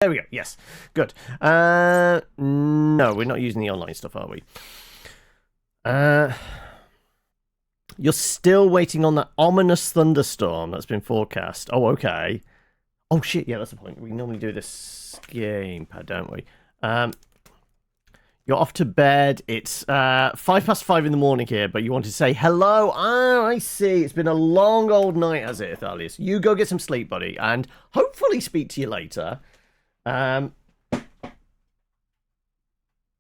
There we go. Yes. Good. No, we're not using the online stuff, are we? You're still waiting on that ominous thunderstorm that's been forecast. Oh, okay. Oh, shit. Yeah, that's the point. We normally do this gamepad, don't we? You're off to bed. It's 5:05 in the morning here, but you want to say hello. Ah, I see. It's been a long old night, has it, Athalius? You go get some sleep, buddy, and hopefully speak to you later. There's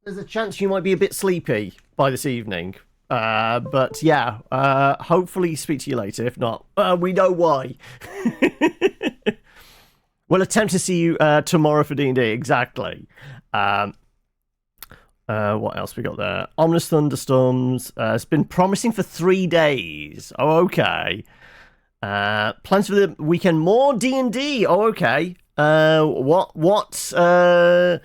a chance you might be a bit sleepy by this evening. But yeah, hopefully speak to you later. If not, we know why. We'll attempt to see you tomorrow for D&D, exactly. What else we got there? Ominous thunderstorms. It's been promising for 3 days. Oh, okay. Plans for the weekend. More D&D. Oh, okay. What? I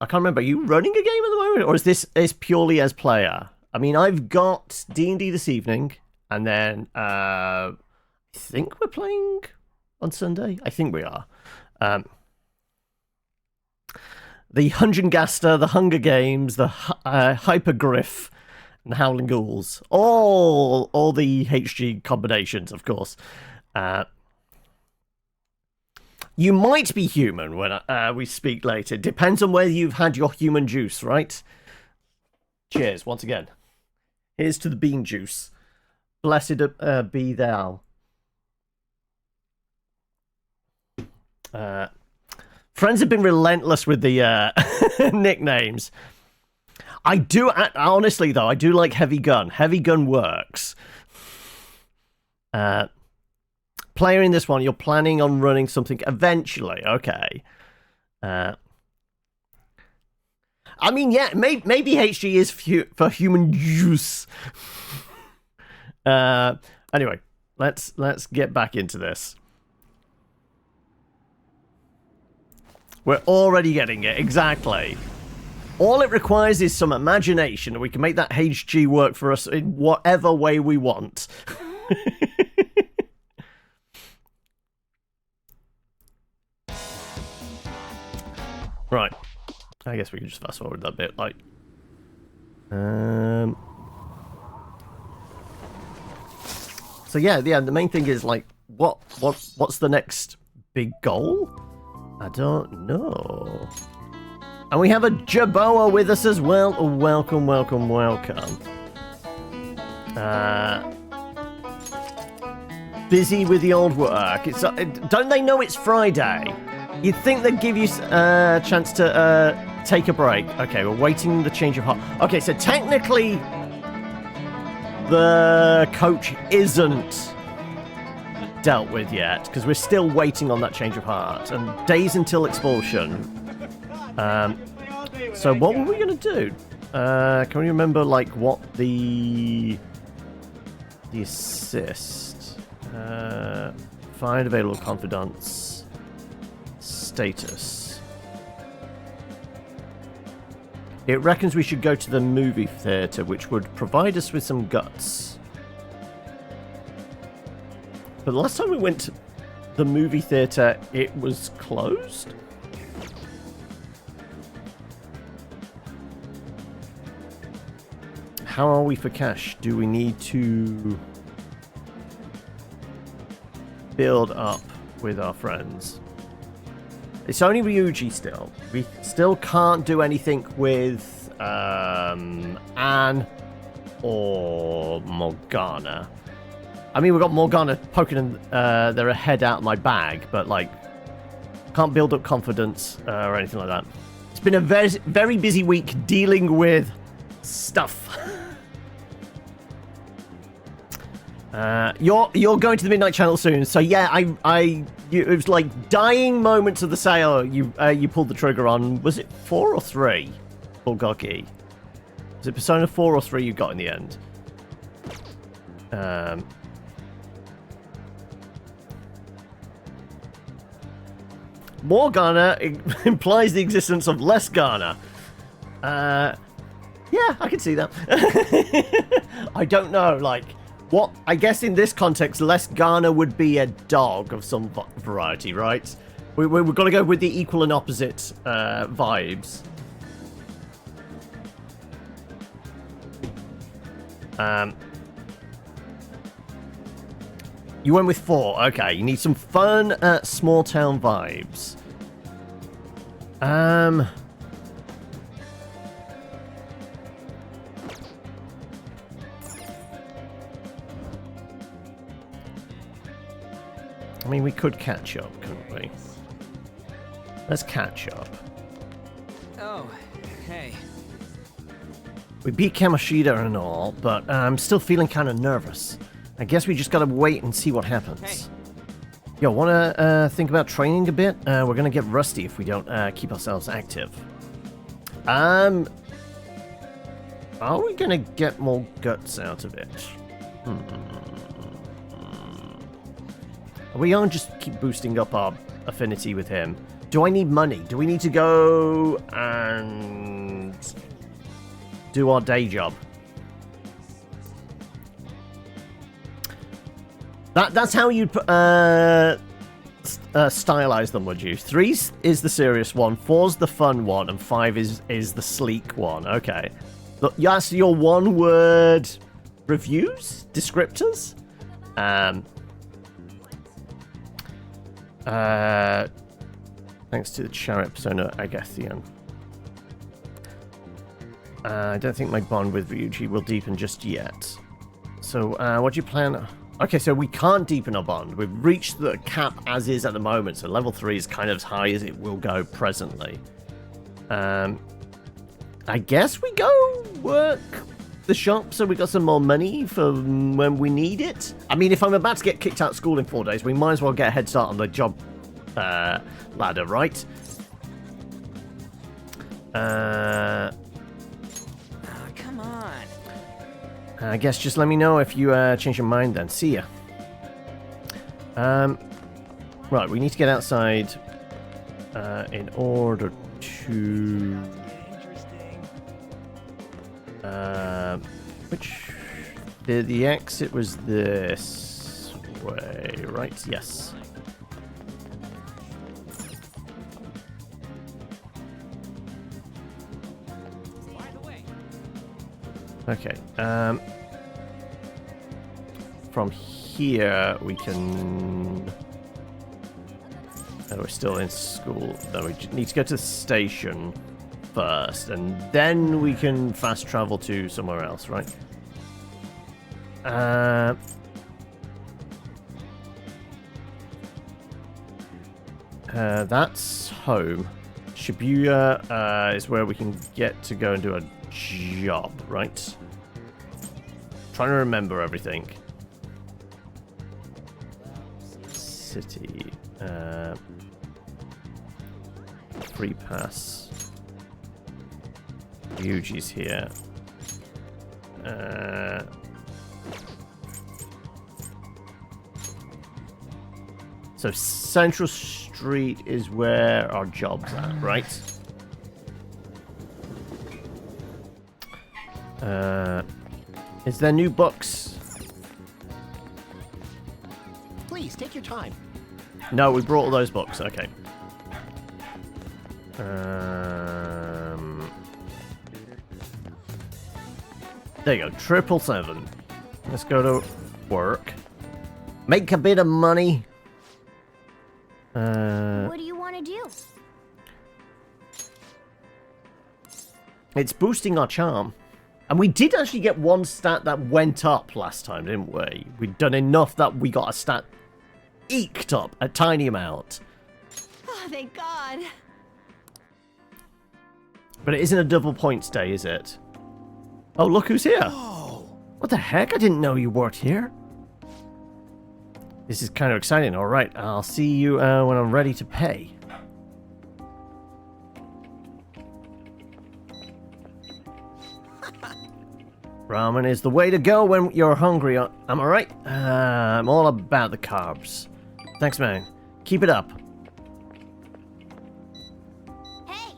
can't remember. Are you running a game at the moment, or is this purely as player? I mean, I've got D&D this evening, and then I think we're playing on Sunday. I think we are. The Hungengaster, the Hunger Games, the Hypergriff, and the Howling Ghouls. All the HG combinations, of course. You might be human when we speak later. Depends on whether you've had your human juice, right? Cheers, once again. Here's to the bean juice. Blessed be thou. Friends have been relentless with the nicknames. I do, honestly though, I do like Heavy Gun. Heavy Gun works. Player in this one, you're planning on running something eventually. Okay. I mean, yeah, maybe HG is for human use. Anyway, let's get back into this. We're already getting it, exactly. All it requires is some imagination, and we can make that HG work for us in whatever way we want. Right. I guess we can just fast forward that bit, like. So yeah, the main thing is like, what's the next big goal? I don't know. And we have a Jaboa with us as well. Oh, welcome. Busy with the old work. It's don't they know it's Friday? You'd think they'd give you a chance to take a break. Okay, we're waiting the change of heart. Okay, so technically the coach isn't dealt with yet, because we're still waiting on that change of heart. And days until expulsion. So what were we going to do? Can we remember, like, what the assist? Find available confidants. Status. It reckons we should go to the movie theatre, which would provide us with some guts. But the last time we went to the movie theatre, it was closed? How are we for cash? Do we need to build up with our friends? It's only Ryuji still. We still can't do anything with Anne or Morgana. I mean, we've got Morgana poking their head out of my bag, but, like, can't build up confidence or anything like that. It's been a very, very busy week dealing with stuff. You're going to the Midnight Channel soon, so yeah, it was like dying moments of the sale. You pulled the trigger on. Was it 4 or 3? Bulgogi. Was it Persona 4 or 3 you got in the end? More Ghana implies the existence of less Ghana. Yeah, I can see that. I don't know, like, what, I guess in this context, less Ghana would be a dog of some variety, right? We've got to go with the equal and opposite vibes. You went with 4. Okay, you need some fun small town vibes. I mean, we could catch up, couldn't we? Let's catch up. Oh, hey. We beat Kamoshida and all, but I'm still feeling kind of nervous. I guess we just gotta wait and see what happens. Hey. Yo, wanna think about training a bit? We're gonna get rusty if we don't keep ourselves active. Are we gonna get more guts out of it? Are we gonna just keep boosting up our affinity with him? Do I need money? Do we need to go and do our day job? That's how you'd stylize them, would you? 3 is the serious one, 4's the fun one, and 5 is the sleek one. Okay. Look, that's your one-word reviews? Descriptors? Thanks to the chariot persona Agathian. I don't think my bond with Ryuji will deepen just yet. So, what do you plan? Okay, so we can't deepen our bond. We've reached the cap as is at the moment, so level 3 is kind of as high as it will go presently. I guess we go work the shop so we got some more money for when we need it. I mean, if I'm about to get kicked out of school in 4 days, we might as well get a head start on the job ladder, right? Come on. I guess just let me know if you change your mind then. See ya. Right, we need to get outside in order to... The exit was this way, right? Yes. Okay, from here we can... Oh, we're still in school. No, we need to go to the station first, and then we can fast travel to somewhere else, right? That's home. Shibuya is where we can get to go and do a job, right? Trying to remember everything. City. Free pass. Ryuji's here. So Central Street is where our job's at, right? Is there new books? Please take your time. No, we brought all those books. Okay. There you go. 777. Let's go to work. Make a bit of money. What do you want to do? It's boosting our charm. And we did actually get one stat that went up last time, didn't we? We'd done enough that we got a stat eked up a tiny amount. Oh, thank God. But it isn't a double points day, is it? Oh, look who's here. Oh. What the heck? I didn't know you worked here. This is kind of exciting. All right, I'll see you when I'm ready to pay. Ramen is the way to go when you're hungry. Am I right? I'm all about the carbs. Thanks, man. Keep it up. Hey.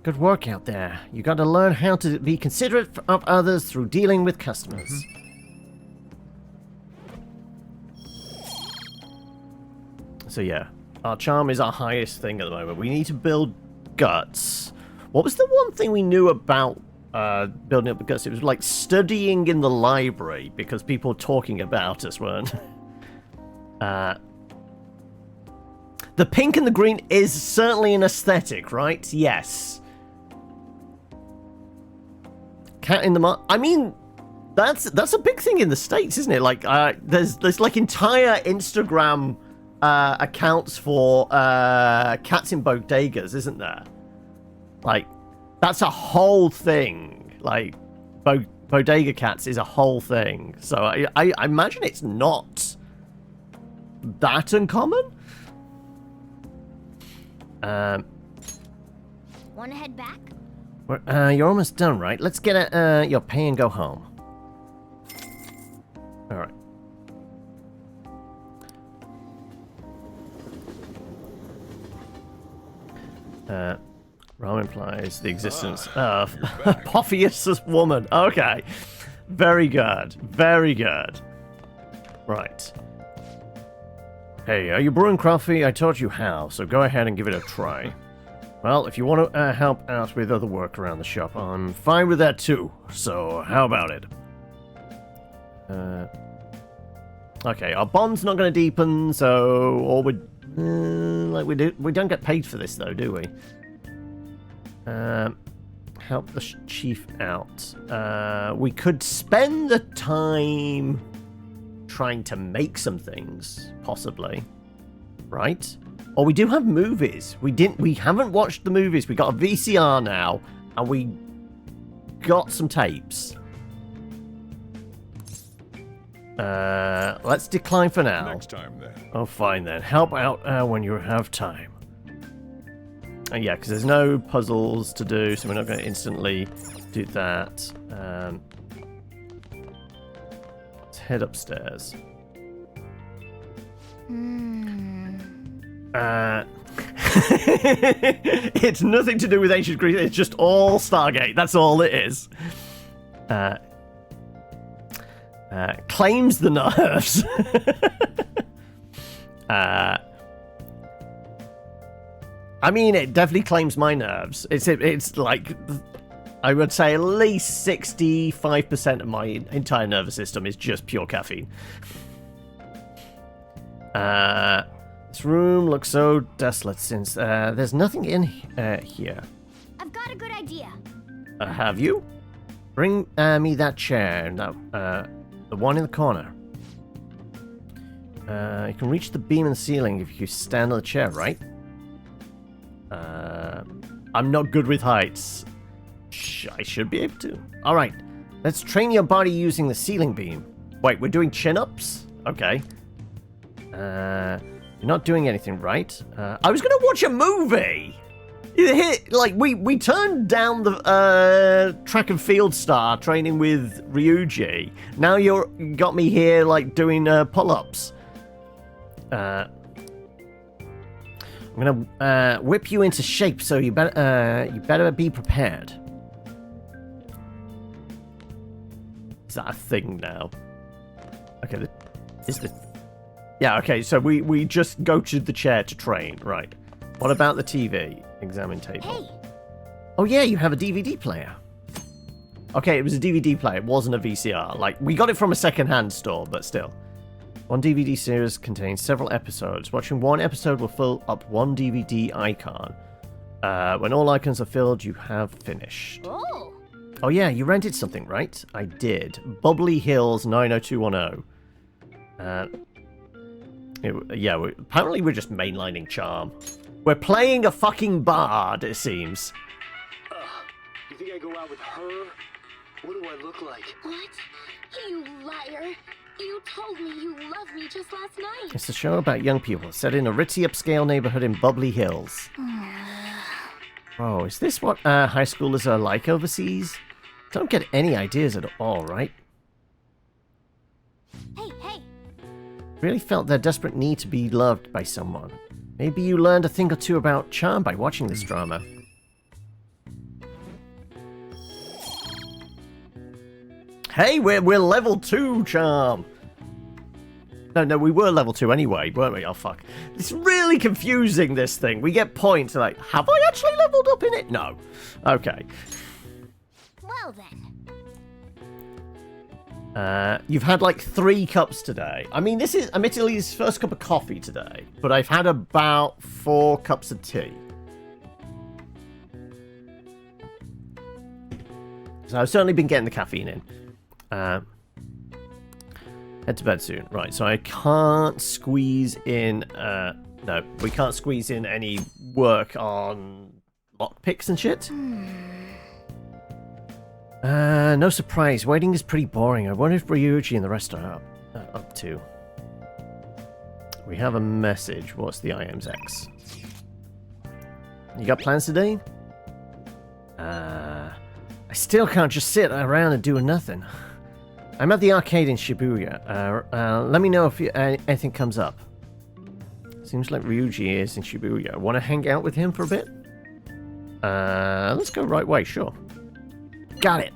Good work out there. You got to learn how to be considerate of others through dealing with customers. So yeah, Our charm is our highest thing at the moment. We need to build guts. What was the one thing we knew about building up the guts? It was like studying in the library because people were talking about us, weren't the pink and the green is certainly an aesthetic, right? Yes. Cat in the I mean, that's a big thing in the States, isn't it? Like, there's like entire Instagram accounts for cats in bodegas, isn't there? Like, that's a whole thing. Like, bodega cats is a whole thing. So I imagine it's not that uncommon. Wanna head back? You're almost done, right? Let's get your pay and go home. All right. Ram implies the existence of a Pophius woman. Okay. Very good. Very good. Right. Hey, are you brewing coffee? I taught you how, so go ahead and give it a try. Well, if you want to help out with other work around the shop, I'm fine with that too. So, how about it? Okay, our bond's not going to deepen, so... Or we... we don't get paid for this, though, do we? Help the chief out. We could spend the time trying to make some things, possibly. Right? Or we do have movies. We haven't watched the movies. We got a VCR now, and we got some tapes. Let's decline for now. Next time, then. Oh, fine then. Help out when you have time. Yeah, because there's no puzzles to do, so we're not going to instantly do that. Let's head upstairs. It's nothing to do with ancient Greece. It's just all Stargate. That's all it is. Claims the nerves. I mean, it definitely claims my nerves. It's like, I would say at least 65% of my entire nervous system is just pure caffeine. This room looks so desolate since there's nothing in here. I've got a good idea. Have you? Bring me that chair, the one in the corner. You can reach the beam in the ceiling if you stand on the chair, right? I'm not good with heights. I should be able to. All right, let's train your body using the ceiling beam. Wait, we're doing chin-ups? Okay. You're not doing anything right. I was gonna watch a movie. Like we turned down the track and field star training with Ryuji. Now you got me here like doing pull-ups. I'm gonna whip you into shape, so you better be prepared. Is that a thing now? Okay, yeah, okay, so we just go to the chair to train, right? What about the TV? Examine table. Hey. Oh yeah, you have a DVD player. Okay, it was a DVD player, it wasn't a VCR. Like, we got it from a second-hand store, but still. One DVD series contains several episodes. Watching one episode will fill up one DVD icon. When all icons are filled, you have finished. Oh. Oh yeah, you rented something, right? I did. Bubbly Hills 90210. Apparently we're just mainlining charm. We're playing a fucking bard, it seems. You think I go out with her? What do I look like? What? You liar. You told me you loved me just last night. It's a show about young people set in a ritzy upscale neighborhood in Bubbly Hills. Oh, is this what high schoolers are like overseas? Don't get any ideas at all, right? Hey. Really felt their desperate need to be loved by someone. Maybe you learned a thing or two about charm by watching this drama. Hey, we're level 2 charm. No, we were level 2 anyway, weren't we? Oh, fuck. It's really confusing, this thing. We get points, like, have I actually leveled up in it? No. Okay. Well then. You've had like 3 cups today. I mean, this is admittedly his first cup of coffee today, but I've had about 4 cups of tea. So I've certainly been getting the caffeine in. Head to bed soon. Right, so I can't squeeze in... no, we can't squeeze in any work on lockpicks and shit. No surprise. Waiting is pretty boring. I wonder if Ryuji and the rest are up to. We have a message. What's the IM's X? You got plans today? I still can't just sit around and do nothing. I'm at the arcade in Shibuya. Let me know if anything comes up. Seems like Ryuji is in Shibuya. Want to hang out with him for a bit? Let's go right way, sure. Got it.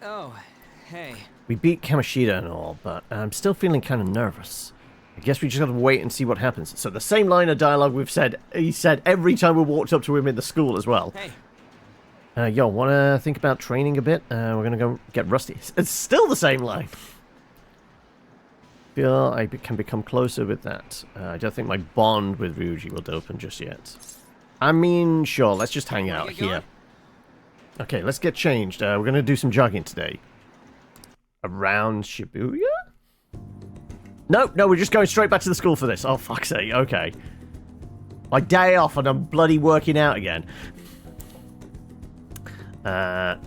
Oh, hey. We beat Kamoshida and all, but I'm still feeling kind of nervous. I guess we just have to wait and see what happens. So the same line of dialogue he said every time we walked up to him in the school as well. Hey. Yo, wanna think about training a bit? We're gonna go get rusty. It's still the same line. Feel I can become closer with that. I don't think my bond with Ryuji will open just yet. I mean, sure, let's just hang out here. Okay, let's get changed. We're gonna do some jogging today. Around Shibuya? No, we're just going straight back to the school for this. Oh, fuck's sake, okay. My day off and I'm bloody working out again. The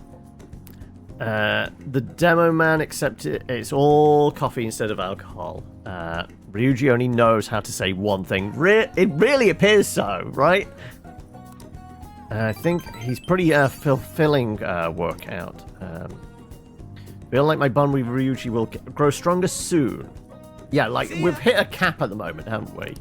demo man accepted it's all coffee instead of alcohol. Ryuji only knows how to say one thing. It really appears so, right? I think he's pretty fulfilling workout. Feel like my bond with Ryuji will grow stronger soon. Yeah, like we've hit a cap at the moment, haven't we?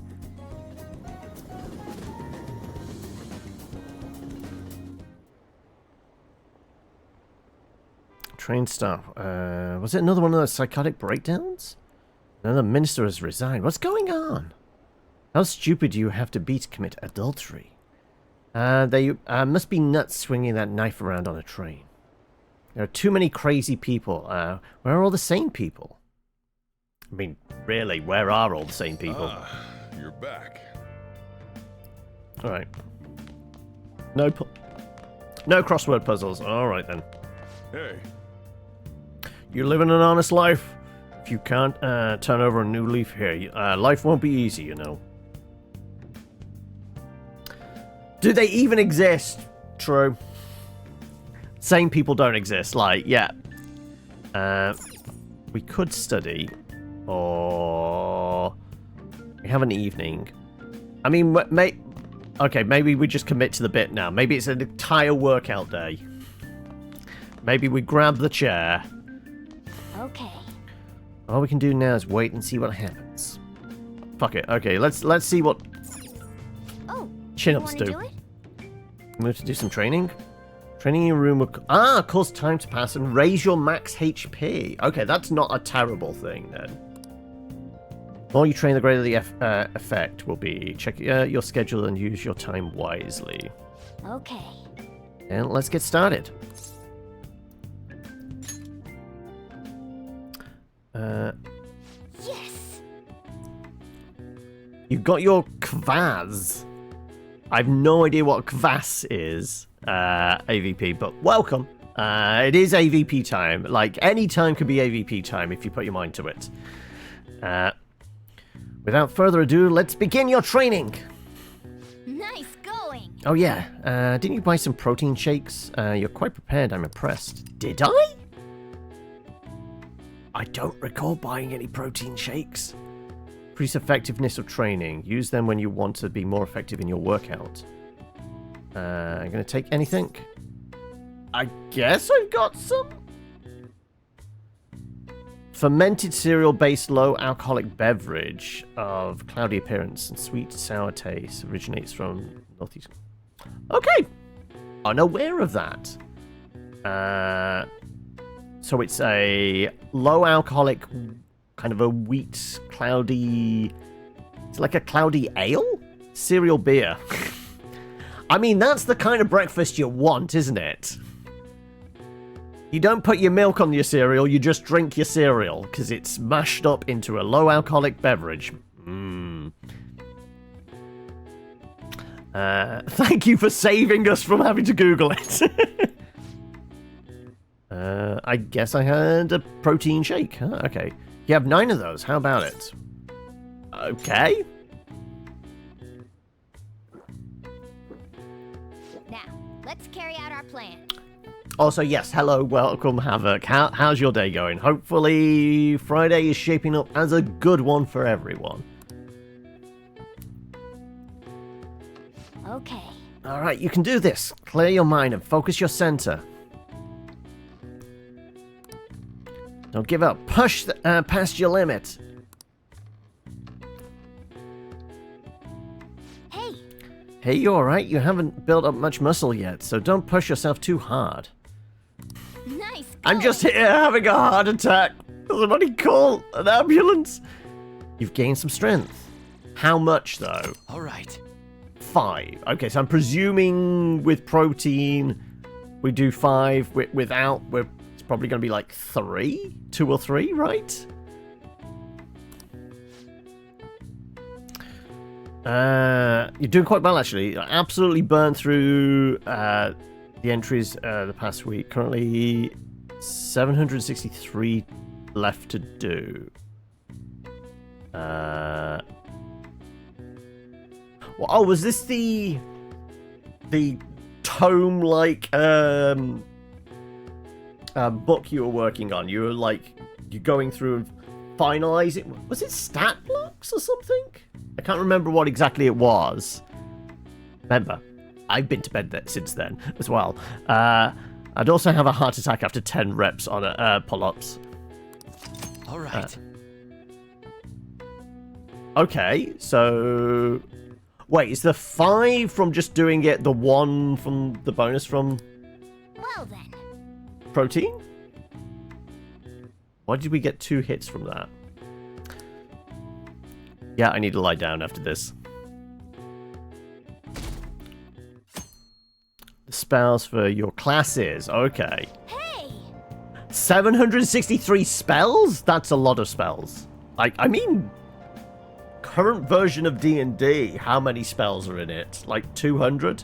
Train staff. Was it another one of those psychotic breakdowns? Another minister has resigned. What's going on? How stupid do you have to be to commit adultery? They must be nuts swinging that knife around on a train. There are too many crazy people. Where are all the sane people? I mean, really, where are all the sane people? You're back. Alright. No crossword puzzles. Alright then. Hey. You're living an honest life. If you can't turn over a new leaf here, life won't be easy, you know. Do they even exist? True. Sane people don't exist. Like, yeah. We could study. Or we have an evening. I mean, okay, maybe we just commit to the bit now. Maybe it's an entire workout day. Maybe we grab the chair. Okay. All we can do now is wait and see what happens. Fuck it. Okay, let's see what chin-ups do. Move to do some training. Training in your room will cause time to pass and raise your max HP. Okay, that's not a terrible thing then. The more you train, the greater the effect will be. Check your schedule and use your time wisely. Okay. And let's get started. Yes. You've got your kvaz. I have no idea what kvas is, AVP, but welcome. It is AVP time. Like, any time could be AVP time if you put your mind to it. Without further ado, let's begin your training. Nice going. Oh yeah, didn't you buy some protein shakes? You're quite prepared, I'm impressed. Did I? I don't recall buying any protein shakes. Increase effectiveness of training. Use them when you want to be more effective in your workout. I'm gonna take anything. I guess I've got some. Fermented cereal-based low-alcoholic beverage of cloudy appearance and sweet sour taste originates from Northeast. Okay, unaware of that. So it's a low alcoholic, kind of a wheat, cloudy... It's like a cloudy ale? Cereal beer. I mean, that's the kind of breakfast you want, isn't it? You don't put your milk on your cereal, you just drink your cereal, because it's mashed up into a low alcoholic beverage. Thank you for saving us from having to Google it. I guess I had a protein shake. Huh, okay. You have 9 of those. How about it? Okay. Now, let's carry out our plan. Also, yes, hello, welcome, Havoc. How's your day going? Hopefully, Friday is shaping up as a good one for everyone. Okay. Alright, you can do this. Clear your mind and focus your center. Don't give up. Push past your limit. Hey, Hey, you alright? You haven't built up much muscle yet, so don't push yourself too hard. nice. I'm just here having a heart attack. Somebody call an ambulance. You've gained some strength. How much, though? All right. 5. Okay, so I'm presuming with protein, we do 5. Without, it's probably going to be like 3? 2 or 3, right? You're doing quite well, actually. I absolutely burned through the entries the past week. Currently, 763 left to do. Well, oh, was this the tome-like book you were working on? You were like, you're going through and finalizing. Was it stat blocks or something? I can't remember what exactly it was. Remember, I've been to bed since then as well. I'd also have a heart attack after 10 reps on pull-ups. All right. Okay, so... Wait, is the 5 from just doing it the 1 from the bonus from Well then. protein? Why did we get 2 hits from that? Yeah, I need to lie down after this. The spells for your classes. Okay. Hey! 763 spells? That's a lot of spells. I mean... Current version of D&D, how many spells are in it? Like 200?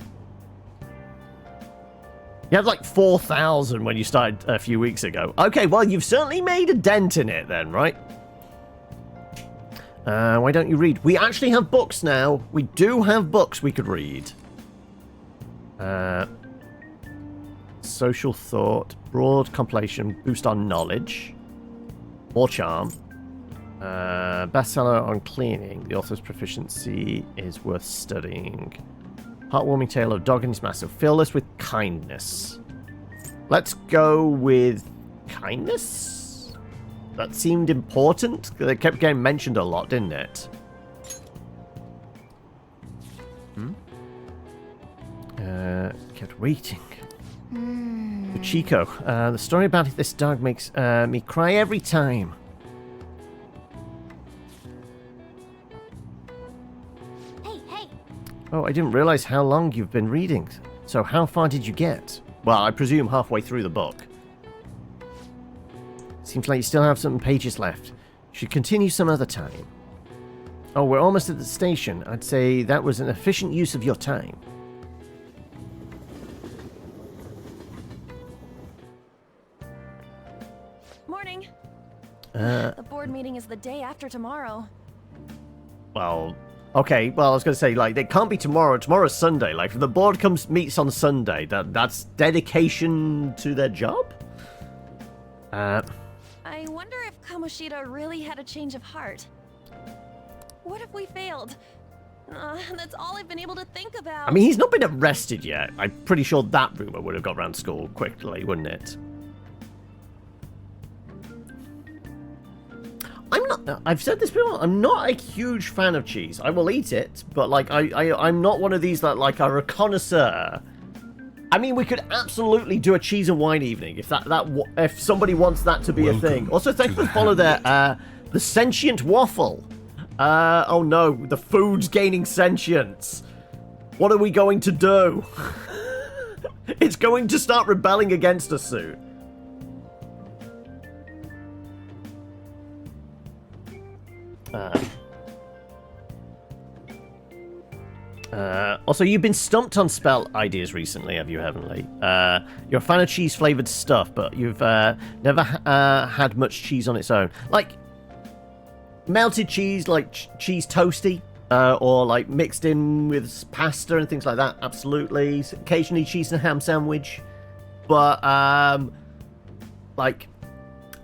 You had like 4,000 when you started a few weeks ago. Okay, well, you've certainly made a dent in it then, right? Why don't you read? We actually have books now. We do have books we could read. Social thought, broad compilation, boost on knowledge, more charm. Bestseller on cleaning. The author's proficiency is worth studying. Heartwarming tale of dog and his master. Fill this with kindness. Let's go with kindness? That seemed important. They kept getting mentioned a lot, didn't it? Kept waiting. Chico. The story about this dog makes me cry every time. Oh, I didn't realize how long you've been reading. So how far did you get? Well, I presume halfway through the book. Seems like you still have some pages left. You should continue some other time. Oh, we're almost at the station. I'd say that was an efficient use of your time. Morning. The board meeting is the day after tomorrow. Well... Okay, well, I was going to say, like, it can't be tomorrow. Tomorrow's Sunday. Like, if the board meets on Sunday, that's dedication to their job? I wonder if Kamoshida really had a change of heart. What if we failed? That's all I've been able to think about. I mean, he's not been arrested yet. I'm pretty sure that rumor would have got around school quickly, wouldn't it? I've said this before, I'm not a huge fan of cheese. I will eat it, but like I'm not one of these that like are a connoisseur I mean, we could absolutely do a cheese and wine evening if if somebody wants that to be a thing. Also, thanks for the follow there. The sentient waffle. Oh no, the food's gaining sentience. What are we going to do? It's going to start rebelling against us soon. Also, you've been stumped on spell ideas recently, have you, Heavenly? You're a fan of cheese-flavored stuff, but you've never had much cheese on its own. Like, melted cheese, like cheese toasty, or like mixed in with pasta and things like that, absolutely. Occasionally cheese and ham sandwich. But, like,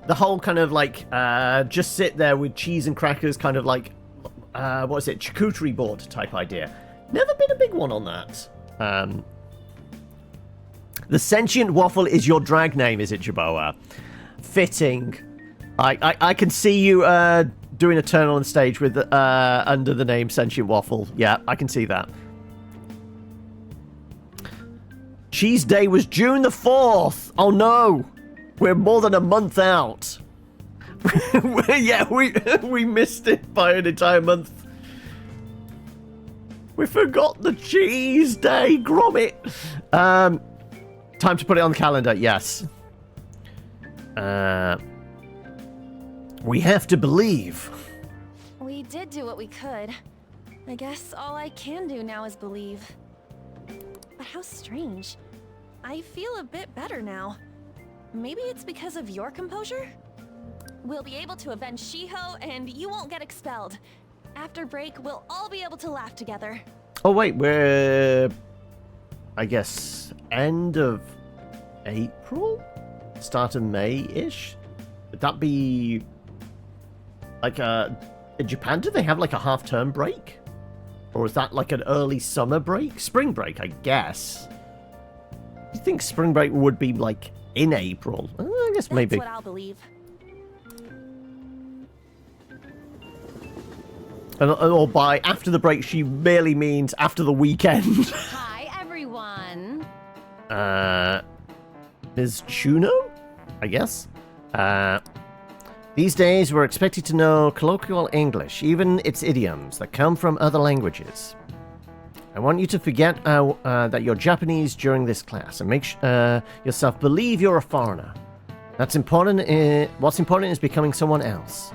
the whole kind of, like, just sit there with cheese and crackers, kind of like, what is it, charcuterie board type idea. Never been a big one on that. The sentient waffle is your drag name, is it, Jaboa? Fitting. I can see you doing a turn on stage with under the name Sentient Waffle. Yeah, I can see that. Cheese Day was June the 4th. Oh no, we're more than a month out. Yeah, we missed it by an entire month. We forgot the cheese day, grommet. Time to put it on the calendar, yes. We have to believe. We did do what we could. I guess all I can do now is believe. But how strange. I feel a bit better now. Maybe it's because of your composure? We'll be able to avenge Shiho, and you won't get expelled. After break, we'll all be able to laugh together. Oh wait, we're... I guess end of April? Start of May-ish? Would that be... like in Japan, do they have like a half-term break? Or is that like an early summer break? Spring break, I guess. Do you think spring break would be like in April? I guess maybe. That's what I'll believe. Or by after the break, she merely means after the weekend. Hi, everyone. Ms. Chuno? I guess. These days, we're expected to know colloquial English, even its idioms that come from other languages. I want you to forget that you're Japanese during this class and make yourself believe you're a foreigner. That's important. What's important is becoming someone else.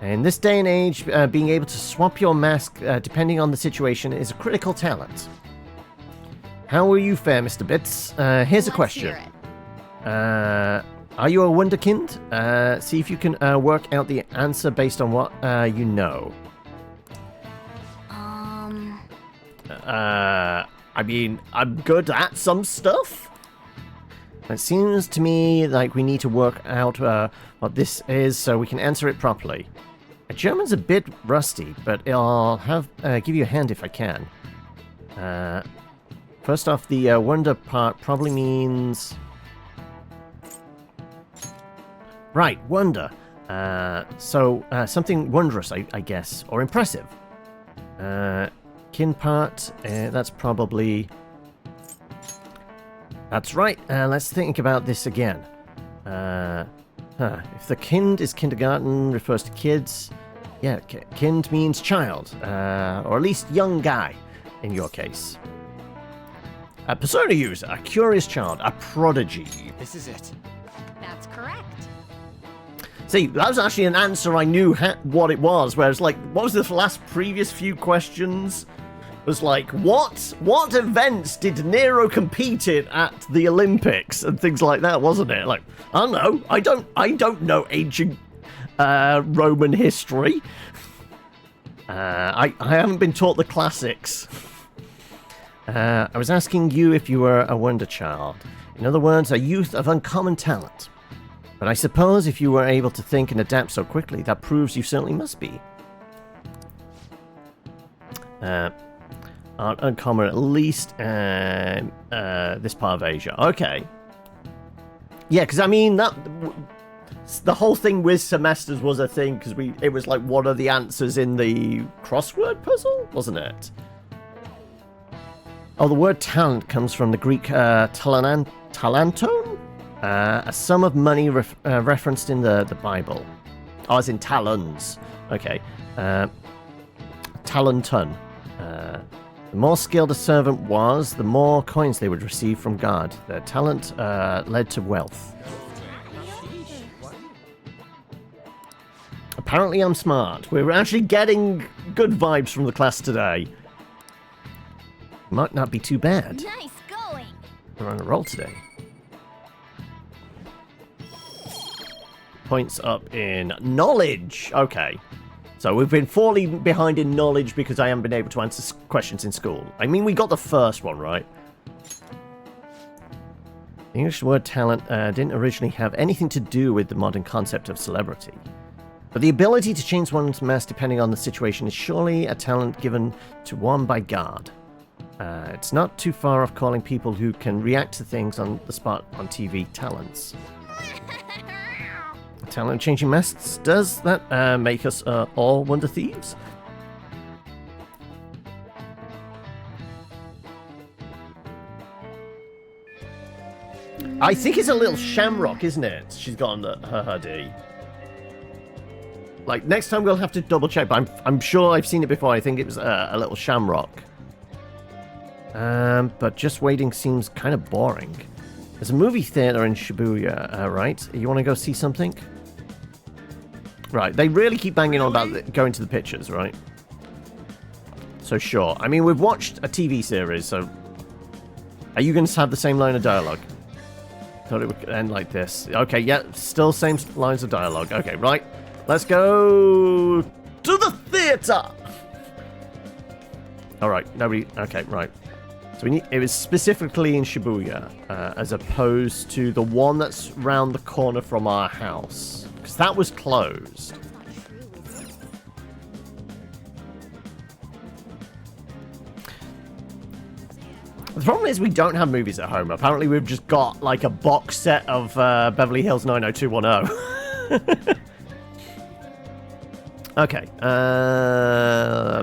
In this day and age, being able to swap your mask depending on the situation is a critical talent. How will you fare, Mr. Bits? Here's a question. Are you a wunderkind? See if you can work out the answer based on what you know. I mean, I'm good at some stuff. It seems to me like we need to work out what this is so we can answer it properly. German's a bit rusty, but I'll give you a hand if I can. First off, the wonder part probably means... Right, wonder. So, something wondrous, I guess, or impressive. Kin part, that's probably... That's right, let's think about this again. If the kind is kindergarten, refers to kids, yeah, kind means child, or at least young guy, in your case. A persona user, a curious child, a prodigy. This is it. That's correct. See, that was actually an answer I knew what it was, whereas, like, what was the last previous few questions? Was like, what events did Nero compete in at the Olympics and things like that, wasn't it? Like, I don't know. I don't know ancient Roman history. I haven't been taught the classics. I was asking you if you were a wonder child. In other words, a youth of uncommon talent. But I suppose if you were able to think and adapt so quickly, that proves you certainly must be. Uncommon, at least this part of Asia. Okay. Yeah, because I mean that the whole thing with semesters was a thing because it was like what are the answers in the crossword puzzle, wasn't it? Oh, the word talent comes from the Greek talanton? A sum of money referenced in the Bible. Oh, as in talons. Okay. Talenton. The more skilled a servant was, the more coins they would receive from God. Their talent led to wealth. Apparently I'm smart. We're actually getting good vibes from the class today. Might not be too bad. Nice going. We're on a roll today. Points up in knowledge. Okay. So we've been falling behind in knowledge because I haven't been able to answer questions in school. I mean, we got the first one right. The English word talent didn't originally have anything to do with the modern concept of celebrity. But the ability to change one's mess depending on the situation is surely a talent given to one by God. It's not too far off calling people who can react to things on the spot on TV talents. Talent changing masks, does that make us all Wonder Thieves? I think it's a little shamrock, isn't it? She's got on her hoodie. Like, next time we'll have to double check, but I'm sure I've seen it before. I think it was a little shamrock. But just waiting seems kind of boring. There's a movie theater in Shibuya, right? You want to go see something? Right, they really keep banging on about going to the pictures, right? So sure. I mean, we've watched a TV series, so... Are you going to have the same line of dialogue? Thought it would end like this. Okay, yeah, still same lines of dialogue. Okay, right. Let's go to the theater! Alright, nobody... Okay, right. So we need... It was specifically in Shibuya, as opposed to the one that's round the corner from our house. Because that was closed. The problem is we don't have movies at home. Apparently we've just got like a box set of Beverly Hills 90210. Okay.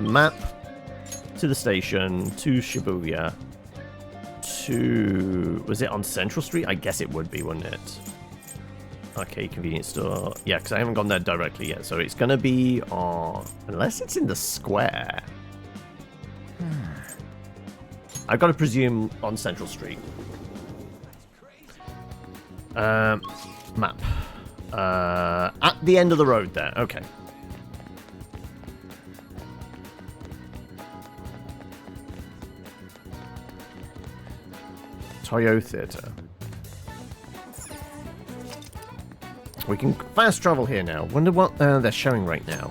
Map to the station, to Shibuya, to... Was it on Central Street? I guess it would be, wouldn't it? Okay, convenience store. Yeah, because I haven't gone there directly yet. So it's going to be on... Unless it's in the square. I've got to presume on Central Street. Map. At the end of the road there. Okay. Toyo Theatre. We can fast travel here now. Wonder what they're showing right now.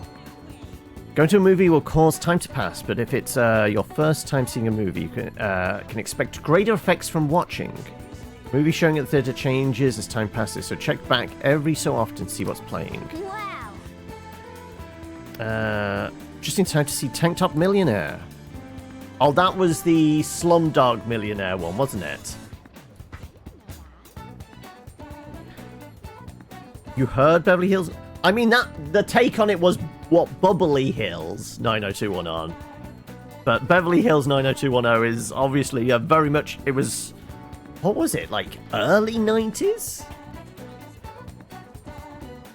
Going to a movie will cause time to pass, but if it's your first time seeing a movie, you can expect greater effects from watching. Movie showing at the theatre changes as time passes, so check back every so often to see what's playing. Wow. Just in time to see Tank Top Millionaire. Oh, that was the Slumdog Millionaire one, wasn't it? You heard Beverly Hills? I mean, the take on it was what Bubbly Hills 90210. But Beverly Hills 90210 is obviously very much... It was... What was it? Like, early 90s?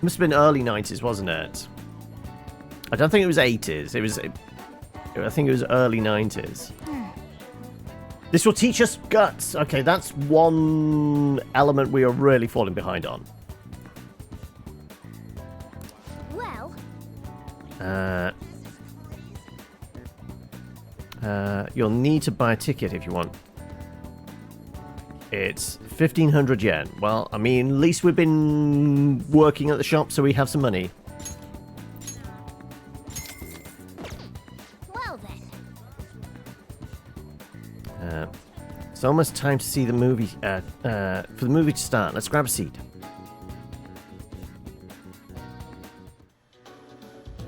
Must have been early 90s, wasn't it? I don't think it was 80s. It was... I think it was early 90s. This will teach us guts. Okay, that's one element we are really falling behind on. You'll need to buy a ticket if you want. It's 1,500 yen. Well, I mean, at least we've been working at the shop, so we have some money. Well then. It's almost time to see the movie. For the movie to start, let's grab a seat.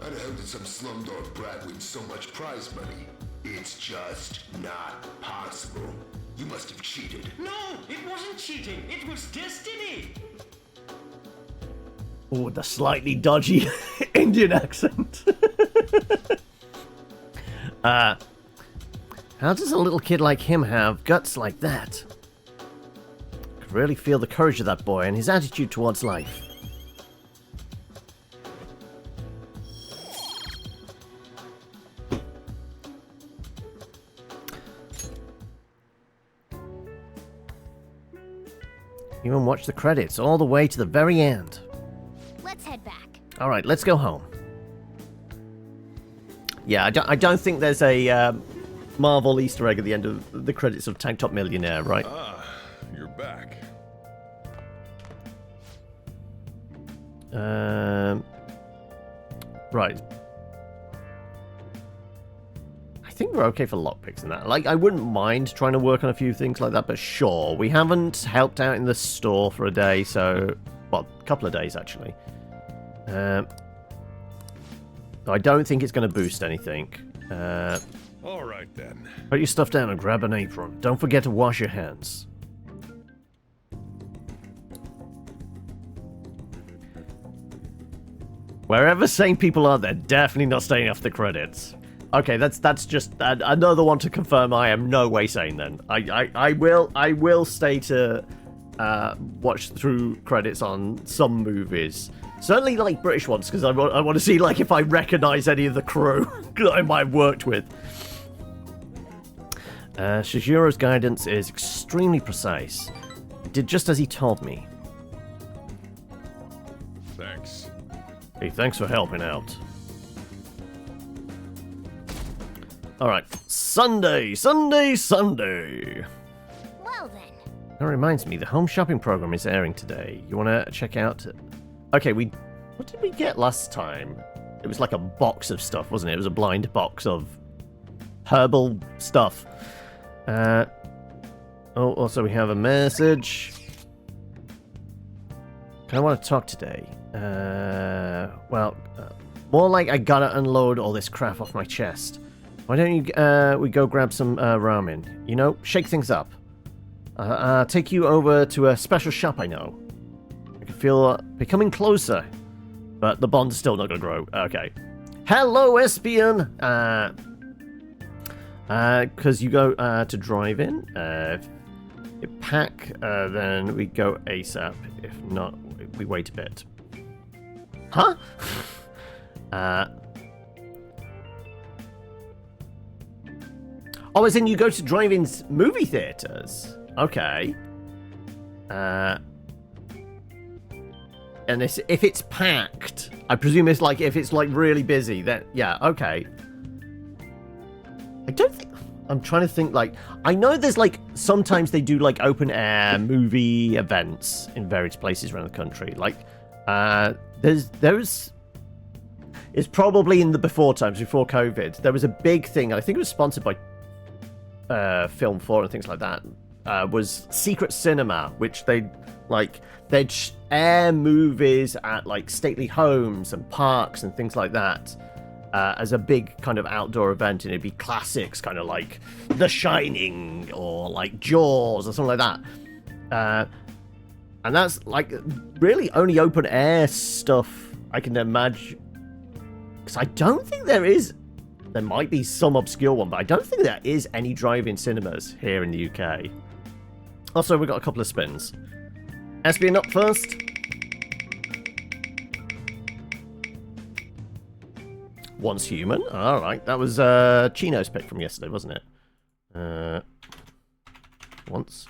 How the hell did some slumdog brat win so much prize money? It's just not possible. You must have cheated. No, it wasn't cheating. It was destiny. Oh, the slightly dodgy Indian accent. How does a little kid like him have guts like that? I could really feel the courage of that boy and his attitude towards life. Even watch the credits all the way to the very end. Let's head back. Alright, let's go home. Yeah, I don't think there's a Marvel Easter egg at the end of the credits of Tank Top Millionaire, right? Ah, you're back. Right. I think we're okay for lockpicks and that. Like, I wouldn't mind trying to work on a few things like that, but sure. We haven't helped out in the store for a day, so... Well, a couple of days, actually. I don't think it's going to boost anything. All right, then. Put your stuff down and grab an apron. Don't forget to wash your hands. Wherever sane people are, they're definitely not staying off the credits. Okay, that's just another one to confirm I am no way sane then. I will stay to watch through credits on some movies. Certainly like British ones, because I want to see like if I recognise any of the crew that I might have worked with. Shijuro's guidance is extremely precise. He did just as he told me. Thanks. Hey, thanks for helping out. Alright, Sunday! Well then. That reminds me, the home shopping program is airing today. You want to check out... Okay, what did we get last time? It was like a box of stuff, wasn't it? It was a blind box of herbal stuff. Also we have a message. I want to talk today. More like I gotta unload all this crap off my chest. Why don't you, we go grab some ramen? You know, shake things up. I'll take you over to a special shop I know. I can feel becoming closer, but the bond's still not gonna grow. Okay. Hello, Espion! Because you go to drive-in. If pack, then we go ASAP. If not, we wait a bit. Huh? Oh, as in you go to drive-ins movie theaters? Okay. And if it's packed, I presume it's like, if it's like really busy, then, yeah, okay. I don't think... I'm trying to think, like... I know there's, like, sometimes they do, like, open-air movie events in various places around the country. Like, there's... It's probably in the before times, before COVID. There was a big thing, I think it was sponsored by Film 4 and things like that, was Secret Cinema, which they'd air movies at, like, stately homes and parks and things like that. As a big kind of outdoor event, and it'd be classics, kind of like The Shining or like Jaws or something like that. And that's like really only open air stuff I can imagine. Because I don't think there is. There might be some obscure one, but I don't think there is any drive-in cinemas here in the UK. Also, we've got a couple of spins. Espion up first. Once human. Alright, that was Chino's pick from yesterday, wasn't it? Once.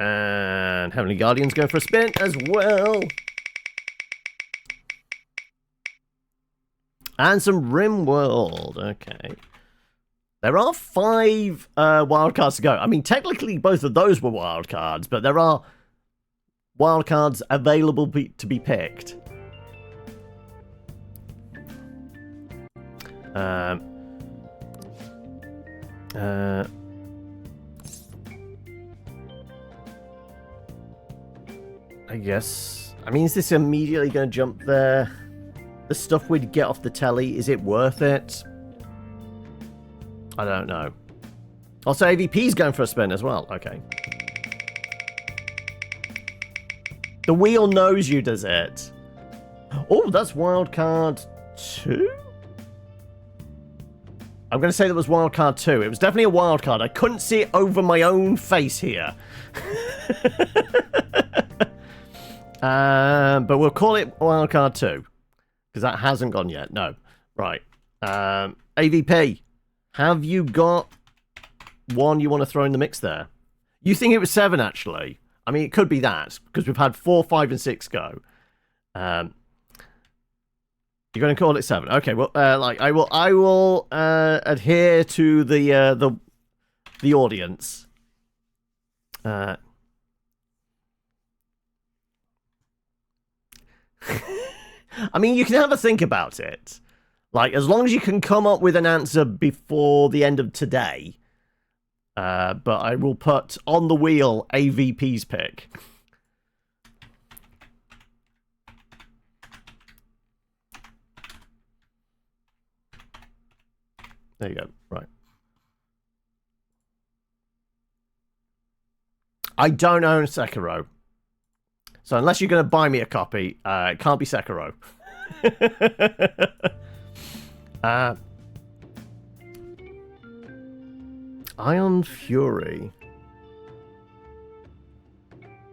And Heavenly Guardian's going for a spin as well. And some RimWorld. Okay. There are 5 wildcards to go. I mean, technically both of those were wildcards, but there are wildcards available to be picked. I guess. I mean, is this immediately going to jump there? The stuff we'd get off the telly, is it worth it? I don't know. Also, AVP's going for a spin as well. Okay. The wheel knows you, does it? Oh, that's wildcard 2? I'm going to say that was wildcard 2. It was definitely a wildcard. I couldn't see it over my own face here. But we'll call it wildcard 2. Because that hasn't gone yet. No. Right. AVP. Have you got one you want to throw in the mix there? You think it was 7, actually. I mean, it could be that. Because we've had 4, 5, and 6 go. You're going to call it 7. Okay, well, I will adhere to the audience. I mean, you can have a think about it. Like, as long as you can come up with an answer before the end of today. But I will put on the wheel AVP's pick. There you go. Right. I don't own Sekiro. So unless you're going to buy me a copy, it can't be Sekiro. Iron Fury.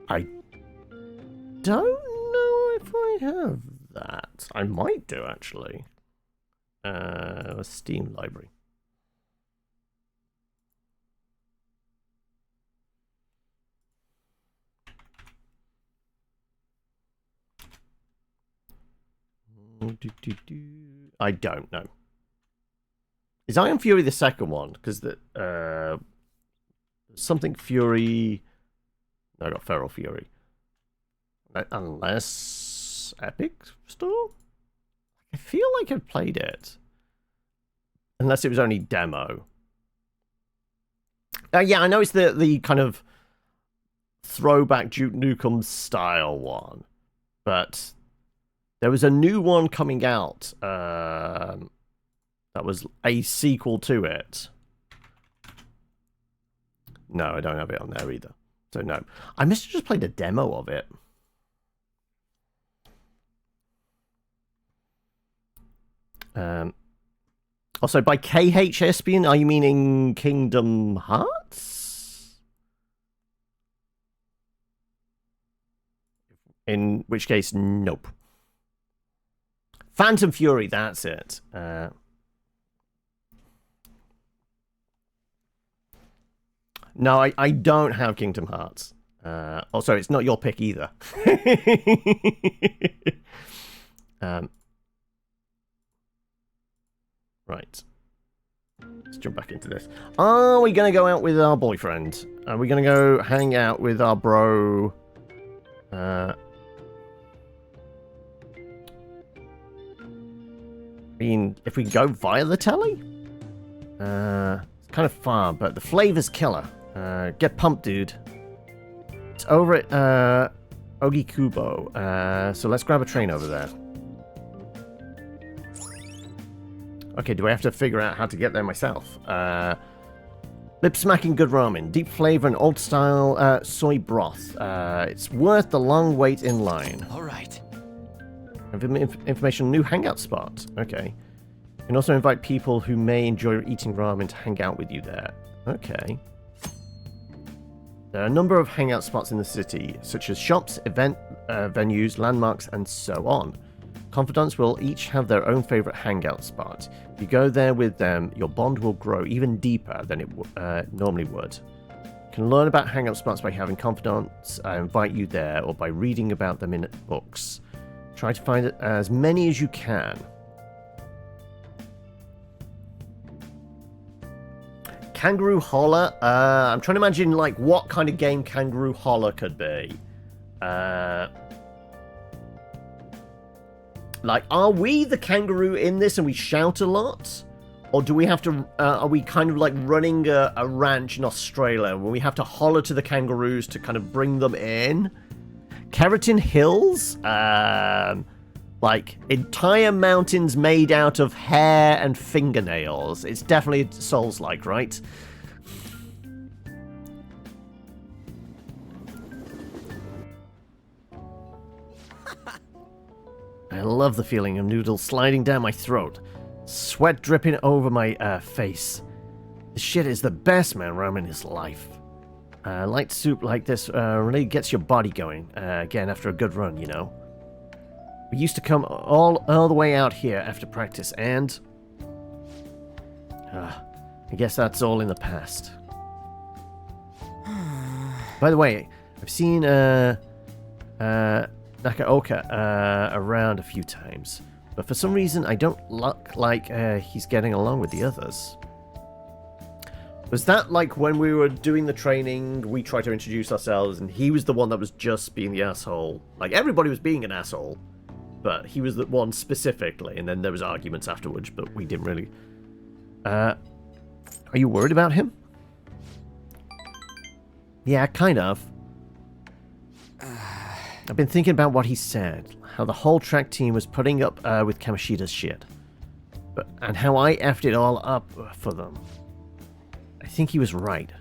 I don't know if I have that. I might do, actually. Steam library. I don't know. Is Iron Fury the second one? Because the something Fury. No, I got Feral Fury. Unless Epic Store. I feel like I've played it. Unless it was only demo. Yeah, I know it's the kind of throwback Duke Nukem style one. But there was a new one coming out that was a sequel to it. No, I don't have it on there either. So no. I must have just played a demo of it. Also, by KH Espion, are you meaning Kingdom Hearts? In which case, nope. Phantom Fury, that's it. No, I don't have Kingdom Hearts. Also, it's not your pick either. Right. Let's jump back into this. Are we going to go out with our boyfriend? Are we going to go hang out with our bro? I mean, if we go via the telly? It's kind of far, but the flavor's killer. Get pumped, dude. It's over at Ogikubo. So let's grab a train over there. Okay, do I have to figure out how to get there myself? Lip-smacking good ramen. Deep flavor and old-style soy broth. It's worth the long wait in line. All right. Information on new hangout spot. Okay. You can also invite people who may enjoy eating ramen to hang out with you there. Okay. There are a number of hangout spots in the city, such as shops, event venues, landmarks, and so on. Confidants will each have their own favorite hangout spot. If you go there with them, your bond will grow even deeper than it normally would. You can learn about hangout spots by having confidants invite you there or by reading about them in books. Try to find as many as you can. Kangaroo Holler? I'm trying to imagine like what kind of game Kangaroo Holler could be. Like, are we the kangaroo in this and we shout a lot? Or do we have to, are we kind of like running a ranch in Australia where we have to holler to the kangaroos to kind of bring them in? Keratin Hills? Like, entire mountains made out of hair and fingernails. It's definitely Souls-like, right? I love the feeling of noodles sliding down my throat. Sweat dripping over my face. This shit is the best, man. Ramen is life. Light soup like this really gets your body going. Again, after a good run, you know. We used to come all the way out here after practice, and... I guess that's all in the past. By the way, I've seen Nakaoka around a few times, but for some reason I don't look like he's getting along with the others. Was that like when we were doing the training, we tried to introduce ourselves and he was the one that was just being the asshole? Like, everybody was being an asshole, but he was the one specifically, and then there was arguments afterwards, but we didn't really... Are you worried about him? Yeah, kind of. I've been thinking about what he said, how the whole track team was putting up with Kamoshida's shit, and how I effed it all up for them. I think he was right.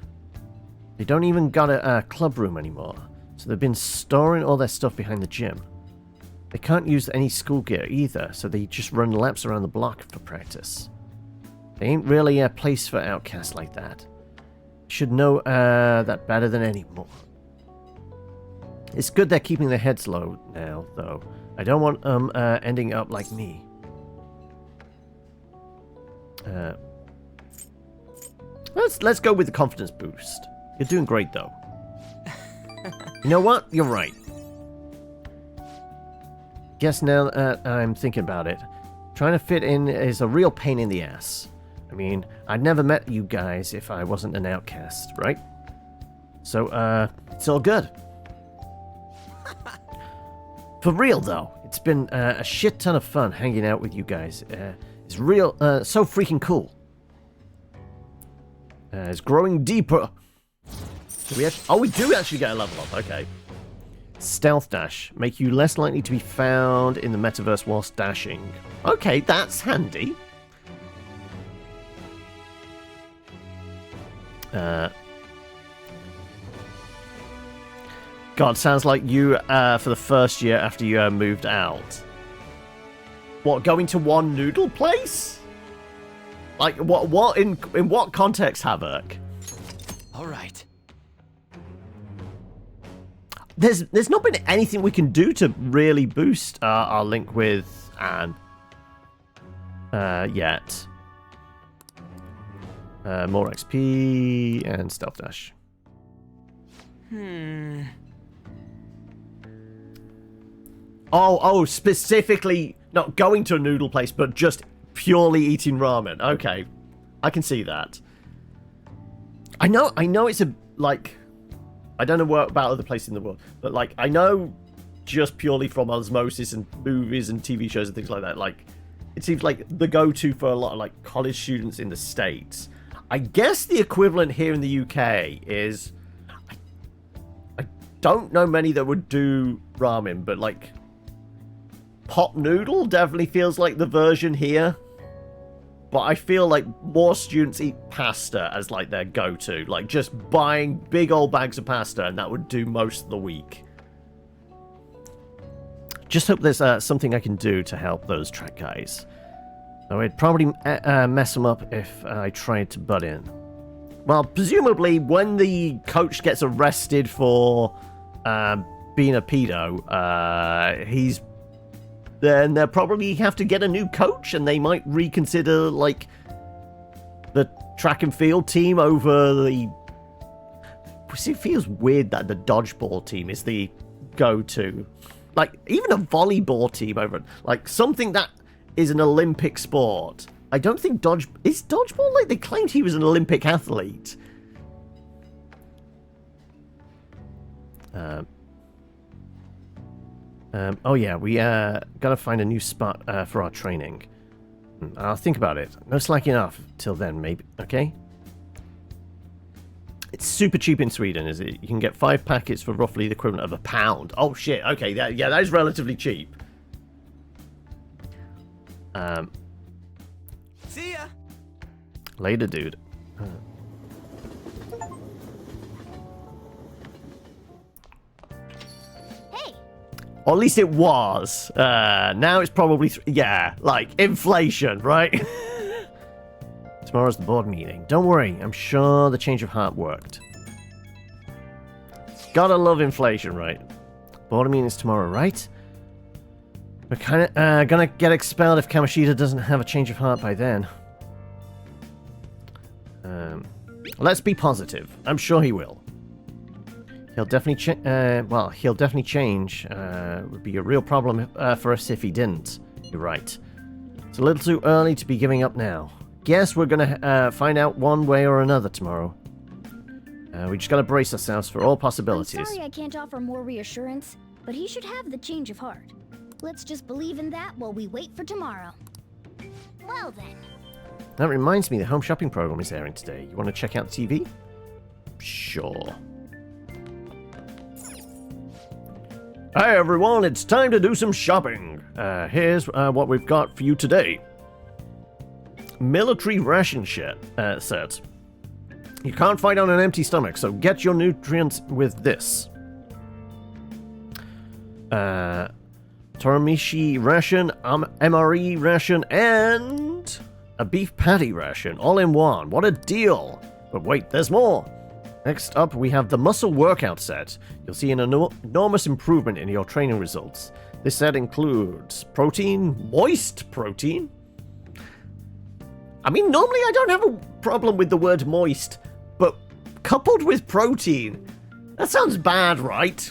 They don't even got a club room anymore, so they've been storing all their stuff behind the gym. They can't use any school gear either, so they just run laps around the block for practice. They ain't really a place for outcasts like that. Should know that better than anyone. It's good they're keeping their heads low now, though. I don't want them ending up like me. Let's go with the confidence boost. You're doing great, though. You know what? You're right. Guess now that I'm thinking about it, trying to fit in is a real pain in the ass. I mean, I'd never met you guys if I wasn't an outcast, right? So, it's all good. For real, though, it's been a shit ton of fun hanging out with you guys. It's real, so freaking cool. It's growing deeper. We do actually get a level up, okay. Stealth dash. Make you less likely to be found in the metaverse whilst dashing. Okay, that's handy. God, sounds like you for the first year after you moved out. What, going to one noodle place? Like, what in what context, Havoc? All right. There's not been anything we can do to really boost our link with Anne yet. More XP and stealth dash. Oh, specifically not going to a noodle place, but just purely eating ramen. Okay, I can see that. I know it's a, like, I don't know what about other places in the world, but, like, I know just purely from osmosis and movies and TV shows and things like that, like, it seems like the go-to for a lot of, like, college students in the States. I guess the equivalent here in the UK is, I don't know many that would do ramen, but, like, Pop Noodle definitely feels like the version here. But I feel like more students eat pasta as, like, their go-to. Like, just buying big old bags of pasta, and that would do most of the week. Just hope there's something I can do to help those track guys. Though it'd probably mess them up if I tried to butt in. Well, presumably, when the coach gets arrested for being a pedo, then they'll probably have to get a new coach, and they might reconsider, like, the track and field team over the... It feels weird that the dodgeball team is the go-to. Like, even a volleyball team over... Like, something that is an Olympic sport. I don't think is dodgeball, like, they claimed he was an Olympic athlete. Oh yeah, we gotta find a new spot for our training. I'll think about it. No slacking off till then, maybe. Okay? It's super cheap in Sweden, is it? You can get 5 packets for roughly the equivalent of £1. Oh shit, okay, that is relatively cheap. See ya. Later, dude. Hey, Or at least it was. Now it's probably... yeah, like, inflation, right? Tomorrow's the board meeting. Don't worry, I'm sure the change of heart worked. Gotta love inflation, right? Board meeting's tomorrow, right? We're kind of gonna get expelled if Kamoshida doesn't have a change of heart by then. Let's be positive. I'm sure he will. He'll definitely he'll definitely change. It would be a real problem for us if he didn't. You're right. It's a little too early to be giving up now. Guess we're gonna find out one way or another tomorrow. We just gotta brace ourselves for all possibilities. I'm sorry I can't offer more reassurance, but he should have the change of heart. Let's just believe in that while we wait for tomorrow. Well then. That reminds me, the home shopping program is airing today. You want to check out the TV? Sure. Hey everyone, it's time to do some shopping. Here's what we've got for you today. Military ration set. You can't fight on an empty stomach, so get your nutrients with this. Toramishi ration, MRE ration, and a beef patty ration, all in one. What a deal! But wait, there's more! Next up, we have the muscle workout set. You'll see an enormous improvement in your training results. This set includes protein, moist protein. I mean, normally I don't have a problem with the word moist, but coupled with protein, that sounds bad, right?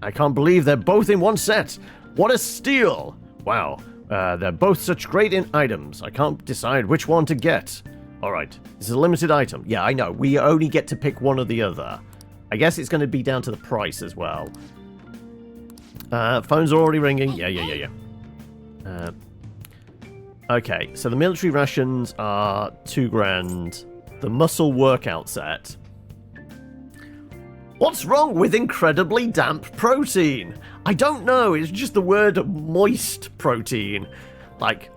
I can't believe they're both in one set. What a steal! Wow, they're both such great items. I can't decide which one to get. Alright, this is a limited item. Yeah, I know. We only get to pick one or the other. I guess it's going to be down to the price as well. Phones are already ringing. Yeah. Okay, so the military rations are $2,000. The muscle workout set. What's wrong with incredibly damp protein? I don't know, it's just the word moist protein. Like,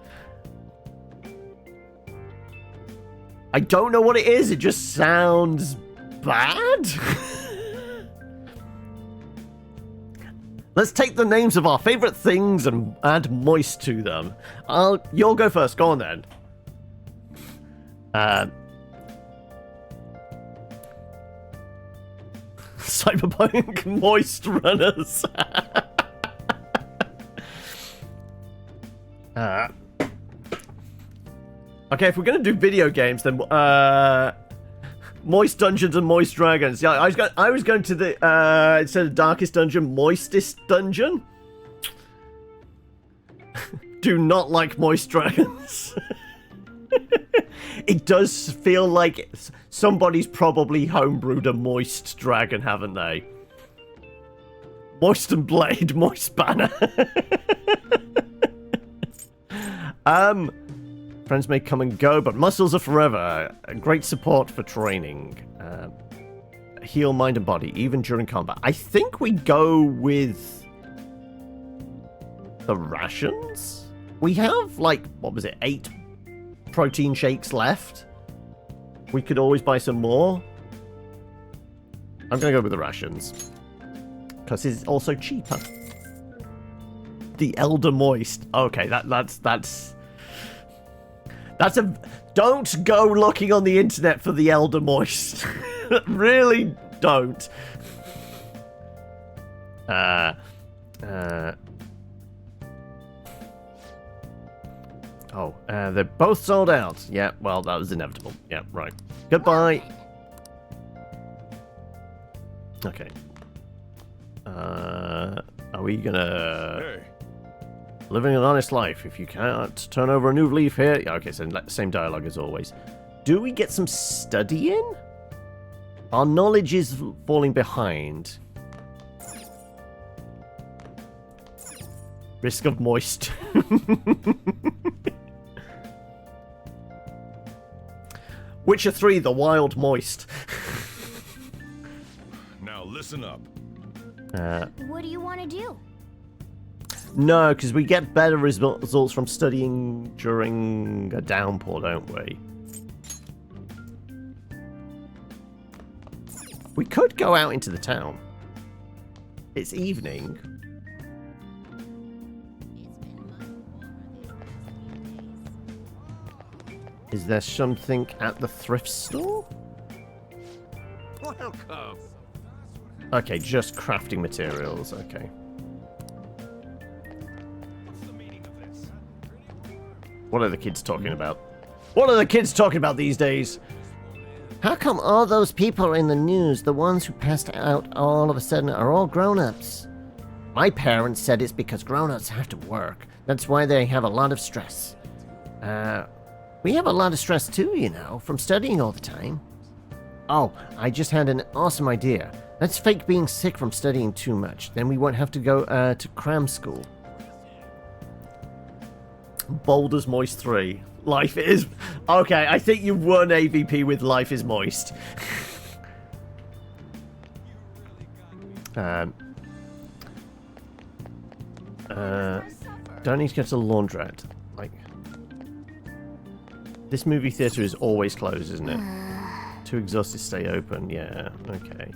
I don't know what it is, it just sounds bad? Let's take the names of our favorite things and add moist to them. You'll go first, go on then. Cyberpunk moist runners. Okay, if we're gonna do video games, then Moist Dungeons and Moist Dragons. Yeah, I was going to the instead of Darkest Dungeon, Moistest Dungeon. Do not like Moist Dragons. It does feel like somebody's probably homebrewed a Moist Dragon, haven't they? Moist and Blade, Moist Banner. Friends may come and go, but muscles are forever. A great support for training. Heal mind and body, even during combat. I think we go with the rations. We have, like, what was it, 8 protein shakes left. We could always buy some more. I'm gonna go with the rations. Because it's also cheaper. The Elder Moist. Okay, that's a... Don't go looking on the internet for the Elder Moist. Really don't. They're both sold out. Yeah, well, that was inevitable. Yeah, right. Goodbye. Okay. Are we gonna... Hey. Living an honest life. If you can't turn over a new leaf here... Yeah, okay, so same dialogue as always. Do we get some studying? Our knowledge is falling behind. Risk of moist. Witcher 3, the wild moist. Now listen up. What do you want to do? No, because we get better results from studying during a downpour, don't we? We could go out into the town. It's evening. Is there something at the thrift store? Welcome. Okay, just crafting materials. Okay. What are the kids talking about? What are the kids talking about these days? How come all those people in the news, the ones who passed out all of a sudden, are all grown-ups? My parents said it's because grown-ups have to work. That's why they have a lot of stress. We have a lot of stress too, you know, from studying all the time. Oh, I just had an awesome idea. Let's fake being sick from studying too much. Then we won't have to go to cram school. Boulder's Moist 3. Life is... Okay, I think you won AVP with Life is Moist. Don't need to go to the laundrette. Like... This movie theatre is always closed, isn't it? Too exhausted to stay open. Yeah, okay.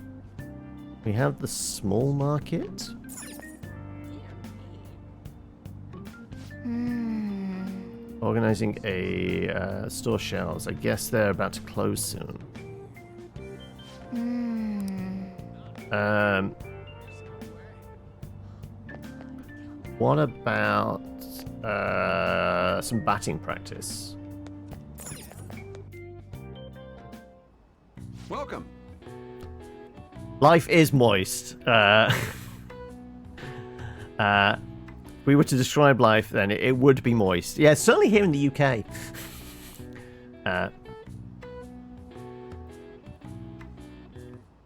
We have the small market. Organizing a store shelves. I guess they're about to close soon. What about some batting practice? Welcome. Life is moist. We were to describe life, then it would be moist. Yeah, certainly here in the UK.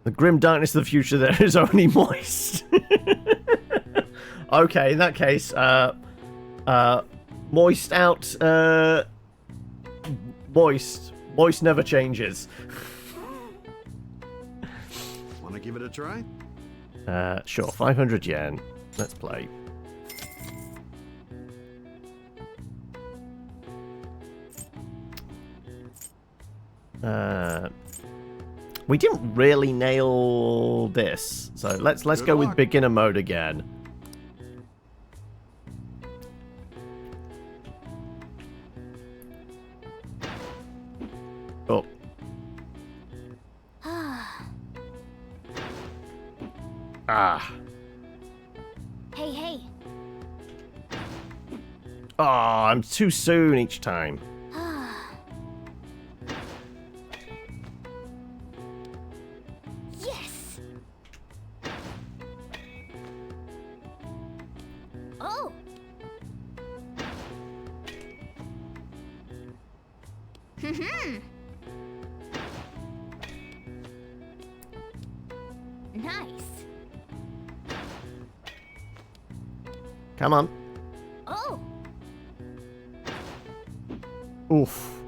The grim darkness of the future, there is only moist. Okay, in that case, moist out. Moist. Moist never changes. Want to give it a try? Sure, 500 yen. Let's play. We didn't really nail this, so let's go with beginner mode again. Oh. Ah. Hey, hey. Oh, I'm too soon each time. Yes. Oh. Nice. Come on. Oh. Oof.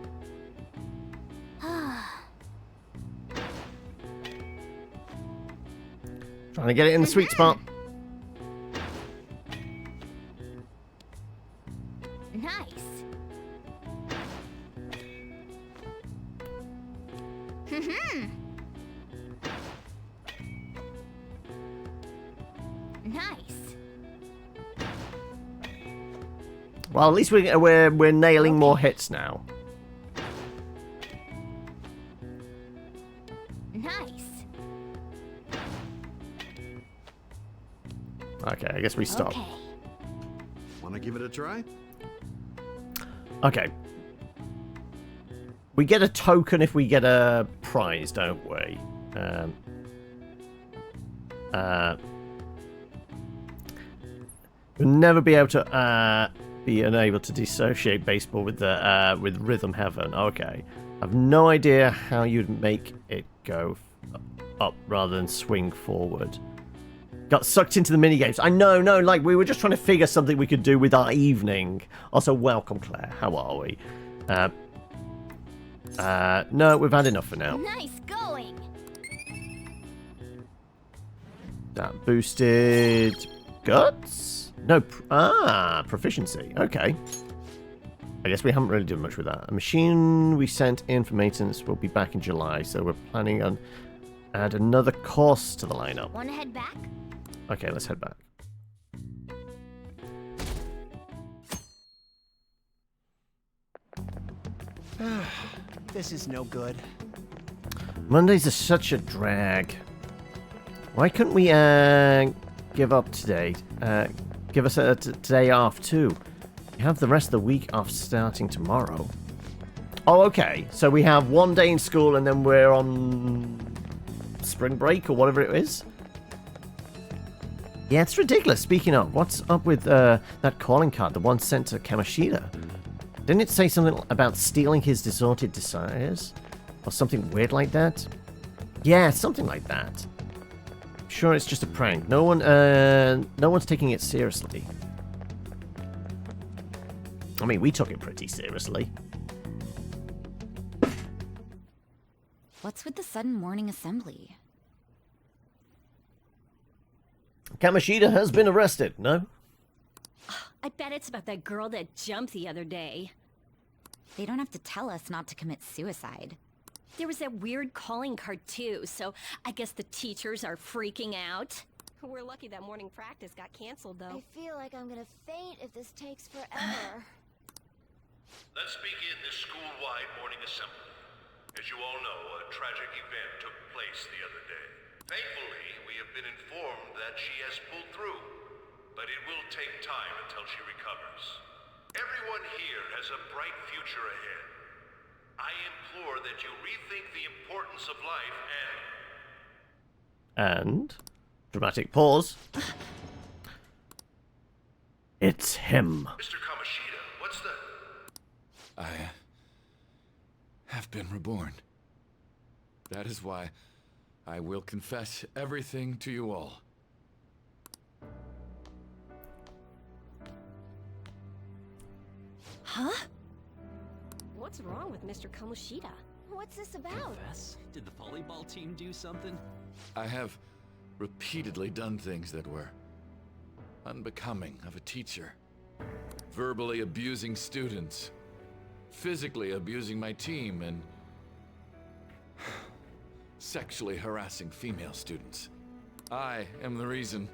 Trying to get it in the sweet spot. Nice. Nice. Well, at least we're nailing more hits now. Nice. Okay, I guess we stop. Okay. Want to give it a try? Okay. We get a token if we get a prize, don't we? We'll never be able to be unable to dissociate baseball with the with Rhythm Heaven. Okay. I've no idea how you'd make it go up rather than swing forward. Got sucked into the minigames. I know, no, like we were just trying to figure something we could do with our evening. Also, welcome, Claire. How are we? No, we've had enough for now. Nice going. That boosted guts? No, proficiency. Okay. I guess we haven't really done much with that. A machine we sent in for maintenance will be back in July, so we're planning on Add another course to the lineup. Wanna head back? Okay, let's head back. This is no good. Mondays are such a drag. Why couldn't we give up today? Give us a day off too. We have the rest of the week off starting tomorrow. Oh, okay. So we have one day in school and then we're on spring break or whatever it is. Yeah, it's ridiculous. Speaking of, what's up with that calling card, the one sent to Kamoshida? Didn't it say something about stealing his distorted desires? Or something weird like that? Yeah, something like that. Sure, it's just a prank. No one's taking it seriously. I mean, we took it pretty seriously. What's with the sudden morning assembly? Kamoshida has been arrested, no? I bet it's about that girl that jumped the other day. They don't have to tell us not to commit suicide. There was that weird calling card too, so I guess the teachers are freaking out. We're lucky that morning practice got canceled, though. I feel like I'm gonna faint if this takes forever. Let's begin this school-wide morning assembly. As you all know, a tragic event took place the other day. Thankfully, we have been informed that she has pulled through, but it will take time until she recovers. Everyone here has a bright future ahead. I implore that you rethink the importance of life And dramatic pause. It's him. Mr. Kamoshida, what's the... I have been reborn. That is why I will confess everything to you all. Huh? What's wrong with Mr. Kamoshida? What's this about? Confess? Did the volleyball team do something? I have repeatedly done things that were unbecoming of a teacher. Verbally abusing students, physically abusing my team, and sexually harassing female students. I am the reason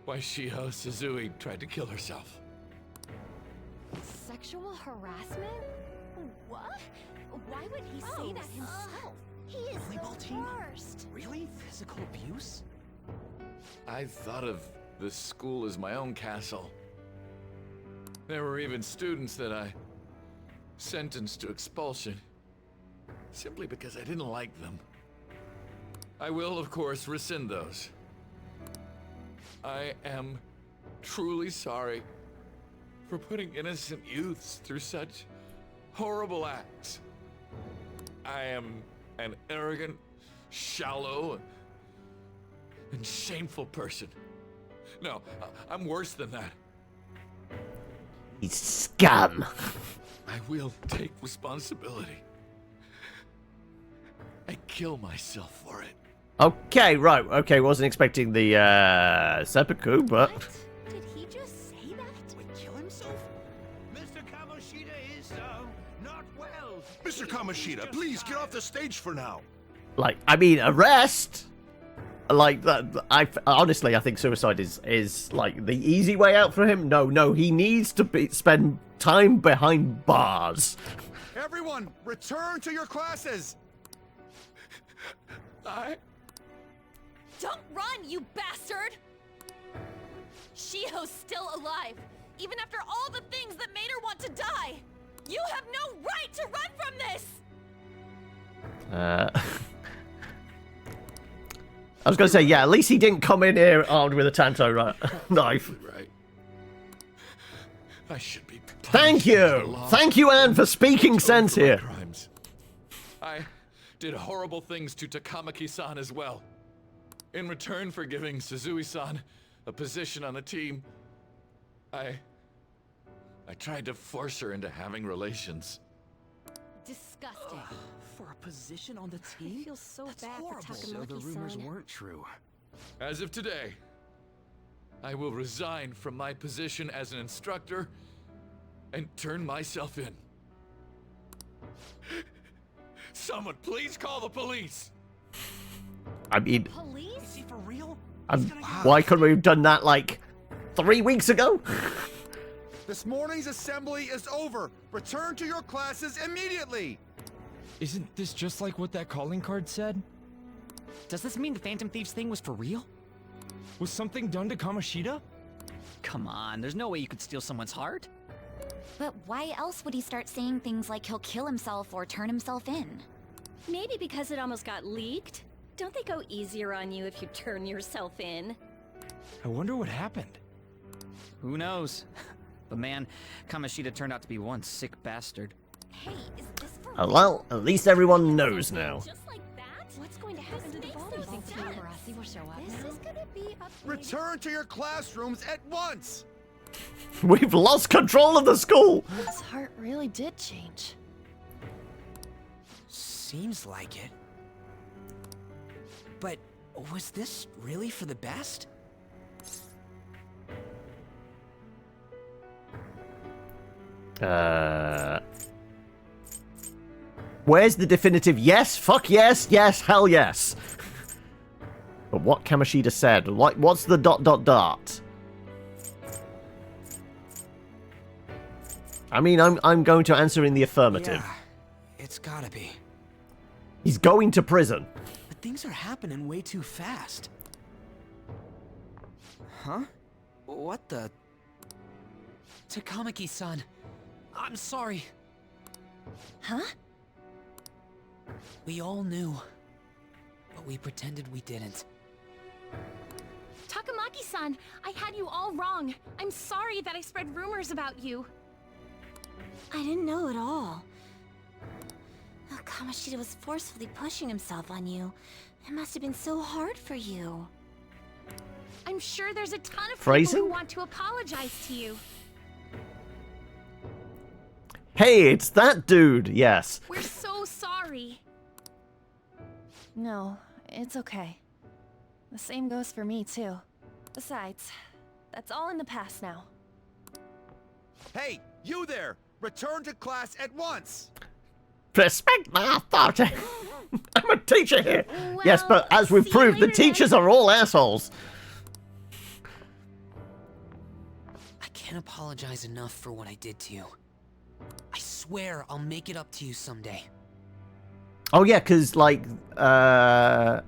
why Shiho Suzui tried to kill herself. Sexual harassment? What? Why would he say that himself? He is Volleyball the team? worst. Really? Physical abuse? I thought of this school as my own castle. There were even students that I sentenced to expulsion, simply because I didn't like them. I will, of course, rescind those. I am truly sorry for putting innocent youths through such horrible acts. I am an arrogant, shallow, and shameful person. No, I'm worse than that. He's scum. I will take responsibility. I kill myself for it. Okay, right. Okay, wasn't expecting the seppuku, but... What? Did he just say that? Wait, kill himself? Mr. Kamoshida is, not well. Mr. Kamoshida, please get off the stage for now. Like, I mean, arrest? Like, that. Honestly, I think suicide is like the easy way out for him. No, he needs to spend time behind bars. Everyone, return to your classes. Don't run, you bastard! Shiho's still alive, even after all the things that made her want to die! You have no right to run from this! I was going to say, yeah, at least he didn't come in here armed with a tanto knife. Right. I should be. Thank you! Thank you, Anne, for speaking sense here. Crimes. I did horrible things to Takamaki-san as well. In return for giving Suzui-san a position on the team, I tried to force her into having relations. Disgusting. For a position on the team? I feel so That's bad horrible. for So the Takamaki-san. rumors weren't true. As of today, I will resign from my position as an instructor and turn myself in. Someone please call the police! I mean, Police? Is he for real? why couldn't we have done that like 3 weeks ago? This morning's assembly is over. Return to your classes immediately. Isn't this just like what that calling card said? Does this mean the Phantom Thieves thing was for real? Was something done to Kamoshida? Come on, there's no way you could steal someone's heart. But why else would he start saying things like he'll kill himself or turn himself in? Maybe because it almost got leaked. Don't they go easier on you if you turn yourself in? I wonder what happened. Who knows? But man, Kamoshida turned out to be one sick bastard. Hey, is this for Well, at least everyone knows now. Just like that? What's going to happen to the volleyball team? Rossi will show up This now. is gonna be a Return to your classrooms at once. We've lost control of the school. His heart really did change. Seems like it. But was this really for the best? Where's the definitive yes? Fuck yes, yes, hell yes. But what Kamoshida said, what's the ... I mean, I'm going to answer in the affirmative. Yeah, it's gotta be. He's going to prison. But things are happening way too fast. Huh? What the? Takamaki-san, I'm sorry. Huh? We all knew, but we pretended we didn't. Takamaki-san, I had you all wrong. I'm sorry that I spread rumors about you. I didn't know at all. Oh, Kamoshida was forcefully pushing himself on you. It must have been so hard for you. I'm sure there's a ton of Phrasing? people who want to apologize to you. Hey, it's that dude. Yes. We're so sorry. No, it's okay. The same goes for me, too. Besides, that's all in the past now. Hey, you there! Return to class at once. Respect my authority. I'm a teacher here. Well, Yes, but as we've see you proved, the later then. teachers are all assholes. I can't apologize enough for what I did to you. I swear I'll make it up to you someday. Oh yeah, because like the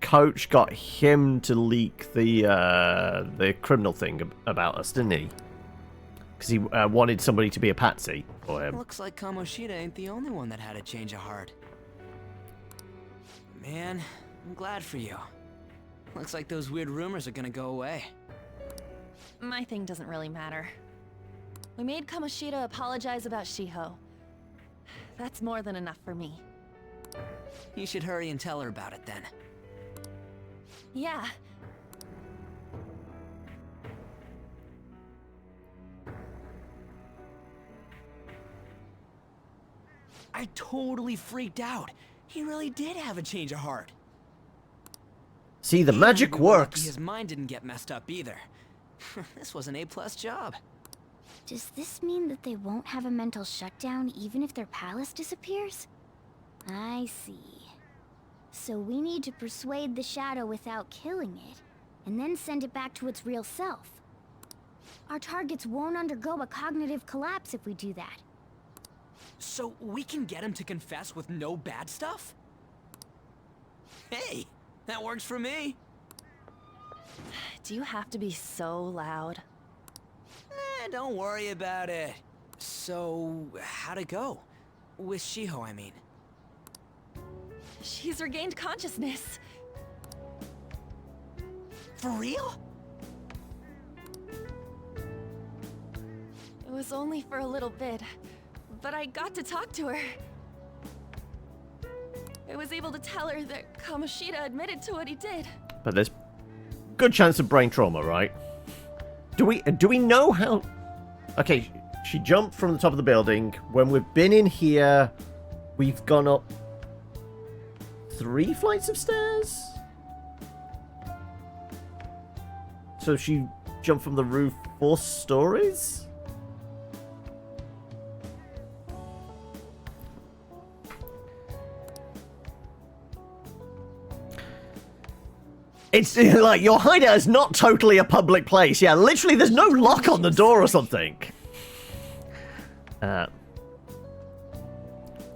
coach got him to leak the criminal thing about us, didn't he? Because he wanted somebody to be a patsy for him. Looks like Kamoshida ain't the only one that had a change of heart. Man, I'm glad for you. Looks like those weird rumors are gonna go away. My thing doesn't really matter. We made Kamoshida apologize about Shiho. That's more than enough for me. You should hurry and tell her about it then. Yeah. I totally freaked out. He really did have a change of heart. See, the magic And we were lucky works. His mind didn't get messed up either. This was an A+ job. Does this mean that they won't have a mental shutdown even if their palace disappears? I see. So we need to persuade the shadow without killing it, and then send it back to its real self. Our targets won't undergo a cognitive collapse if we do that. So we can get him to confess with no bad stuff? Hey, that works for me. Do you have to be so loud? Don't worry about it. So, how'd it go? With Shiho, I mean. She's regained consciousness. For real? It was only for a little bit, but I got to talk to her. I was able to tell her that Kamoshida admitted to what he did. But there's good chance of brain trauma, right? Do we know how? Okay, she jumped from the top of the building. When we've been in here, we've gone up 3 flights of stairs. So she jumped from the roof 4 stories. It's like your hideout is not totally a public place. Yeah, literally, there's no lock on the door or something.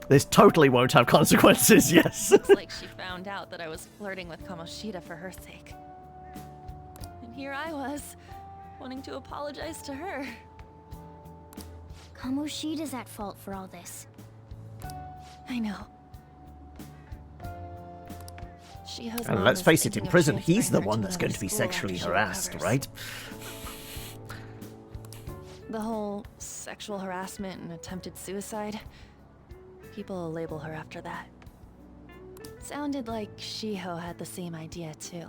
This totally won't have consequences. Yes. Looks like she found out that I was flirting with Kamoshida for her sake. And here I was, wanting to apologize to her. Kamoshida's at fault for all this. I know. Shiho's And mom let's is face it, in thinking of prison, he's the transferring her one to that's another going to be school after sexually she harassed, recovers. right? The whole sexual harassment and attempted suicide. People will label her after that. Sounded like Shiho had the same idea too.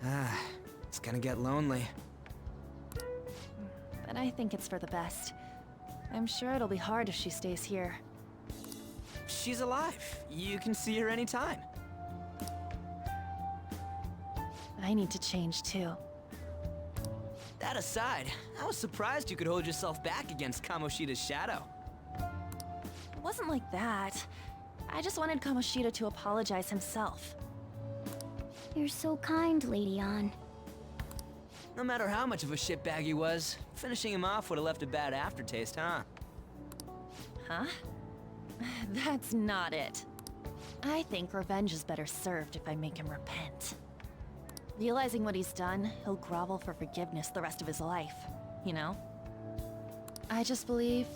Ah, it's gonna get lonely. But I think it's for the best. I'm sure it'll be hard if she stays here. She's alive. You can see her anytime. I need to change too. That aside, I was surprised you could hold yourself back against Kamoshida's shadow. It wasn't like that. I just wanted Kamoshida to apologize himself. You're so kind, Lady An. No matter how much of a shitbag he was, finishing him off would have left a bad aftertaste, huh? Huh? That's not it. I think revenge is better served if I make him repent. Realizing what he's done, he'll grovel for forgiveness the rest of his life, you know? I just believe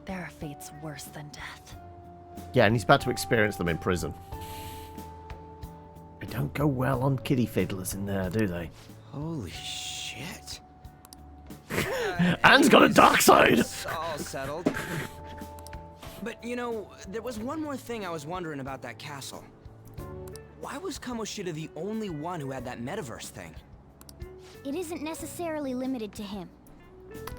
there are fates worse than death. Yeah, and he's about to experience them in prison. They don't go well on kiddie fiddlers in there, do they? Holy shit. Anne's got a dark side! It's all settled. But, you know, there was one more thing I was wondering about that castle. Why was Kamoshida the only one who had that metaverse thing? It isn't necessarily limited to him.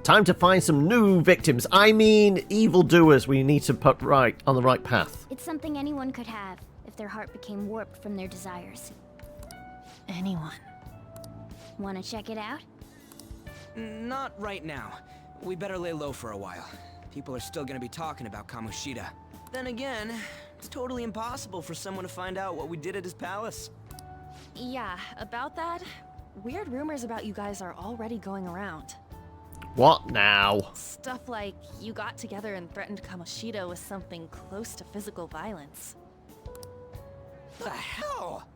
Time to find some new victims. I mean, evildoers we need to put right on the right path. It's something anyone could have if their heart became warped from their desires. Anyone. Want to check it out? Not right now. We better lay low for a while. People are still gonna be talking about Kamoshida. Then again, it's totally impossible for someone to find out what we did at his palace. Yeah, about that, weird rumors about you guys are already going around. What now? Stuff like you got together and threatened Kamoshida with something close to physical violence. The hell?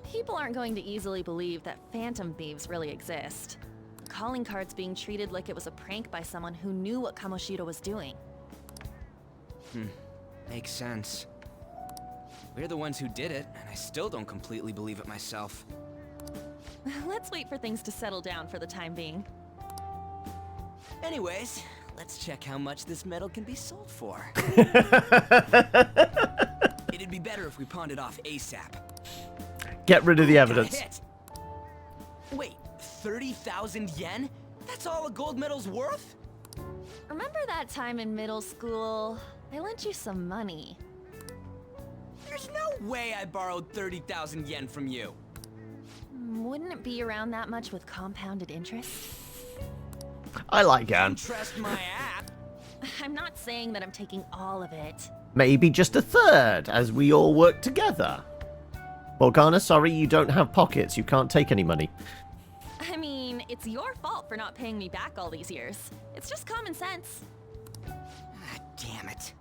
People aren't going to easily believe that phantom thieves really exist. Calling cards being treated like it was a prank by someone who knew what Kamoshida was doing. Makes sense. We're the ones who did it, and I still don't completely believe it myself. Let's wait for things to settle down for the time being. Anyways, let's check how much this metal can be sold for. It'd be better if we pawned it off ASAP. Get rid of the Got a evidence. hit. Wait, 30,000 yen? That's all a gold medal's worth? Remember that time in middle school? I lent you some money. There's no way I borrowed 30,000 yen from you. Wouldn't it be around that much with compounded interest? I like Anne. Trust my app. I'm not saying that I'm taking all of it. Maybe just a third, as we all work together. Morgana, sorry, you don't have pockets. You can't take any money. I mean, it's your fault for not paying me back all these years. It's just common sense. Damn it.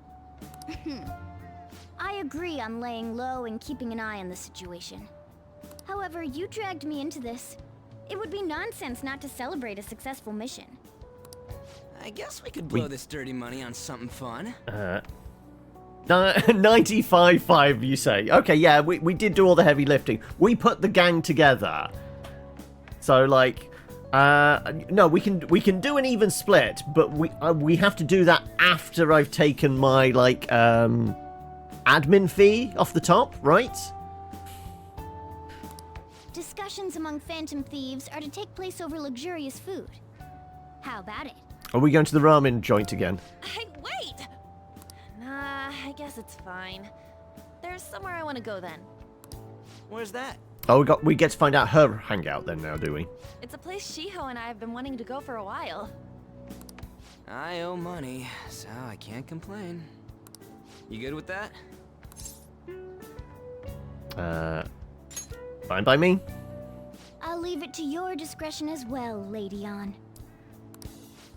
I agree on laying low and keeping an eye on the situation. However, you dragged me into this. It would be nonsense not to celebrate a successful mission. I guess we could blow this dirty money on something fun. 95.5, you say? Okay, yeah, we did do all the heavy lifting. We put the gang together. So, like, no, we can do an even split, but we have to do that after I've taken my, like, admin fee off the top, right? Discussions among phantom thieves are to take place over luxurious food. How about it? Are we going to the ramen joint again? Hey, wait! Nah, I guess it's fine. There's somewhere I want to go then. Where's that? Oh, we get to find out her hangout then now, do we? It's a place Shiho and I have been wanting to go for a while. I owe money, so I can't complain. You good with that? Fine by me. I'll leave it to your discretion as well, Lady On.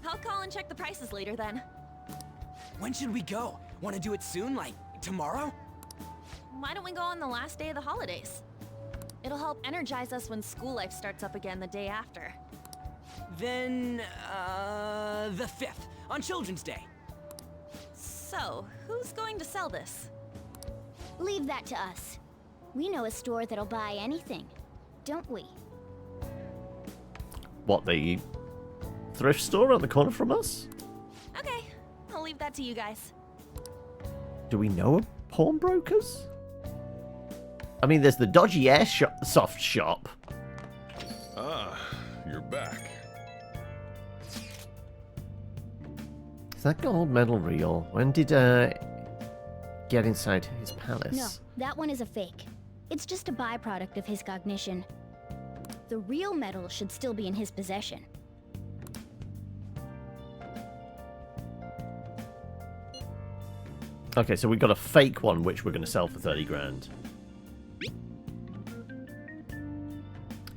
I'll call and check the prices later then. When should we go? Want to do it soon, like tomorrow? Why don't we go on the last day of the holidays? It'll help energize us when school life starts up again the day after. Then, the 5th, on Children's Day. So, who's going to sell this? Leave that to us. We know a store that'll buy anything, don't we? What, the thrift store around the corner from us? Okay, I'll leave that to you guys. Do we know of pawnbrokers? I mean, there's the dodgy airsoft shop. Ah, you're back. Is that gold medal real? When did get inside his palace? No, that one is a fake. It's just a byproduct of his cognition. The real medal should still be in his possession. Okay, so we got a fake one which we're going to sell for 30 grand.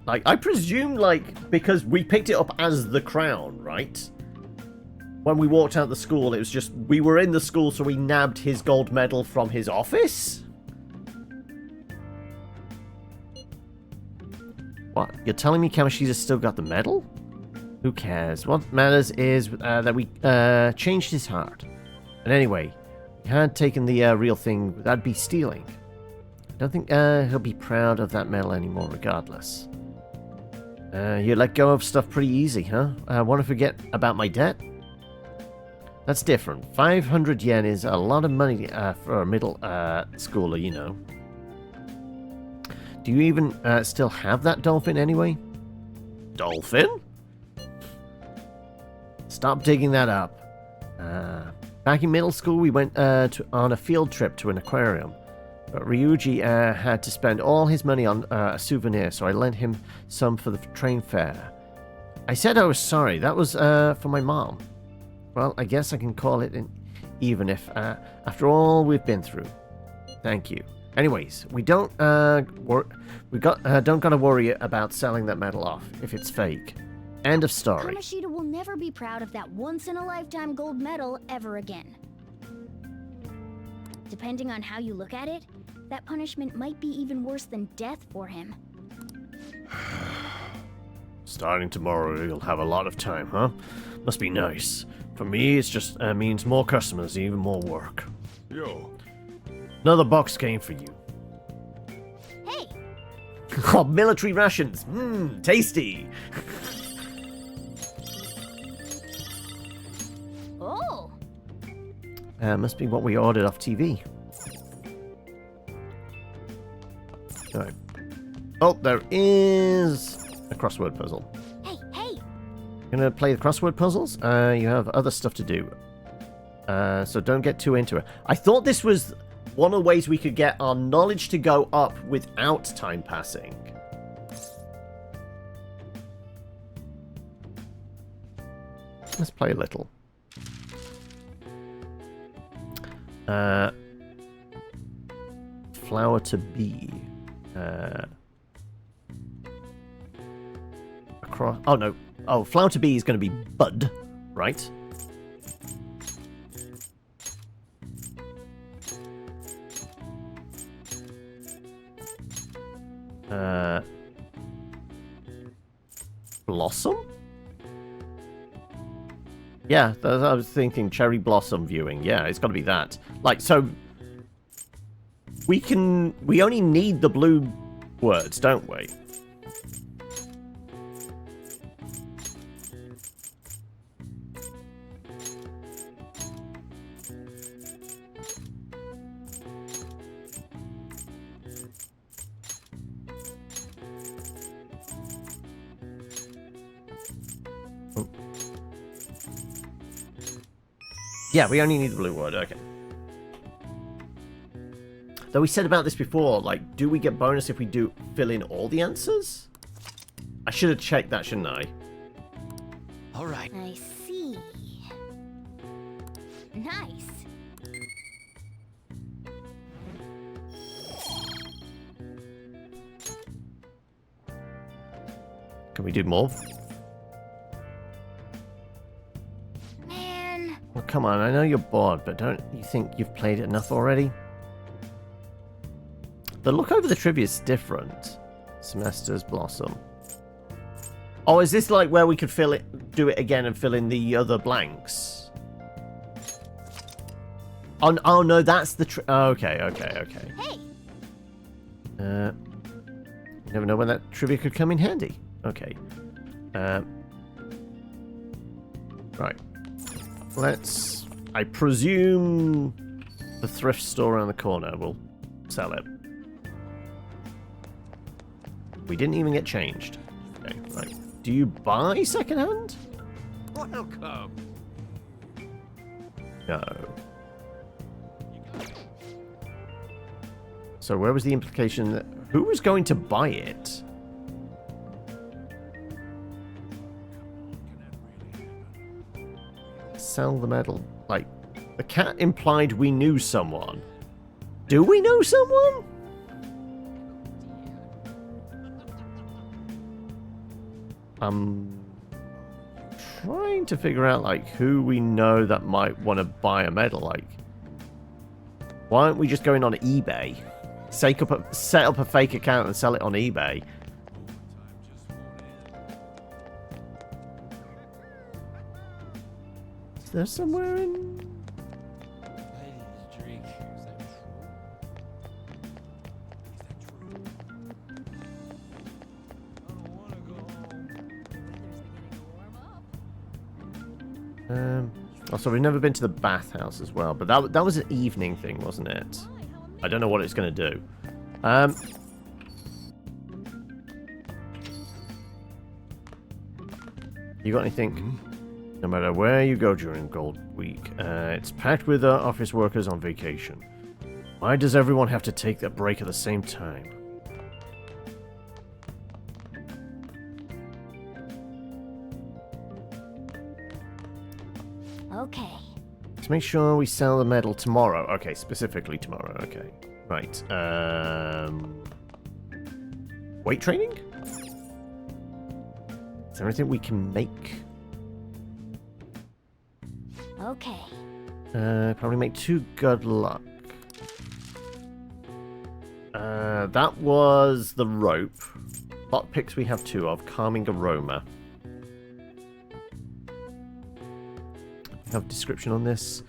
Like, I presume, like, because we picked it up as the crown, right? When we walked out the school, it was just, we were in the school, so we nabbed his gold medal from his office? What? You're telling me Kamoshida's still got the medal? Who cares? What matters is that we changed his heart. And anyway, if he had taken the real thing, that'd be stealing. I don't think he'll be proud of that medal anymore, regardless. You let go of stuff pretty easy, huh? Want to forget about my debt? That's different. 500 yen is a lot of money for a middle schooler, you know. Do you even still have that dolphin anyway? Dolphin? Stop digging that up. Back in middle school, we went on a field trip to an aquarium. But Ryuji had to spend all his money on a souvenir, so I lent him some for the train fare. I said I was sorry. That was for my mom. Well, I guess I can call it an even if, after all we've been through. Thank you. Anyways, we don't gotta worry about selling that medal off if it's fake. End of story. Kamoshida will never be proud of that once-in-a-lifetime gold medal ever again. Depending on how you look at it, that punishment might be even worse than death for him. Starting tomorrow, you'll have a lot of time, huh? Must be nice. For me, it's just means more customers, even more work. Yo. Another box came for you. Hey! Oh, military rations. Mmm, tasty. Oh! Must be what we ordered off TV. Alright. Oh, there is a crossword puzzle. Hey, hey! Gonna play the crossword puzzles? You have other stuff to do. So don't get too into it. I thought this was one of the ways we could get our knowledge to go up without time passing. Let's play a little. Flower to be. Across. Oh no. Oh, flower to be is going to be bud, right? Blossom? Yeah, I was thinking cherry blossom viewing. Yeah, it's got to be that. Like, so we only need the blue words, don't we? Yeah, we only need the blue word, okay. Though we said about this before, like, do we get bonus if we do fill in all the answers? I should have checked that, shouldn't I? Alright. I see. Nice. Can we do more? Man. Well, come on. I know you're bored, but don't you think you've played it enough already? The look over the trivia is different. Semester's Blossom. Oh, is this like where we could do it again and fill in the other blanks? Oh no, that's the okay. Hey. You never know when that trivia could come in handy. Okay. Right. Let's... I presume the thrift store around the corner will sell it. We didn't even get changed. Okay, right. Do you buy secondhand? Welcome. No. So where was the implication that... Who was going to buy it? Sell the medal. Like, the cat implied we knew someone. Do we know someone? I'm trying to figure out, like, who we know that might want to buy a medal. Like, why aren't we just going on eBay? Set up a fake account and sell it on eBay. Is there somewhere in... Also, we've never been to the bathhouse as well, but that was an evening thing, wasn't it? I don't know what it's going to do. You got anything? No matter where you go during Gold Week, it's packed with office workers on vacation. Why does everyone have to take their break at the same time? Okay. Let's make sure we sell the medal tomorrow. Okay, specifically tomorrow. Okay. Right. Weight training? Is there anything we can make? Okay. Probably make 2 good luck. That was the rope. Lockpicks we have 2 of. Calming aroma. Have description on this.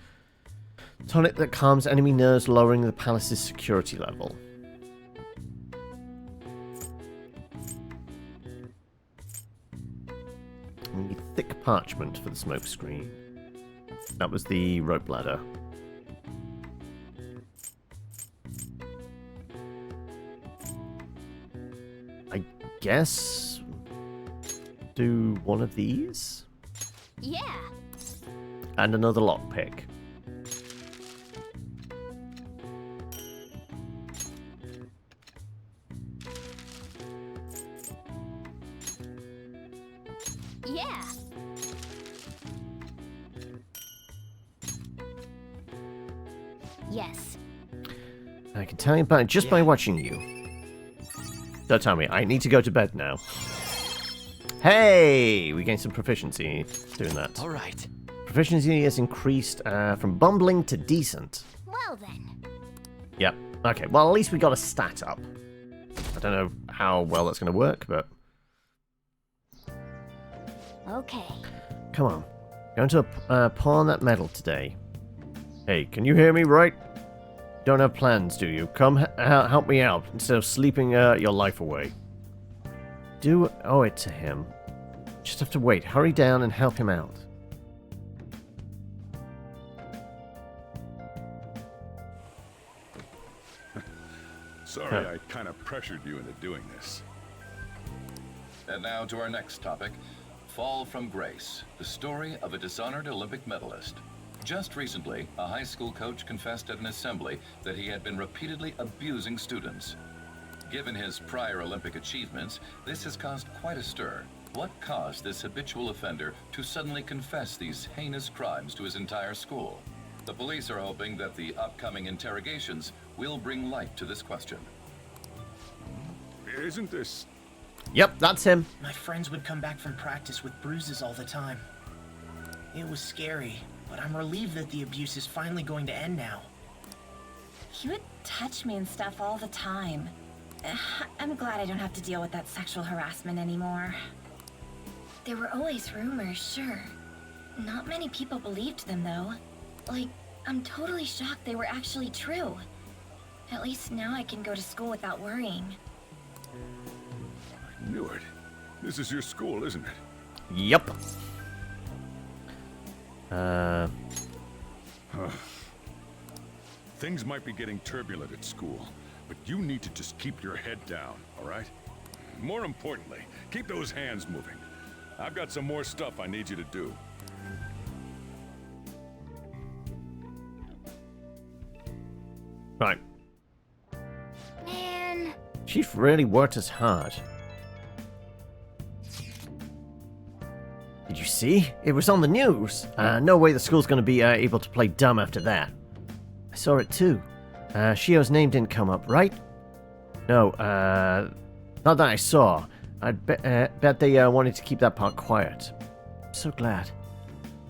Tonic that calms enemy nerves, lowering the palace's security level. We need thick parchment for the smoke screen. That was the rope ladder. I guess do one of these? Yeah. And another lockpick. Yeah. Yes. I can tell you about it just by watching you. Don't tell me. I need to go to bed now. Hey! We gained some proficiency doing that. All right. Proficiency has increased from bumbling to decent. Well then. Yep. Okay, well, at least we got a stat up. I don't know how well that's going to work, but... Okay. Come on. Going to pawn that medal today. Hey, can you hear me right? Don't have plans, do you? Come help me out instead of sleeping your life away. Do owe it to him. Just have to wait. Hurry down and help him out. Sorry, I kind of pressured you into doing this. And now to our next topic, Fall from Grace, the story of a dishonored Olympic medalist. Just recently, a high school coach confessed at an assembly that he had been repeatedly abusing students. Given his prior Olympic achievements, this has caused quite a stir. What caused this habitual offender to suddenly confess these heinous crimes to his entire school? The police are hoping that the upcoming interrogations will bring light to this question. Isn't this Yep, that's him. My friends would come back from practice with bruises all the time. It was scary, but I'm relieved that the abuse is finally going to end now. He would touch me and stuff all the time. I'm glad I don't have to deal with that sexual harassment anymore. There were always rumors, sure. Not many people believed them, though. Like, I'm totally shocked they were actually true. At least now I can go to school without worrying. I knew it. This is your school, isn't it? Yep. Things might be getting turbulent at school, but you need to just keep your head down, all right? More importantly, keep those hands moving. I've got some more stuff I need you to do. Right. Man. Chief really worked us hard. Did you see? It was on the news. No way the school's going to be able to play dumb after that. I saw it too. Shio's name didn't come up, right? No, not that I saw. I bet they wanted to keep that part quiet. I'm so glad.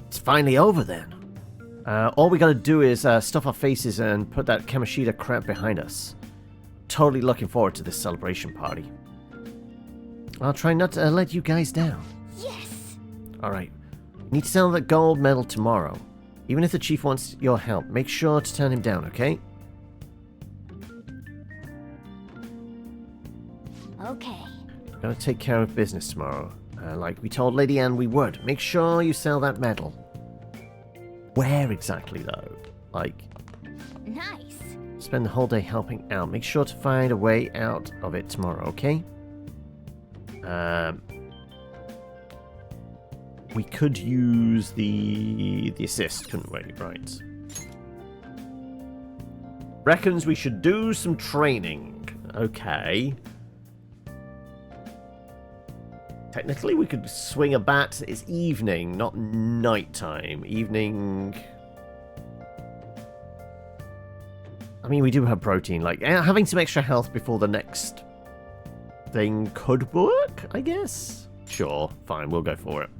It's finally over then. All we gotta do is stuff our faces and put that Kamoshida crap behind us. Totally looking forward to this celebration party. I'll try not to let you guys down. Yes! Alright. Need to sell that gold medal tomorrow. Even if the chief wants your help, make sure to turn him down, okay? Okay. Gotta take care of business tomorrow. Like we told Lady Anne we would. Make sure you sell that medal. Where exactly, though? Like... Nice. Spend the whole day helping out. Make sure to find a way out of it tomorrow, okay? We could use the assist, couldn't we? Right. Reckons we should do some training. Okay. Technically, we could swing a bat. It's evening, not nighttime. Evening... I mean, we do have protein. Like, having some extra health before the next thing could work, I guess? Sure, fine, we'll go for it.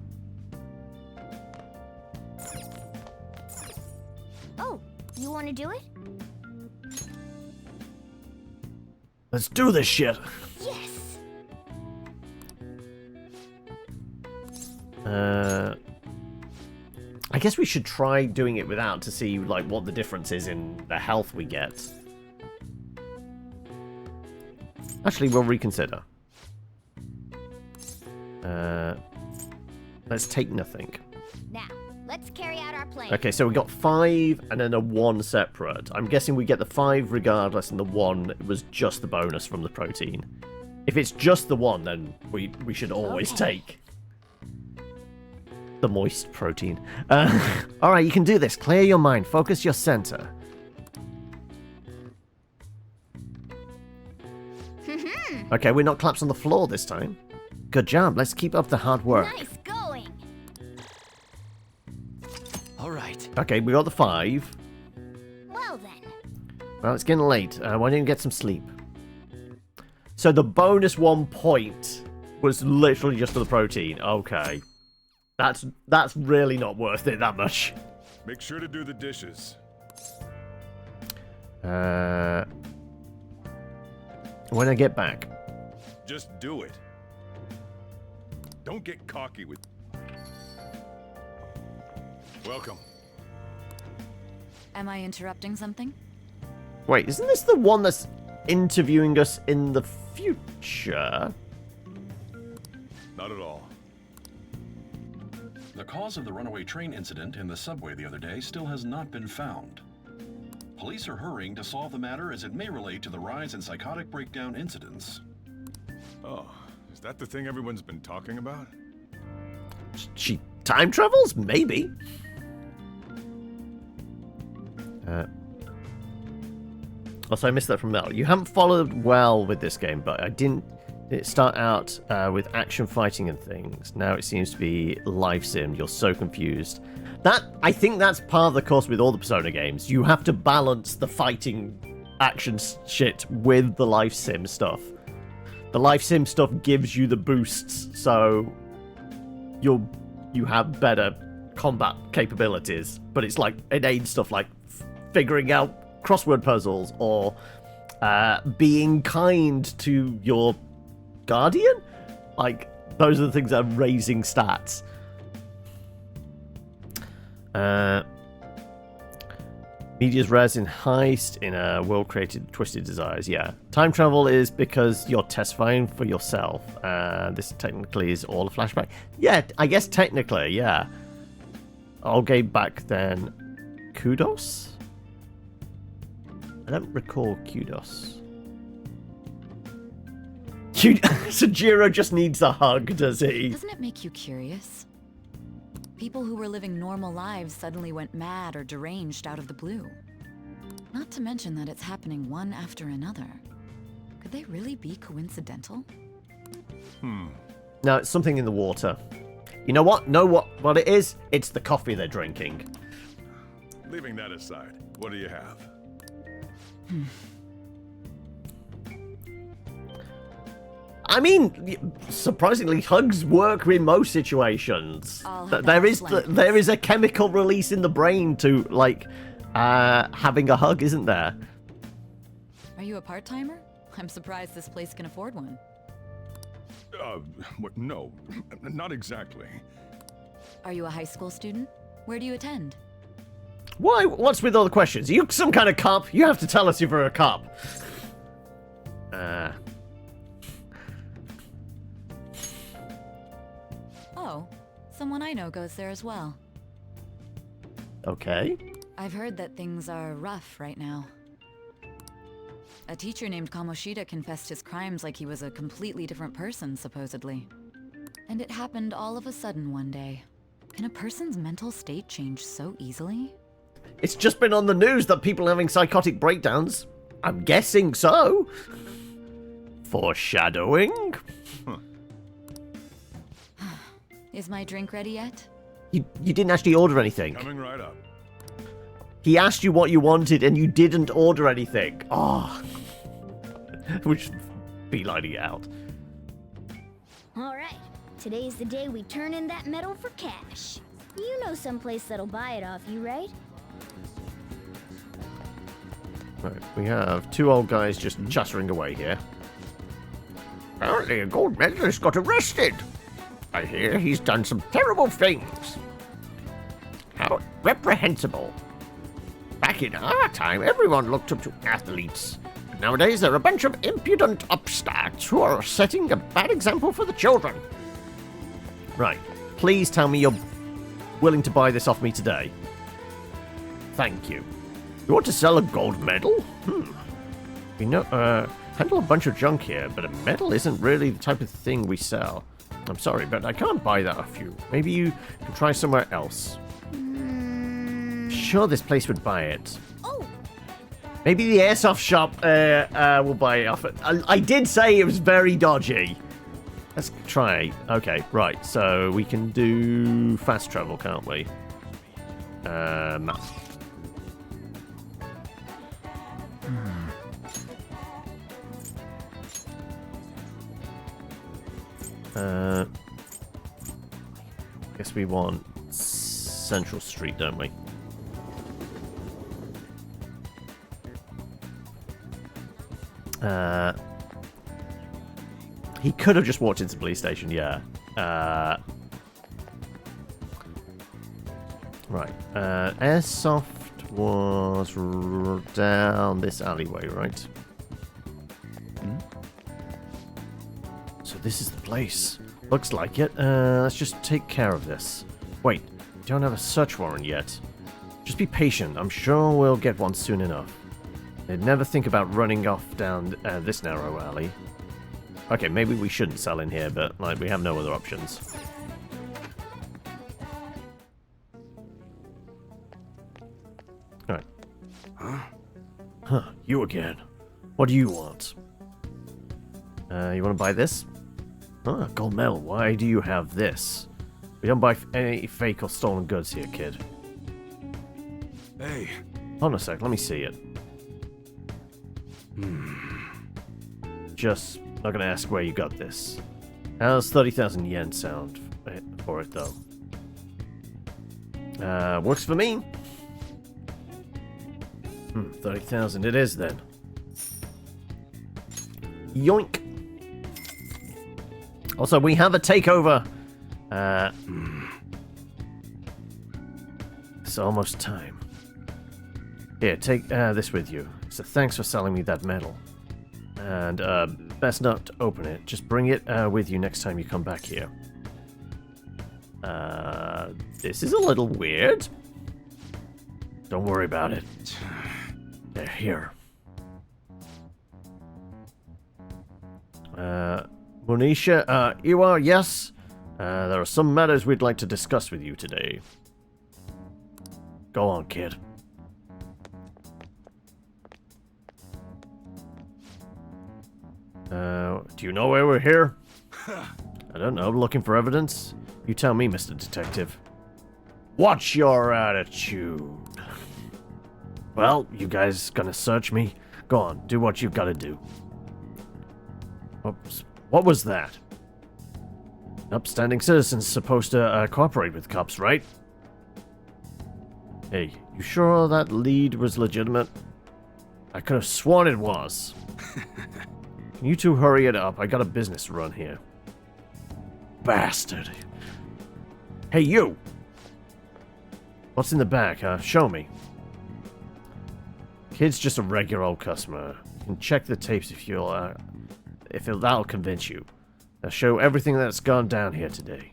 Oh, you want to do it? Let's do this shit! Yes! I guess we should try doing it without to see like what the difference is in the health we get. Actually, we'll reconsider. Let's take nothing. Now, let's carry out our plan. Okay, so we got 5 and then a 1 separate. I'm guessing we get the 5 regardless, and the 1 was just the bonus from the protein. If it's just the 1, then we should always take the moist protein. Alright, you can do this. Clear your mind. Focus your center. Okay, we're not collapsed on the floor this time. Good job. Let's keep up the hard work. Nice going. Alright. Okay, we got the 5. Well then. Well, it's getting late. Why don't you get some sleep? So the bonus 1 point was literally just for the protein. Okay. That's really not worth it that much. Make sure to do the dishes. When I get back. Just do it. Don't get cocky with... Welcome. Am I interrupting something? Wait, isn't this the one that's interviewing us in the future? Not at all. The cause of the runaway train incident in the subway the other day still has not been found. Police are hurrying to solve the matter as it may relate to the rise in psychotic breakdown incidents. Oh, is that the thing everyone's been talking about? She time travels? Maybe. Also, I missed that from Mel. You haven't followed well with this game, but I didn't start out with action fighting and things. Now it seems to be life sim. You're so confused. I think that's part of the course with all the Persona games. You have to balance the fighting action shit with the life sim stuff. The life sim stuff gives you the boosts, so you have better combat capabilities. But it's like innate stuff like figuring out crossword puzzles or being kind to your guardian. Like, those are the things that are raising stats. Media's res in heist in a world created twisted desires. Yeah, time travel is because you're testifying for yourself. This technically is all a flashback. Yeah, I guess technically, yeah. I'll go back then. Kudos? I don't recall kudos. Sojiro just needs a hug, does he? Doesn't it make you curious? People who were living normal lives suddenly went mad or deranged out of the blue. Not to mention that it's happening one after another. Could they really be coincidental? No, it's something in the water. You know what? What it is? It's the coffee they're drinking. Leaving that aside, what do you have? I mean, surprisingly, hugs work in most situations. There is a chemical release in the brain to like having a hug, isn't there? Are you a part-timer? I'm surprised this place can afford one. No, not exactly. Are you a high school student? Where do you attend? Why? What's with all the questions? Are you some kind of cop? You have to tell us if you're a cop. Oh, someone I know goes there as well. Okay. I've heard that things are rough right now. A teacher named Kamoshida confessed his crimes like he was a completely different person, supposedly. And it happened all of a sudden one day. Can a person's mental state change so easily? It's just been on the news that people are having psychotic breakdowns. I'm guessing so. Foreshadowing? Is my drink ready yet? You didn't actually order anything. Coming right up. He asked you what you wanted and you didn't order anything. Oh. We're just beelining it out. Alright, today's the day we turn in that medal for cash. You know someplace that'll buy it off you, right? Right, we have two old guys just chattering away here. Apparently a gold medalist got arrested. I hear he's done some terrible things. How reprehensible. Back in our time, everyone looked up to athletes. But nowadays, they're a bunch of impudent upstarts who are setting a bad example for the children. Right. Please tell me you're willing to buy this off me today. Thank you. You want to sell a gold medal? You know, handle a bunch of junk here, but a medal isn't really the type of thing we sell. I'm sorry, but I can't buy that off you. Maybe you can try somewhere else. Sure, this place would buy it. Oh. Maybe the airsoft shop will buy it off it. I did say it was very dodgy. Let's try. Okay, right. So we can do fast travel, can't we? Map. Guess we want Central Street, don't we? He could have just walked into the police station, yeah. Right. Airsoft was down this alleyway, right? So this is the place. Looks like it. Let's just take care of this. Wait, we don't have a search warrant yet. Just be patient. I'm sure we'll get one soon enough. They'd never think about running off down this narrow alley. Okay, maybe we shouldn't sell in here, but like we have no other options. Alright. Huh, you again. What do you want? You want to buy this? Ah, gold medal. Why do you have this? We don't buy any fake or stolen goods here, kid. Hey. Hold on a sec, let me see it. Just Not gonna ask where you got this. How's 30,000 yen sound for it, though? Works for me. 30,000 it is, then. Yoink. Also, we have a takeover. It's almost time. Here, take this with you. So thanks for selling me that medal. And best not to open it. Just bring it with you next time you come back here. This is a little weird. Don't worry about it. They're here. Monisha, Iwa, yes? There are some matters we'd like to discuss with you today. Go on, kid. Do you know why we're here? I don't know, looking for evidence? You tell me, Mr. Detective. What's your attitude? Well, you guys gonna search me? Go on, do what you've gotta do. Oops. What was that? Upstanding citizens supposed to cooperate with cops, right? Hey, you sure that lead was legitimate? I could have sworn it was. Can you two hurry it up? I got a business to run here. Bastard. Hey, you! What's in the bag, huh? Show me. Kid's just a regular old customer. You can check the tapes if that'll convince you. I'll show everything that's gone down here today.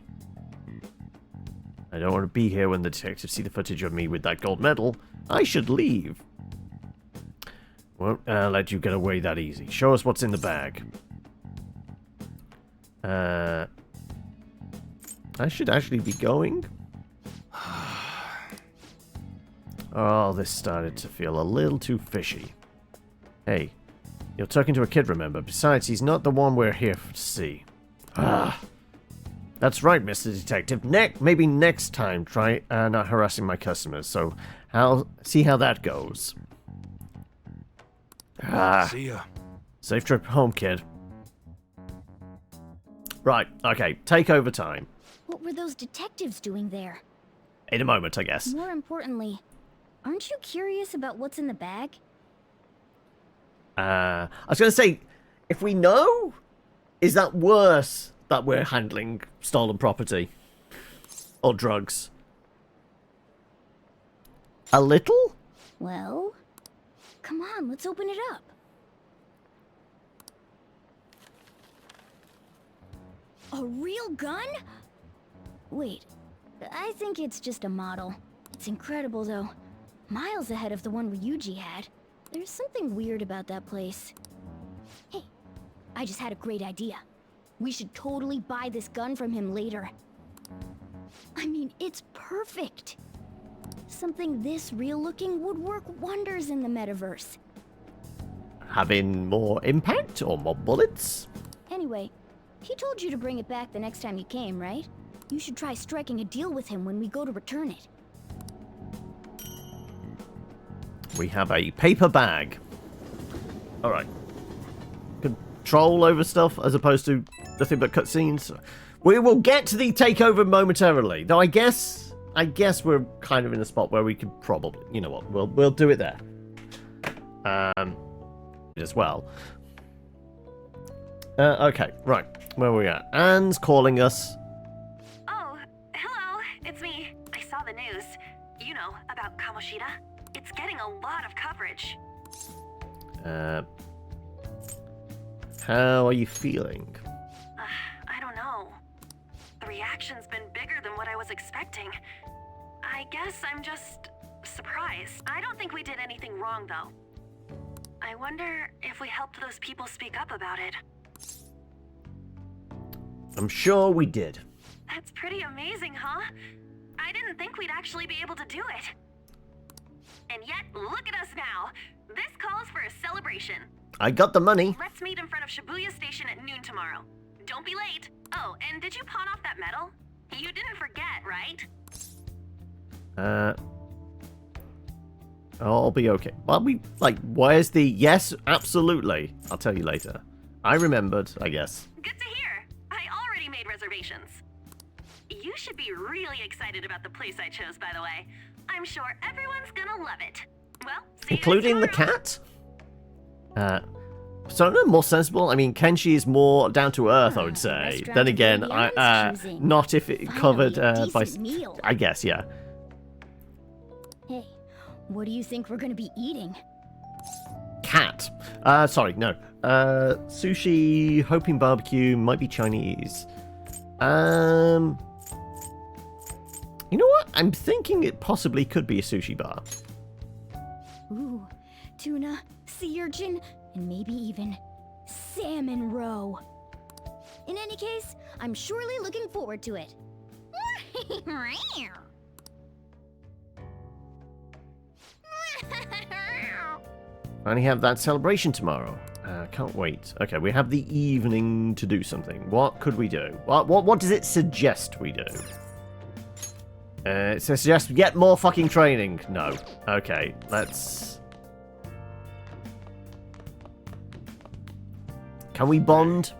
I don't want to be here when the detectives see the footage of me with that gold medal. I should leave. Won't let you get away that easy. Show us what's in the bag. I should actually be going. Oh, this started to feel a little too fishy. Hey, you're talking to a kid, remember? Besides, he's not the one we're here to see. That's right, Mr. Detective. Maybe next time, try not harassing my customers. So, see how that goes. See ya. Safe trip home, kid. Right, okay, take over time. What were those detectives doing there? In a moment, I guess. More importantly, aren't you curious about what's in the bag? I was going to say, if we know, is that worse that we're handling stolen property? Or drugs? A little? Well, come on, let's open it up. A real gun? Wait, I think it's just a model. It's incredible, though. Miles ahead of the one Ryuji had. There's something weird about that place. Hey, I just had a great idea. We should totally buy this gun from him later. I mean, it's perfect. Something this real-looking would work wonders in the metaverse. Having more impact or more bullets? Anyway, he told you to bring it back the next time you came, right? You should try striking a deal with him when we go to return it. We have a paper bag. Alright. Control over stuff as opposed to nothing but cutscenes. We will get to the takeover momentarily. Though I guess we're kind of in a spot where we could probably, you know what, we'll do it there. As well. Okay, right. Where are we at? Anne's calling us. Oh, hello, it's me. I saw the news. You know, about Kamoshida. It's getting a lot of coverage. How are you feeling? I don't know. The reaction's been bigger than what I was expecting. I guess I'm just surprised. I don't think we did anything wrong, though. I wonder if we helped those people speak up about it. I'm sure we did. That's pretty amazing, huh? I didn't think we'd actually be able to do it. And yet, look at us now. This calls for a celebration. I got the money. Let's meet in front of Shibuya Station at noon tomorrow. Don't be late. Oh, and did you pawn off that medal? You didn't forget, right? I'll be okay. Where's the... Yes, absolutely. I'll tell you later. I remembered, I guess. Good to hear. I already made reservations. You should be really excited about the place I chose, by the way. I'm sure everyone's gonna love it. Well, see Including the cat? So no, more sensible. I mean, Kenshi is more down to earth, I would say. Then again, not if it covered by. Meal. I guess, yeah. Hey, what do you think we're gonna be eating? Cat. Sorry, no. Sushi, hoping barbecue, might be Chinese. You know what? I'm thinking it possibly could be a sushi bar. Ooh, tuna, sea urchin, and maybe even salmon roe. In any case, I'm surely looking forward to it. Finally have that celebration tomorrow. Can't wait. Okay, we have the evening to do something. What could we do? What does it suggest we do? It suggests get more fucking training. No. Okay, let's... Can we bond?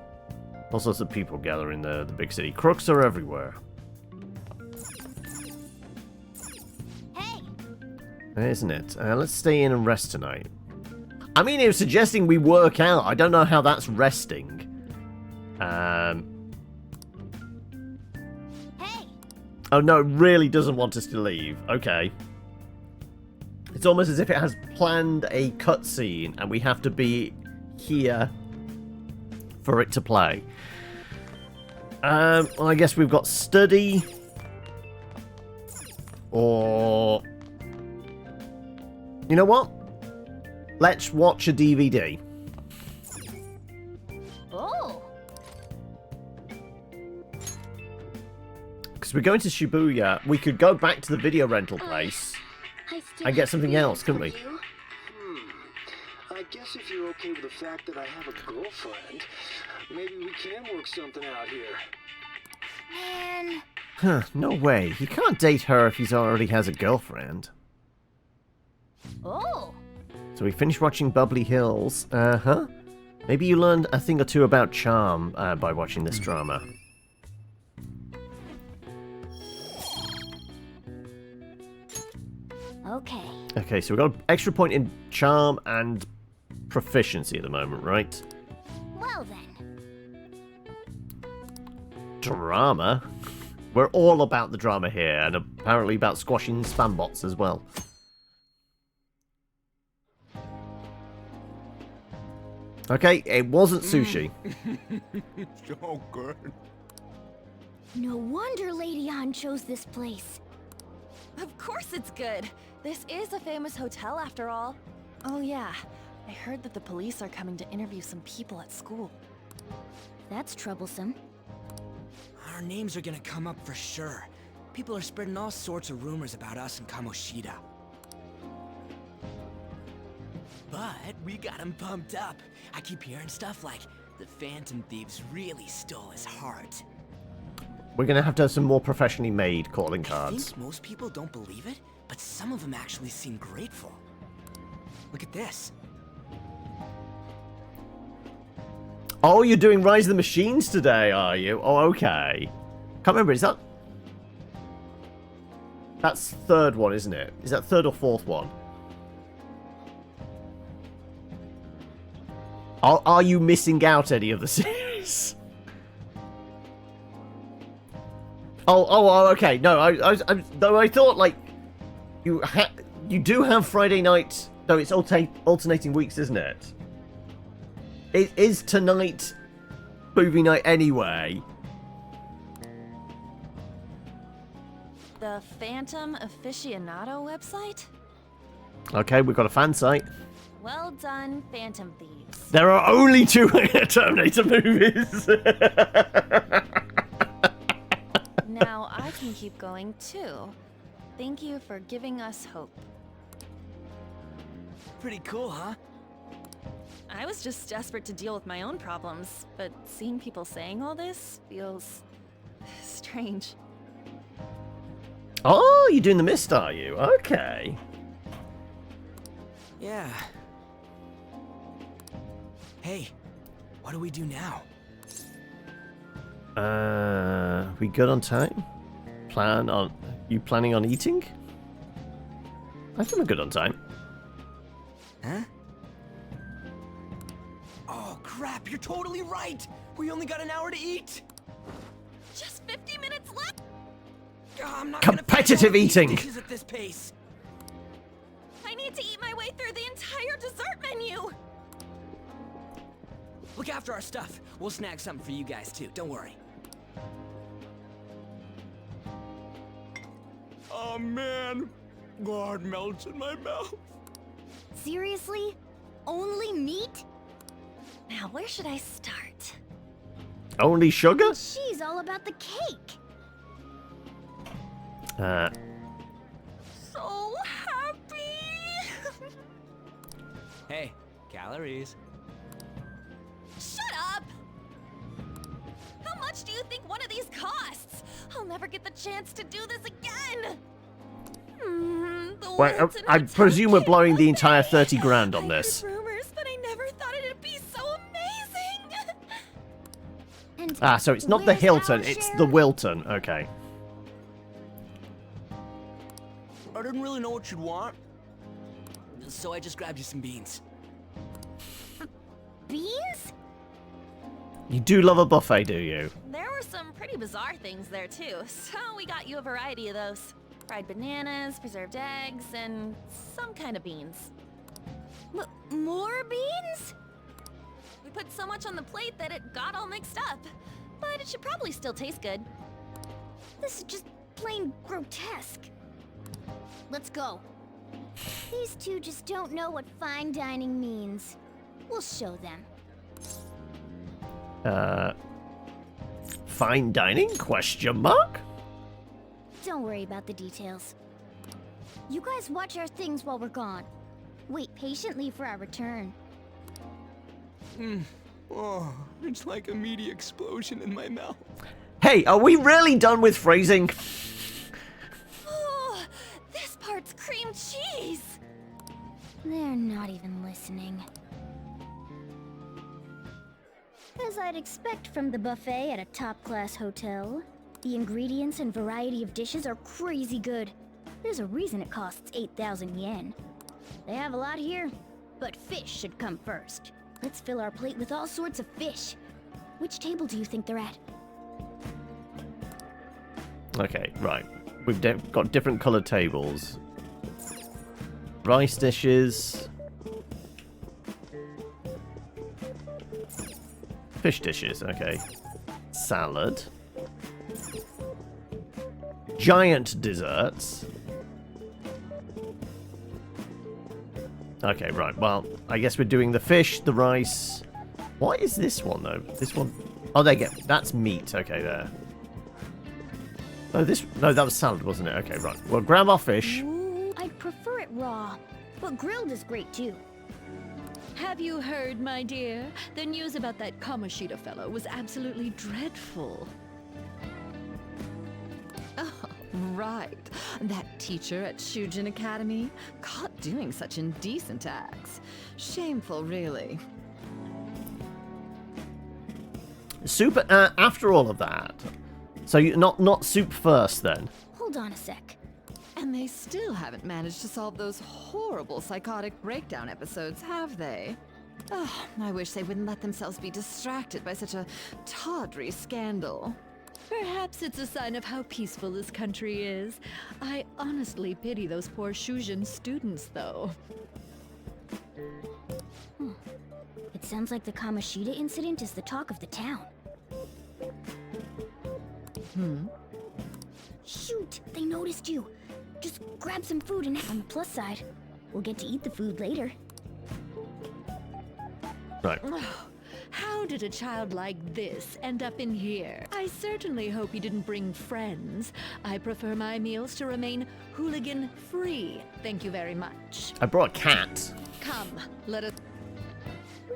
All sorts of people gather in the big city. Crooks are everywhere. Hey! Isn't it? Let's stay in and rest tonight. I mean, it was suggesting we work out. I don't know how that's resting. Hey! Oh no, it really doesn't want us to leave. Okay. It's almost as if it has planned a cutscene and we have to be here for it to play. Well, I guess we've got study. Or... You know what? Let's watch a DVD. Oh! Because we're going to Shibuya, we could go back to the video rental place and get something else, couldn't we? I guess if you're okay with the fact that I have a girlfriend, maybe we can work something out here. Man. Huh, no way. He can't date her if he already has a girlfriend. Oh! So we finished watching Bubbly Hills. Uh-huh. Maybe you learned a thing or two about charm by watching this drama. Okay. Okay, so we've got an extra point in charm and proficiency at the moment, right? Well then. Drama? We're all about the drama here, and apparently about squashing spam bots as well. Okay, it wasn't sushi. So good. No wonder Lady An chose this place. Of course it's good. This is a famous hotel after all. Oh yeah, I heard that the police are coming to interview some people at school. That's troublesome. Our names are gonna come up for sure. People are spreading all sorts of rumors about us and Kamoshida. But we got him pumped up. I keep hearing stuff like the Phantom Thieves really stole his heart. We're going to have some more professionally made calling cards. I think most people don't believe it, but some of them actually seem grateful. Look at this. Oh, you're doing Rise of the Machines today, are you? Oh, okay. Can't remember, is that... That's third one, isn't it? Is that third or fourth one? Are you missing out any of the series? Oh, okay. No, I thought like you do have Friday night. No, it's alternating weeks, isn't it? It is tonight movie night anyway. The Phantom Aficionado website? Okay, we've got a fan site. Well done, Phantom Thieves. There are only 2 Terminator movies. Now I can keep going too. Thank you for giving us hope. Pretty cool, huh? I was just desperate to deal with my own problems, but seeing people saying all this feels strange. Oh, you're doing the mist, are you? Okay. Yeah. Hey, What do we do now? We good on time? You planning on eating? I think we're good on time. Huh? Oh, crap, you're totally right! We only got an hour to eat! Just 50 minutes left! I'm not Competitive eating! Dishes at this pace. I need to eat my way through the entire dessert menu! Look after our stuff. We'll snag something for you guys, too. Don't worry. Oh, man. God melts in my mouth. Seriously? Only meat? Now, where should I start? Only sugar? She's all about the cake. So happy! Hey, calories. Shut up! How much do you think one of these costs? I'll never get the chance to do this again! Wait, I presume we're blowing the entire 30 grand on this. Rumors, but I never thought it'd be so amazing! Ah, so it's not the Hilton, it's the Wilton. Okay. I didn't really know what you'd want, so I just grabbed you some beans. Beans? You do love a buffet, do you? There were some pretty bizarre things there too, so we got you a variety of those. Fried bananas, preserved eggs, and some kind of beans. More beans? We put so much on the plate that it got all mixed up. But it should probably still taste good. This is just plain grotesque. Let's go. These two just don't know what fine dining means. We'll show them. Fine dining? Question mark? Don't worry about the details. You guys watch our things while we're gone. Wait patiently for our return. Oh, it's like a meaty explosion in my mouth. Hey, are we really done with phrasing? Oh, this part's cream cheese! They're not even listening. As I'd expect from the buffet at a top-class hotel, the ingredients and variety of dishes are crazy good. There's a reason it costs 8,000 yen. They have a lot here, but fish should come first. Let's fill our plate with all sorts of fish. Which table do you think they're at? Okay, right. We've got different coloured tables. Rice dishes. Fish dishes, okay. Salad. Giant desserts. Okay, right. Well, I guess we're doing the fish, the rice. What is this one, though? This one... Oh, there you go. That's meat. Okay, there. Oh, this... No, that was salad, wasn't it? Okay, right. Well, grab our fish. Ooh, I'd prefer it raw, but grilled is great, too. Have you heard, my dear? The news about that Kamoshida fellow was absolutely dreadful. Oh, right. That teacher at Shujin Academy? Caught doing such indecent acts. Shameful, really. Soup after all of that. So you not soup first, then? Hold on a sec. And they still haven't managed to solve those horrible psychotic breakdown episodes, have they? Oh, I wish they wouldn't let themselves be distracted by such a tawdry scandal. Perhaps it's a sign of how peaceful this country is. I honestly pity those poor Shujin students, though. It sounds like the Kamoshida incident is the talk of the town. Shoot! They noticed you! Just grab some food and on the plus side, we'll get to eat the food later. Right. How did a child like this end up in here? I certainly hope he didn't bring friends. I prefer my meals to remain hooligan-free. Thank you very much. I brought a cat. Come, let us...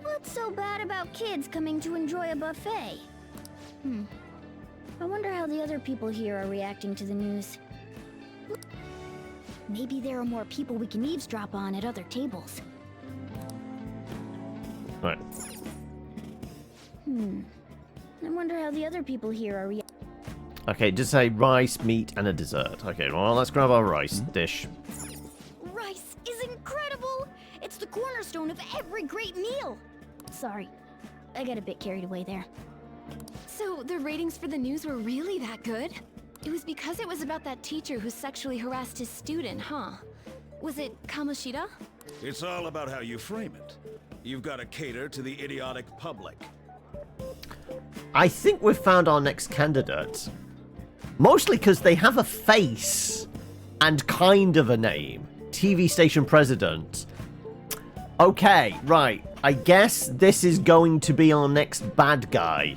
What's so bad about kids coming to enjoy a buffet? I wonder how the other people here are reacting to the news. Maybe there are more people we can eavesdrop on at other tables. Right. I wonder how the other people here are reacting. Okay, just say rice, meat, and a dessert. Okay, well, let's grab our rice dish. Rice is incredible! It's the cornerstone of every great meal! Sorry, I got a bit carried away there. So the ratings for the news were really that good? It was because it was about that teacher who sexually harassed his student, huh? Was it Kamoshida? It's all about how you frame it. You've got to cater to the idiotic public. I think we've found our next candidate. Mostly because they have a face and kind of a name. TV station president. Okay, right. I guess this is going to be our next bad guy.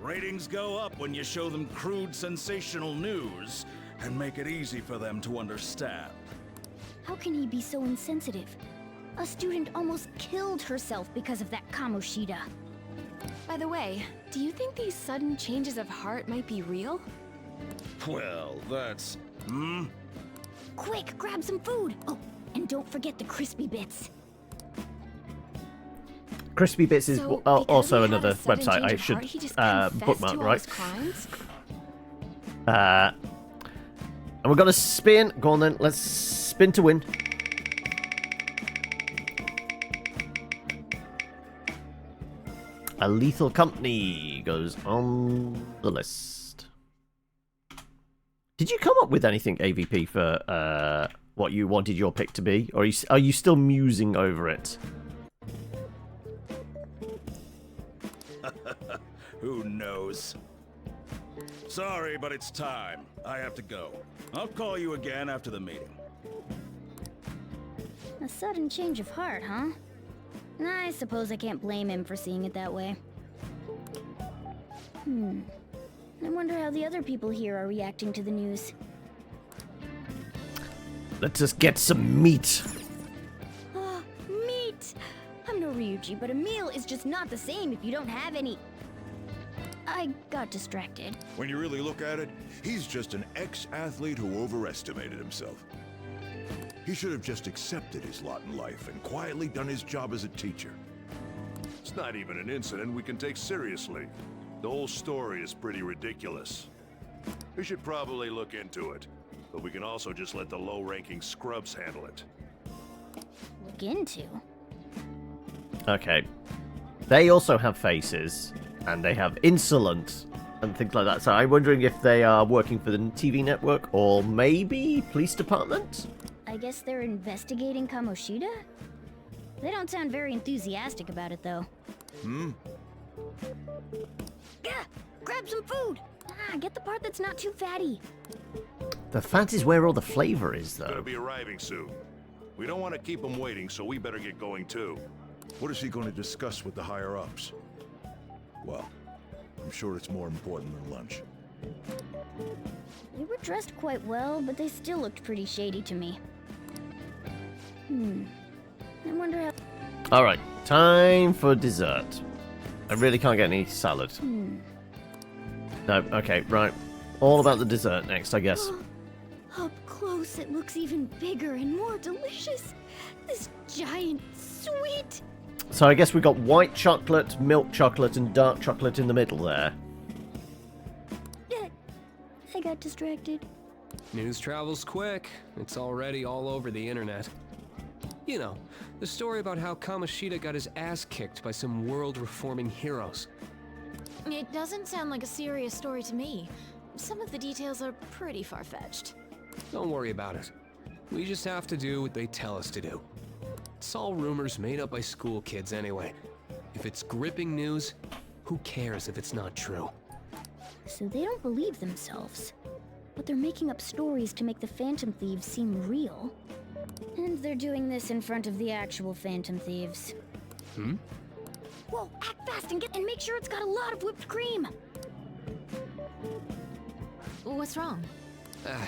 Ratings go up when you show them crude, sensational news and make it easy for them to understand. How can he be so insensitive? A student almost killed herself because of that Kamoshida. By the way, do you think these sudden changes of heart might be real? Well, that's... Quick, grab some food! Oh, and don't forget the crispy bits. Crispy Bits is So, also because he had another a sudden website change I of should heart, he just confessed bookmark, to all right? his crimes? And we've got to spin. Go on then, let's spin to win. A Lethal Company goes on the list. Did you come up with anything, AVP, for what you wanted your pick to be? Or are you still musing over it? Who knows? Sorry, but it's time. I have to go. I'll call you again after the meeting. A sudden change of heart, huh? I suppose I can't blame him for seeing it that way. I wonder how the other people here are reacting to the news. Let's just get some meat. Ah, meat! I'm no Ryuji, but a meal is just not the same if you don't have any. I got distracted. When you really look at it, he's just an ex-athlete who overestimated himself. He should have just accepted his lot in life and quietly done his job as a teacher. It's not even an incident we can take seriously. The whole story is pretty ridiculous. We should probably look into it, but we can also just let the low-ranking scrubs handle it. Look into? Okay. They also have faces, and they have insolent and things like that. So I'm wondering if they are working for the TV network or maybe police department? I guess they're investigating Kamoshida? They don't sound very enthusiastic about it, though. Gah! Grab some food! Get the part that's not too fatty. The fat is where all the flavor is, Gonna though. be arriving soon. We don't want to keep him waiting, so we better get going too. What is he going to discuss with the higher-ups? Well, I'm sure it's more important than lunch. They were dressed quite well, but they still looked pretty shady to me. I wonder how... Alright, time for dessert. I really can't get any salad. No, okay, right. All about the dessert next, I guess. Up close, it looks even bigger and more delicious. This giant sweet... So I guess we've got white chocolate, milk chocolate, and dark chocolate in the middle there. I got distracted. News travels quick. It's already all over the internet. You know, the story about how Kamoshida got his ass kicked by some world-reforming heroes. It doesn't sound like a serious story to me. Some of the details are pretty far-fetched. Don't worry about it. We just have to do what they tell us to do. It's all rumors made up by school kids anyway. If it's gripping news, who cares if it's not true? So they don't believe themselves. But they're making up stories to make the Phantom Thieves seem real. And they're doing this in front of the actual Phantom Thieves. Whoa, act fast and make sure it's got a lot of whipped cream! What's wrong?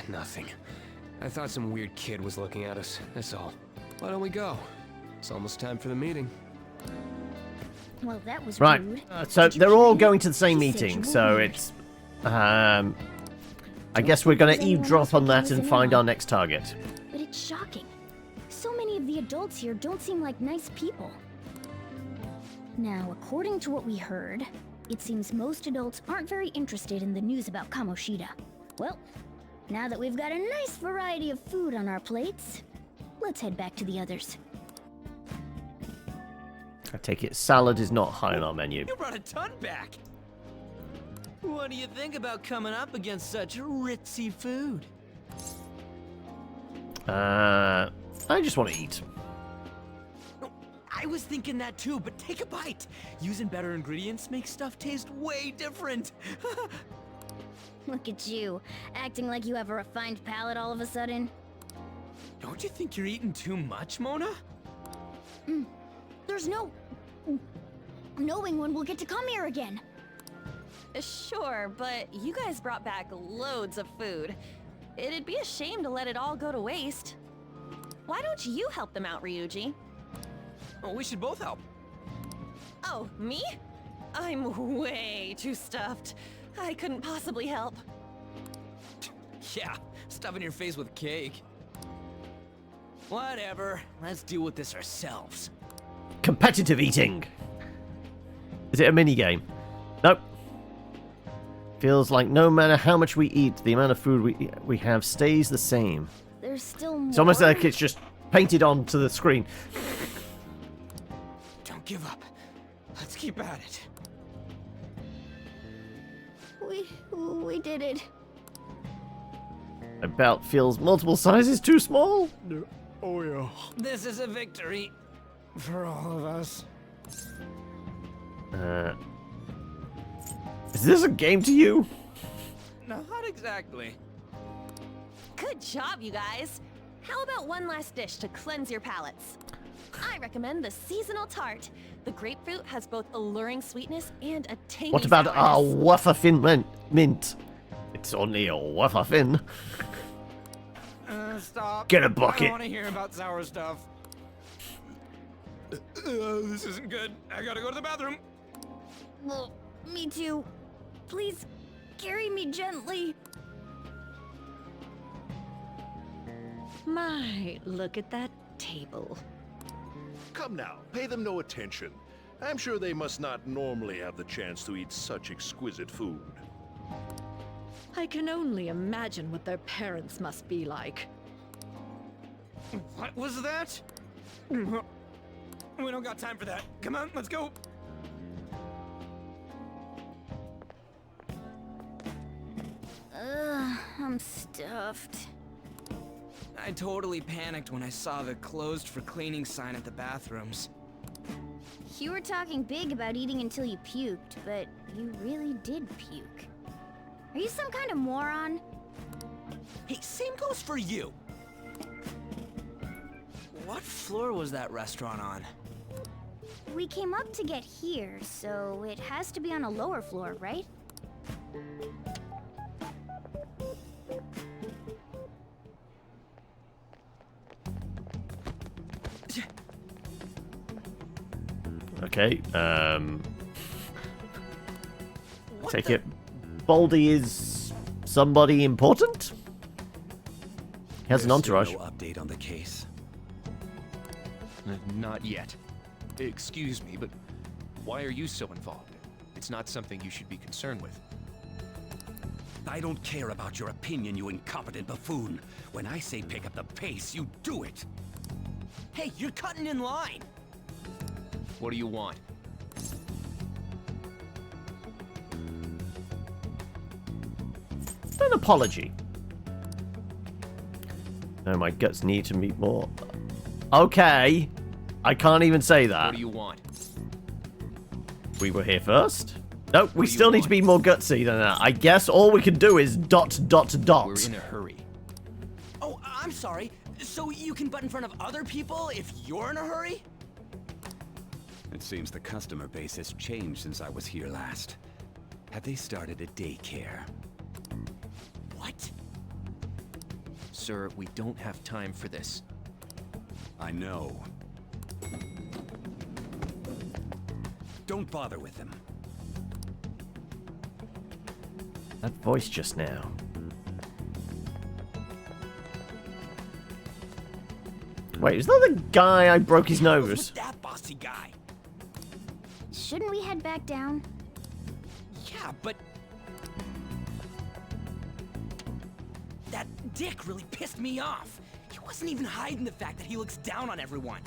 Nothing. I thought some weird kid was looking at us, that's all. Why don't we go? It's almost time for the meeting. Well, that was Right, rude. so they're all going to the same meeting, so it's... I guess we're going to eavesdrop on that and find our next target. But it's shocking. So many of the adults here don't seem like nice people. Now, according to what we heard, it seems most adults aren't very interested in the news about Kamoshida. Well, now that we've got a nice variety of food on our plates, let's head back to the others. I take it salad is not high on our menu. You brought a ton back! What do you think about coming up against such ritzy food? I just want to eat. I was thinking that too, but take a bite. Using better ingredients makes stuff taste way different. Look at you, acting like you have a refined palate all of a sudden. Don't you think you're eating too much, Mona? There's no knowing when we'll get to come here again. Sure, but you guys brought back loads of food. It'd be a shame to let it all go to waste. Why don't you help them out, Ryuji? Oh, we should both help. Oh, me? I'm way too stuffed. I couldn't possibly help. Yeah, stuffing your face with cake. Whatever, let's deal with this ourselves. Competitive eating. Is it a mini game? Nope. Feels like no matter how much we eat, the amount of food we have stays the same. There's still more. It's almost like it's just painted onto the screen. Don't give up. Let's keep at it. We did it. My belt feels multiple sizes too small. Oh yeah. This is a victory for all of us. Is this a game to you? Not exactly. Good job, you guys. How about one last dish to cleanse your palates? I recommend the seasonal tart. The grapefruit has both alluring sweetness and a tangy What about our sourness. wafer thin mint? It's only a wafer thin. Stop. Get a I bucket. don't want to hear about sour stuff. This isn't good. I gotta go to the bathroom. Well, me too. Please, carry me gently. My, look at that table. Come now, pay them no attention. I'm sure they must not normally have the chance to eat such exquisite food. I can only imagine what their parents must be like. What was that? We don't got time for that. Come on, let's go. I'm stuffed. I totally panicked when I saw the closed for cleaning sign at the bathrooms. You were talking big about eating until you puked, but you really did puke. Are you some kind of moron? Hey, same goes for you. What floor was that restaurant on? We came up to get here, so it has to be on a lower floor, right? Okay, take it. Baldy is somebody important? He has an entourage. No update on the case. Not yet. Excuse me, but why are you so involved? It's not something you should be concerned with. I don't care about your opinion, you incompetent buffoon. When I say pick up the pace, you do it. Hey, you're cutting in line. What do you want? An apology. No, my guts need to meet more. Okay. I can't even say that. What do you want? We were here first. No, we still need to be more gutsy than that. I guess all we can do is ... We're in a hurry. Oh, I'm sorry. So you can butt in front of other people if you're in a hurry? It seems the customer base has changed since I was here last. Have they started a daycare? What? Sir, we don't have time for this. I know. Don't bother with them. That voice just now. Wait, is that the guy I broke his nose? That bossy guy. Shouldn't we head back down? Yeah, but... That dick really pissed me off. He wasn't even hiding the fact that he looks down on everyone.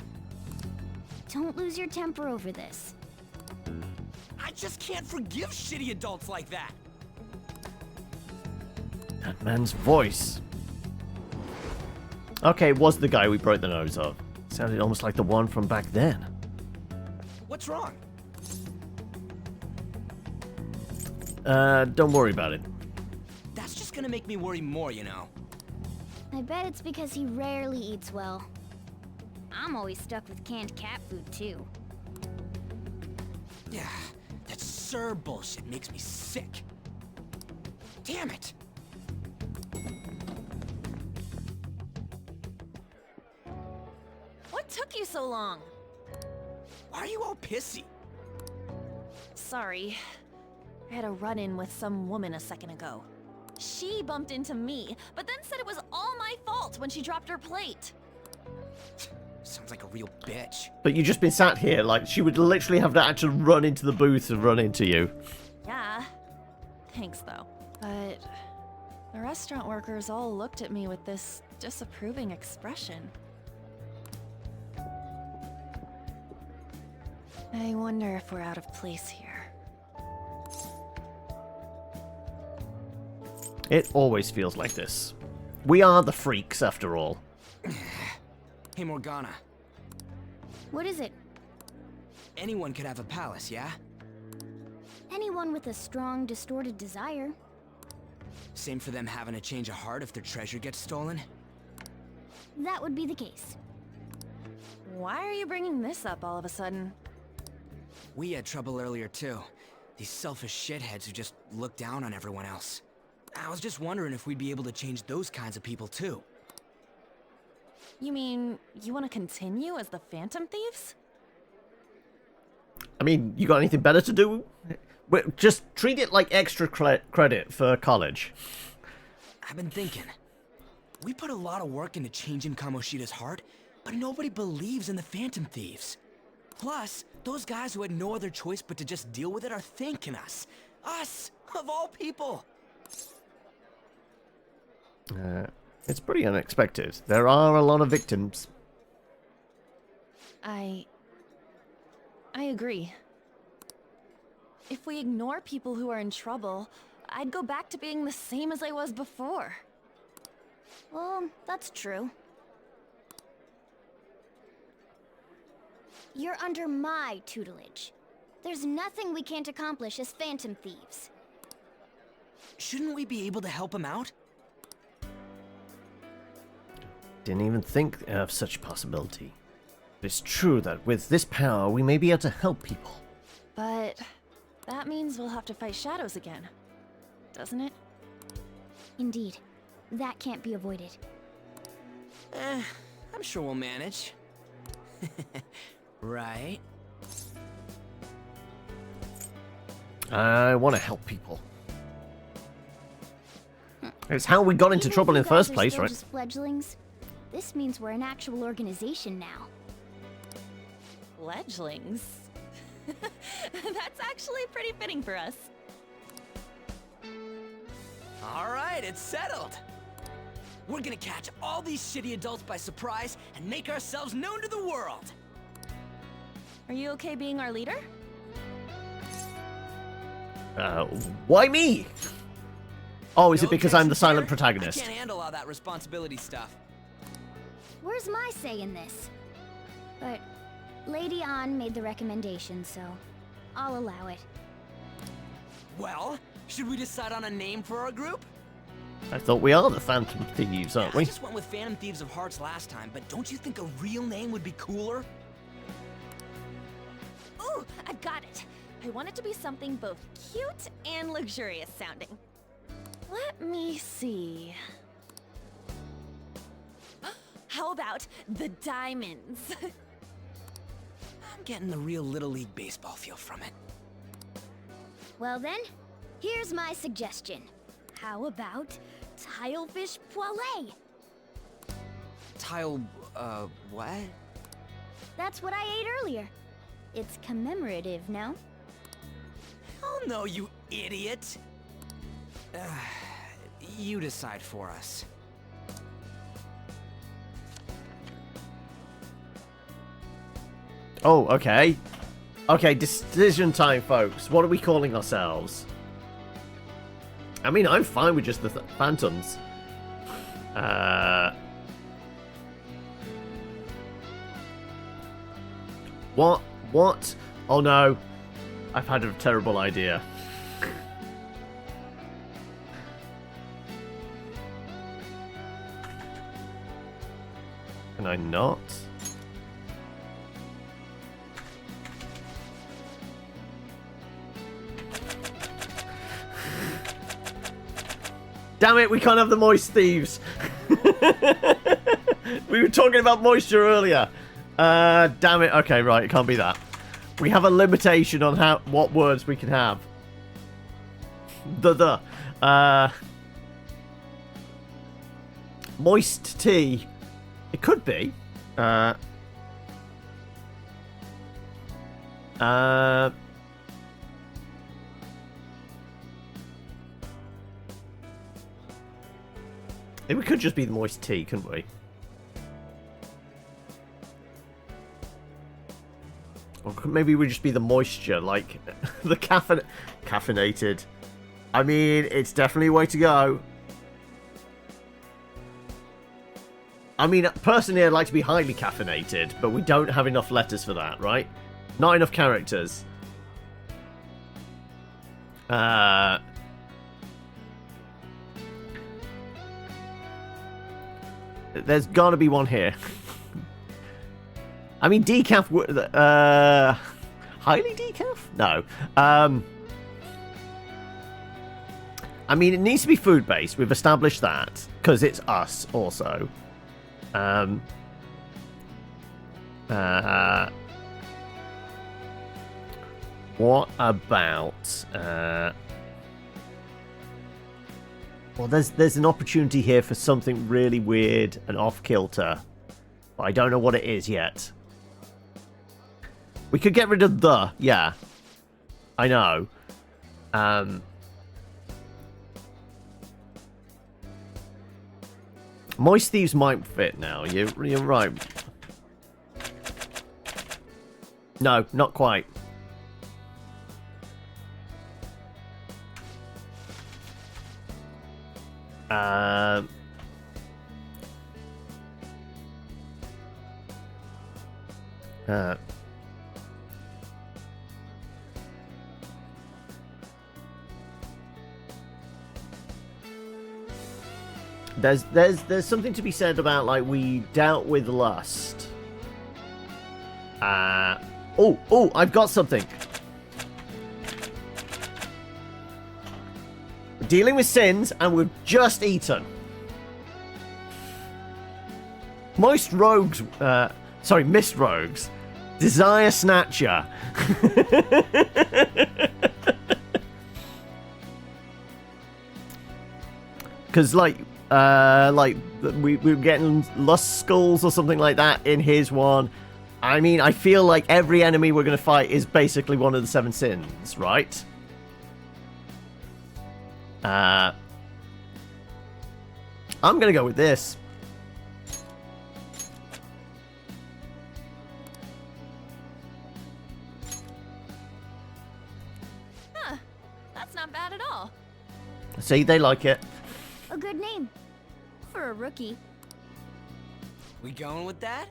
Don't lose your temper over this. I just can't forgive shitty adults like that. That man's voice. Okay, it was the guy we broke the nose of. Sounded almost like the one from back then. What's wrong? Don't worry about it. That's just gonna make me worry more, you know. I bet it's because he rarely eats well. I'm always stuck with canned cat food, too. Yeah, that sir bullshit makes me sick. Damn it! What took you so long? Why are you all pissy? Sorry. I had a run-in with some woman a second ago. She bumped into me, but then said it was all my fault when she dropped her plate. Sounds like a real bitch. But you just been sat here, like, she would literally have to actually run into the booth and run into you. Yeah. Thanks, though. But the restaurant workers all looked at me with this disapproving expression. I wonder if we're out of place here. It always feels like this. We are the freaks, after all. Hey, Morgana. What is it? Anyone could have a palace, yeah? Anyone with a strong, distorted desire. Same for them having a change of heart if their treasure gets stolen? That would be the case. Why are you bringing this up all of a sudden? We had trouble earlier, too. These selfish shitheads who just look down on everyone else. I was just wondering if we'd be able to change those kinds of people, too. You mean, you want to continue as the Phantom Thieves? I mean, you got anything better to do? Just treat it like extra credit for college. I've been thinking. We put a lot of work into changing Kamoshida's heart, but nobody believes in the Phantom Thieves. Plus, those guys who had no other choice but to just deal with it are thanking us. Us, of all people. It's pretty unexpected. There are a lot of victims. I agree. If we ignore people who are in trouble, I'd go back to being the same as I was before. Well, that's true. You're under my tutelage. There's nothing we can't accomplish as Phantom Thieves. Shouldn't we be able to help him out? Didn't even think of such a possibility. It's true that with this power, we may be able to help people. But that means we'll have to fight shadows again, doesn't it? Indeed. That can't be avoided. I'm sure we'll manage. Right? I want to help people. It's how we got into trouble in the first place, right? Just fledglings. This means we're an actual organization now. Fledglings? That's actually pretty fitting for us. Alright, it's settled. We're gonna catch all these shitty adults by surprise and make ourselves known to the world. Are you okay being our leader? Why me? Oh, is it No because I'm the objections silent here? protagonist? I can't handle all that responsibility stuff. Where's my say in this? But Lady An made the recommendation, so I'll allow it. Well, should we decide on a name for our group? I thought we are the Phantom Thieves, aren't I we? just went with Phantom Thieves of Hearts last time, but don't you think a real name would be cooler? Ooh, I've got it. I want it to be something both cute and luxurious sounding. Let me see. How about the Diamonds? I'm getting the real Little League Baseball feel from it. Well then, here's my suggestion. How about Tilefish Poêlée? What? That's what I ate earlier. It's commemorative, no? know, you idiot. You decide for us. Oh, okay. Okay, decision time, folks. What are we calling ourselves? I mean, I'm fine with just the Phantoms. What? What? Oh no. I've had a terrible idea. Can I not? Damn it, we can't have the moist thieves. We were talking about moisture earlier. Damn it. Okay, right, it can't be that. We have a limitation on what words we can have. Moist tea. It could be. We could just be the moist tea, couldn't we? Or maybe we just be the moisture, like the caffeinated. I mean, it's definitely a way to go. I mean, personally, I'd like to be highly caffeinated, but we don't have enough letters for that, right? Not enough characters. There's gotta be one here. I mean, decaf... highly decaf? No. I mean, it needs to be food-based. We've established that. Because it's us, also. What about... well, there's an opportunity here for something really weird and off-kilter. But I don't know what it is yet. We could get rid of the, yeah. I know. Moist Thieves might fit now. You're right. No, not quite. There's something to be said about, like, we dealt with lust. Oh, I've got something. We're dealing with sins, and we've just eaten. Mist rogues. Desire Snatcher. Because, like we were getting lust skulls or something like that in his one. I mean, I feel like every enemy we're going to fight is basically one of the 7 sins, right? I'm going to go with this. Huh. That's not bad at all. See, they like it. A good name. For a rookie. We going with that?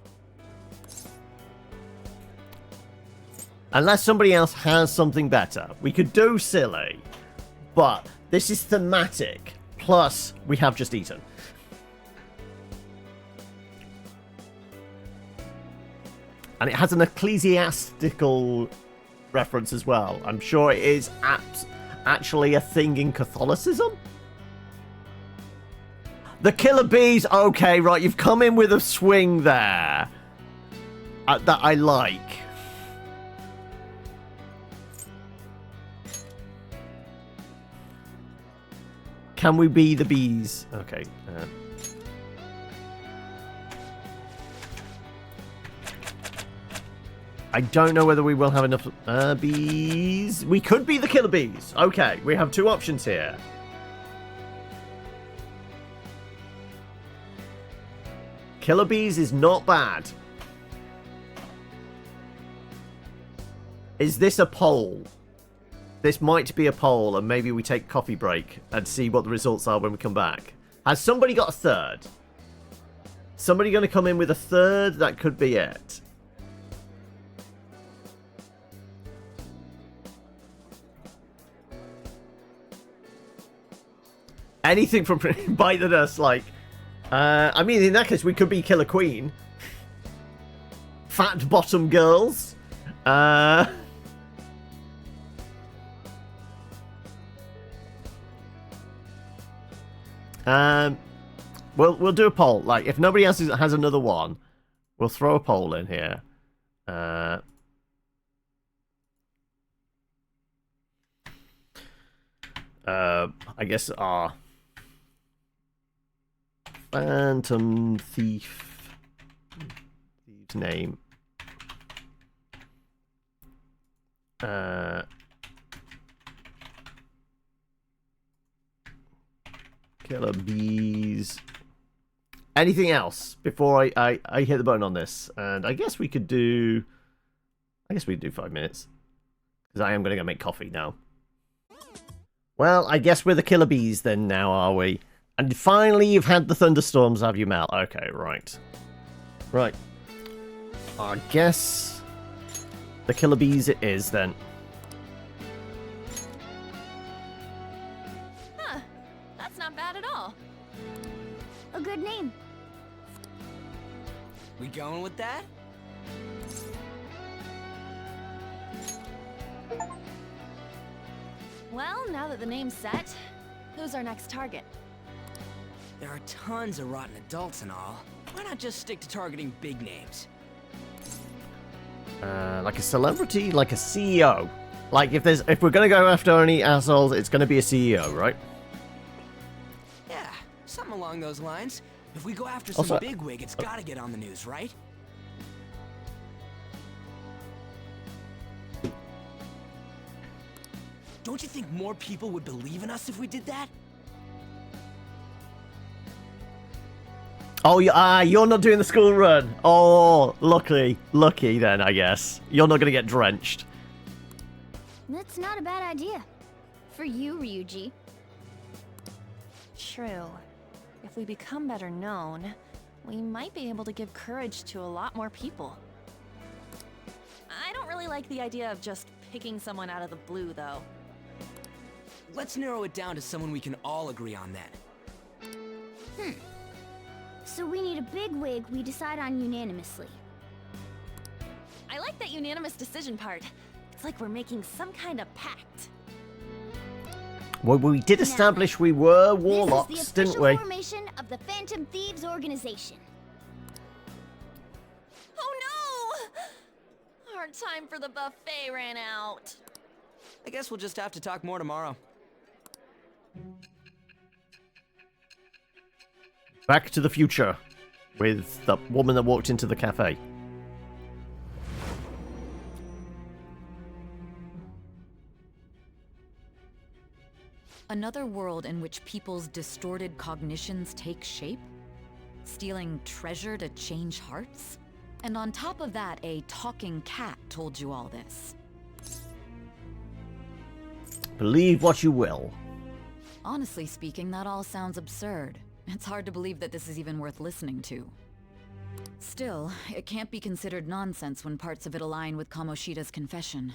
Unless somebody else has something better. We could do silly. But this is thematic. Plus, we have just eaten. And it has an ecclesiastical reference as well. I'm sure it is actually a thing in Catholicism. The killer bees. Okay, right. You've come in with a swing there. That I like. Can we be the bees? Okay. I don't know whether we will have enough bees. We could be the killer bees. Okay, we have two options here. Killer bees is not bad. Is this a poll? This might be a poll, and maybe we take a coffee break and see what the results are when we come back. Has somebody got a third? Somebody going to come in with a third? That could be it. Anything from Bite the Dust, like... I mean, in that case, we could be Killer Queen. Fat Bottom Girls. We'll do a poll. Like, if nobody else has another one, we'll throw a poll in here. I guess our Phantom Thieves name. Killer bees. Anything else before I hit the button on this? And I guess we could do... I guess we could do 5 minutes. Because I am going to go make coffee now. Well, I guess we're the killer bees then now, are we? And finally you've had the thunderstorms, have you, Mal? Okay, right. Right. I guess the killer bees it is then. Huh. That's not bad at all. A good name. We going with that? Well, now that the name's set, who's our next target? There are tons of rotten adults and all. Why not just stick to targeting big names? Like a celebrity, like a CEO. Like if we're gonna go after any assholes, it's gonna be a CEO, right? Yeah, something along those lines. If we go after some bigwig, it's gotta get on the news, right? Don't you think more people would believe in us if we did that? Oh, you're not doing the school run. Oh, lucky then, I guess. You're not gonna get drenched. That's not a bad idea. For you, Ryuji. True. If we become better known, we might be able to give courage to a lot more people. I don't really like the idea of just picking someone out of the blue, though. Let's narrow it down to someone we can all agree on then. So we need a bigwig we decide on unanimously. I like that unanimous decision part. It's like we're making some kind of pact. Well, we did establish we were warlocks, this is didn't the we? official formation of the Phantom Thieves organization. Oh no! Our time for the buffet ran out. I guess we'll just have to talk more tomorrow. Back to the future with the woman that walked into the cafe. Another world in which people's distorted cognitions take shape? Stealing treasure to change hearts? And on top of that, a talking cat told you all this. Believe what you will. Honestly speaking, that all sounds absurd. It's hard to believe that this is even worth listening to. Still, it can't be considered nonsense when parts of it align with Kamoshida's confession.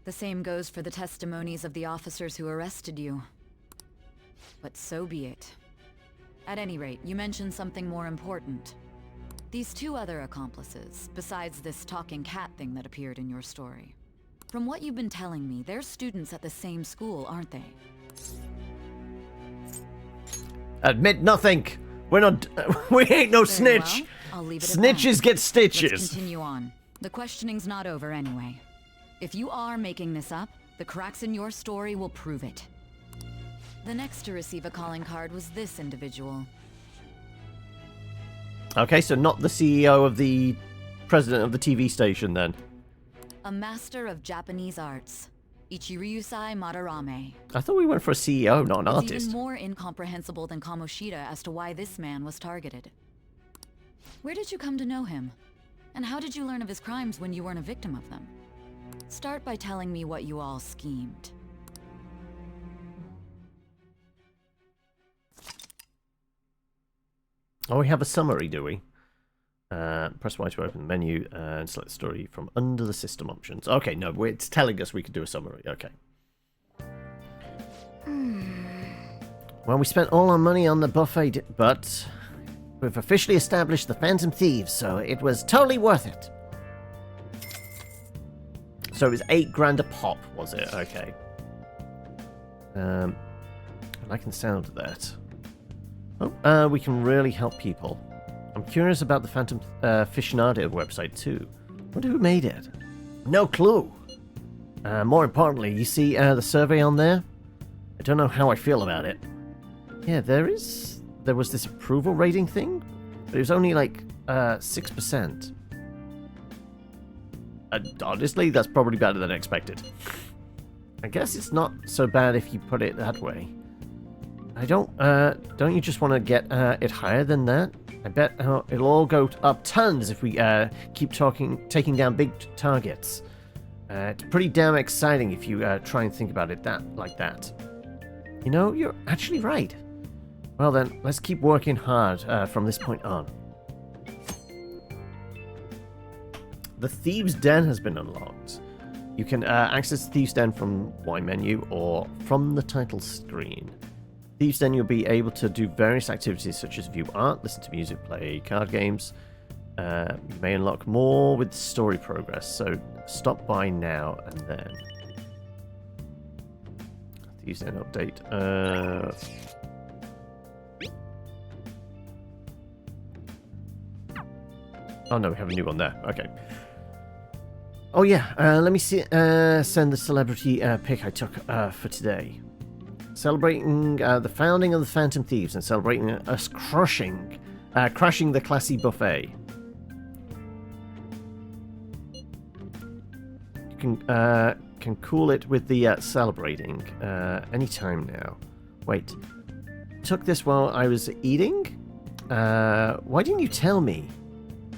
The same goes for the testimonies of the officers who arrested you. But so be it. At any rate, you mentioned something more important. These two other accomplices, besides this talking cat thing that appeared in your story. From what you've been telling me, they're students at the same school, aren't they? Admit nothing. We're not. We ain't no snitch. Well, I'll leave it Snitches at that. get stitches. Let's continue on. The questioning's not over anyway. If you are making this up, the cracks in your story will prove it. The next to receive a calling card was this individual. Okay, so not the CEO of the president of the TV station then. A master of Japanese arts. Ichiryusai Madarame. I thought we went for a CEO, not an It's artist. even more incomprehensible than Kamoshida as to why this man was targeted. Where did you come to know him? And how did you learn of his crimes when you weren't a victim of them? Start by telling me what you all schemed. Oh, we have a summary, do we? Press Y to open the menu and select story from under the system options. Okay, no, it's telling us we can do a summary. Okay. Well, we spent all our money on the buffet, but we've officially established the Phantom Thieves, so it was totally worth it. So it was $8 grand a pop, was it? Okay. I like the sound of that. Oh, we can really help people. I'm curious about the Phantom Aficionado website too. Wonder who made it? No clue. More importantly, you see the survey on there? I don't know how I feel about it. Yeah, there was this approval rating thing, but it was only like 6%. Honestly, that's probably better than expected. I guess it's not so bad if you put it that way. Don't you just want to get it higher than that? I bet it'll all go up tons if we keep taking down big targets. It's pretty damn exciting if you try and think about it like that. You know, you're actually right. Well then, let's keep working hard from this point on. The Thieves' Den has been unlocked. You can access Thieves' Den from Y menu or from the title screen. Thieves' Den, you'll be able to do various activities such as view art, listen to music, play card games. You may unlock more with story progress, so stop by now and then. Thieves' Den update. Oh no, we have a new one there. Okay. Oh yeah, let me send the celebrity pic I took for today. Celebrating the founding of the Phantom Thieves and celebrating us crashing the classy buffet. You can cool it with the celebrating anytime now. Wait, took this while I was eating? Why didn't you tell me?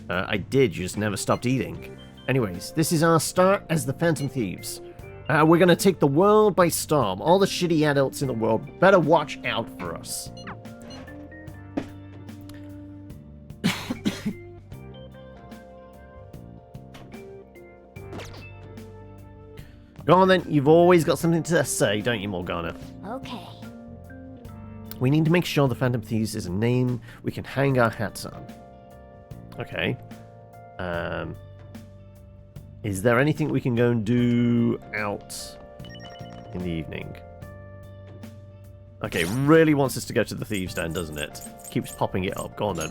I did, you just never stopped eating. Anyways, this is our start as the Phantom Thieves. We're gonna take the world by storm. All the shitty adults in the world better watch out for us. Go on then, you've always got something to say, don't you, Morgana? Okay. We need to make sure the Phantom Thieves is a name we can hang our hats on. Okay. Is there anything we can go and do out in the evening? Okay, really wants us to go to the Thieves' Den, doesn't it? Keeps popping it up. Go on then.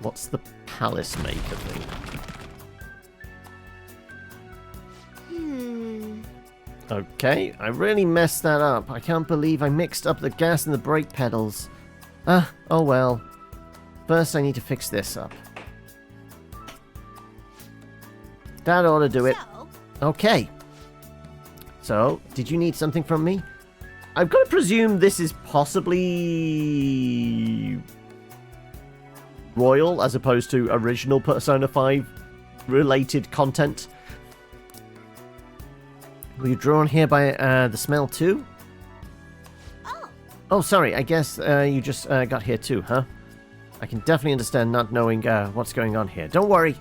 What's the palace maker thing? Okay, I really messed that up. I can't believe I mixed up the gas and the brake pedals. Oh well. First I need to fix this up. That ought to do it. Okay. So, did you need something from me? I've got to presume this is possibly Royal as opposed to original Persona 5 related content. Were you drawn here by the smell too? Oh, sorry, I guess you just got here too, huh? I can definitely understand not knowing what's going on here. Don't worry.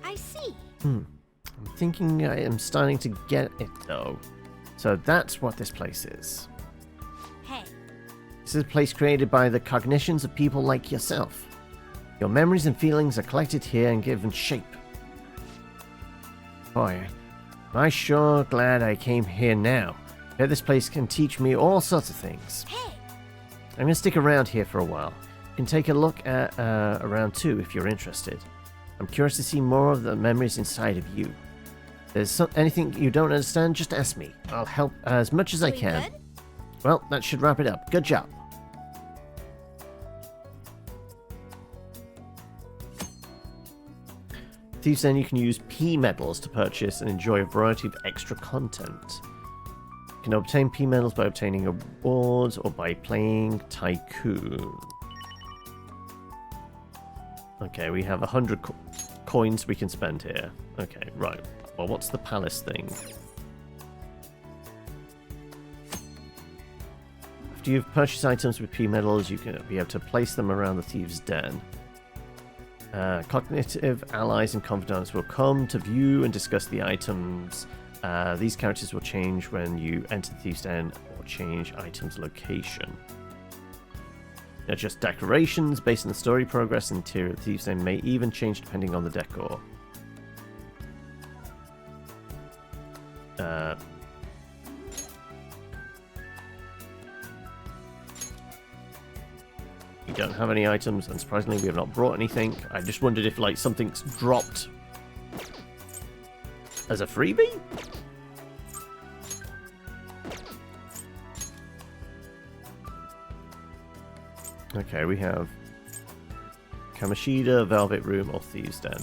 I see. I'm thinking I am starting to get it though. So that's what this place is. Hey. This is a place created by the cognitions of people like yourself. Your memories and feelings are collected here and given shape. Boy, am I sure glad I came here now. Bet this place can teach me all sorts of things. I'm gonna stick around here for a while. You can take a look at around too if you're interested. I'm curious to see more of the memories inside of you. If there's anything you don't understand, just ask me. I'll help as much as I can. Good? Well, that should wrap it up. Good job. Thieves Den, you can use P medals to purchase and enjoy a variety of extra content. You can obtain P medals by obtaining awards or by playing Tycoon. Okay, we have 100 coins we can spend here. Okay, right. Well, what's the palace thing? After you've purchased items with P medals, you can be able to place them around the Thieves' Den. Cognitive allies and confidants will come to view and discuss the items. These characters will change when you enter the Thieves' Den or change items' location. They're just decorations based on the story progress. Interior of the Thieves' Den may even change depending on the decor. We don't have any items, and surprisingly we have not brought anything. I just wondered if like something's dropped as a freebie? Okay, we have Kamoshida, Velvet Room, or Thieves' Den.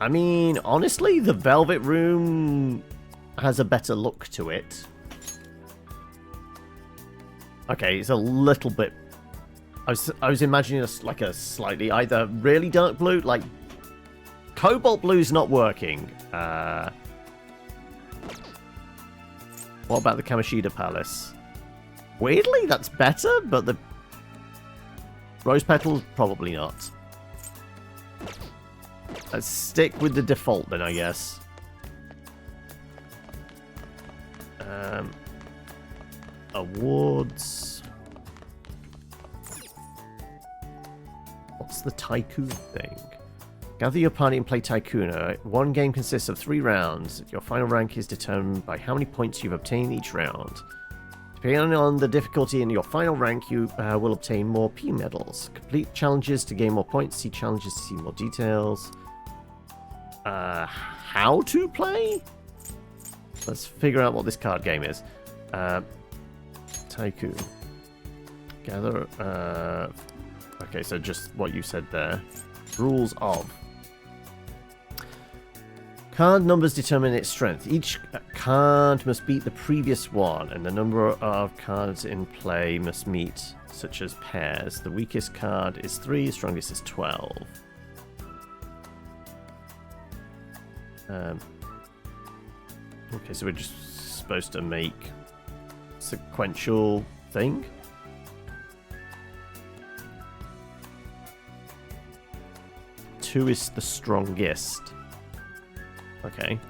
I mean, honestly, the Velvet Room has a better look to it. Okay, it's a little bit... I was imagining like a slightly either really dark blue, like Cobalt Blue's not working. What about the Kamoshida Palace? Weirdly, that's better, but the Rose Petals, probably not. Let's stick with the default then, I guess. Awards. What's the Tycoon thing? Gather your party and play Tycoon. One game consists of 3 rounds. Your final rank is determined by how many points you've obtained each round. Depending on the difficulty in your final rank, you will obtain more P medals. Complete challenges to gain more points. See challenges to see more details. How to play? Let's figure out what this card game is. Tycoon. Gather... okay, so just what you said there. Rules of. Card numbers determine its strength. Each card must beat the previous one, and the number of cards in play must meet, such as pairs. The weakest card is 3, the strongest is 12. Okay, so we're just supposed to make sequential thing. Two is the strongest. Okay.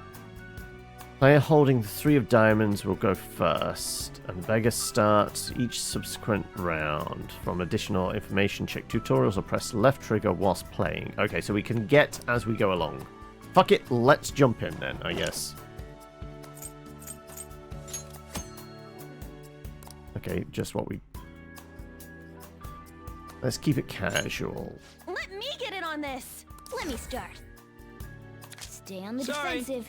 Player holding the 3 of diamonds will go first, and the beggar starts each subsequent round. From additional information, check tutorials or press left trigger whilst playing. Okay, so we can get as we go along. Fuck it, let's jump in then, I guess. Okay, just what we... Let's keep it casual. Let me get in on this! Let me start. Stay on the defensive.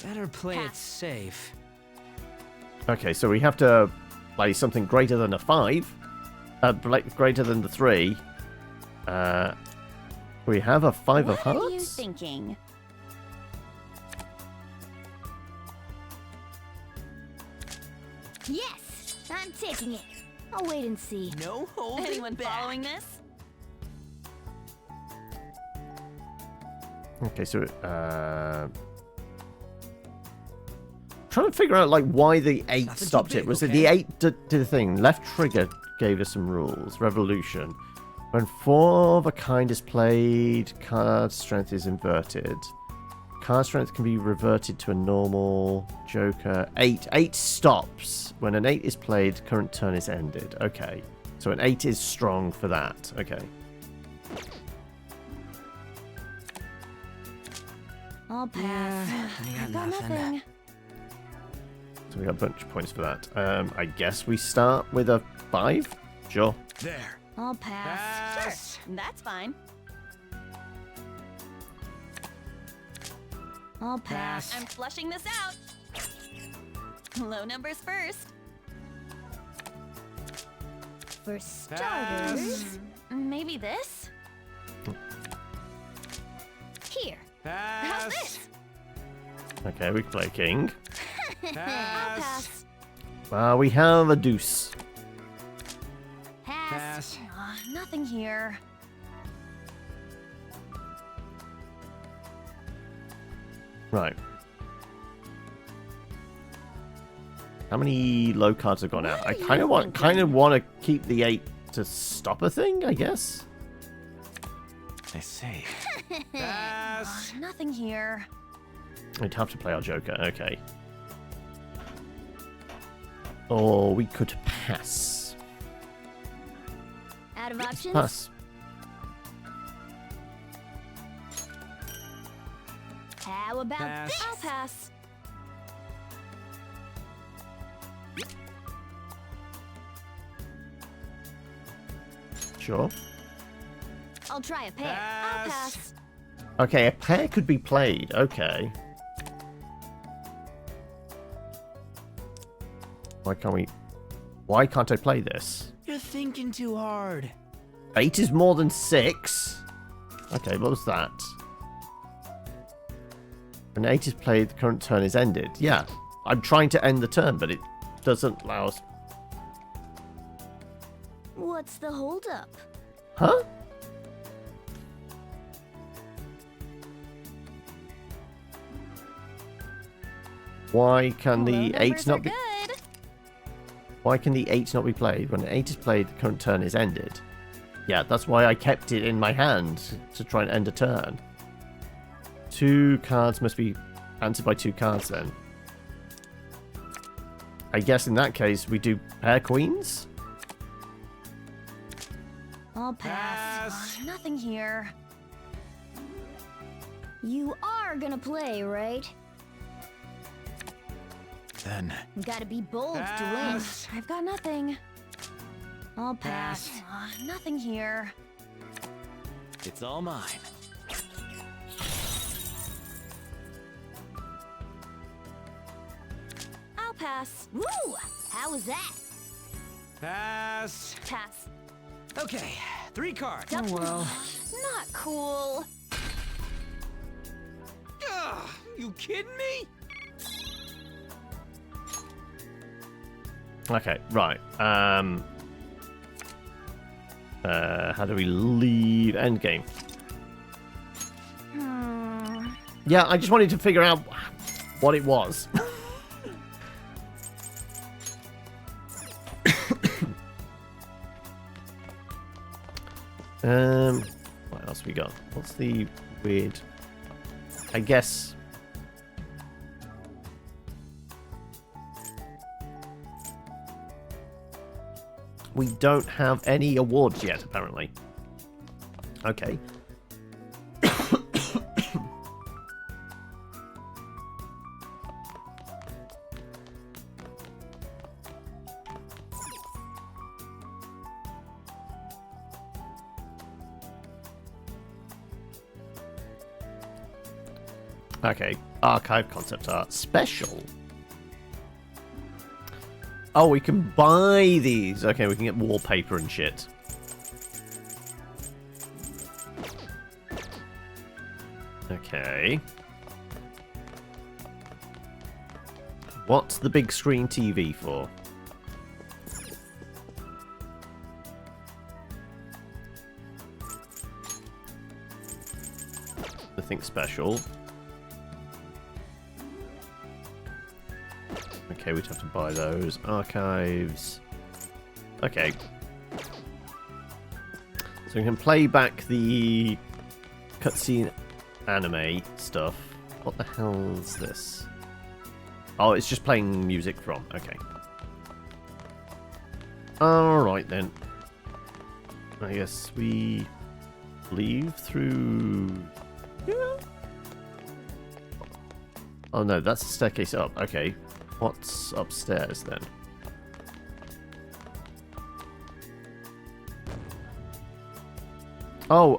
Better play it safe. Okay, so we have to play something greater than a 5. Greater than the 3. We have a 5 of hearts? What are you thinking? Yes! I'm taking it. I'll wait and see. No holding Anyone back. following this? Okay, so trying to figure out like why the 8 Nothing stopped too it. big, Was okay? it the 8 did the thing? Left trigger gave us some rules. Revolution. When 4 of a kind is played, card strength is inverted. Card strength can be reverted to a normal. Joker. 8 stops. When an 8 is played, current turn is ended. Okay. So an 8 is strong for that. Okay. I'll pass. I got I've got nothing. nothing. So we got a bunch of points for that. I guess we start with a 5? Sure. There. I'll pass. Sure, that's fine. I'll pass. I'm flushing this out. Low numbers first. For starters, Maybe this? here. How's this? Okay, we play king. I'll pass. We have a deuce. Pass. Aw, nothing here. Right. How many low cards have gone out? I kind of want to keep the 8 to stop a thing, I guess. I see. Aw, nothing here. We'd have to play our Joker. Okay. Or we could pass. Out of options? Pass. How about this? I'll pass. Sure. I'll try a pair. I'll pass. Okay, a pair could be played. Okay. Why can't I play this? You're thinking too hard. 8 is more than 6. Okay, what was that? When 8 is played, the current turn is ended. Yeah, I'm trying to end the turn, but it doesn't allow us. What's the holdup? Huh? Why can the 8 not be... Why can the 8 not be played? When 8 is played, the current turn is ended. Yeah, that's why I kept it in my hand to try and end a turn. 2 cards must be answered by 2 cards then. I guess in that case we do pair queens? I'll pass. Aw, nothing here. You are gonna play, right? Then. Gotta be bold to win. I've got nothing. I'll pass. Aw, nothing here. It's all mine. I'll pass. Woo! How was that? Pass. Pass. Okay, 3 cards. Oh well. Not cool. Ugh, you kidding me? Okay, right. How do we leave endgame? Yeah, I just wanted to figure out what it was. What else we got? What's the weird? I guess. We don't have any awards yet, apparently. Okay. Okay, archive concept art special. Oh, we can buy these. Okay, we can get wallpaper and shit. Okay. What's the big screen TV for? Nothing special. Okay, we'd have to buy those. Archives. Okay. So we can play back the cutscene anime stuff. What the hell is this? Oh, it's just playing music from. Okay. Alright then. I guess we leave through... Yeah. Oh no, that's the staircase up. Okay. What's upstairs then? Oh,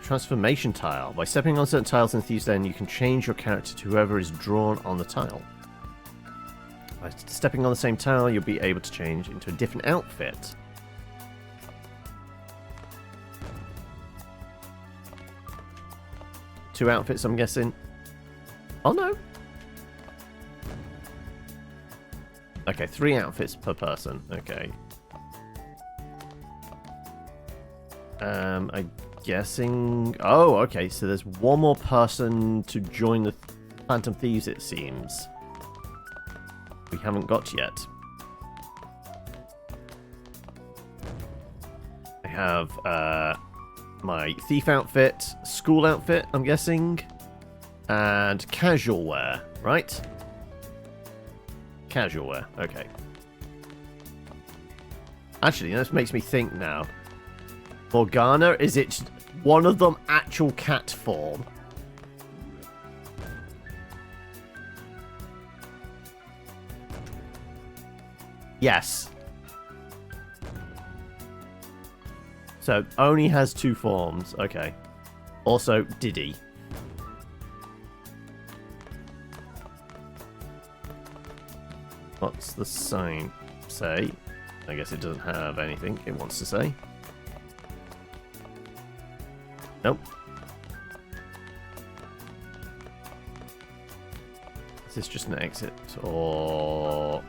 transformation tile. By stepping on certain tiles in Thieves' Den, you can change your character to whoever is drawn on the tile. By stepping on the same tile, you'll be able to change into a different outfit. Two outfits, I'm guessing. Oh, no. Okay, 3 outfits per person. Okay. I'm guessing... Oh, okay, so there's one more person to join the Phantom Thieves, it seems. We haven't got yet. I have my thief outfit, school outfit, I'm guessing, and casual wear, right? Casual wear, okay. Actually, this makes me think now. Morgana, is it one of them actual cat form? Yes. So, only has 2 forms. Okay. Also, Diddy. What's the sign say? I guess it doesn't have anything it wants to say. Nope. Is this just an exit? Or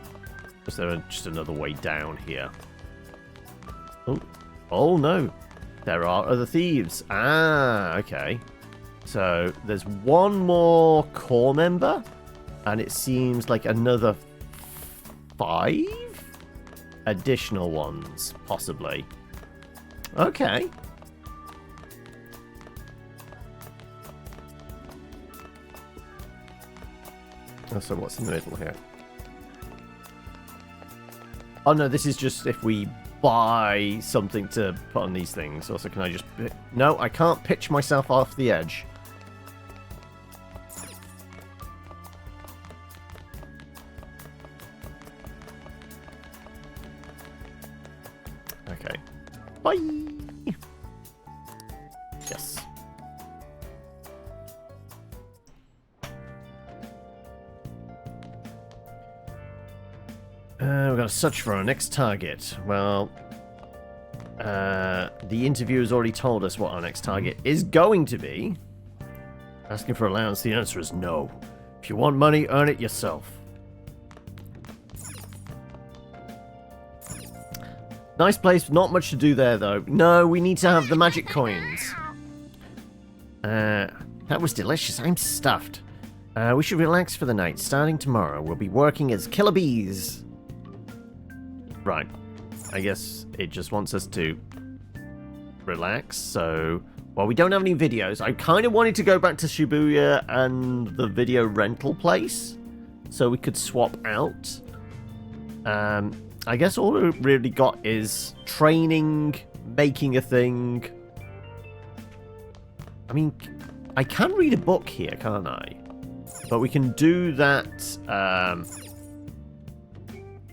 is there just another way down here? Oh. Oh, no. There are other thieves. Ah, okay. So, there's one more core member, and it seems like another 5 additional ones, possibly. Okay. Oh, so what's in the middle here? Oh, no, this is just if we buy something to put on these things. Also, can I just... No, I can't pitch myself off the edge. Okay. Bye! Yes. We've got to search for our next target. Well, the interviewer's already told us what our next target is going to be. Asking for allowance, the answer is no. If you want money, earn it yourself. Nice place, not much to do there, though. No, we need to have the magic coins. That was delicious. I'm stuffed. We should relax for the night. Starting tomorrow, we'll be working as killer bees. Right. I guess it just wants us to relax, so... Well, we don't have any videos. I kind of wanted to go back to Shibuya and the video rental place, so we could swap out. I guess all we really got is training, making a thing. I mean, I can read a book here, can't I? But we can do that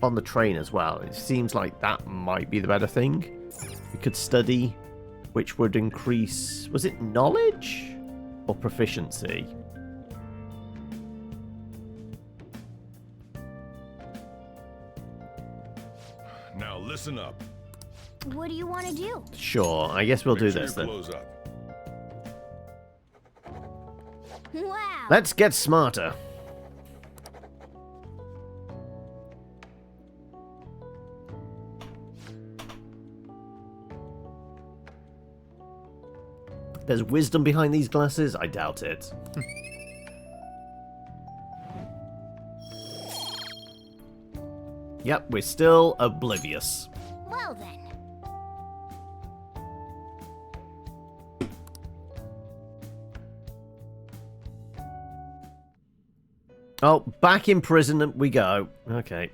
on the train as well. It seems like that might be the better thing. We could study, which would increase... Was it knowledge or proficiency? Now listen up. What do you want to do? Sure, I guess we'll do this then. Close up. Wow. Let's get smarter. There's wisdom behind these glasses? I doubt it. Yep, we're still oblivious. Well then. Oh, back in prison we go. Okay.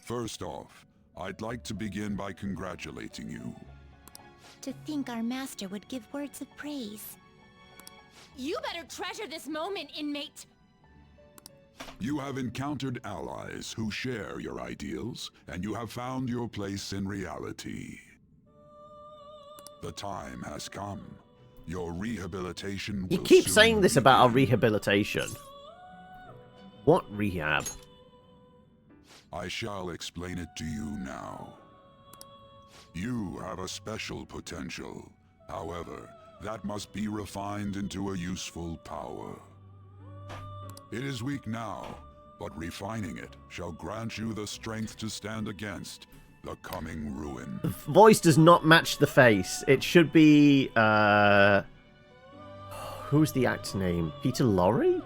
First off, I'd like to begin by congratulating you. To think our master would give words of praise. You better treasure this moment, inmate. You have encountered allies who share your ideals, and you have found your place in reality. The time has come. Your rehabilitation will You keep soon saying this about our rehabilitation. What rehab? I shall explain it to you now. You have a special potential. However, that must be refined into a useful power. It is weak now, but refining it shall grant you the strength to stand against the coming ruin. The voice does not match the face. It should be, who's the actor name? Peter Lorre?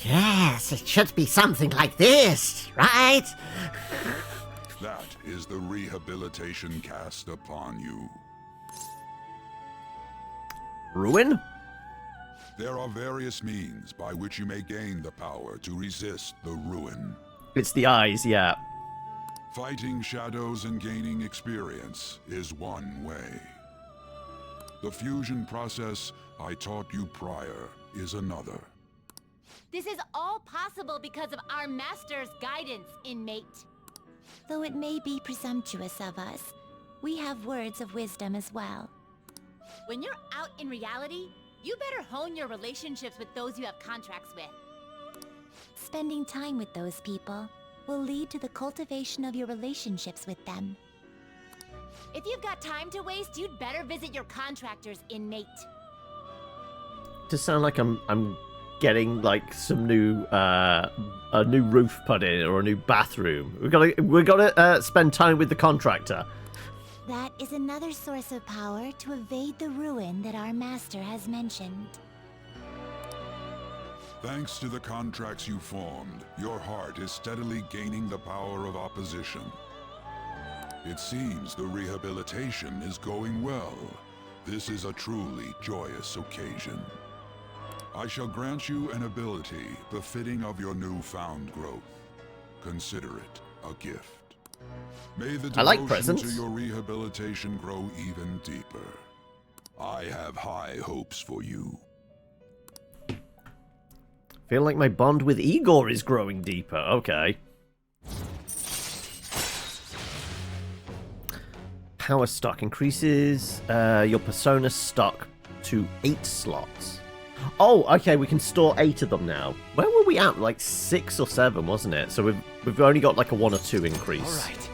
Yes, it should be something like this, right? That is the rehabilitation cast upon you. Ruin? There are various means by which you may gain the power to resist the ruin. It's the eyes, yeah. Fighting shadows and gaining experience is one way. The fusion process I taught you prior is another. This is all possible because of our master's guidance, inmate. Though it may be presumptuous of us, we have words of wisdom as well. When you're out in reality, you better hone your relationships with those you have contracts with. Spending time with those people will lead to the cultivation of your relationships with them. If you've got time to waste, you'd better visit your contractors, inmate. Does sound like I'm getting like some new a new roof put in or a new bathroom. We gotta spend time with the contractor. That is another source of power to evade the ruin that our master has mentioned. Thanks to the contracts you formed, your heart is steadily gaining the power of opposition. It seems the rehabilitation is going well. This is a truly joyous occasion. I shall grant you an ability befitting of your newfound growth. Consider it a gift. May the devotion to your rehabilitation grow even deeper. I have high hopes for you. Feel like my bond with Igor is growing deeper. Okay. Power stock increases your persona stock to 8 slots. Oh, okay, we can store 8 of them now. Where were we at? Like 6 or 7, wasn't it? So we've only got like a 1 or 2 increase. All right.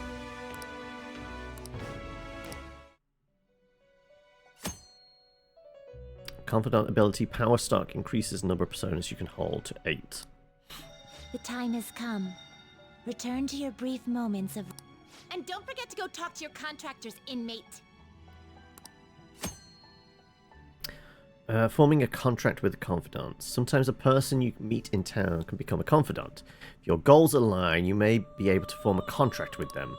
Confidant ability power stock increases the number of personas you can hold to 8. The time has come. Return to your brief moments of... And don't forget to go talk to your contractors, inmate. Forming a contract with a confidant. Sometimes a person you meet in town can become a confidant. If your goals align, you may be able to form a contract with them.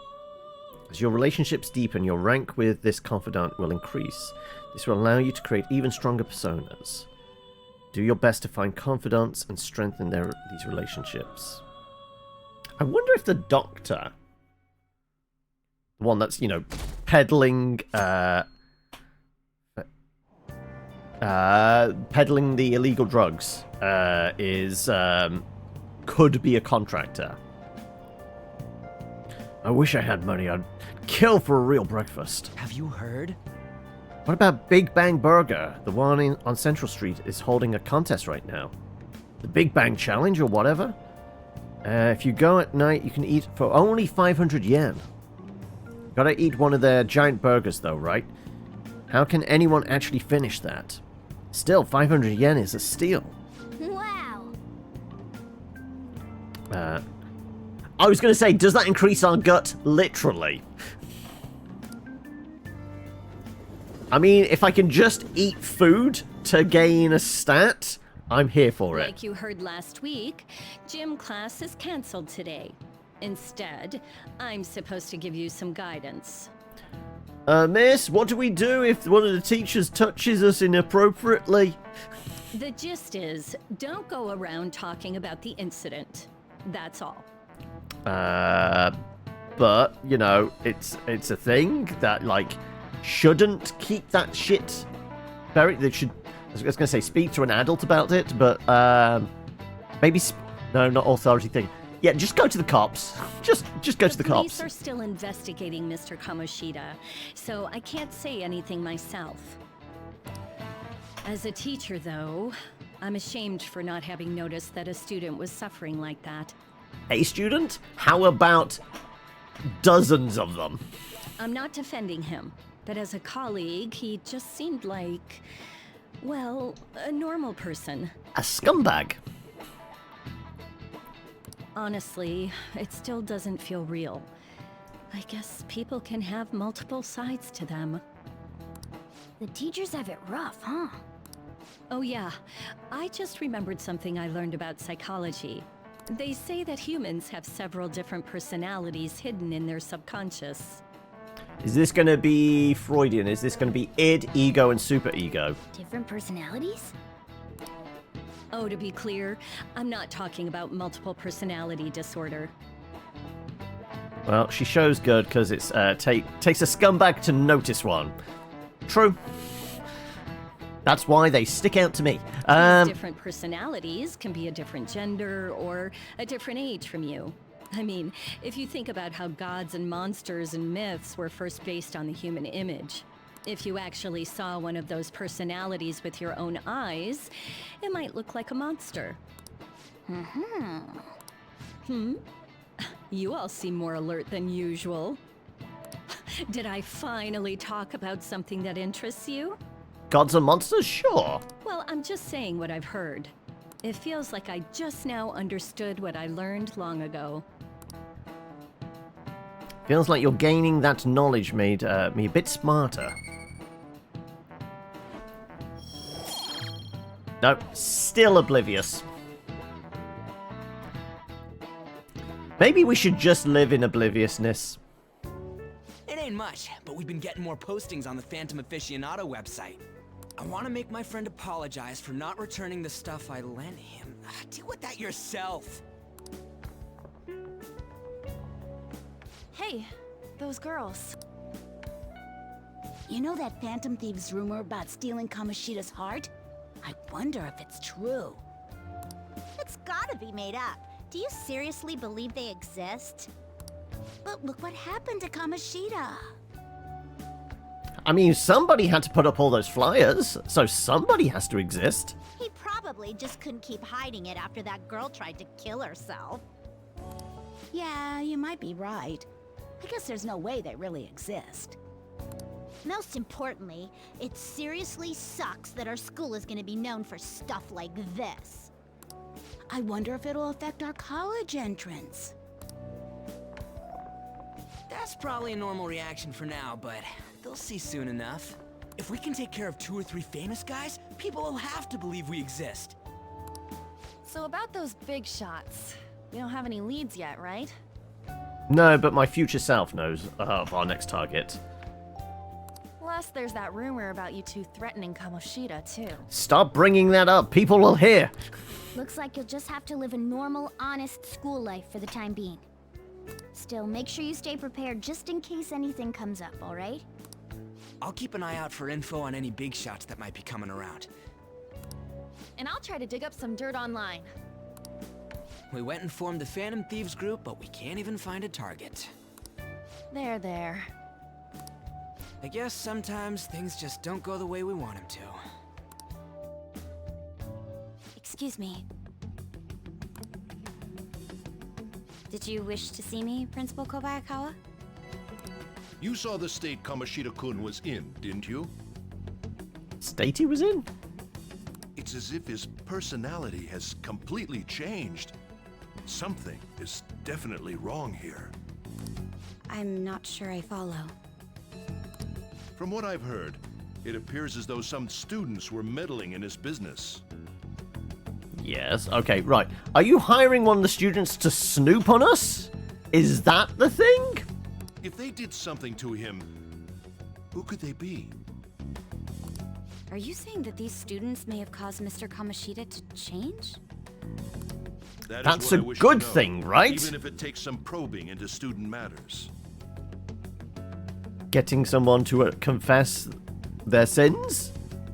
As your relationships deepen, your rank with this confidant will increase. This will allow you to create even stronger personas. Do your best to find confidants and strengthen these relationships. I wonder if the doctor, the one that's, you know, peddling the illegal drugs, could be a contractor. I wish I had money. I'd kill for a real breakfast. Have you heard? What about Big Bang Burger? The one on Central Street is holding a contest right now. The Big Bang Challenge or whatever? If you go at night, you can eat for only 500 yen. Gotta eat one of their giant burgers though, right? How can anyone actually finish that? Still, 500 yen is a steal. Wow. I was gonna say, does that increase our gut? Literally. I mean, if I can just eat food to gain a stat, I'm here for it. Like you heard last week, gym class is cancelled today. Instead, I'm supposed to give you some guidance. Miss, what do we do if one of the teachers touches us inappropriately? The gist is, don't go around talking about the incident. That's all. But, you know, it's a thing that, like, shouldn't keep that shit buried. They should I was going to say speak to an adult about it, but maybe no, not authority thing. Yeah, just go to the cops. Just go to the cops. Police are still investigating Mr. Kamoshida, so I can't say anything myself. As a teacher, though, I'm ashamed for not having noticed that a student was suffering like that. A student? How about dozens of them? I'm not defending him, but as a colleague, he just seemed like, well, a normal person. A scumbag. Honestly, it still doesn't feel real. I guess people can have multiple sides to them. The teachers have it rough, huh? Oh yeah, I just remembered something I learned about psychology. They say that humans have several different personalities hidden in their subconscious. Is this going to be Freudian? Is this going to be id, ego, and superego? Different personalities? Oh, to be clear, I'm not talking about multiple personality disorder. Well, she shows good because it's takes a scumbag to notice one. True. That's why they stick out to me. These different personalities can be a different gender or a different age from you. I mean, if you think about how gods and monsters and myths were first based on the human image, if you actually saw one of those personalities with your own eyes, it might look like a monster. You all seem more alert than usual. Did I finally talk about something that interests you? Gods and monsters? Sure. Well, I'm just saying what I've heard. It feels like I just now understood what I learned long ago. Feels like you're gaining that knowledge made me a bit smarter. No, still oblivious. Maybe we should just live in obliviousness. It ain't much, but we've been getting more postings on the Phantom Aficionado website. I want to make my friend apologize for not returning the stuff I lent him. Deal with that yourself. Hey, those girls. You know that Phantom Thieves rumor about stealing Kamoshida's heart? I wonder if it's true. It's gotta be made up. Do you seriously believe they exist? But look what happened to Kamoshida. I mean, somebody had to put up all those flyers, so somebody has to exist. He probably just couldn't keep hiding it after that girl tried to kill herself. Yeah, you might be right. I guess there's no way they really exist. Most importantly, it seriously sucks that our school is gonna be known for stuff like this. I wonder if it'll affect our college entrance. That's probably a normal reaction for now, but they'll see soon enough. If we can take care of 2 or 3 famous guys, people will have to believe we exist. So about those big shots, we don't have any leads yet, right? No, but my future self knows of our next target. Plus, there's that rumor about you two threatening Kamoshida, too. Stop bringing that up. People will hear. Looks like you'll just have to live a normal, honest school life for the time being. Still, make sure you stay prepared just in case anything comes up, alright? I'll keep an eye out for info on any big shots that might be coming around. And I'll try to dig up some dirt online. We went and formed the Phantom Thieves group, but we can't even find a target. There. I guess sometimes things just don't go the way we want them to. Excuse me. Did you wish to see me, Principal Kobayakawa? You saw the state Kamoshida-kun was in, didn't you? State he was in? It's as if his personality has completely changed. Something is definitely wrong here. I'm not sure I follow. From what I've heard, it appears as though some students were meddling in his business. Yes, okay, right. Are you hiring one of the students to snoop on us? Is that the thing? If they did something to him, who could they be? Are you saying that these students may have caused Mr. Kamoshida to change? That's a good thing, right? Even if it takes some probing into student matters. Getting someone to confess their sins?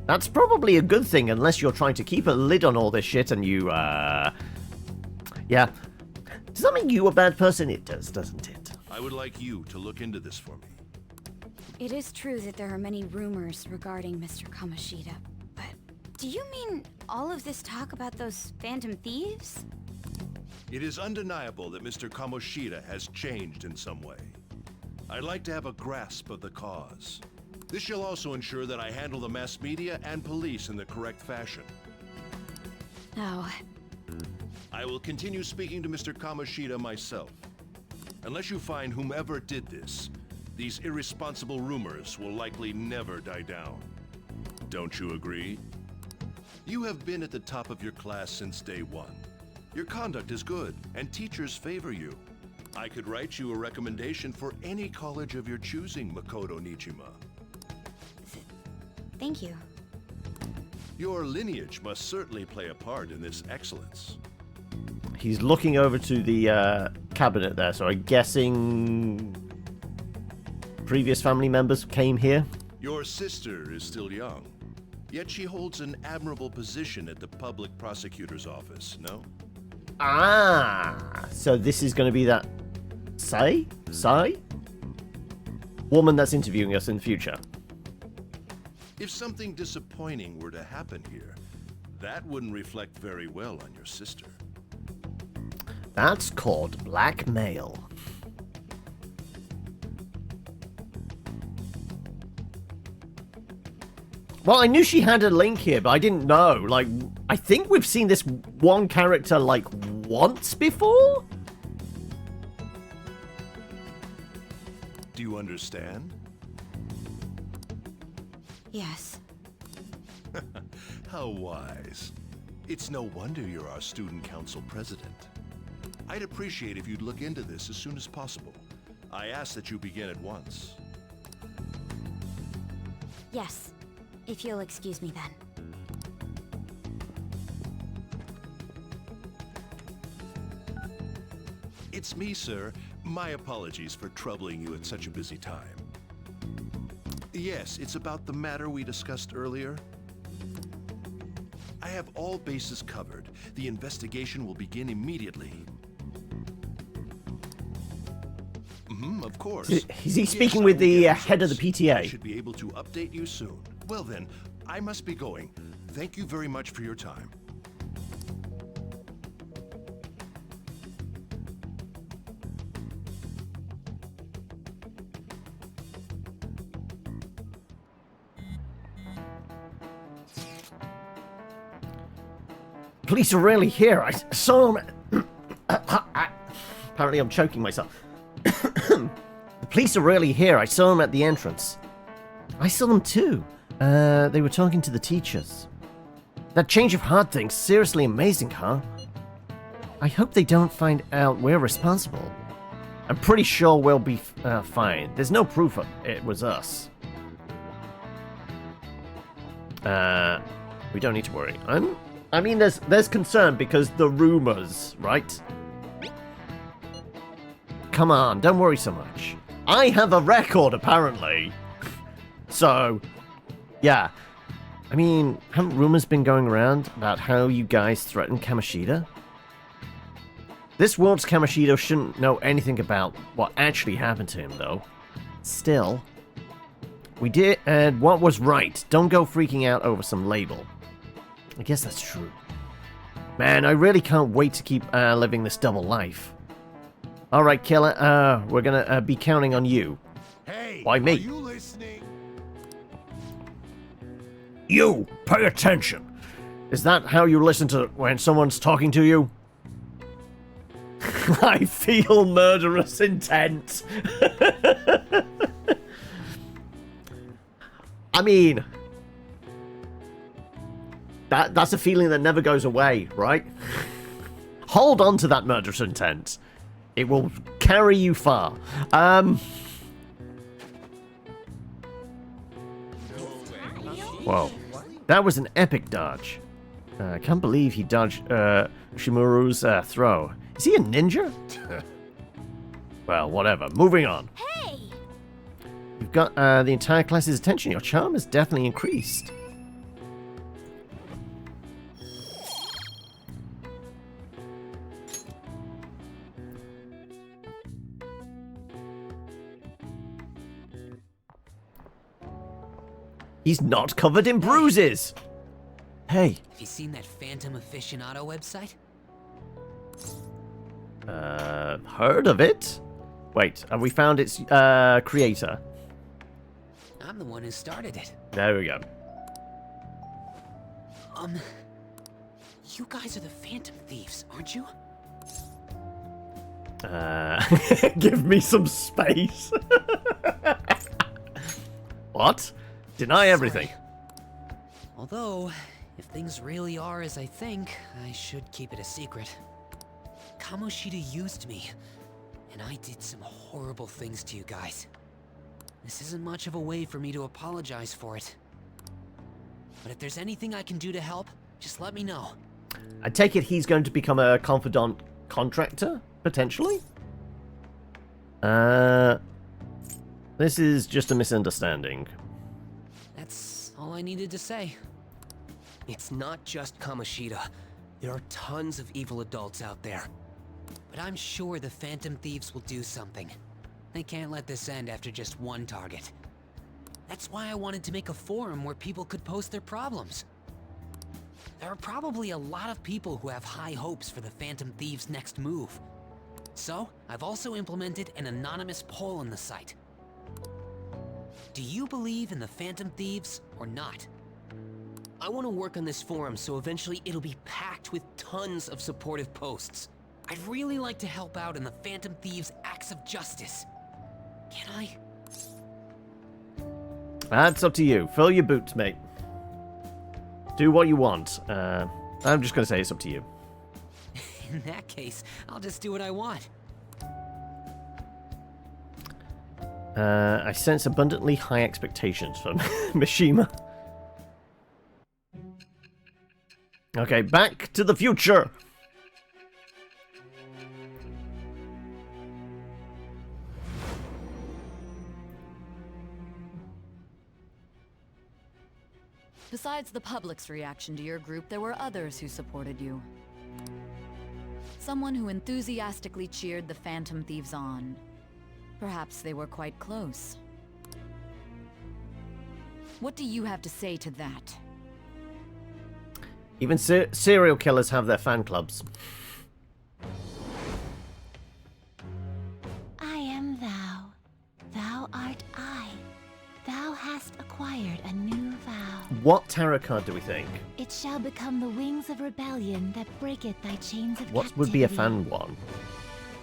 That's probably a good thing, unless you're trying to keep a lid on all this shit and you, yeah. Does that make you a bad person? It does, doesn't it? I would like you to look into this for me. It is true that there are many rumors regarding Mr. Kamoshida, but do you mean all of this talk about those phantom thieves? It is undeniable that Mr. Kamoshida has changed in some way. I'd like to have a grasp of the cause. This shall also ensure that I handle the mass media and police in the correct fashion. Oh. I will continue speaking to Mr. Kamoshida myself. Unless you find whomever did this, these irresponsible rumors will likely never die down. Don't you agree? You have been at the top of your class since day one. Your conduct is good, and teachers favor you. I could write you a recommendation for any college of your choosing, Makoto Nijima. Thank you. Your lineage must certainly play a part in this excellence. He's looking over to the cabinet there, so I'm guessing previous family members came here. Your sister is still young, yet she holds an admirable position at the public prosecutor's office, no? Ah, so this is going to be that Sai woman that's interviewing us in the future. If something disappointing were to happen here, that wouldn't reflect very well on your sister. That's called blackmail. Well, I knew she had a link here, but I didn't know. Like, I think we've seen this one character, like, once before? Do you understand? Yes. How wise. It's no wonder you're our student council president. I'd appreciate if you'd look into this as soon as possible. I ask that you begin at once. Yes. If you'll excuse me then. It's me, sir. My apologies for troubling you at such a busy time. Yes, it's about the matter we discussed earlier. I have all bases covered. The investigation will begin immediately. Of course. Is he speaking with the head of the PTA? I should be able to update you soon. Well then, I must be going. Thank you very much for your time. Police are really here. I saw them. Apparently, I'm choking myself. The police are really here. I saw them at the entrance. I saw them too. They were talking to the teachers. That change of heart thing's seriously amazing, huh? I hope they don't find out we're responsible. I'm pretty sure we'll be fine. There's no proof it was us. We don't need to worry. I mean, there's concern because the rumors, right? Come on, don't worry so much. I have a record, apparently. So, yeah. I mean, haven't rumors been going around about how you guys threatened Kamoshida? This world's Kamoshida shouldn't know anything about what actually happened to him, though. Still, we did, and what was right. Don't go freaking out over some label. I guess that's true. Man, I really can't wait to keep living this double life. Alright, killer, we're gonna be counting on you. Hey, why me? Are you listening? You, pay attention. Is that how you listen to when someone's talking to you? I feel murderous intent. I mean, that's a feeling that never goes away, right? Hold on to that murderous intent. It will carry you far. Whoa. That was an epic dodge. I can't believe he dodged Shimuru's throw. Is he a ninja? Well, whatever. Moving on. Hey! You've got the entire class's attention. Your charm has definitely increased. He's not covered in bruises. Hey. Have you seen that Phantom Aficionado website? Heard of it? Wait, have we found its creator? I'm the one who started it. There we go. You guys are the Phantom Thieves, aren't you? Give me some space. What? Deny everything. Although, if things really are as I think, I should keep it a secret. Kamoshida used me, and I did some horrible things to you guys. This isn't much of a way for me to apologize for it. But if there's anything I can do to help, just let me know. I take it he's going to become a confidant contractor, potentially? This is just a misunderstanding. That's all I needed to say. It's not just Kamoshida. There are tons of evil adults out there. But I'm sure the Phantom Thieves will do something. They can't let this end after just one target. That's why I wanted to make a forum where people could post their problems. There are probably a lot of people who have high hopes for the Phantom Thieves' next move. So, I've also implemented an anonymous poll on the site. Do you believe in the Phantom Thieves or not? I want to work on this forum so eventually it'll be packed with tons of supportive posts. I'd really like to help out in the Phantom Thieves' acts of justice. Can I? That's up to you. Fill your boots, mate. Do what you want. I'm just going to say it's up to you. In that case, I'll just do what I want. I sense abundantly high expectations from Mishima. Okay, back to the future. Besides the public's reaction to your group, there were others who supported you. Someone who enthusiastically cheered the Phantom Thieves on. Perhaps they were quite close. What do you have to say to that? Even serial killers have their fan clubs. I am thou. Thou art I. Thou hast acquired a new vow. What tarot card do we think? It shall become the wings of rebellion that breaketh thy chains of What captivity. would be a fan one?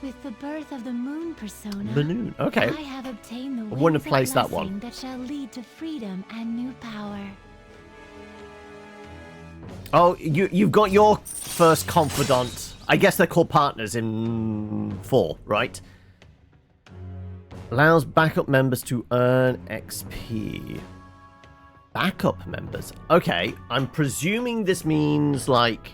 With the birth of the moon persona, The moon, okay. I have obtained the I wings wouldn't have of placed that one. blessing that shall lead to freedom and new power. Oh, you've got your first confidant. I guess they're called partners in 4, right? Allows backup members to earn XP. Backup members? Okay, I'm presuming this means, like,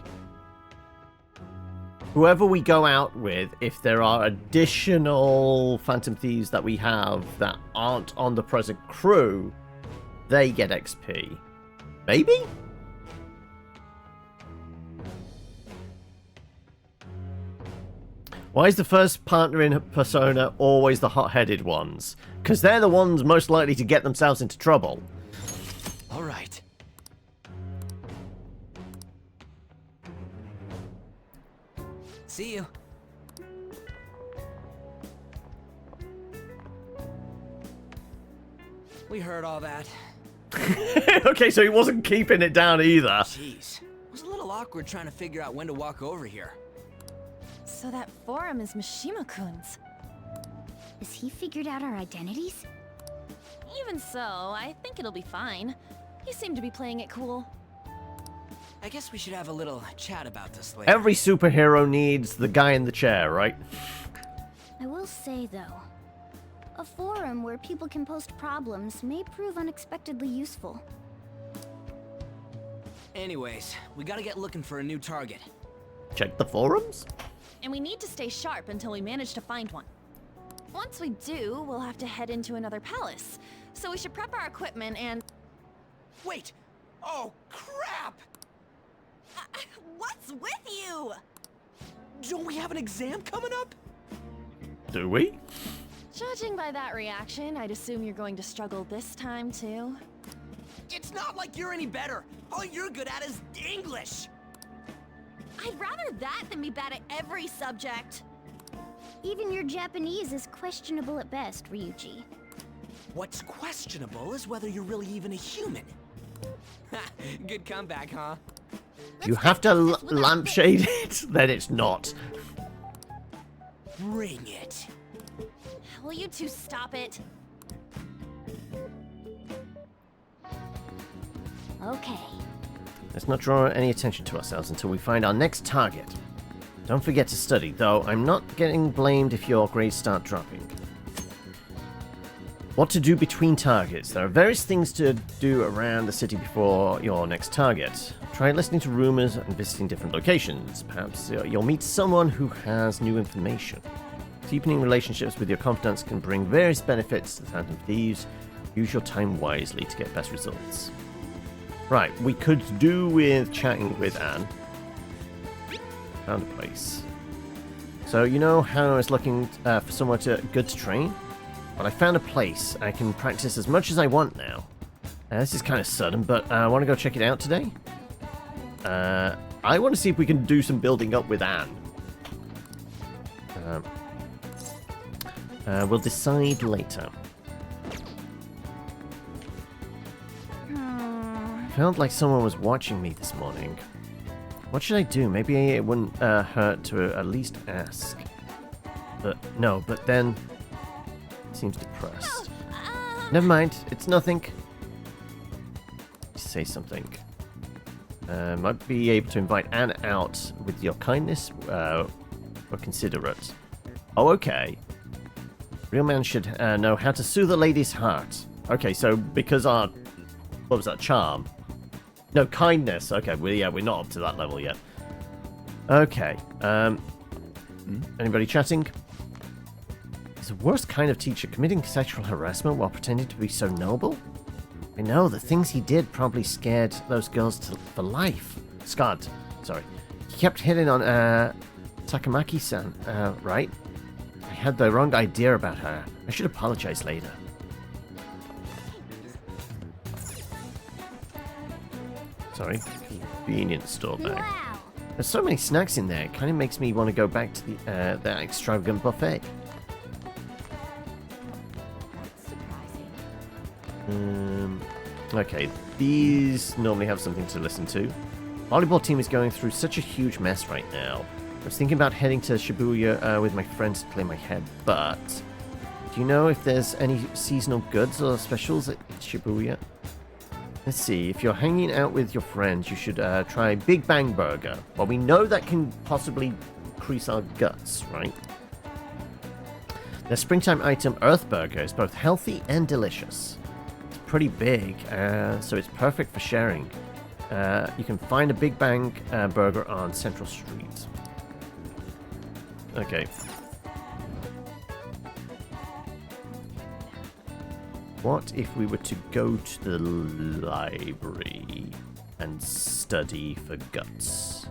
whoever we go out with, if there are additional Phantom Thieves that we have that aren't on the present crew, they get XP. Maybe? Why is the first partner in Persona always the hot-headed ones? Because they're the ones most likely to get themselves into trouble. All right. See you. We heard all that. Okay, so he wasn't keeping it down either. Jeez. It was a little awkward trying to figure out when to walk over here. So that forum is Mishima-kun's. Has he figured out our identities? Even so, I think it'll be fine. You seem to be playing it cool. I guess we should have a little chat about this later. Every superhero needs the guy in the chair, right? I will say, though, a forum where people can post problems may prove unexpectedly useful. Anyways, we gotta get looking for a new target. Check the forums? And we need to stay sharp until we manage to find one. Once we do, we'll have to head into another palace. So we should prep our equipment and... Wait! Oh, crap! What's with you? Don't we have an exam coming up? Do we? Judging by that reaction, I'd assume you're going to struggle this time, too. It's not like you're any better. All you're good at is English. I'd rather that than be bad at every subject. Even your Japanese is questionable at best, Ryuji. What's questionable is whether you're really even a human. Good comeback, huh? You have to lampshade it, then it's not. Bring it. Will you two stop it? Okay. Let's not draw any attention to ourselves until we find our next target. Don't forget to study, though I'm not getting blamed if your grades start dropping. What to do between targets. There are various things to do around the city before your next target. Try listening to rumors and visiting different locations. Perhaps you'll meet someone who has new information. Deepening relationships with your confidants can bring various benefits to the Phantom Thieves. Use your time wisely to get best results. Right, we could do with chatting with Anne. Found a place. So you know how I was looking for somewhere good to train? Well, I found a place. I can practice as much as I want now. This is kind of sudden, but I want to go check it out today. I want to see if we can do some building up with Anne. We'll decide later. Felt like someone was watching me this morning. What should I do? Maybe it wouldn't hurt to at least ask. But no, but then seems depressed. Never mind, it's nothing. Say something. Might be able to invite Anne out with your kindness or considerate. Oh, okay. Real man should know how to soothe a lady's heart. Okay, so because our... What was that? Charm? No, kindness. Okay, well, yeah, we're not up to that level yet. Okay. Anybody chatting? Is the worst kind of teacher committing sexual harassment while pretending to be so noble? I know, the things he did probably scared those girls for life. Scarred, sorry. He kept hitting on Takamaki-san, right? I had the wrong idea about her. I should apologize later. Sorry, convenience store bag. Wow. There's so many snacks in there, it kind of makes me want to go back to that extravagant buffet. Okay, these normally have something to listen to. Volleyball team is going through such a huge mess right now. I was thinking about heading to Shibuya with my friends to clear my head, but do you know if there's any seasonal goods or specials at Shibuya? Let's see, if you're hanging out with your friends, you should try Big Bang Burger. Well, we know that can possibly increase our guts, right? The springtime item Earth Burger is both healthy and delicious. It's pretty big, so it's perfect for sharing. You can find a Big Bang Burger on Central Street. Okay. What if we were to go to the library and study for guts?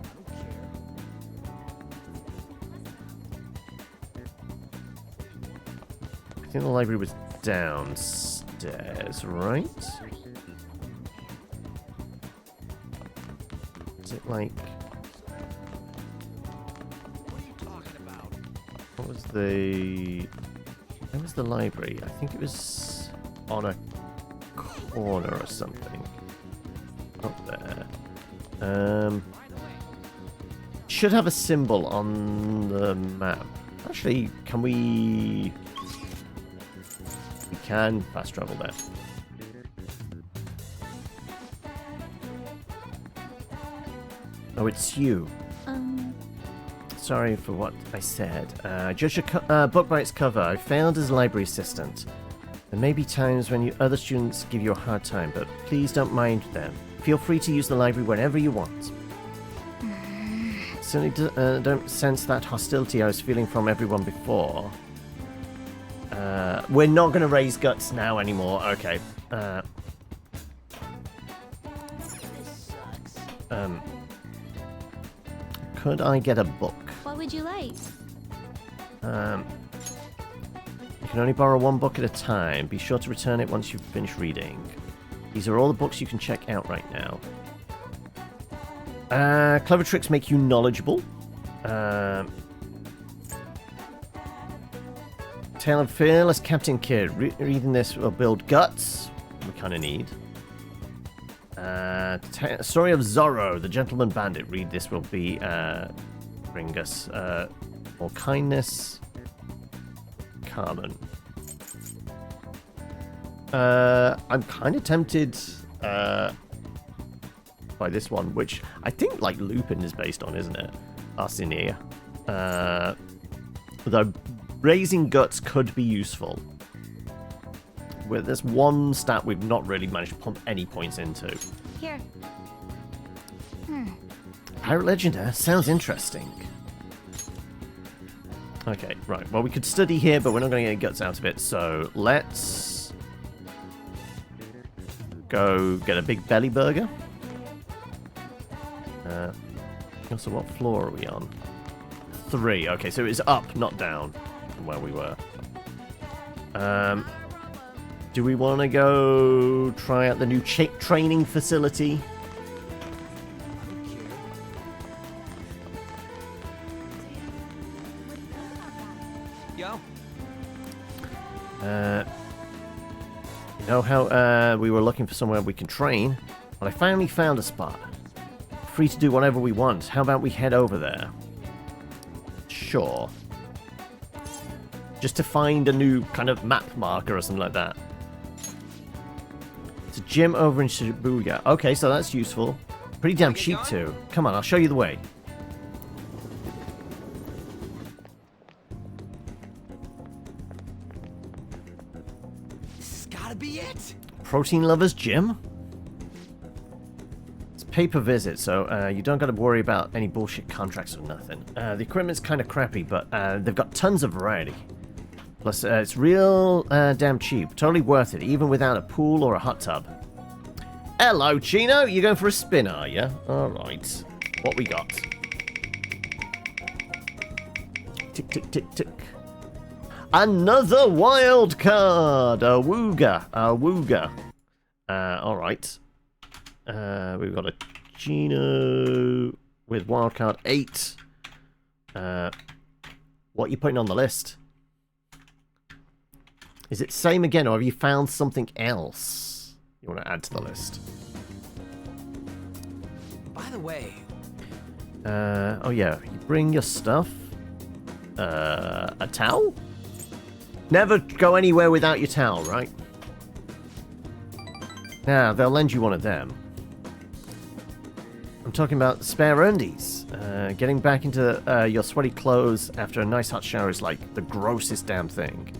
I think the library was downstairs, right? Is it like... What was the... Where was the library? I think it was on a corner or something. Up there. Should have a symbol on the map. Actually, can we... We can fast travel there. Oh, it's you. Sorry for what I said. Judge a book by its cover. I failed as a library assistant. There may be times when other students give you a hard time, but please don't mind them. Feel free to use the library whenever you want. Certainly don't sense that hostility I was feeling from everyone before. We're not going to raise guts now anymore. Okay. Could I get a book? What would you like? You can only borrow one book at a time. Be sure to return it once you've finished reading. These are all the books you can check out right now. Clever tricks make you knowledgeable. Tale of Fearless Captain Kidd. Reading this will build guts. We kind of need. Story of Zorro, the Gentleman Bandit. Read this will be bring us more kindness. Carmen. I'm kind of tempted by this one, which I think like Lupin is based on, isn't it? Arsenier. Though raising guts could be useful. With this one stat we've not really managed to pump any points into. Here. Pirate Legend, huh? Sounds interesting. Okay, right. Well, we could study here, but we're not going to get guts out of it, so let's go get a big belly burger. So what floor are we on? 3. Okay, so it's up, not down from where we were. Do we want to go try out the new training facility? Yo. You know how we were looking for somewhere we can train? Well, I finally found a spot. Free to do whatever we want. How about we head over there? Sure. Just to find a new kind of map marker or something like that. It's a gym over in Shibuya. Okay, so that's useful. Pretty damn cheap too. Come on, I'll show you the way. This has gotta be it. Protein Lovers Gym? It's pay per visit, so you don't got to worry about any bullshit contracts or nothing. The equipment's kind of crappy, but they've got tons of variety. Plus, it's real damn cheap. Totally worth it, even without a pool or a hot tub. Hello, Chino. You going for a spin, are you? Alright. What we got? Tick, tick, tick, tick. Another wild card! A Wooga. A Wooga. Alright. We've got a Chino with wildcard 8. What are you putting on the list? Is it same again, or have you found something else you want to add to the list? By the way... oh yeah, you bring your stuff. A towel? Never go anywhere without your towel, right? Now, they'll lend you one of them. I'm talking about spare undies. Getting back into your sweaty clothes after a nice hot shower is like the grossest damn thing.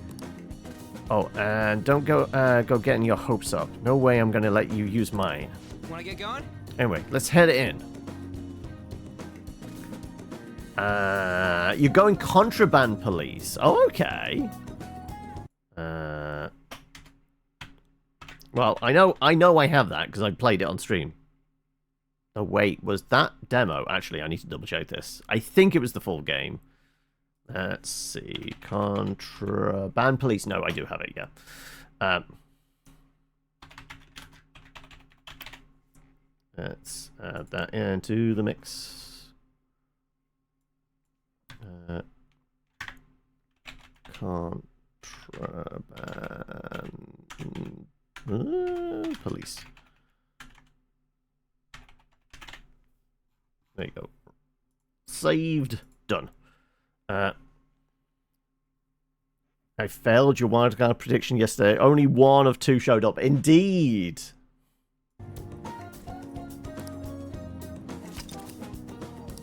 Oh, and don't go getting your hopes up. No way I'm gonna let you use mine. Wanna get going? Anyway, let's head in. You're going contraband police. Oh, okay. Well, I know I have that because I played it on stream. Oh wait, was that demo? Actually, I need to double check this. I think it was the full game. Let's see. Contraband police. No, I do have it, yeah. Let's add that into the mix. Contraband police. There you go. Saved. Done. I failed your wildcard prediction yesterday. Only 1 of 2 showed up. Indeed.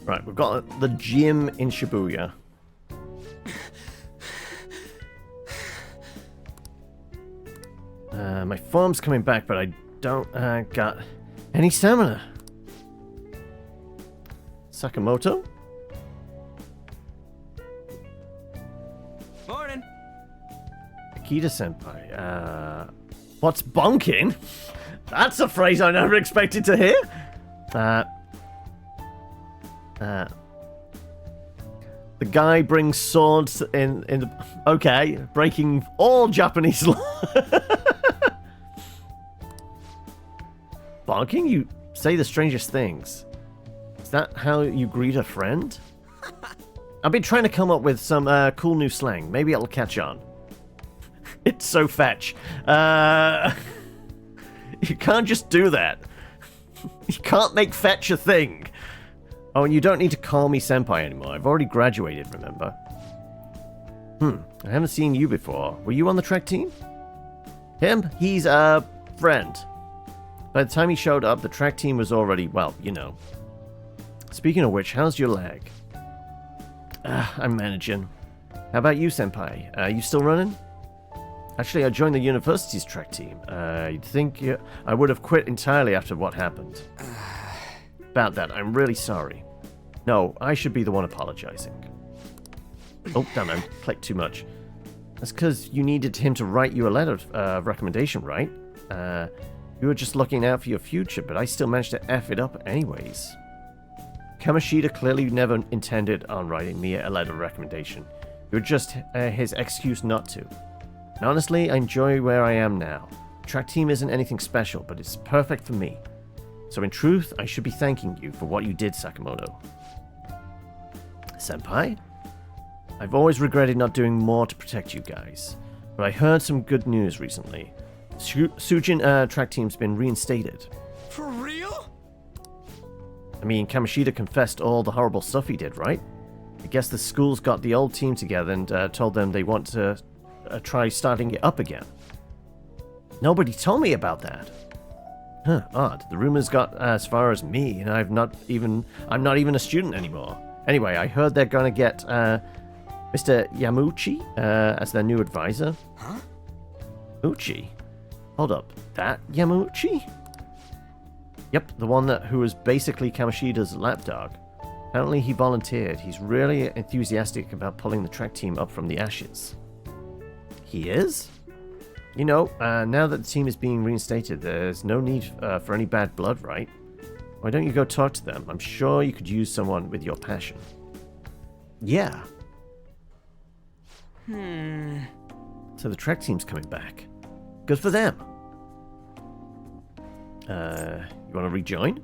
Right, we've got the gym in Shibuya. My form's coming back, but I don't got any stamina. Sakamoto? Morning. Akita-senpai. What's bonking? That's a phrase I never expected to hear. The guy brings swords in the... Okay, breaking all Japanese law. barking? You say the strangest things. Is that how you greet a friend? I've been trying to come up with some cool new slang. Maybe it'll catch on. It's so fetch. You can't just do that. You can't make fetch a thing. Oh, and you don't need to call me senpai anymore. I've already graduated, remember? I haven't seen you before. Were you on the track team? Him? He's a friend. By the time he showed up, the track team was already, well, you know. Speaking of which, how's your leg? I'm managing. How about you, senpai? You still running? Actually, I joined the university's track team. You'd think I would have quit entirely after what happened. About that, I'm really sorry. No, I should be the one apologizing. Oh, damn, I clicked too much. That's because you needed him to write you a letter of recommendation, right? You were just looking out for your future, but I still managed to F it up anyways. Kamoshida clearly never intended on writing me a letter of recommendation. You were just his excuse not to. And honestly, I enjoy where I am now. Track team isn't anything special, but it's perfect for me. So in truth, I should be thanking you for what you did, Sakamoto. Senpai? I've always regretted not doing more to protect you guys, but I heard some good news recently. Sujin track team's been reinstated. For real? I mean, Kamoshida confessed all the horrible stuff he did, right? I guess the school's got the old team together and told them they want to try starting it up again. Nobody told me about that. Huh, odd. The rumors got as far as me, and I'm not even a student anymore. Anyway, I heard they're gonna get Mr. Yamuchi as their new advisor. Huh? Uchi? Hold up, that Yamuchi? Yep, the one who was basically Kamoshida's lapdog. Apparently he volunteered. He's really enthusiastic about pulling the track team up from the ashes. He is? You know, now that the team is being reinstated, there's no need for any bad blood, right? Why don't you go talk to them? I'm sure you could use someone with your passion. Yeah. So the track team's coming back. Good for them. You want to rejoin?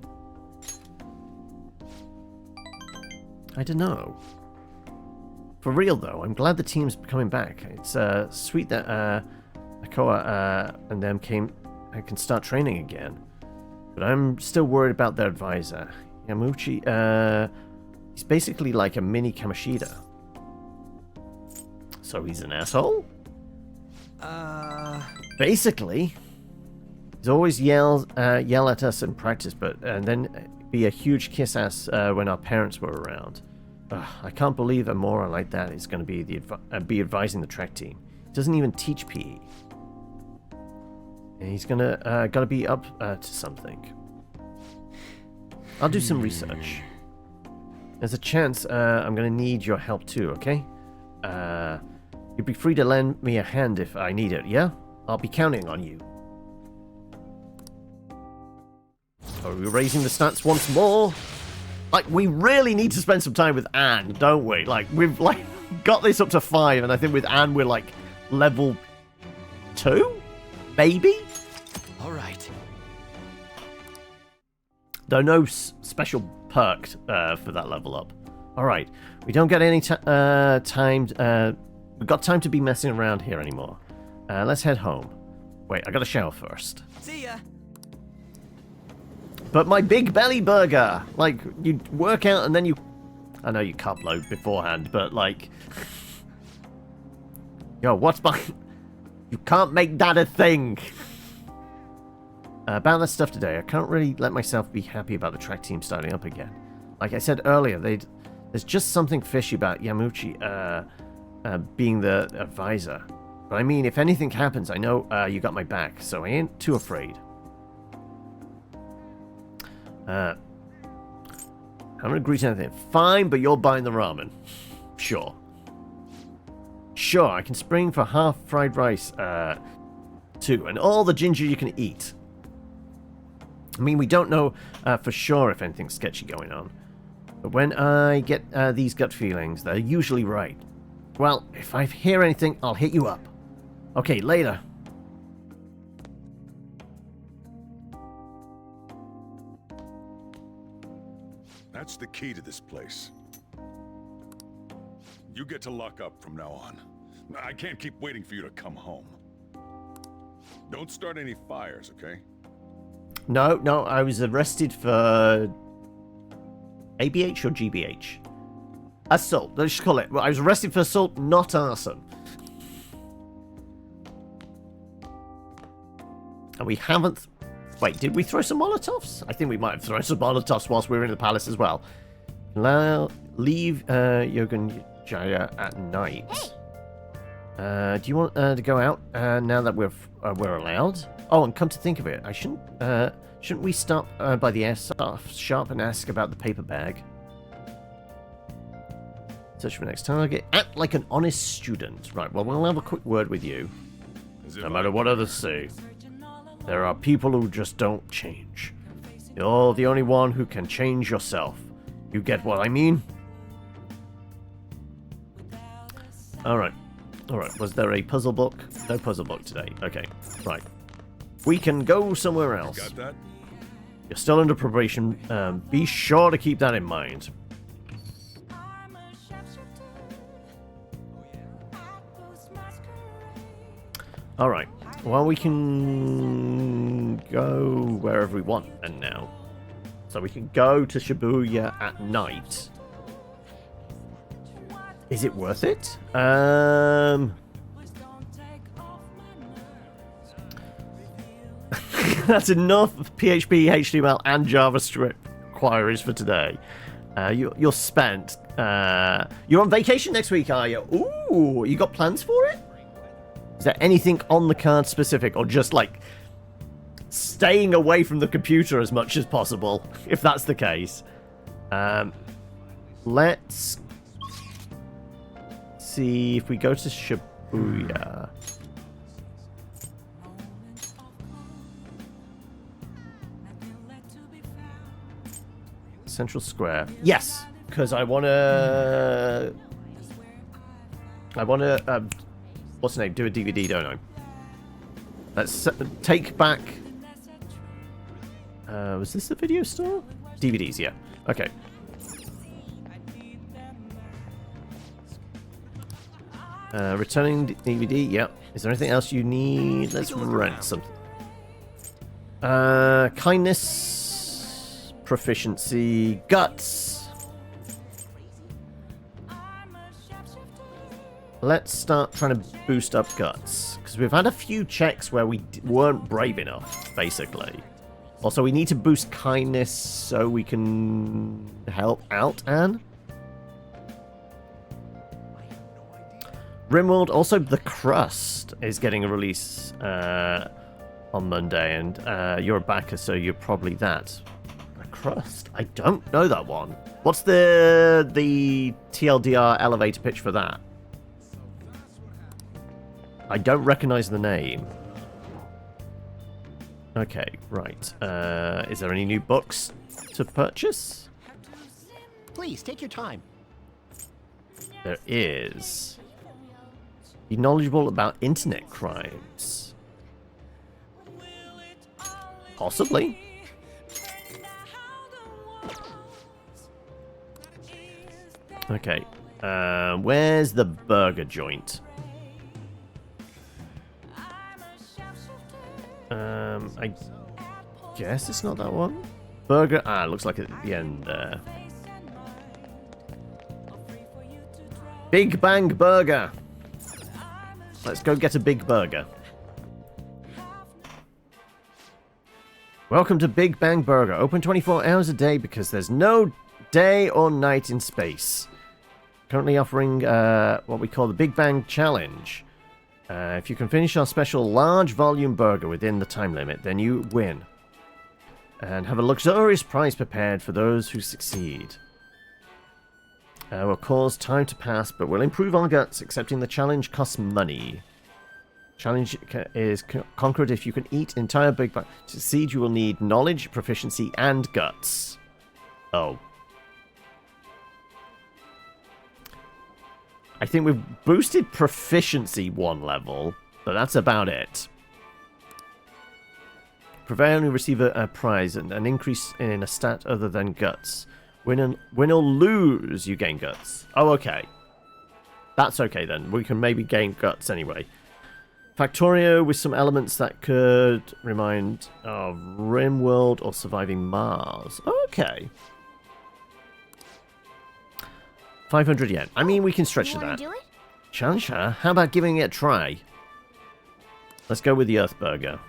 I don't know. For real though, I'm glad the team's coming back. It's sweet that Akoa and them can start training again. But I'm still worried about their advisor. Yamuchi, he's basically like a mini Kamoshida. So he's an asshole? Basically. He's always yell at us in practice, and then be a huge kiss ass when our parents were around. I can't believe a moron like that is going to be advising the track team. He doesn't even teach PE. And he's gotta be up to something. I'll do some research. There's a chance I'm gonna need your help too, okay? You'd be free to lend me a hand if I need it, yeah? I'll be counting on you. Are we raising the stats once more? Like, we really need to spend some time with Anne, don't we? Like, we've got this up to 5, and I think with Anne we're like level 2? Maybe? Alright. Though no special perk for that level up. Alright, we don't get any time. We've got time to be messing around here anymore. Let's head home. Wait, I gotta shower first. See ya. But my big belly burger! Like, you work out and then you... I know you cup load beforehand, but like... Yo, what's my... You can't make that a thing! About that stuff today, I can't really let myself be happy about the track team starting up again. Like I said earlier, there's just something fishy about Yamuchi being the advisor. But I mean, if anything happens, I know you got my back, so I ain't too afraid. I'm gonna agree to anything. Fine, but you're buying the ramen. Sure. Sure, I can spring for half fried rice, too, and all the ginger you can eat. I mean, we don't know for sure if anything's sketchy going on. But when I get these gut feelings, they're usually right. Well, if I hear anything, I'll hit you up. Okay, later. That's the key to this place. You get to lock up from now on. I can't keep waiting for you to come home. Don't start any fires, okay? No, I was arrested for ABH or GBH? Assault, let's just call it. I was arrested for assault, not arson. And we haven't... Wait, did we throw some Molotovs? I think we might have thrown some Molotovs whilst we were in the palace as well. Leave Yogan Jaya at night. Do you want to go out now that we're allowed? Oh, and come to think of it, I shouldn't we stop by the airsoft shop and ask about the paper bag? Search for next target. Act like an honest student. Right, well, we'll have a quick word with you. No matter what others say, there are people who just don't change. You're the only one who can change yourself. You get what I mean? Alright. Alright, was there a puzzle book? No puzzle book today. Okay, right. We can go somewhere else. Got that? You're still under probation. Be sure to keep that in mind. Alright. Well, we can go wherever we want and now. So we can go to Shibuya at night. Is it worth it? That's enough PHP, HTML, and JavaScript queries for today. You're spent. You're on vacation next week, are you? Ooh, you got plans for it? Is there anything on the card specific, or just like staying away from the computer as much as possible, if that's the case? Let's see if we go to Shibuya. Central Square. Yes, because I want to... what's the name? Do a DVD, don't I? Let's take back... was this the video store? DVDs, yeah. Okay. Returning DVD, yep. Is there anything else you need? Let's rent something. Kindness, proficiency, guts. Let's start trying to boost up guts, because we've had a few checks where we weren't brave enough, basically. Also, we need to boost kindness so we can help out Anne. Rimworld, also The Crust is getting a release on Monday, and you're a backer, so you're probably that. The Crust? I don't know that one. What's the TLDR elevator pitch for that? I don't recognize the name. Okay, right. Is there any new books to purchase? Please, take your time. There is. Be knowledgeable about internet crimes. Possibly. Okay. Where's the burger joint? I guess it's not that one. Burger. Ah, looks like it's at the end there. Big Bang Burger. Let's go get a big burger. Welcome to Big Bang Burger. Open 24 hours a day because there's no day or night in space. Currently offering what we call the Big Bang Challenge. If you can finish our special large volume burger within the time limit, then you win. And have a luxurious prize prepared for those who succeed. Will cause time to pass, but will improve our guts. Accepting the challenge costs money. Challenge is conquered if you can eat entire Big Bang. To succeed, you will need knowledge, proficiency, and guts. Oh. I think we've boosted proficiency 1 level, but that's about it. Prevail and receive a prize and an increase in a stat other than guts. Win or lose, you gain guts. Oh, okay. That's okay then. We can maybe gain guts anyway. Factorio with some elements that could remind of RimWorld or surviving Mars. Okay. 500 yen. I mean, we can stretch to that. Challenge her? How about giving it a try? Let's go with the Earth Burger.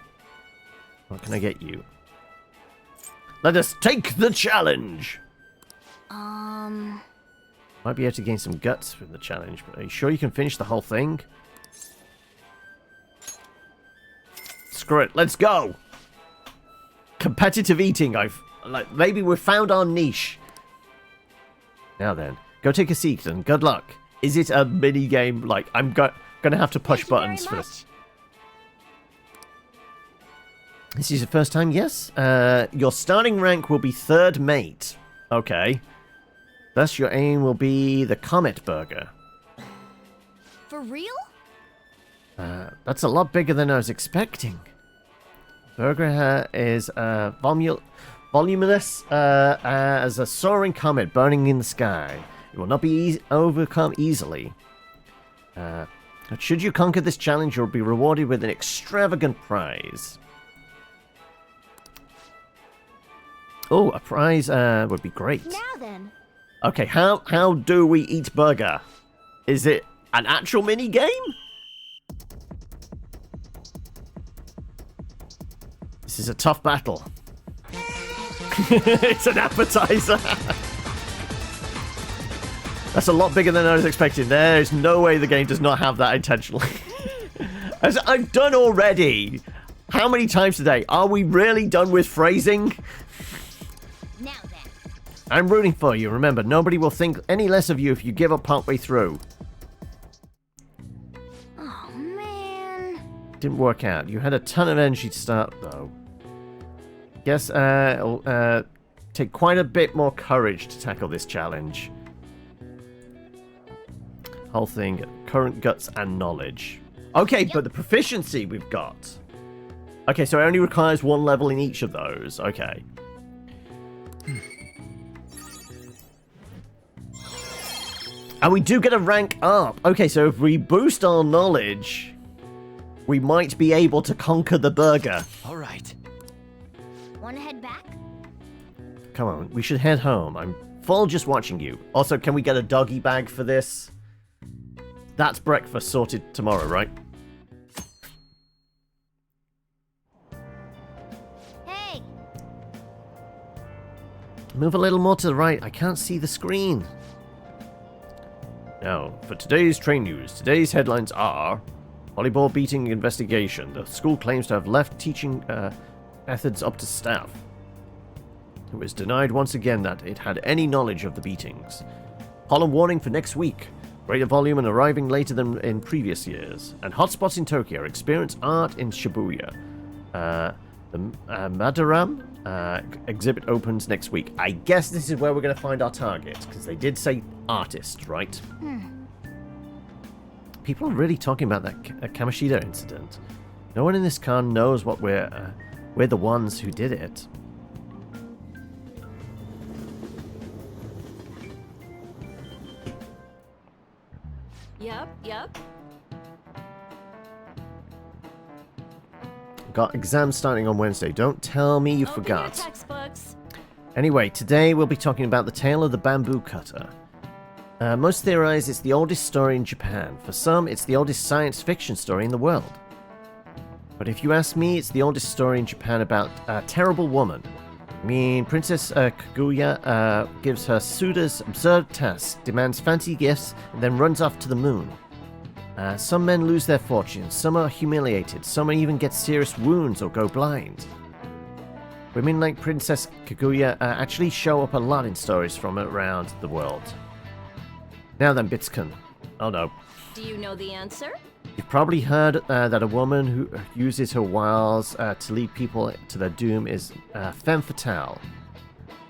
What can I get you? Let us take the challenge! Might be able to gain some guts from the challenge, but are you sure you can finish the whole thing? Screw it, let's go! Competitive eating, maybe we've found our niche. Now then, go take a seat and good luck. Is it a mini game? Like, I'm gonna have to push buttons for this. This is your first time? Yes. Your starting rank will be 3rd mate. Okay. Thus, your aim will be the Comet Burger. For real? That's a lot bigger than I was expecting. Burger is voluminous as a soaring comet burning in the sky. It will not be overcome easily. Should you conquer this challenge, you'll be rewarded with an extravagant prize. Oh, a prize would be great. Now then. Okay, how do we eat burger? Is it an actual mini game? This is a tough battle. It's an appetizer. That's a lot bigger than I was expecting. There's no way the game does not have that intentionally. As I've done already. How many times today? Are we really done with phrasing? Now then. I'm rooting for you. Remember, nobody will think any less of you if you give up partway through. Oh, man. Didn't work out. You had a ton of energy to start, though. Guess it'll take quite a bit more courage to tackle this challenge. Whole thing, current guts and knowledge. Okay, yep. But the proficiency we've got. Okay, so it only requires 1 level in each of those. Okay. And we do get a rank up. Okay, so if we boost our knowledge, we might be able to conquer the burger. All right. Want to head back? Come on, we should head home. I'm full just watching you. Also, can we get a doggy bag for this? That's breakfast sorted tomorrow, right? Hey! Move a little more to the right. I can't see the screen. Now, for today's train news, today's headlines are... Volleyball beating investigation. The school claims to have left teaching methods up to staff. It was denied once again that it had any knowledge of the beatings. Pollen warning for next week. Greater volume and arriving later than in previous years. And hotspots in Tokyo. Experience art in Shibuya. The Madaram exhibit opens next week. I guess this is where we're going to find our target. Because they did say artist, right? People are really talking about that Kamoshida incident. No one in this car knows what we're the ones who did it. Yep. Got exams starting on Wednesday. Don't tell me you forgot. Your textbooks. Anyway, today we'll be talking about the tale of the bamboo cutter. Most theorize it's the oldest story in Japan. For some, it's the oldest science fiction story in the world. But if you ask me, it's the oldest story in Japan about a terrible woman. I mean, Princess Kaguya gives her suitors absurd tasks, demands fancy gifts, and then runs off to the moon. Some men lose their fortunes, some are humiliated, some even get serious wounds or go blind. Women like Princess Kaguya actually show up a lot in stories from around the world. Now then, Bitskun. Oh no. Do you know the answer? You've probably heard that a woman who uses her wiles to lead people to their doom is femme fatale.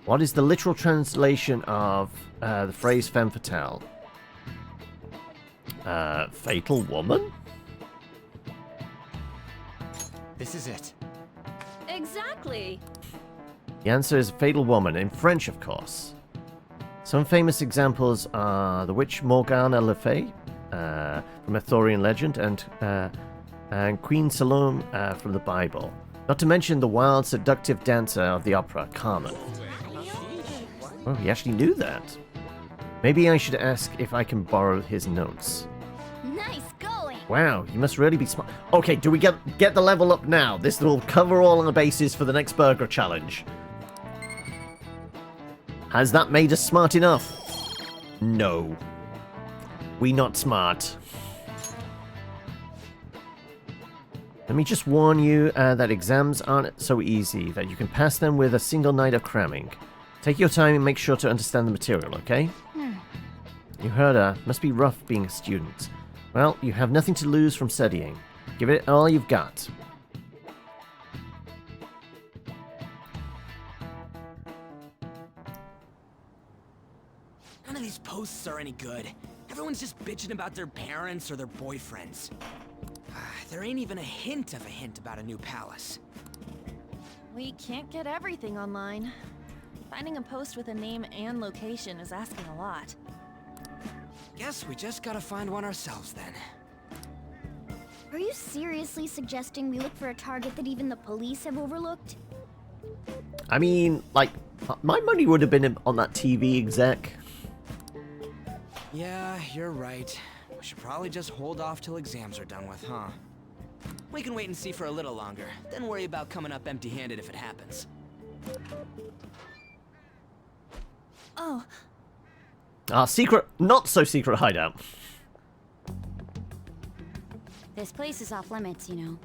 What is the literal translation of the phrase femme fatale? Fatal woman? This is it. Exactly. The answer is fatal woman, in French, of course. Some famous examples are the witch Morgana Le Fay from Arthurian legend and Queen Salome from the Bible. Not to mention the wild, seductive dancer of the opera, Carmen. Oh, he actually knew that. Maybe I should ask if I can borrow his notes. Nice going! Wow, you must really be smart. Okay, do we get the level up now? This will cover all our bases for the next burger challenge. Has that made us smart enough? No. We not smart. Let me just warn you that exams aren't so easy that you can pass them with a single night of cramming. Take your time and make sure to understand the material, okay? You heard her. Must be rough being a student. Well, you have nothing to lose from studying. Give it all you've got. None of these posts are any good. Everyone's just bitching about their parents or their boyfriends. There ain't even a hint about a new palace. We can't get everything online. Finding a post with a name and location is asking a lot. Guess we just gotta find one ourselves then. Are you seriously suggesting we look for a target that even the police have overlooked? I mean, like, my money would have been on that TV exec. Yeah, you're right. We should probably just hold off till exams are done with, huh? We can wait and see for a little longer, then worry about coming up empty-handed if it happens. Oh. Our secret, not so secret hideout. This place is off limits, you know.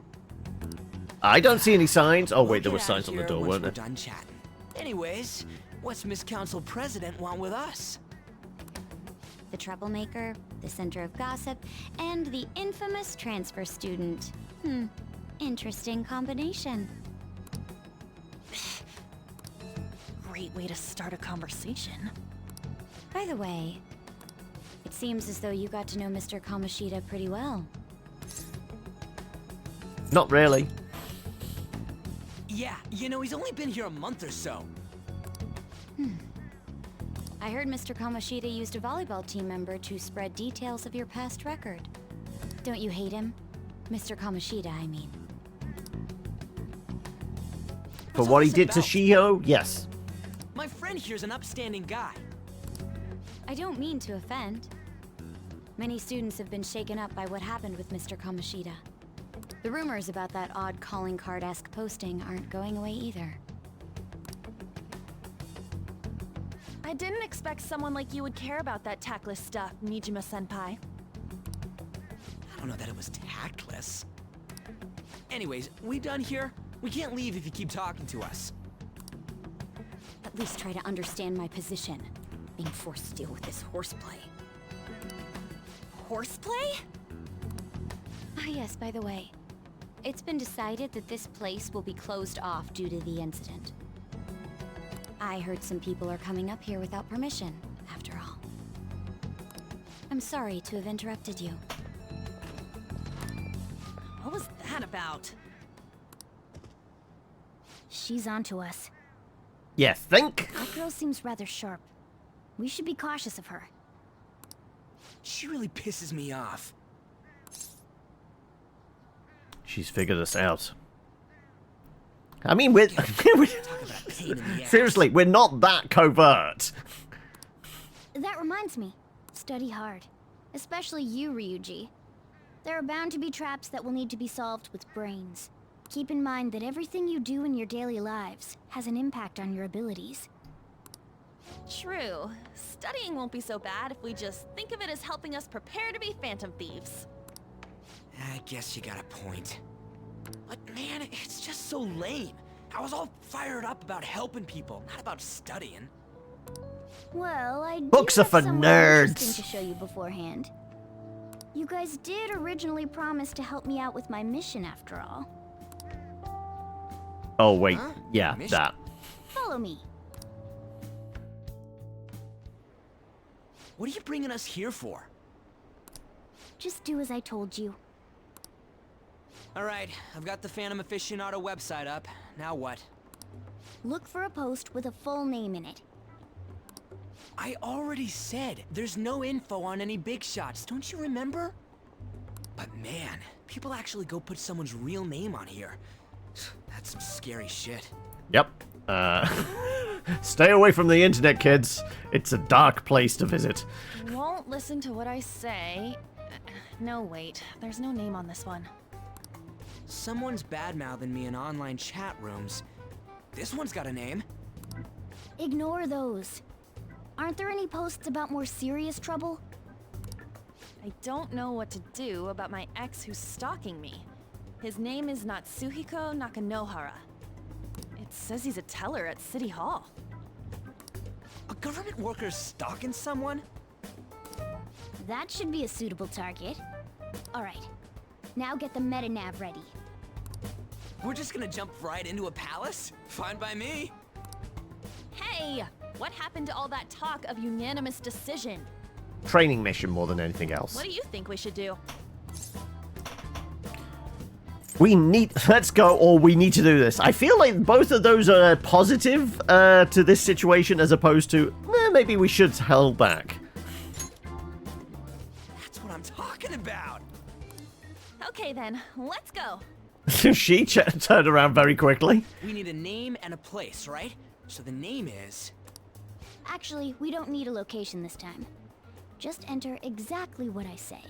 I don't see any signs. Oh wait, there were We'll get signs outta on the here door, once weren't we're there? done chatting. Anyways, what's Miss Council President want with us? The troublemaker, the center of gossip, and the infamous transfer student. Interesting combination. Great way to start a conversation. By the way, it seems as though you got to know Mr. Kamoshida pretty well. Not really. Yeah, you know, he's only been here a month or so. I heard Mr. Kamoshida used a volleyball team member to spread details of your past record. Don't you hate him? Mr. Kamoshida, I mean. For what he did to Shiho, yes. My friend here's an upstanding guy. I don't mean to offend. Many students have been shaken up by what happened with Mr. Kamoshida. The rumors about that odd calling card-esque posting aren't going away either. I didn't expect someone like you would care about that tactless stuff, Nijima-senpai. I don't know that it was tactless. Anyways, we done here? We can't leave if you keep talking to us. At least try to understand my position. Being forced to deal with this horseplay. Horseplay? Ah yes, by the way. It's been decided that this place will be closed off due to the incident. I heard some people are coming up here without permission, after all. I'm sorry to have interrupted you. What was that about? She's onto us. Yeah, think? That girl seems rather sharp. We should be cautious of her. She really pisses me off. She's figured us out. I mean, we're seriously, we're not that covert. That reminds me. Study hard. Especially you, Ryuji. There are bound to be traps that will need to be solved with brains. Keep in mind that everything you do in your daily lives has an impact on your abilities. True. Studying won't be so bad if we just think of it as helping us prepare to be phantom thieves. I guess you got a point. But man, it's just so lame. I was all fired up about helping people, not about studying. Well, I Books do are have for somewhat nerds. interesting to show you beforehand. You guys did originally promise to help me out with my mission after all. Oh wait, Huh? yeah, Mission? that. Follow me. What are you bringing us here for? Just do as I told you. Alright, I've got the Phantom Aficionado website up. Now what? Look for a post with a full name in it. I already said there's no info on any big shots, don't you remember? But man, people actually go put someone's real name on here. That's some scary shit. Yep. Stay away from the internet, kids. It's a dark place to visit. Won't listen to what I say. No, wait. There's no name on this one. Someone's bad-mouthing me in online chat rooms. This one's got a name. Ignore those. Aren't there any posts about more serious trouble? I don't know what to do about my ex who's stalking me. His name is Natsuhiko Nakanohara. It says he's a teller at City Hall. A government worker stalking someone? That should be a suitable target. Alright, now get the meta-nav ready. We're just gonna jump right into a palace? Fine by me. Hey! What happened to all that talk of unanimous decision? Training mission more than anything else. What do you think we should do? We need... Let's go, or we need to do this. I feel like both of those are positive to this situation as opposed to, maybe we should hold back. That's what I'm talking about. Okay then, let's go. She turned around very quickly. We need a name and a place, right? So the name is... Actually, we don't need a location this time. Just enter exactly what I say.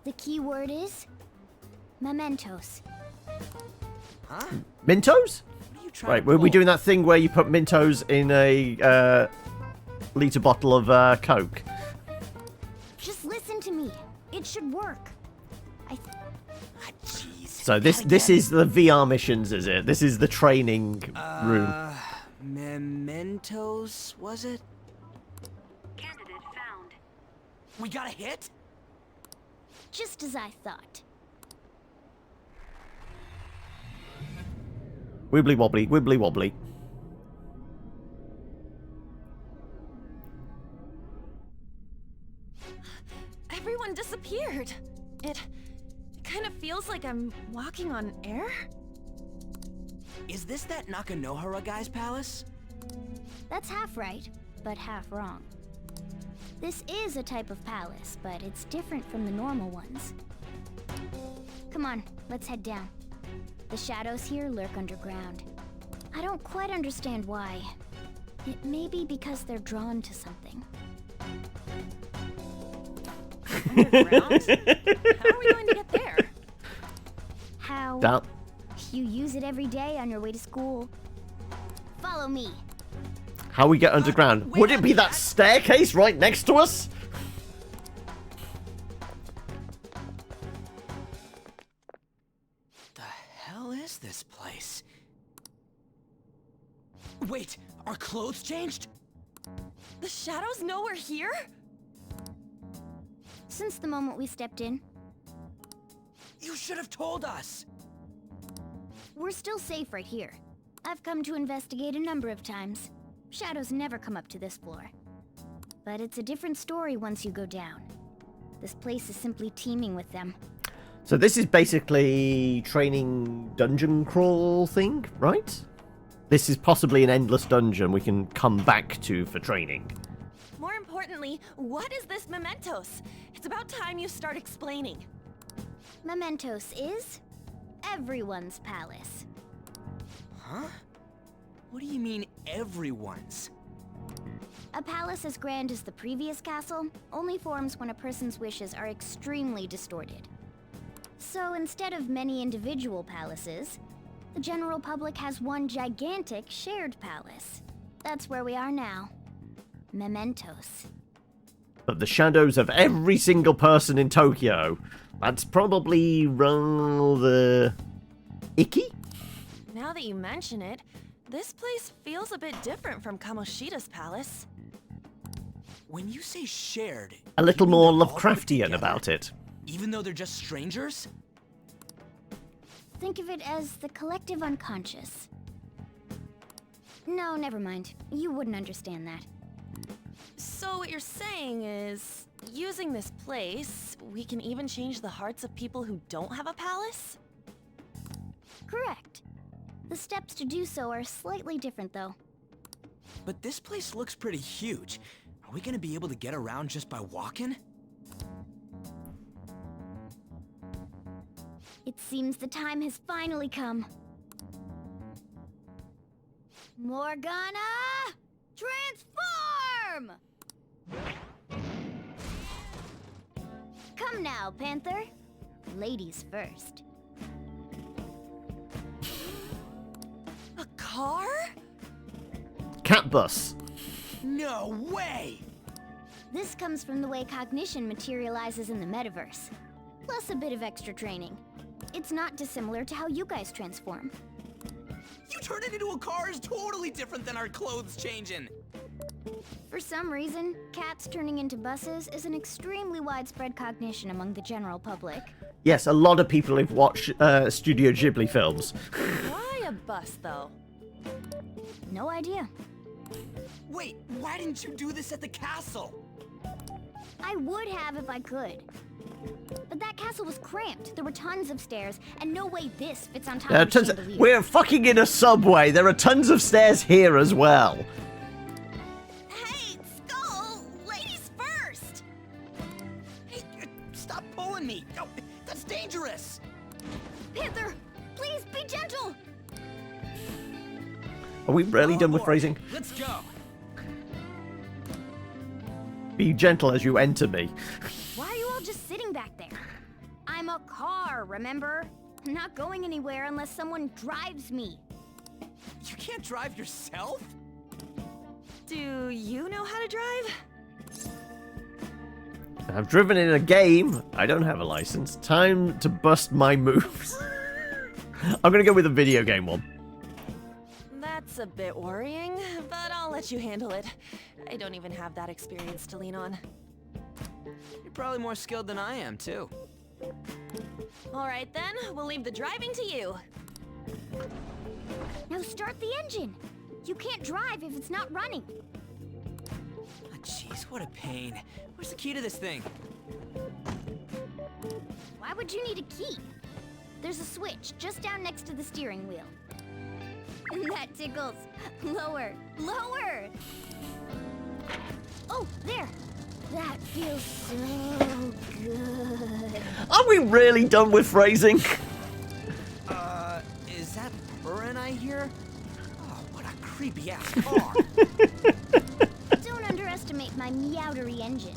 The key word is... mementos. Huh? Mintos? What are you trying Right, to were we pull? doing that thing where you put Mintos in a liter bottle of Coke? Just listen to me. It should work. So this is the VR missions, is it? This is the training room. Mementos, was it? Candidate found. We got a hit? Just as I thought. Wibbly wobbly, wibbly wobbly. Everyone disappeared. It kind of feels like I'm walking on air. Is this that Nakanohara guy's palace? That's half right, but half wrong. This is a type of palace, but it's different from the normal ones. Come on, let's head down. The shadows here lurk underground. I don't quite understand why. It may be because they're drawn to something. Underground? How are we going to get there? How? Down. You use it every day on your way to school. Follow me. How we get underground? Would it be that staircase right next to us? The hell is this place? Wait, our clothes changed? The shadows know we're here? Since the moment we stepped in, You should have told us! we're still safe right here. I've come to investigate a number of times. Shadows never come up to this floor. But it's a different story once you go down. This place is simply teeming with them. So this is basically training dungeon crawl thing, right? This is possibly an endless dungeon we can come back to for training. More importantly, what is this mementos? It's about time you start explaining. Mementos is everyone's palace. Huh? What do you mean, everyone's? A palace as grand as the previous castle only forms when a person's wishes are extremely distorted. So instead of many individual palaces, the general public has one gigantic shared palace. That's where we are now. Mementos. But the shadows of every single person in Tokyo. That's probably rather icky? Now that you mention it, this place feels a bit different from Kamoshida's palace. When you say shared, A little more Lovecraftian about it. even though they're just strangers? Think of it as the collective unconscious. No, never mind. You wouldn't understand that. So what you're saying is, using this place, we can even change the hearts of people who don't have a palace? Correct. The steps to do so are slightly different, though. But this place looks pretty huge. Are we gonna be able to get around just by walking? It seems the time has finally come. Morgana! Transform! Come now, Panther. Ladies first. A car? Cat bus. No way! This comes from the way cognition materializes in the metaverse. Plus a bit of extra training. It's not dissimilar to how you guys transform. You turn it into a car is totally different than our clothes changing. For some reason, cats turning into buses is an extremely widespread cognition among the general public. Yes, a lot of people have watched Studio Ghibli films. Why a bus, though? No idea. Wait, why didn't you do this at the castle? I would have if I could. But that castle was cramped. There were tons of stairs, and no way this fits on top of a chandelier. We're fucking in a subway. There are tons of stairs here as well. Hey, Skull! Ladies first! Hey, stop pulling me! No, that's dangerous! Panther, please be gentle! Are we really done with phrasing? Let's go! Be gentle as you enter me. Why are you all just sitting back there? I'm a car, remember? I'm not going anywhere unless someone drives me. You can't drive yourself? Do you know how to drive? I've driven in a game. I don't have a license. Time to bust my moves. I'm gonna go with a video game one. That's a bit worrying, but I'll let you handle it. I don't even have that experience to lean on. You're probably more skilled than I am, too. All right then, we'll leave the driving to you. Now start the engine. You can't drive if it's not running. Oh, jeez, what a pain. Where's the key to this thing? Why would you need a key? There's a switch just down next to the steering wheel. That tickles. Lower, lower. Oh, there. That feels so good. Are we really done with phrasing? Is that Burin I hear? Oh, what a creepy-ass car. Don't underestimate my meowdery engine.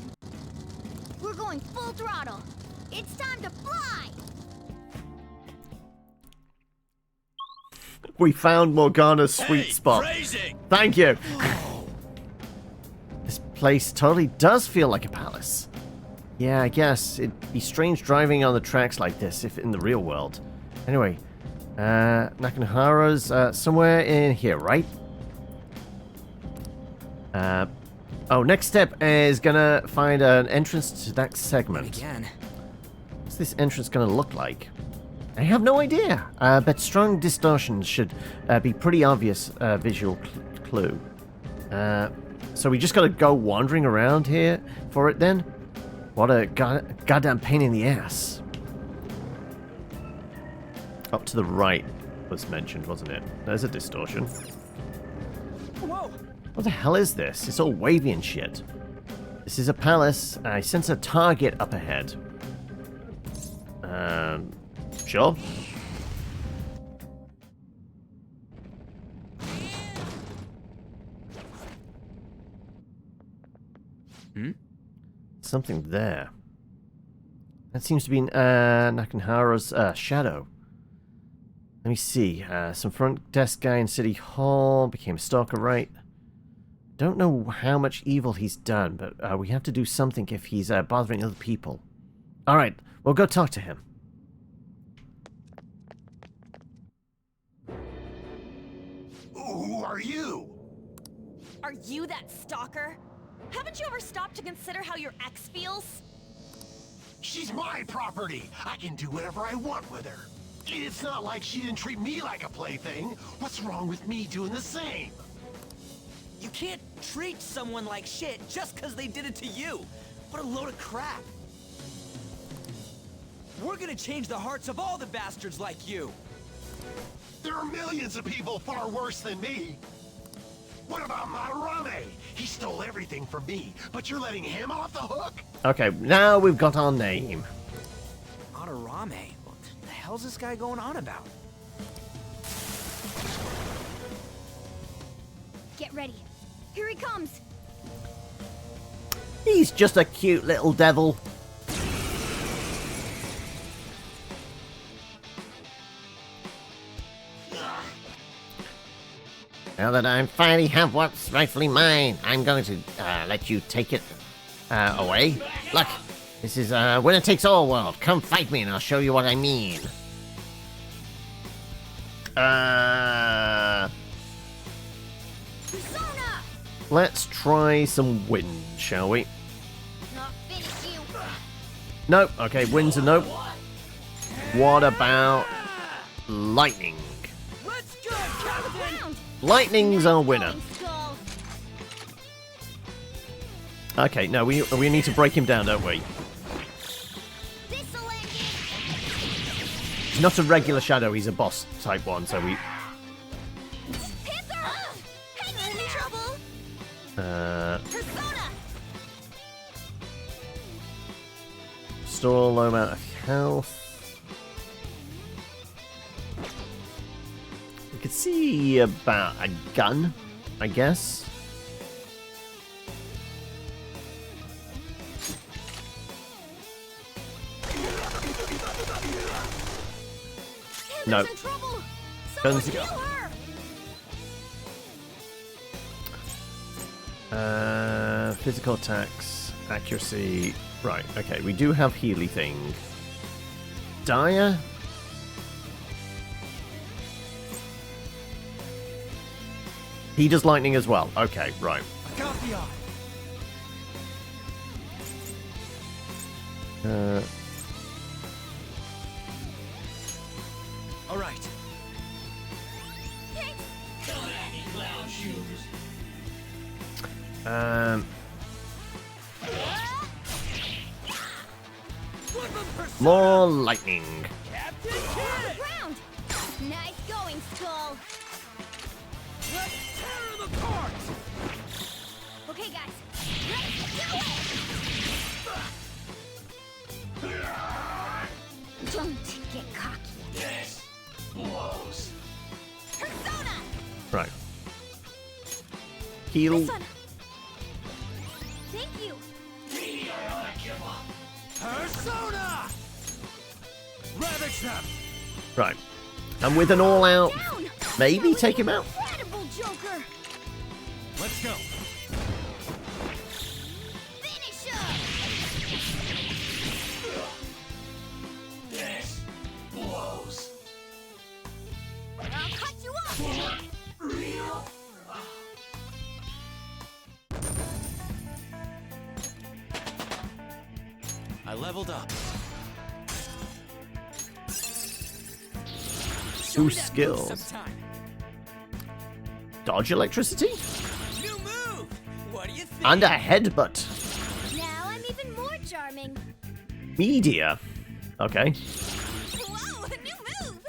We're going full throttle. It's time to fly. We found Morgana's sweet spot. Phrasing! Thank you. This place totally does feel like a palace. Yeah, I guess it'd be strange driving on the tracks like this if in the real world. Anyway, Nakanohara's somewhere in here, right? Next step is gonna find an entrance to that segment. Again. What's this entrance gonna look like? I have no idea, but strong distortions should be pretty obvious visual clue. So we just gotta go wandering around here for it then? What a goddamn pain in the ass. Up to the right was mentioned, wasn't it? There's a distortion. Whoa! What the hell is this? It's all wavy and shit. This is a palace. I sense a target up ahead. Sure. Something there. That seems to be Nakanohara's shadow. Let me see. Some front desk guy in City Hall became a stalker, right? Don't know how much evil he's done, but we have to do something if he's bothering other people. Alright, we'll go talk to him. Who are you? Are you that stalker? Haven't you ever stopped to consider how your ex feels? She's my property. I can do whatever I want with her. It's not like she didn't treat me like a plaything. What's wrong with me doing the same? You can't treat someone like shit just because they did it to you. What a load of crap. We're gonna change the hearts of all the bastards like you. There are millions of people far worse than me. What about Madarame? He stole everything from me, but you're letting him off the hook? Okay, now we've got our name. Madarame? What the hell's this guy going on about? Get ready. Here he comes. He's just a cute little devil. Now that I finally have what's rightfully mine, I'm going to let you take it away. Look, this is a winner-takes-all world. Come fight me and I'll show you what I mean. Let's try some wind, shall we? Not finish you. Nope. Okay, wind's a nope. What about lightning? Let's go, Captain! Lightning's our winner. Okay, no, we need to break him down, don't we? He's not a regular shadow, he's a boss type one, so we... Restore a low amount of health. We could see about a gun, I guess. No. Guns. Physical attacks, accuracy. Right, okay, we do have Healy thing. Dire? He does lightning as well. Okay, right. I got the eye. All right. More lightning. Ground. Nice going, Skull. Let's tear him apart. Okay, guys. Let's do it. Don't get cocky. Yes. Blows. Persona. Right. Heal. This one. Thank you. Persona! Ravage them! Right. And with an all-out, maybe take him out. Incredible Joker. Let's go. Finish him. This blows. I'll cut you off. Real. I leveled up. Boost skills. Dodge electricity? New move. What do you think? And a headbutt. Now I'm even more charming. Media. Okay. Whoa, a new move.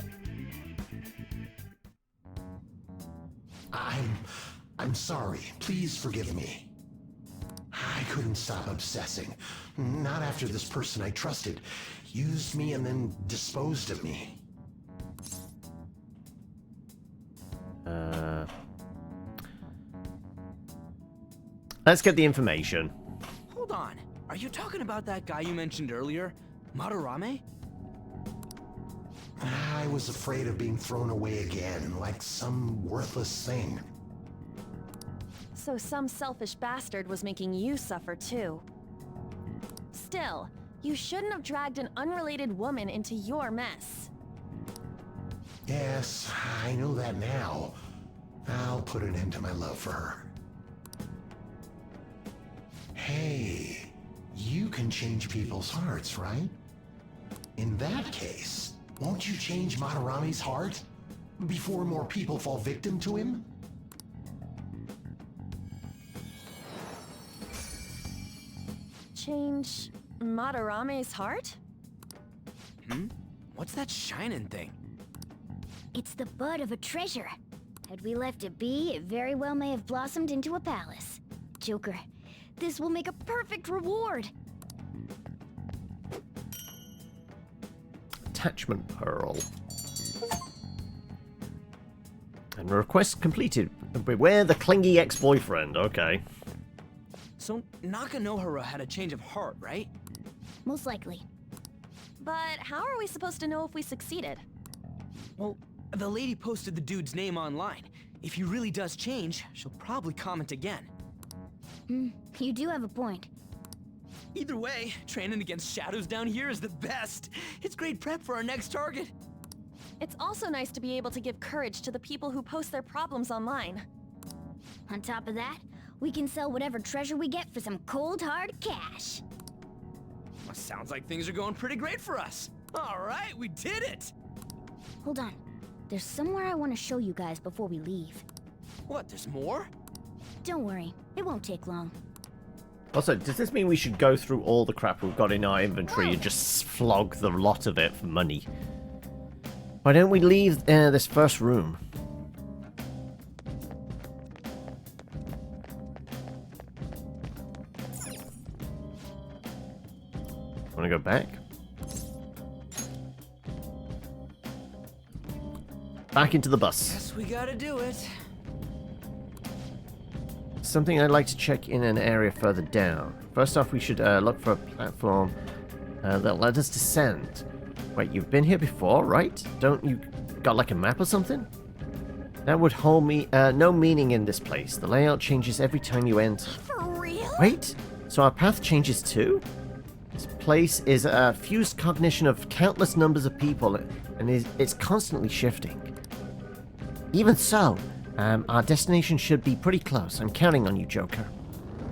I'm sorry. Please forgive me. I couldn't stop obsessing. Not after this person I trusted used me and then disposed of me. Let's get the information. Hold on. Are you talking about that guy you mentioned earlier? Madarame? I was afraid of being thrown away again, like some worthless thing. So some selfish bastard was making you suffer too. Still, you shouldn't have dragged an unrelated woman into your mess. Yes, I know that now. I'll put an end to my love for her. Hey, you can change people's hearts, right? In that case, won't you change Madarame's heart before more people fall victim to him? Change Madarame's heart? Hmm? What's that shining thing? It's the bud of a treasure. Had we left it be, it very well may have blossomed into a palace. Joker, this will make a perfect reward. Attachment pearl. And request completed. Beware the clingy ex-boyfriend. Okay. So Nakanohara had a change of heart, right? Most likely. But how are we supposed to know if we succeeded? Well, the lady posted the dude's name online. If he really does change, she'll probably comment again. You do have a point. Either way, training against shadows down here is the best. It's great prep for our next target. It's also nice to be able to give courage to the people who post their problems online. On top of that, we can sell whatever treasure we get for some cold hard cash. Well, sounds like things are going pretty great for us. All right, we did it! Hold on. There's somewhere I want to show you guys before we leave. What, there's more? Don't worry, it won't take long. Also, does this mean we should go through all the crap we've got in our inventory and just flog the lot of it for money? Why don't we leave this first room? Want to go back? Back into the bus. Guess we gotta do it. Something I'd like to check in an area further down. First off, we should look for a platform that'll let us descend. Wait, you've been here before, right? Don't you got like a map or something? That would hold me no meaning in this place. The layout changes every time you enter. For real? Wait, so our path changes too? This place is a fused cognition of countless numbers of people, and it's constantly shifting. Even so, our destination should be pretty close. I'm counting on you, Joker.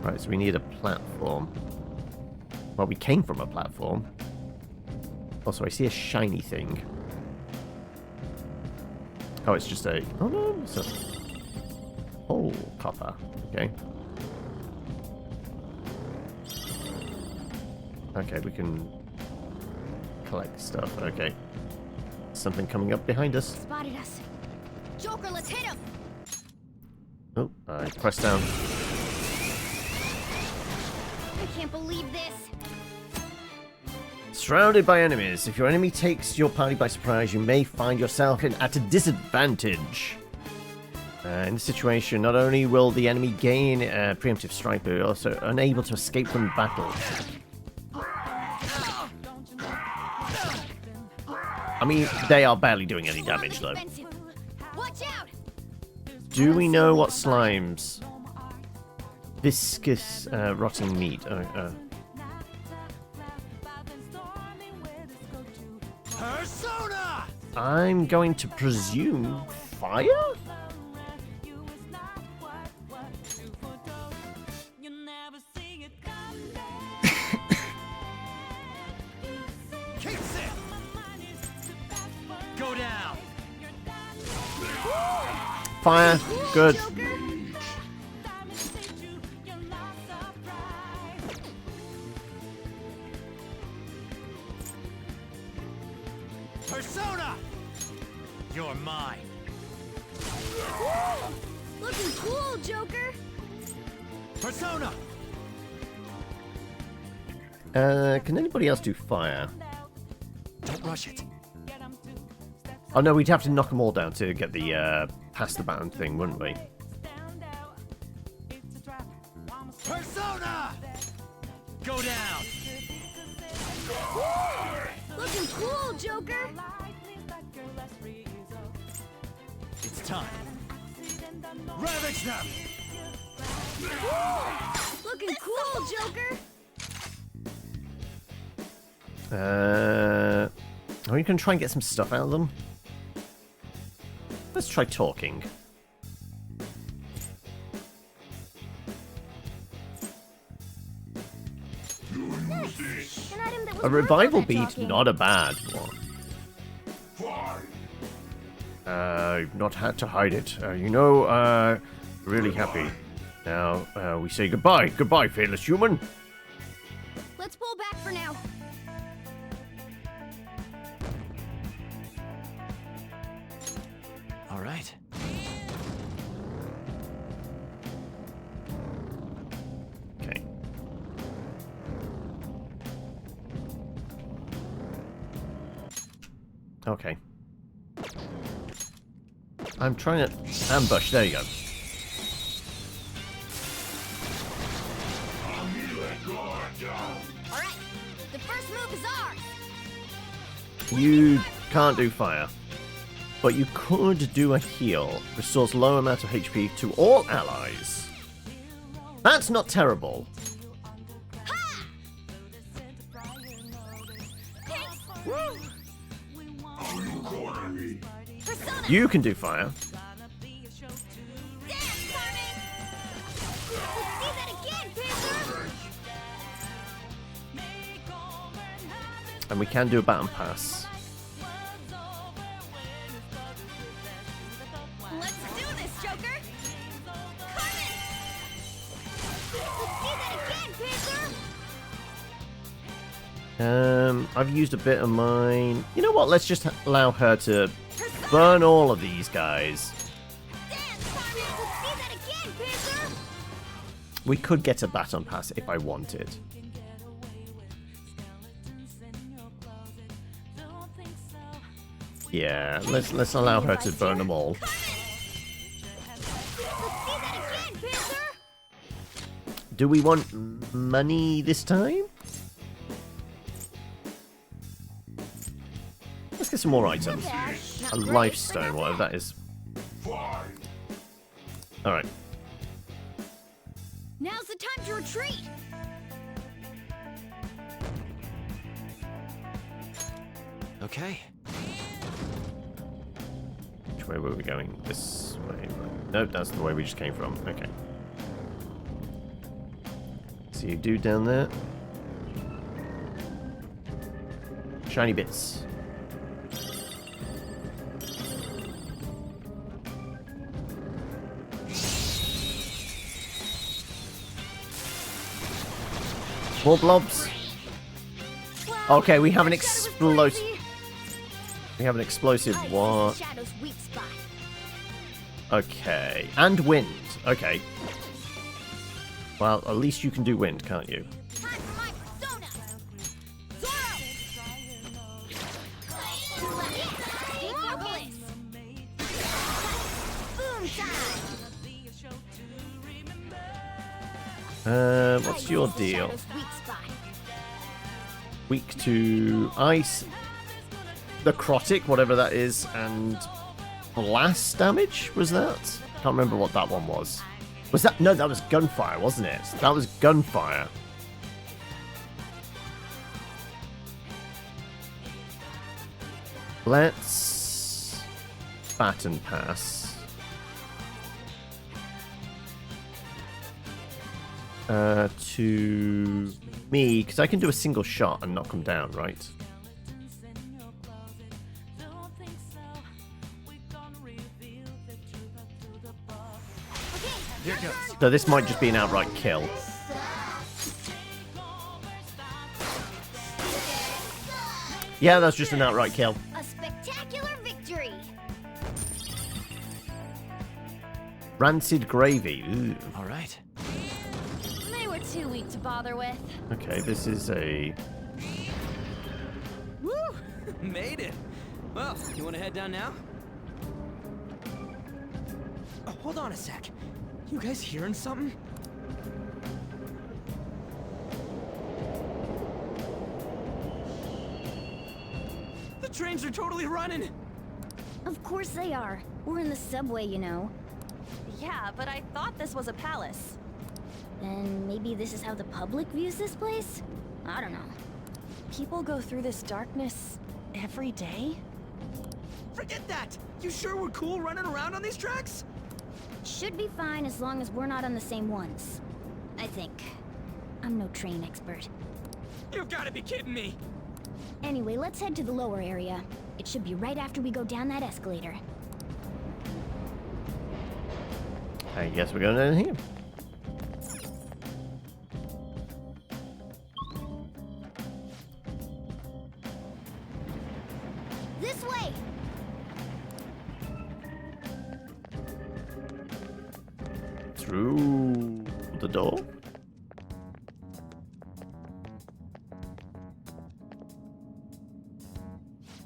Right, so we need a platform. Well, we came from a platform. Also, I see a shiny thing. Oh, it's just a... Oh, no, it's a... Oh, copper. Okay. Okay, we can collect stuff. Okay. Something coming up behind us. Spotted us. Joker, let's hit him! Oh, I pressed down. I can't believe this. Surrounded by enemies. If your enemy takes your party by surprise, you may find yourself at a disadvantage. In this situation, not only will the enemy gain preemptive strike, but you're also unable to escape from battle. I mean, they are barely doing any damage, though. Watch out! Do we know what slimes? Viscous, rotting meat. Persona! I'm going to presume fire? Go down! Fire. Good. Persona! You're mine. Looking cool, Joker! Persona! Can anybody else do fire? Don't rush it. Oh no, we'd have to knock them all down to get the past the button thing, wouldn't we? Persona! Go down! Looking cool, Joker! It's time. Ravage them! Looking cool, Joker! Are we going to try and get some stuff out of them? Let's try talking. Nice. An item that was A revival beat, not a bad one. You've not had to hide it. Really happy. Now, we say goodbye. Goodbye, fearless human. Let's pull back for now. All right. Okay. I'm trying to ambush. There you go. Alright, the first move is ours! You can't do fire. But you could do a heal. Restores low amount of HP to all allies. That's not terrible. You can do fire. And we can do a baton pass. Let's do this, Joker! I've used a bit of mine. You know what? Let's just allow her to burn all of these guys. We could get a baton pass if I wanted. Yeah, let's allow her to burn them all. Do we want money this time? Let's get some more items. A life stone, whatever that is. Alright. Now's the time to retreat! Okay. Which way were we going? This way? Nope, that's the way we just came from. Okay. So you do down there. Shiny bits. More blobs. Okay, we have an explosive. We have an explosive what? Okay, and wind. Okay. Well, at least you can do wind, can't you? What's your deal? Weak to ice, necrotic, whatever that is, and blast damage, was that? Can't remember what that one was. Was that? No, that was gunfire, wasn't it? That was gunfire. Let's baton pass. To me, because I can do a single shot and knock them down, right? So this might just be an outright kill. Yeah, that's just an outright kill. A spectacular victory! Rancid gravy. Ooh. All right. They were too weak to bother with. Okay, this is a... Woo! Made it! Well, you want to head down now? Oh, hold on a sec. You guys hearing something? The trains are totally running! Of course they are. We're in the subway, you know. Yeah, but I thought this was a palace. Then maybe this is how the public views this place? I don't know. People go through this darkness every day? Forget that! You sure we're cool running around on these tracks? Should be fine as long as we're not on the same ones. I think. I'm no train expert. You've got to be kidding me! Anyway, let's head to the lower area. It should be right after we go down that escalator. I guess we're going down here. This way! Through the door?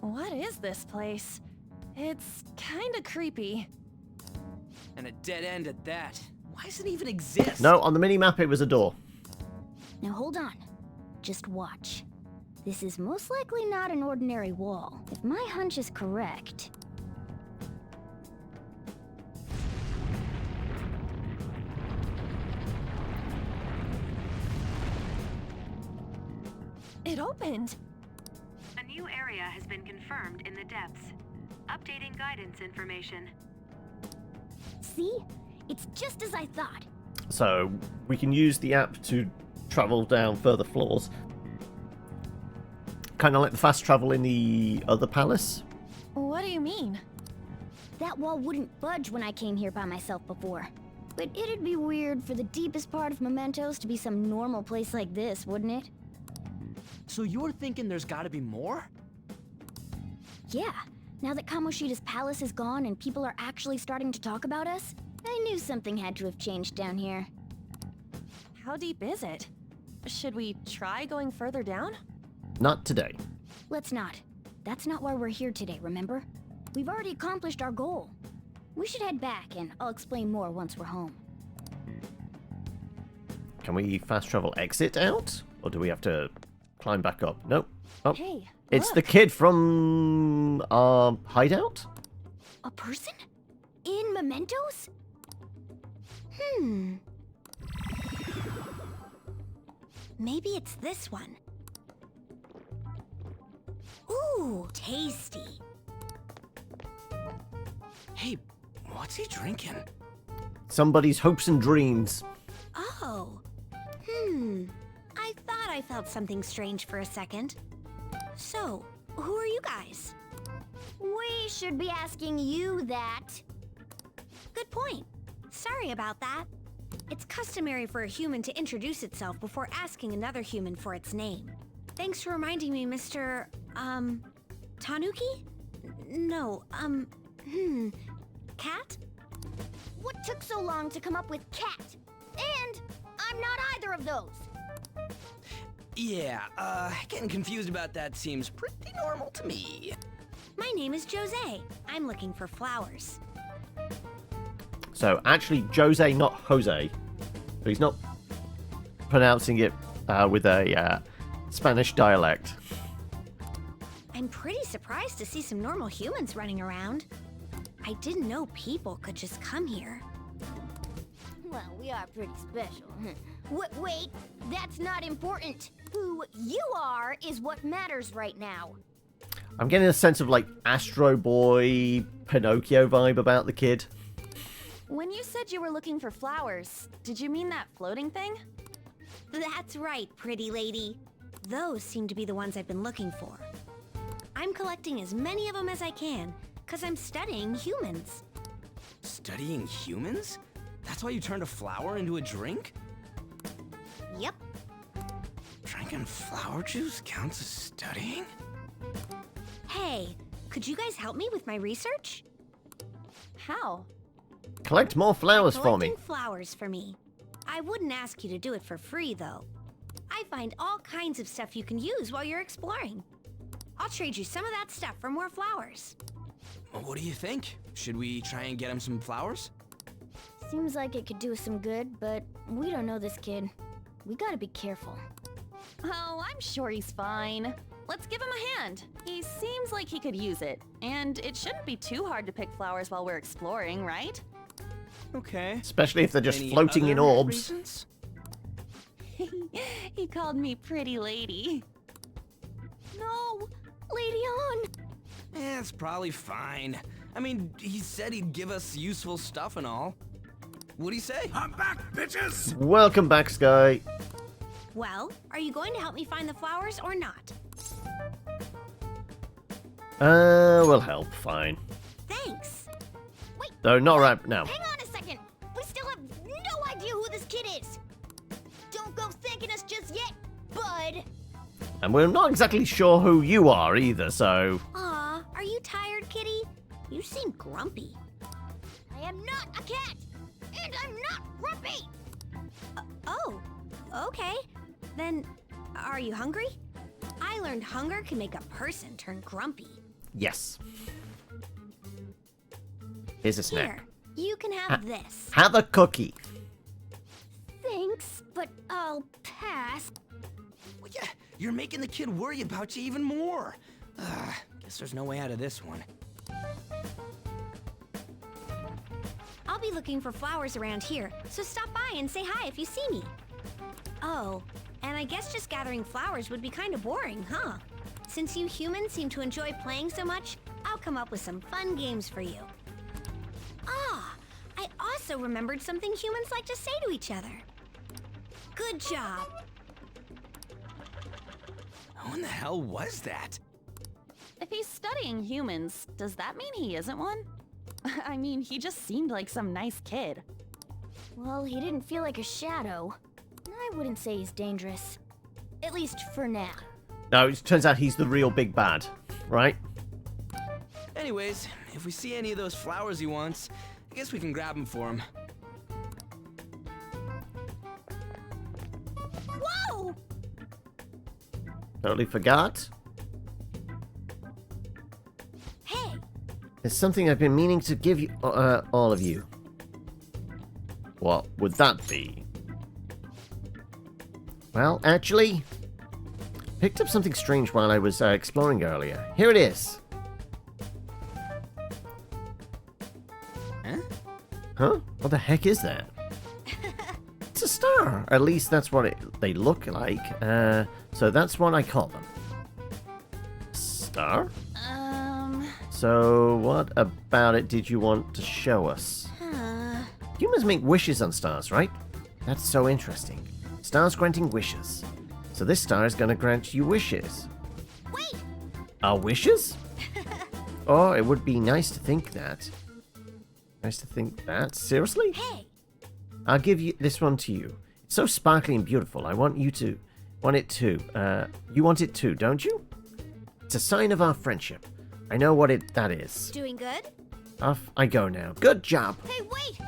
What is this place? It's kinda creepy. And a dead end at that. Why does it even exist? No, on the mini-map it was a door. Now hold on. Just watch. This is most likely not an ordinary wall. If my hunch is correct... It opened! A new area has been confirmed in the depths. Updating guidance information. See? It's just as I thought. So we can use the app to travel down further floors. Kind of like the fast travel in the other palace. What do you mean? That wall wouldn't budge when I came here by myself before. But it'd be weird for the deepest part of Mementos to be some normal place like this, wouldn't it? So you're thinking there's gotta be more? Yeah. Now that Kamoshida's palace is gone and people are actually starting to talk about us, I knew something had to have changed down here. How deep is it? Should we try going further down? Not today. Let's not. That's not why we're here today, remember? We've already accomplished our goal. We should head back, and I'll explain more once we're home. Can we fast travel exit out? Or do we have to climb back up? Nope. Oh. Hey, it's look. the kid from our hideout? A person? In Mementos? Maybe it's this one. Ooh, tasty. Hey, what's he drinking? Somebody's hopes and dreams. Oh. I thought I felt something strange for a second. So, who are you guys? We should be asking you that. Good point. Sorry about that. It's customary for a human to introduce itself before asking another human for its name. Thanks for reminding me, Mr. Tanuki? No, Cat? What took so long to come up with cat? And I'm not either of those. Yeah, getting confused about that seems pretty normal to me. My name is Jose. I'm looking for flowers. So actually, Jose, not Jose. But he's not pronouncing it with a Spanish dialect. I'm pretty surprised to see some normal humans running around. I didn't know people could just come here. Well, we are pretty special. Wait, that's not important. Who you are is what matters right now. I'm getting a sense of like Astro Boy, Pinocchio vibe about the kid. When you said you were looking for flowers, did you mean that floating thing? That's right, pretty lady. Those seem to be the ones I've been looking for. I'm collecting as many of them as I can, because I'm studying humans. Studying humans? That's why you turned a flower into a drink? Yep. Drinking flower juice counts as studying? Hey, could you guys help me with my research? How? Collect more flowers for me. Collecting flowers for me. I wouldn't ask you to do it for free, though. I find all kinds of stuff you can use while you're exploring. I'll trade you some of that stuff for more flowers. Well, what do you think? Should we try and get him some flowers? Seems like it could do us some good, but we don't know this kid. We gotta be careful. Oh, I'm sure he's fine. Let's give him a hand. He seems like he could use it. And it shouldn't be too hard to pick flowers while we're exploring, right? Okay. Especially if they're just Any floating in other orbs. reasons? He called me pretty lady. No! Lady on! Eh, it's probably fine. I mean, he said he'd give us useful stuff and all. What'd he say? I'm back, bitches! Welcome back, Sky. Well, are you going to help me find the flowers or not? We'll help, fine. Thanks. Though not right now. Hang on a second! We still have no idea who this kid is! Don't go thanking us just yet, bud! And we're not exactly sure who you are either, so... Aw, are you tired, kitty? You seem grumpy. I am not a cat! And I'm not grumpy! Oh, okay. Then, are you hungry? I learned hunger can make a person turn grumpy. Yes. Here's a snack. Here, you can have this. Have a cookie. Thanks, but I'll pass. Well, yeah, you're making the kid worry about you even more. Guess there's no way out of this one. I'll be looking for flowers around here, so stop by and say hi if you see me. Oh, and I guess just gathering flowers would be kind of boring, huh? Since you humans seem to enjoy playing so much, I'll come up with some fun games for you. Ah, I also remembered something humans like to say to each other. Good job. Who in the hell was that? If he's studying humans, does that mean he isn't one? I mean, he just seemed like some nice kid. Well, he didn't feel like a shadow. I wouldn't say he's dangerous. At least for now. No, it turns out he's the real big bad, right? Anyways, if we see any of those flowers he wants, I guess we can grab them for him. Whoa! Totally forgot. Hey! There's something I've been meaning to give you, all of you. What would that be? Well, actually, picked up something strange while I was exploring earlier. Here it is. Huh? What the heck is that? It's a star. At least that's what they look like. So that's what I call them. Star? So what about it did you want to show us? Humans make wishes on stars, right? That's so interesting. Stars granting wishes. So this star is going to grant you wishes. Wait! Our wishes? Oh, it would be nice to think that. Nice to think that? Seriously? Hey! I'll give you this one to you. It's so sparkly and beautiful. I want you to... want it too. You want it too, don't you? It's a sign of our friendship. I know what that is. Doing good? Off I go now. Good job! Hey, wait!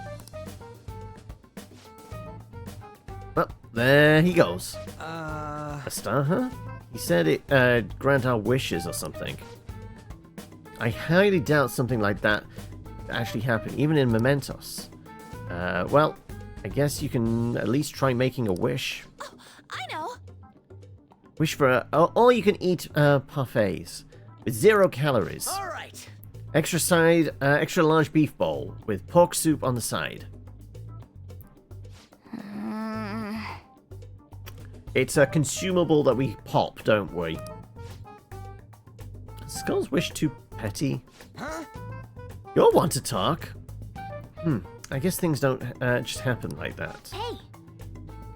Well, there he goes. A star, huh? He said it, grant our wishes or something. I highly doubt something like that actually happened, even in Mementos. Well, I guess you can at least try making a wish. Oh, I know! Wish for all-you-can-eat parfaits with 0 calories. Alright! Extra large beef bowl with pork soup on the side. It's a consumable that we pop, don't we? Skull's wish too petty? Huh? You'll want to talk. I guess things don't just happen like that. Hey!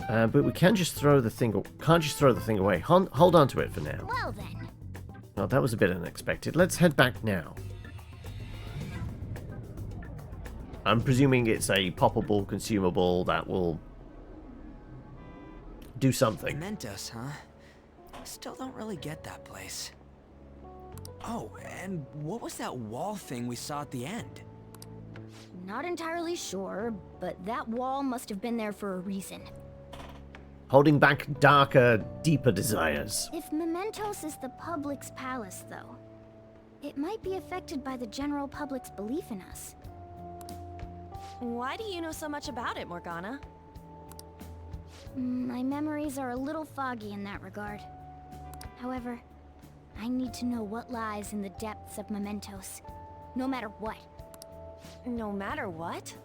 But we can just throw the thing. Can't just throw the thing away. Hold on to it for now. Well then. Well, that was a bit unexpected. Let's head back now. I'm presuming it's a poppable consumable that will do something. Mementos, huh? Still don't really get that place. Oh, and what was that wall thing we saw at the end? Not entirely sure, but that wall must have been there for a reason. Holding back darker, deeper desires. If Mementos is the public's palace, though, it might be affected by the general public's belief in us. Why do you know so much about it, Morgana? My memories are a little foggy in that regard. However, I need to know what lies in the depths of Mementos, no matter what. No matter what?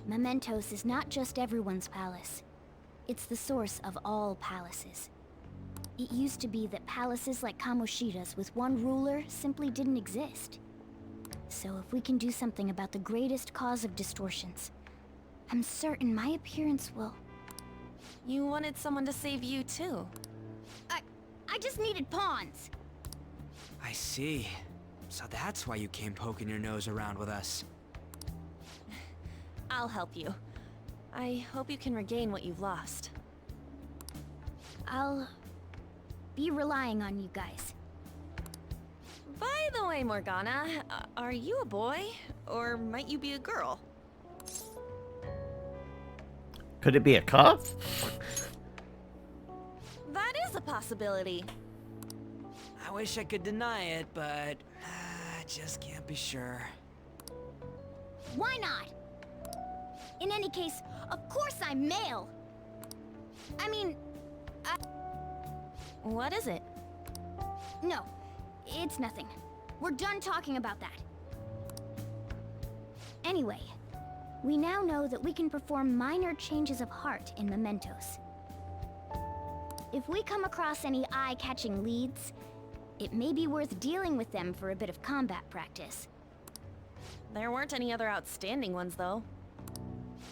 Mementos is not just everyone's palace. It's the source of all palaces. It used to be that palaces like Kamoshida's with one ruler simply didn't exist. So if we can do something about the greatest cause of distortions, I'm certain my appearance will... You wanted someone to save you, too. I just needed pawns. I see. So that's why you came poking your nose around with us. I'll help you. I hope you can regain what you've lost. I'll be relying on you guys. By the way, Morgana, are you a boy? Or might you be a girl? Could it be a car? That is a possibility. I wish I could deny it, but I just can't be sure. Why not? In any case, of course I'm male. I mean, What is it? no, it's nothing. We're done talking about that. Anyway, we now know that we can perform minor changes of heart in mementos. If we come across any eye-catching leads, it may be worth dealing with them for a bit of combat practice. There weren't any other outstanding ones, though.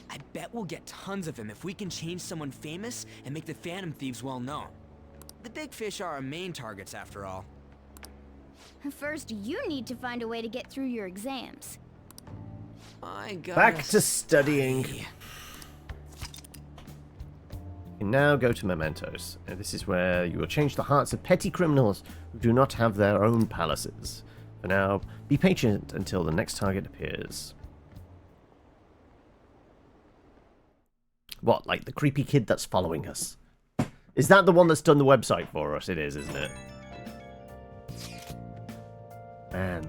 I bet we'll get tons of them if we can change someone famous and make the Phantom Thieves well known. The big fish are our main targets, after all. First, you need to find a way to get through your exams. I got Back to studying. You can now go to mementos, and this is where you will change the hearts of petty criminals who do not have their own palaces. For now, be patient until the next target appears. What, like the creepy kid that's following us? Is that the one that's done the website for us? It is, isn't it? Man,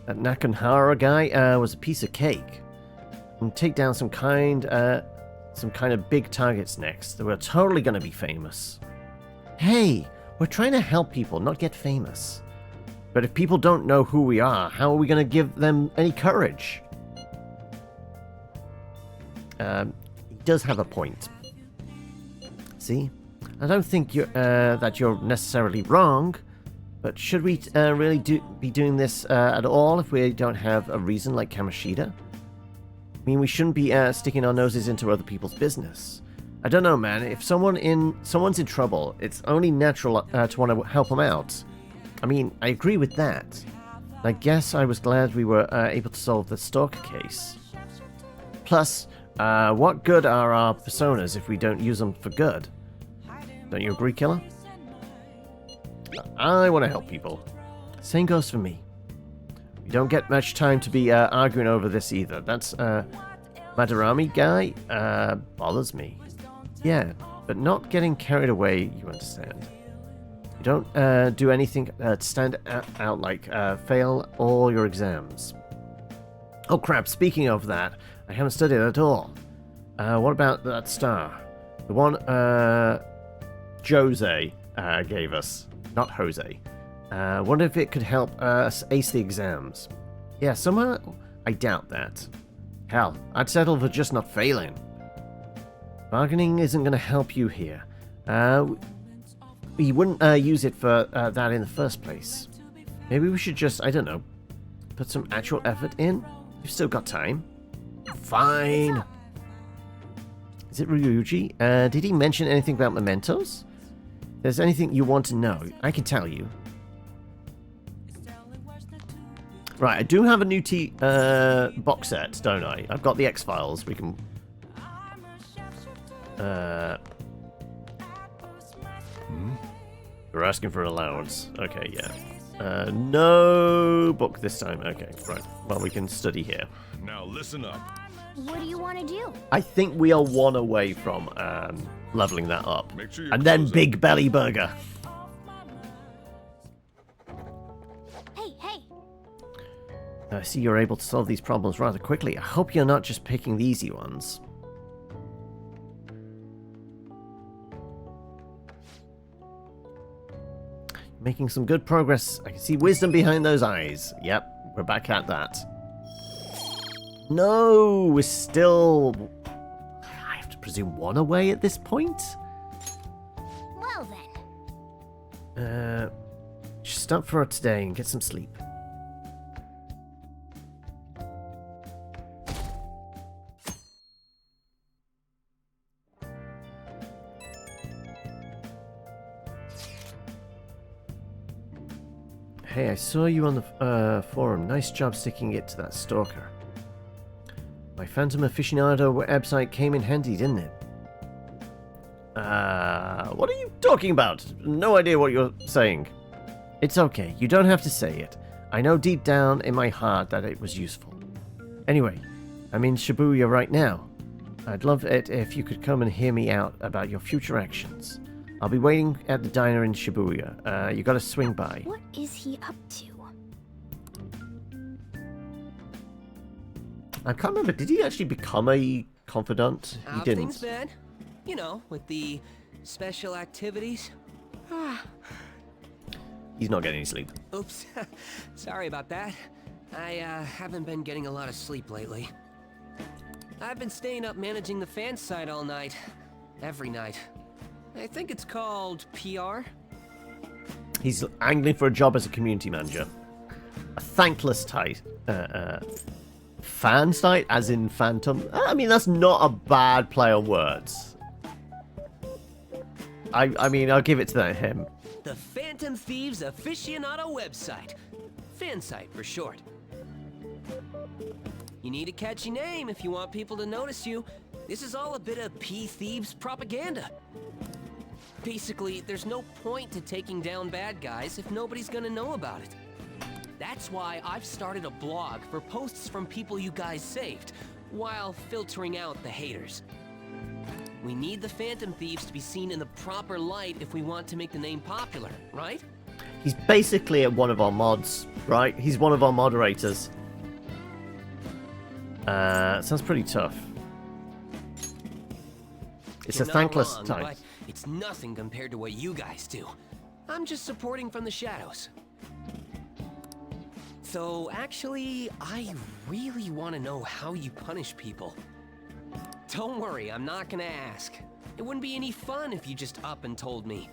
that Nakanhara guy was a piece of cake. And take down some kind of big targets next. We're totally going to be famous. Hey, we're trying to help people, not get famous. But if people don't know who we are, how are we going to give them any courage? He does have a point. See? I don't think that you're necessarily wrong, but should we really be doing this at all if we don't have a reason like Kamoshida? I mean, we shouldn't be sticking our noses into other people's business. I don't know, man. If someone's in trouble, it's only natural to want to help them out. I mean, I agree with that. I guess I was glad we were able to solve the stalker case. Plus, what good are our personas if we don't use them for good? Don't you agree, Killer? I want to help people. Same goes for me. We don't get much time to be arguing over this either. That's Madarami guy bothers me. Yeah, but not getting carried away, you understand. You don't do anything to stand out like fail all your exams. Oh crap, speaking of that, I haven't studied at all. What about that star? The one Jose gave us. Not Jose. Wonder if it could help us ace the exams. Yeah, somehow I doubt that. Hell, I'd settle for just not failing. Bargaining isn't going to help you here. We wouldn't use it for that in the first place. Maybe we should just, I don't know, put some actual effort in? You've still got time. Fine. Is it Ryuji? Did he mention anything about mementos? If there's anything you want to know, I can tell you. Right, I do have a new box set, don't I? I've got the X-Files. We can... We're asking for an allowance. Okay, yeah. No book this time. Okay, right. Well, we can study here. Now listen up. What do you want to do? I think we are one away from leveling that up. Make sure and then Big Belly Burger. Hey! I see you're able to solve these problems rather quickly. I hope you're not just picking the easy ones. Making some good progress. I can see wisdom behind those eyes. Yep, we're back at that. No, we're still... I have to presume one away at this point? Well then. Just stop for today and get some sleep. Hey, I saw you on the forum. Nice job sticking it to that stalker. My Phantom Aficionado website came in handy, didn't it? What are you talking about? No idea what you're saying. It's okay. You don't have to say it. I know deep down in my heart that it was useful. Anyway, I'm in Shibuya right now. I'd love it if you could come and hear me out about your future actions. I'll be waiting at the diner in Shibuya. You gotta swing by. What is he up to? I can't remember. Did he actually become a confidant? He How didn't. things been? You know, with the special activities. He's not getting any sleep. Oops. Sorry about that. I haven't been getting a lot of sleep lately. I've been staying up managing the fan site all night. Every night. I think it's called PR. He's angling for a job as a community manager. A thankless type. Fan site, as in Phantom. I mean, that's not a bad play on words. I mean, I'll give it to him. The Phantom Thieves aficionado website. Fan site for short. You need a catchy name if you want people to notice you. This is all a bit of P-Thieves propaganda. Basically, there's no point to taking down bad guys if nobody's gonna know about it. That's why I've started a blog for posts from people you guys saved, while filtering out the haters. We need the Phantom Thieves to be seen in the proper light if we want to make the name popular, right? He's basically one of our mods, right? He's one of our moderators. Sounds pretty tough. It's You're a thankless not wrong, type. but it's nothing compared to what you guys do. I'm just supporting from the shadows. So, actually, I really want to know how you punish people. Don't worry, I'm not gonna ask. It wouldn't be any fun if you just up and told me.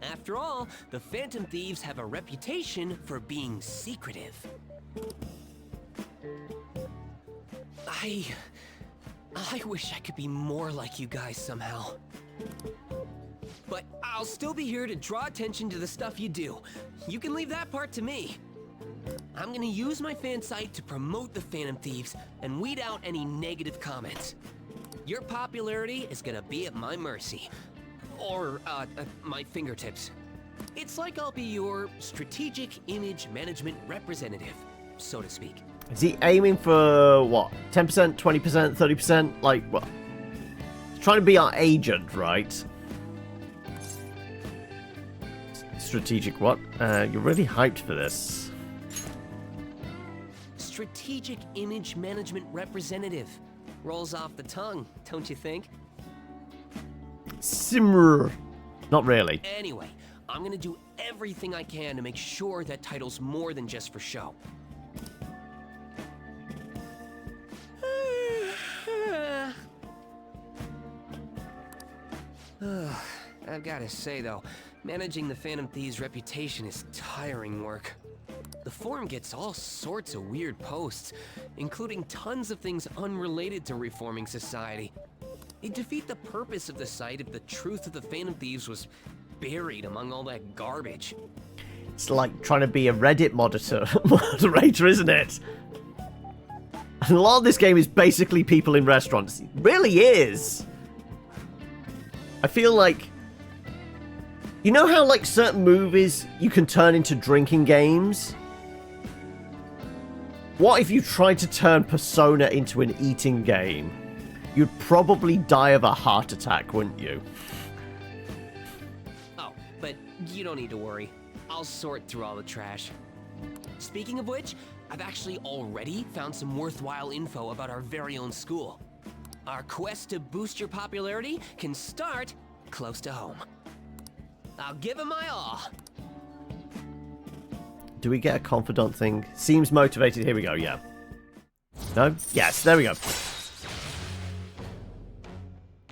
After all, the Phantom Thieves have a reputation for being secretive. I wish I could be more like you guys somehow. But I'll still be here to draw attention to the stuff you do. You can leave that part to me. I'm gonna use my fan site to promote the Phantom Thieves and weed out any negative comments. Your popularity is gonna be at my mercy. Or, my fingertips. It's like I'll be your strategic image management representative, so to speak. Is he aiming for, what, 10%, 20%, 30%? Like, what? He's trying to be our agent, right? Strategic what? You're really hyped for this. Strategic image management representative. Rolls off the tongue, don't you think? Simmer. Not really. Anyway, I'm gonna do everything I can to make sure that title's more than just for show. I've gotta say though, managing the Phantom Thieves' reputation is tiring work. The forum gets all sorts of weird posts, including tons of things unrelated to reforming society. It'd defeat the purpose of the site if the truth of the Phantom Thieves was buried among all that garbage. It's like trying to be a Reddit moderator, isn't it? And a lot of this game is basically people in restaurants. It really is. I feel like... You know how, like, certain movies you can turn into drinking games? What if you tried to turn Persona into an eating game? You'd probably die of a heart attack, wouldn't you? Oh, but you don't need to worry. I'll sort through all the trash. Speaking of which, I've actually already found some worthwhile info about our very own school. Our quest to boost your popularity can start close to home. I'll give it my all. Do we get a confidant thing? Seems motivated. Here we go, yeah. No? Yes, there we go.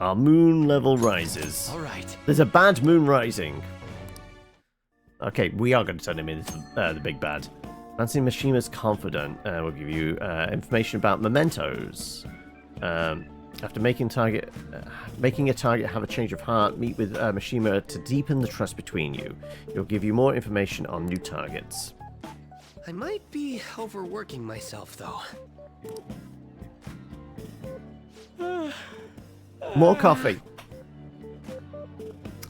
Our moon level rises. All right. There's a bad moon rising. Okay, we are going to turn him into the big bad. Nancy Mishima's confidant. We'll give you information about mementos. After making a target have a change of heart, meet with Mishima to deepen the trust between you. He'll give you more information on new targets. I might be overworking myself, though. More coffee.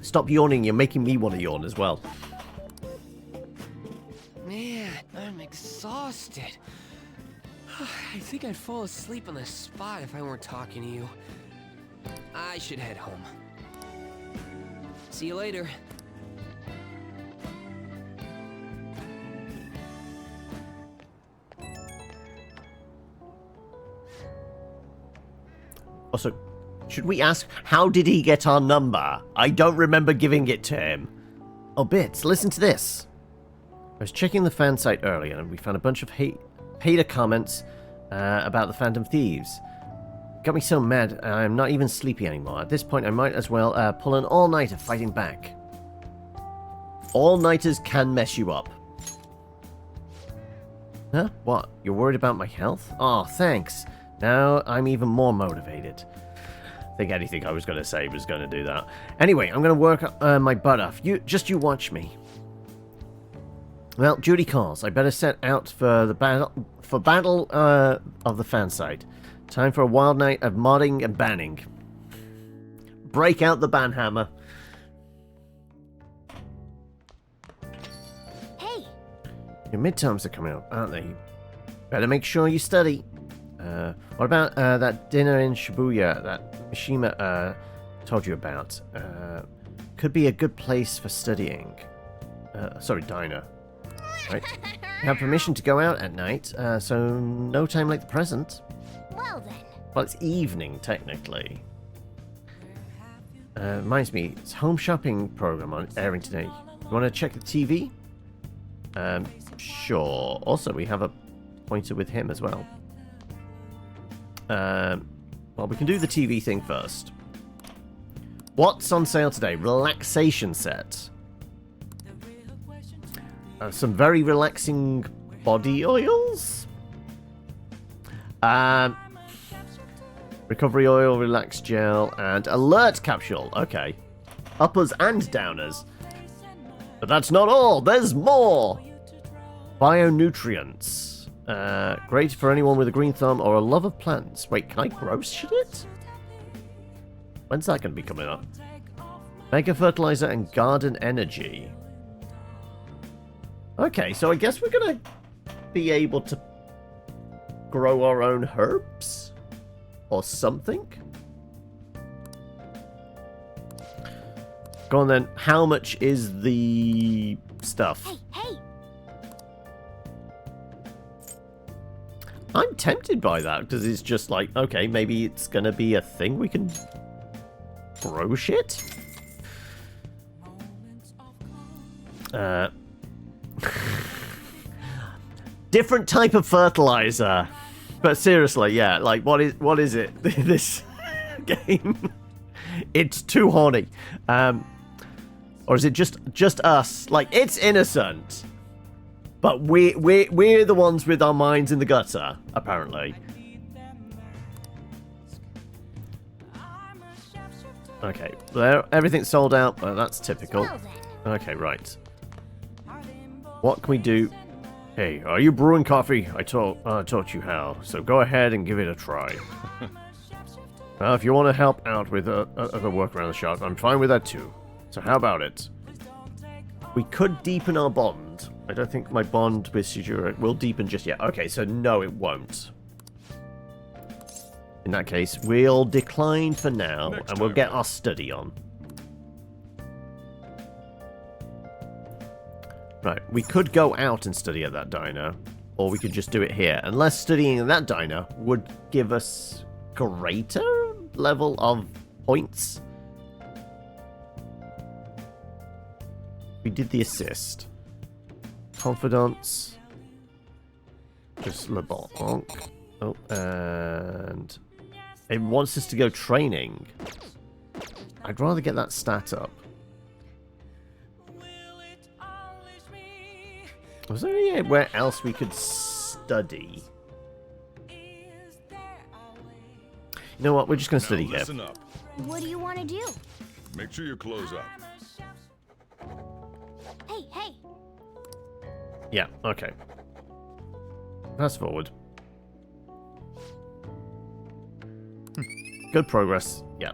Stop yawning, you're making me want to yawn as well. Man, I'm exhausted. I think I'd fall asleep on the spot if I weren't talking to you. I should head home. See you later. Also, should we ask, how did he get our number? I don't remember giving it to him. Oh, Bits, listen to this. I was checking the fan site earlier, and we found a bunch of hater comments about the Phantom Thieves. Got me so mad, I'm not even sleepy anymore. At this point, I might as well pull an all-nighter fighting back. All-nighters can mess you up. Huh? What? You're worried about my health? Oh, thanks. Now I'm even more motivated. I think anything I was going to say was going to do that. Anyway, I'm going to work my butt off. You watch me. Well, Judy calls. I better set out for the battle of the fan site. Time for a wild night of modding and banning. Break out the ban hammer. Hey. Your midterms are coming up, aren't they? Better make sure you study. What about that dinner in Shibuya that Mishima told you about? Could be a good place for studying. Sorry, diner. Right. You have permission to go out at night, so no time like the present. Well then. Well, it's evening, technically. Reminds me, it's home shopping program on airing today. You want to check the TV? Sure. Also, we have a pointer with him as well. Well, we can do the TV thing first. What's on sale today? Relaxation set. Some very relaxing body oils. Recovery oil, relax gel, and alert capsule. Okay. Uppers and downers. But that's not all. There's more. Bionutrients. Great for anyone with a green thumb or a love of plants. Wait, can I grow shit? When's that going to be coming up? Mega fertilizer and garden energy. Okay, so I guess we're going to be able to grow our own herbs? Or something? Go on then. How much is the stuff? Hey! I'm tempted by that, because it's just like, okay, maybe it's going to be a thing we can grow shit? Different type of fertilizer. But seriously, yeah, like, what is it? This game? It's too horny. Or is it just us? Like, it's innocent. But we're the ones with our minds in the gutter, apparently. Okay, well, everything's sold out. Well, that's typical. Okay, right. What can we do? Hey, are you brewing coffee? I taught you how, so go ahead and give it a try. If you want to help out with other work around the shop, I'm fine with that too. So how about it? We could deepen our bond. I don't think my bond with Shijura will deepen just yet. Okay, so no, it won't. In that case, we'll decline for now, and we'll get our study on. Right, we could go out and study at that diner, or we could just do it here. Unless studying at that diner would give us greater level of points. We did the assist. Confidence. Just LeBlanc. Oh, and it wants us to go training. I'd rather get that stat up. Was there anywhere else we could study? You know what? We're just going to study here. Listen up. What do you want to do? Make sure you close up. Hey! Yeah, okay. Fast forward. Good progress. Yeah.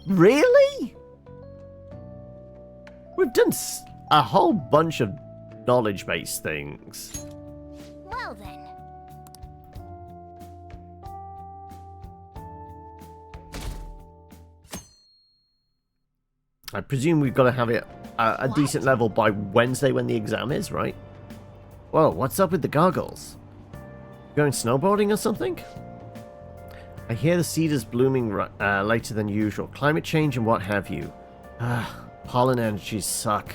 Really? We've done a whole bunch of knowledge-based things. Well then. I presume we've got to have it a decent level by Wednesday when the exam is, right? Whoa, what's up with the goggles? Going snowboarding or something? I hear the cedars blooming later than usual. Climate change and what have you. Pollen energies suck.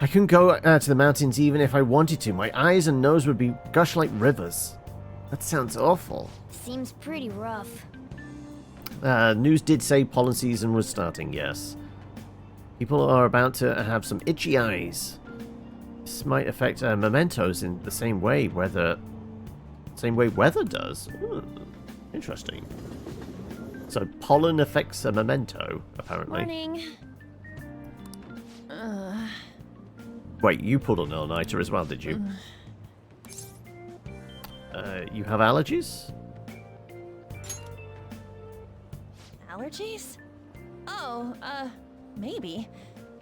I couldn't go to the mountains even if I wanted to. My eyes and nose would be gush like rivers. That sounds awful. Seems pretty rough. News did say pollen season was starting, yes. People are about to have some itchy eyes. This might affect mementos in the same way weather does. Ooh, interesting. So pollen affects a memento, apparently. Morning. Wait, you pulled an all-nighter as well, did you? You have allergies? Allergies? Oh, maybe.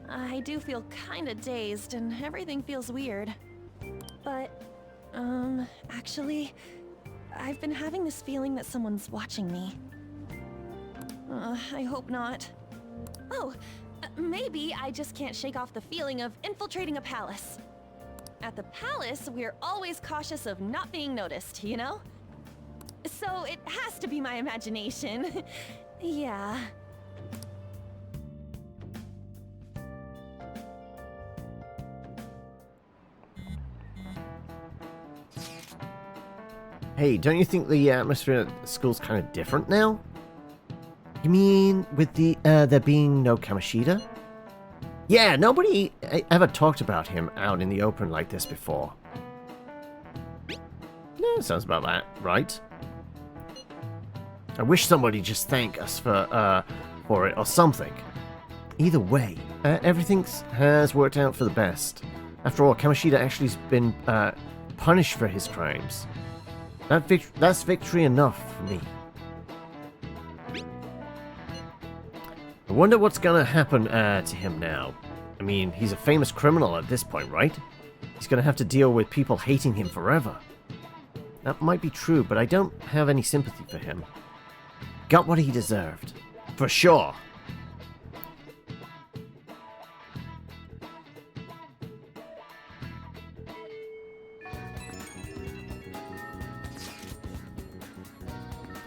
I do feel kinda dazed and everything feels weird. But, actually, I've been having this feeling that someone's watching me. I hope not. Oh, maybe I just can't shake off the feeling of infiltrating a palace. At the palace, we're always cautious of not being noticed, you know? So it has to be my imagination. Yeah. Hey, don't you think the atmosphere at the school's kind of different now? You mean with the there being no Kamoshida? Yeah, nobody ever talked about him out in the open like this before. No, sounds about that, right? I wish somebody just thank us for it or something. Either way, everything has worked out for the best. After all, Kamoshida actually has been punished for his crimes. That's victory enough for me. I wonder what's gonna happen to him now. I mean, he's a famous criminal at this point, right? He's gonna have to deal with people hating him forever. That might be true, but I don't have any sympathy for him. Got what he deserved. For sure.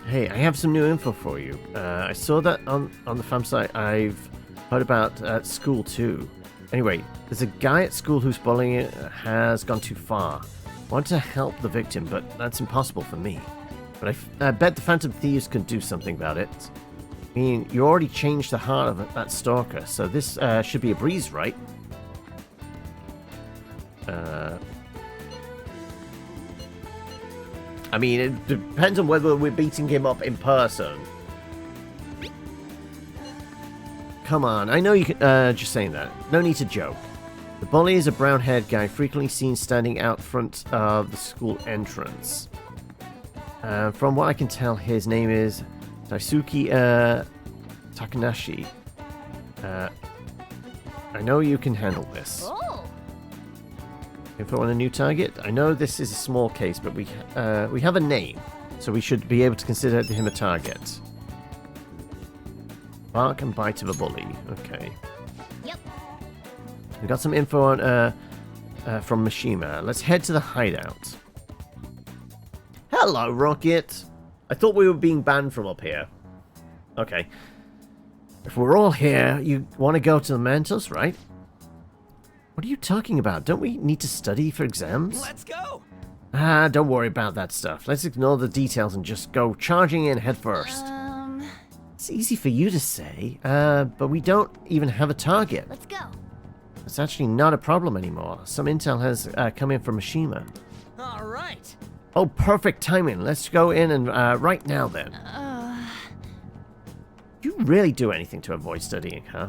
Hey, I have some new info for you. I saw that on the fam site. I've heard about at school too. Anyway, there's a guy at school whose bullying has gone too far. Want to help the victim, but that's impossible for me. But I bet the Phantom Thieves can do something about it. I mean, you already changed the heart of that stalker, so this should be a breeze, right? I mean, it depends on whether we're beating him up in person. Come on, I know you can, just saying that. No need to joke. The bully is a brown-haired guy frequently seen standing out front of the school entrance. From what I can tell, his name is Daisuke Takanashi. I know you can handle this. Oh. Info on a new target? I know this is a small case, but we have a name, so we should be able to consider him a target. Bark and bite of a bully. Okay. Yep. We got some info on from Mishima. Let's head to the hideout. Hello, Rocket. I thought we were being banned from up here. Okay. If we're all here, you want to go to the Mantos, right? What are you talking about? Don't we need to study for exams? Let's go! Don't worry about that stuff. Let's ignore the details and just go charging in head first. It's easy for you to say, but we don't even have a target. Let's go. It's actually not a problem anymore. Some intel has come in from Mishima. All right. Oh, perfect timing. Let's go in and right now then. Do you really do anything to avoid studying, huh?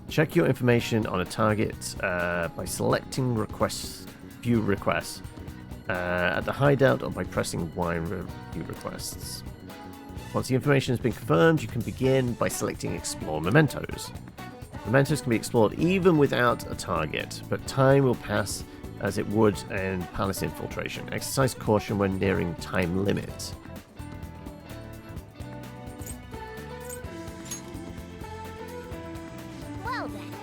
Check your information on a target by selecting view requests at the hideout or by pressing Y and view requests. Once the information has been confirmed, you can begin by selecting Explore Mementos. Mementos can be explored even without a target, but time will pass as it would in palace infiltration. Exercise caution when nearing time limit. Well then.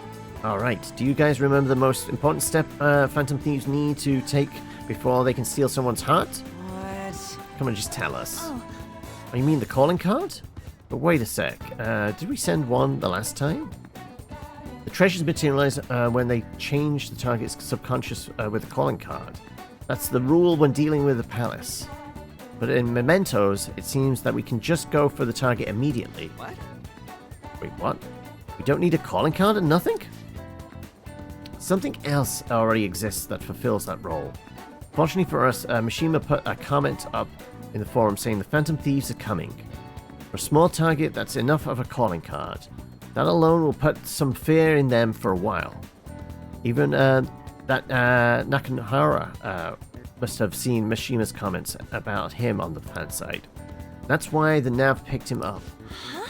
Alright, do you guys remember the most important step Phantom Thieves need to take before they can steal someone's heart? What? Come on, just tell us. Oh. Oh, you mean the calling card? But wait a sec. Did we send one the last time? The treasures materialize when they change the target's subconscious with the calling card. That's the rule when dealing with the palace. But in mementos, it seems that we can just go for the target immediately. What? Wait, what? We don't need a calling card and nothing? Something else already exists that fulfills that role. Fortunately for us, Mishima put a comment up in the forum saying the Phantom Thieves are coming. For a small target, that's enough of a calling card. That alone will put some fear in them for a while. Even that Nakamura must have seen Mishima's comments about him on the fan site. That's why the Nav picked him up. Huh?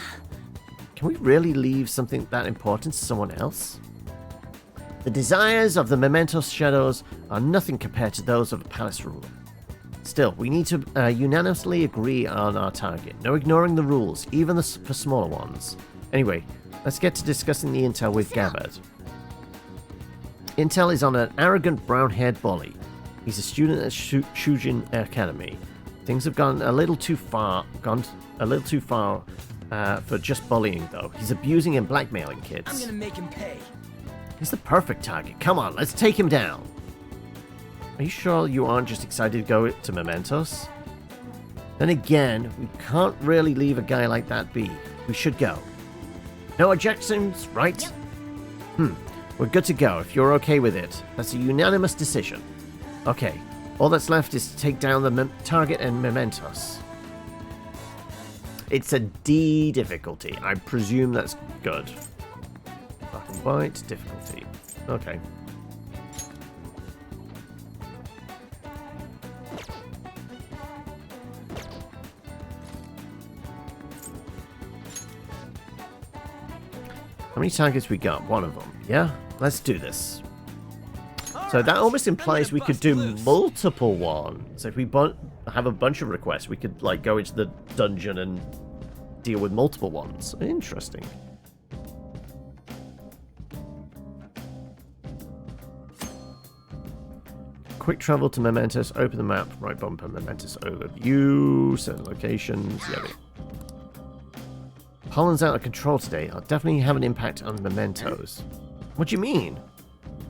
Can we really leave something that important to someone else? The desires of the Mementos Shadows are nothing compared to those of a palace ruler. Still, we need to unanimously agree on our target. No ignoring the rules, even for smaller ones. Anyway, let's get to discussing the intel we've gathered. Intel is on an arrogant brown-haired bully. He's a student at Shujin Academy. Things have gone a little too far for just bullying, though. He's abusing and blackmailing kids. I'm gonna make him pay. He's the perfect target. Come on, let's take him down. Are you sure you aren't just excited to go to Mementos? Then again, we can't really leave a guy like that be. We should go. No objections, right? Yep. We're good to go if you're okay with it. That's a unanimous decision. Okay, all that's left is to take down the target and Mementos. It's a D difficulty. I presume that's good. Black and white difficulty. Okay. How many targets we got? One of them. Yeah? Let's do this. So that almost implies we could do multiple ones. So if we have a bunch of requests, we could like go into the dungeon and deal with multiple ones. Interesting. Quick travel to Mementos. Open the map. Right bumper. Mementos overview. Certain locations. Yeah. Pollen's out of control today. I'll definitely have an impact on Mementos. What do you mean?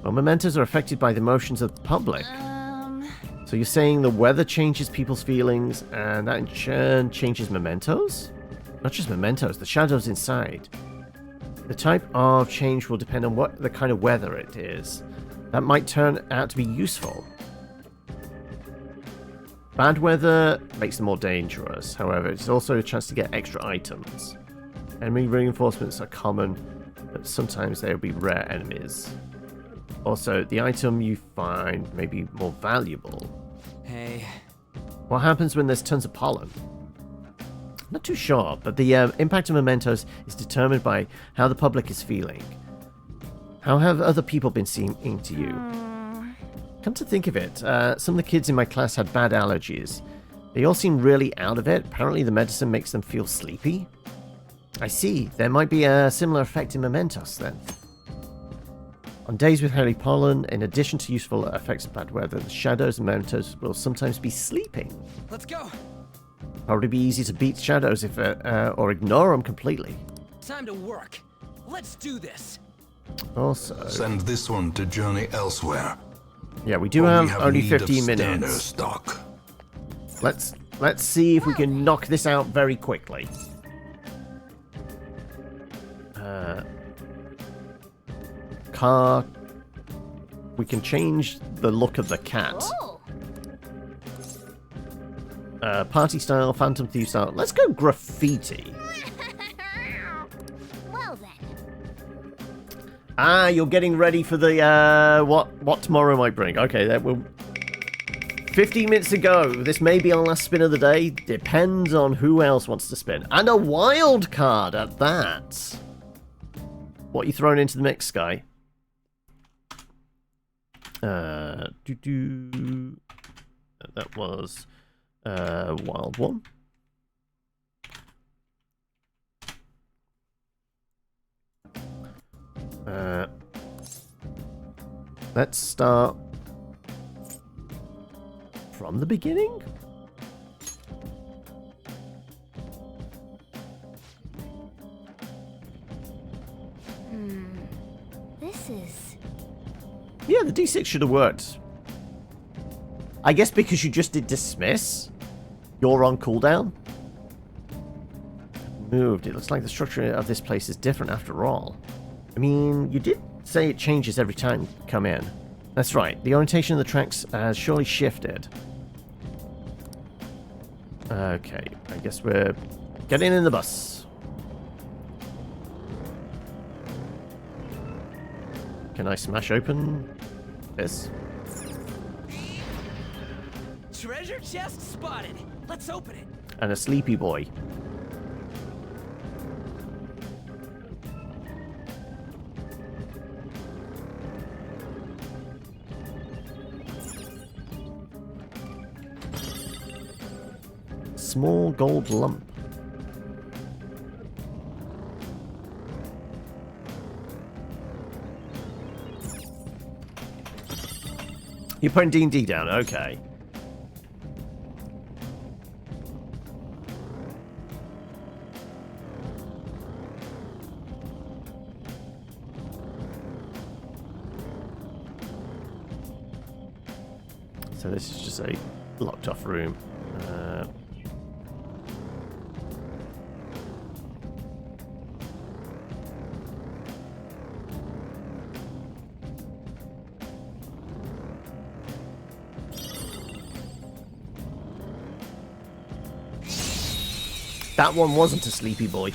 Well, Mementos are affected by the emotions of the public. So you're saying the weather changes people's feelings, and that in turn changes Mementos? Not just Mementos, the shadows inside. The type of change will depend on what the kind of weather it is. That might turn out to be useful. Bad weather makes them more dangerous. However, it's also a chance to get extra items. Enemy reinforcements are common, but sometimes they will be rare enemies. Also, the item you find may be more valuable. Hey. What happens when there's tons of pollen? Not too sure, but the impact of Mementos is determined by how the public is feeling. How have other people been seeming to you? Come to think of it, some of the kids in my class had bad allergies. They all seem really out of it. Apparently the medicine makes them feel sleepy. I see. There might be a similar effect in Mementos, then. On days with heavy pollen, in addition to useful effects of bad weather, the shadows and Mementos will sometimes be sleeping. Let's go. Probably be easy to beat shadows if or ignore them completely. Time to work. Let's do this. Also, send this one to journey elsewhere. Yeah, we do have only 15 minutes. Stock. Let's see if we can knock this out very quickly. Car. We can change the look of the cat. Party style, Phantom Thief style. Let's go graffiti. Well then. Ah, you're getting ready for the what tomorrow might bring. Okay, that will. 15 minutes ago. This may be our last spin of the day. Depends on who else wants to spin. And a wild card at that. What are you throwing into the mix, Sky? That was wild one. Let's start from the beginning? This is... Yeah, the D6 should have worked. I guess because you just did dismiss, you're on cooldown. Moved. It looks like the structure of this place is different after all. I mean, you did say it changes every time you come in. That's right. The orientation of the tracks has surely shifted. Okay, I guess we're getting in the bus. Can I smash open this? Treasure chest spotted. Let's open it. And a sleepy boy. Small gold lump. You're putting D&D down, okay. So this is just a locked off room. That one wasn't a sleepy boy.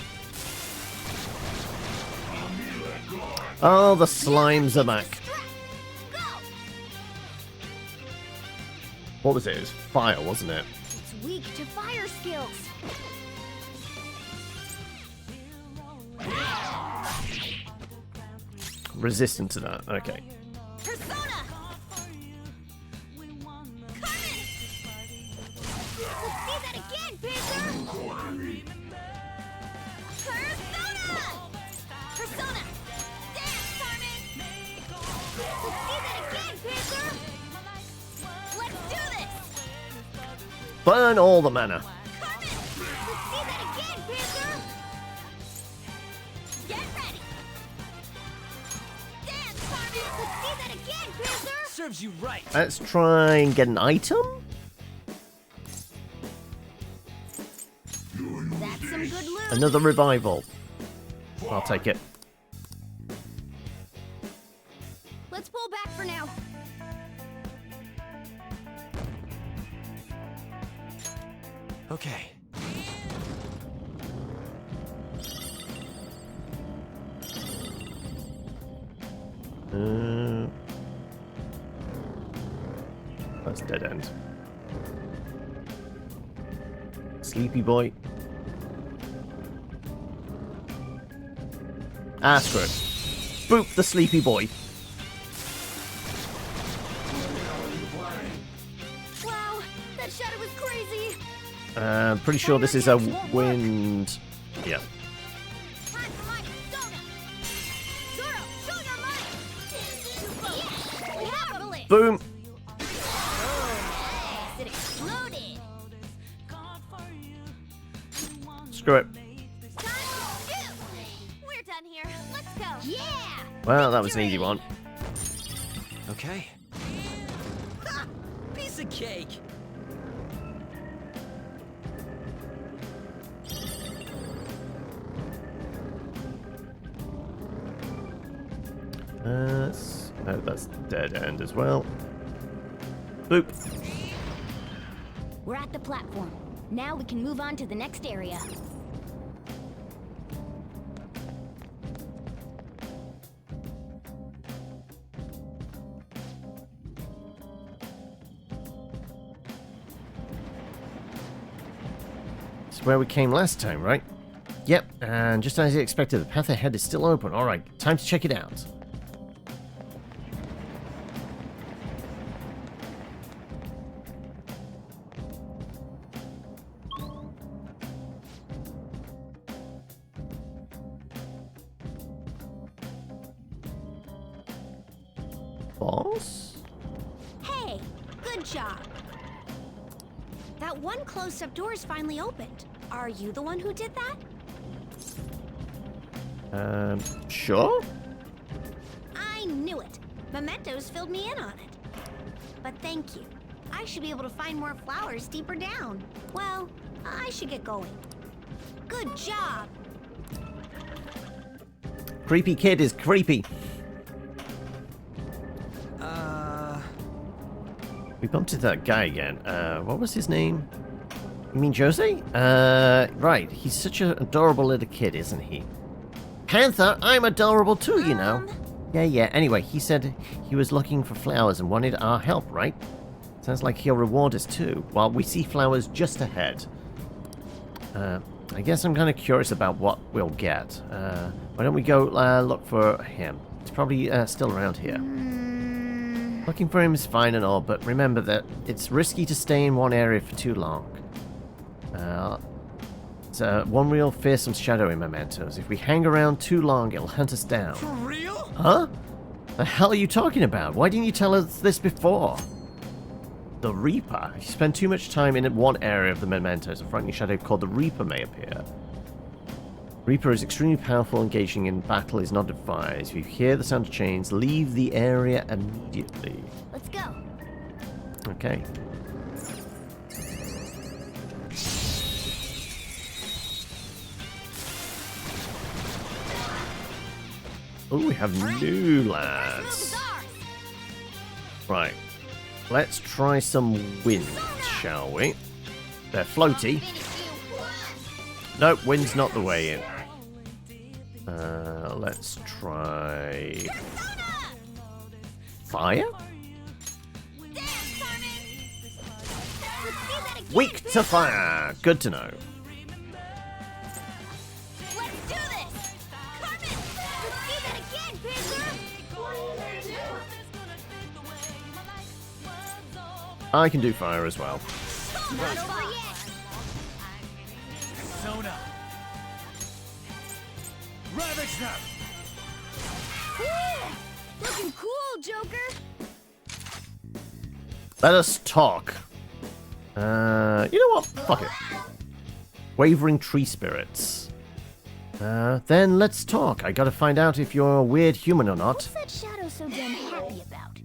Oh, the slimes are back. What was it? It was fire, wasn't it? It's weak to fire skills. Resistant to that, okay. Persona! Carmen! Let's see that again, Panther! Persona! Persona! Dance, Carmen! Let's see that again, Panther! Let's do this! Burn all the mana. Carmen! Let's see that again, Panther! Get ready! Dance, Carmen! Let's see that again, Panther! Serves you right. Let's try and get an item. That's some good loot! Another revival. I'll take it. Let's pull back for now. Okay. That's dead end. Sleepy boy. Ah, screw it. Boop the sleepy boy. Wow, that shadow was crazy. Pretty sure this is a wind. Yeah. Time for my persona. Zoro, show your might. Yes, we have a blitz. Boom. It exploded. Screw it. We're done here. Let's go. Yeah. Well, that was an easy one. Okay. Ha! Piece of cake. No, that's dead end as well. Boop. We're at the platform. Now we can move on to the next area. It's where we came last time, right? Yep, and just as I expected, the path ahead is still open. Alright, time to check it out. Boss? Hey, good job. that one closed-up door is finally opened. Are you the one who did that? Sure? I knew it. Mementos filled me in on it. But thank you. I should be able to find more flowers deeper down. Well, I should get going. Good job. Creepy kid is creepy. We bumped into that guy again. What was his name? You mean Jose? Right. He's such an adorable little kid, isn't he? Panther, I'm adorable too, you know. Yeah. Anyway, he said he was looking for flowers and wanted our help, right? Sounds like he'll reward us too. Well, we see flowers just ahead. I guess I'm kind of curious about what we'll get. Why don't we go look for him? He's probably still around here. Looking for him is fine and all, but remember that it's risky to stay in one area for too long. It's one real fearsome shadow in Mementos. If we hang around too long, it'll hunt us down. For real? Huh? The hell are you talking about? Why didn't you tell us this before? The Reaper. If you spend too much time in one area of the Mementos, a frightening shadow called the Reaper may appear. Reaper is extremely powerful, engaging in battle is not advised. If you hear the sound of chains, leave the area immediately. Let's go. Okay. Oh, we have new lads. Right. Let's try some wind, shall we? They're floaty. Nope, wind's not the way in. Let's try... fire? Weak to fire! Good to know. Let's do this! Carmen! Let's do that again, Panther! I can do fire as well. Not over yet! Sona! Ravage them! Looking cool, Joker! Let us talk. You know what? Fuck it. Wavering tree spirits. Then let's talk. I gotta find out if you're a weird human or not. What's that shadow so damn happy about?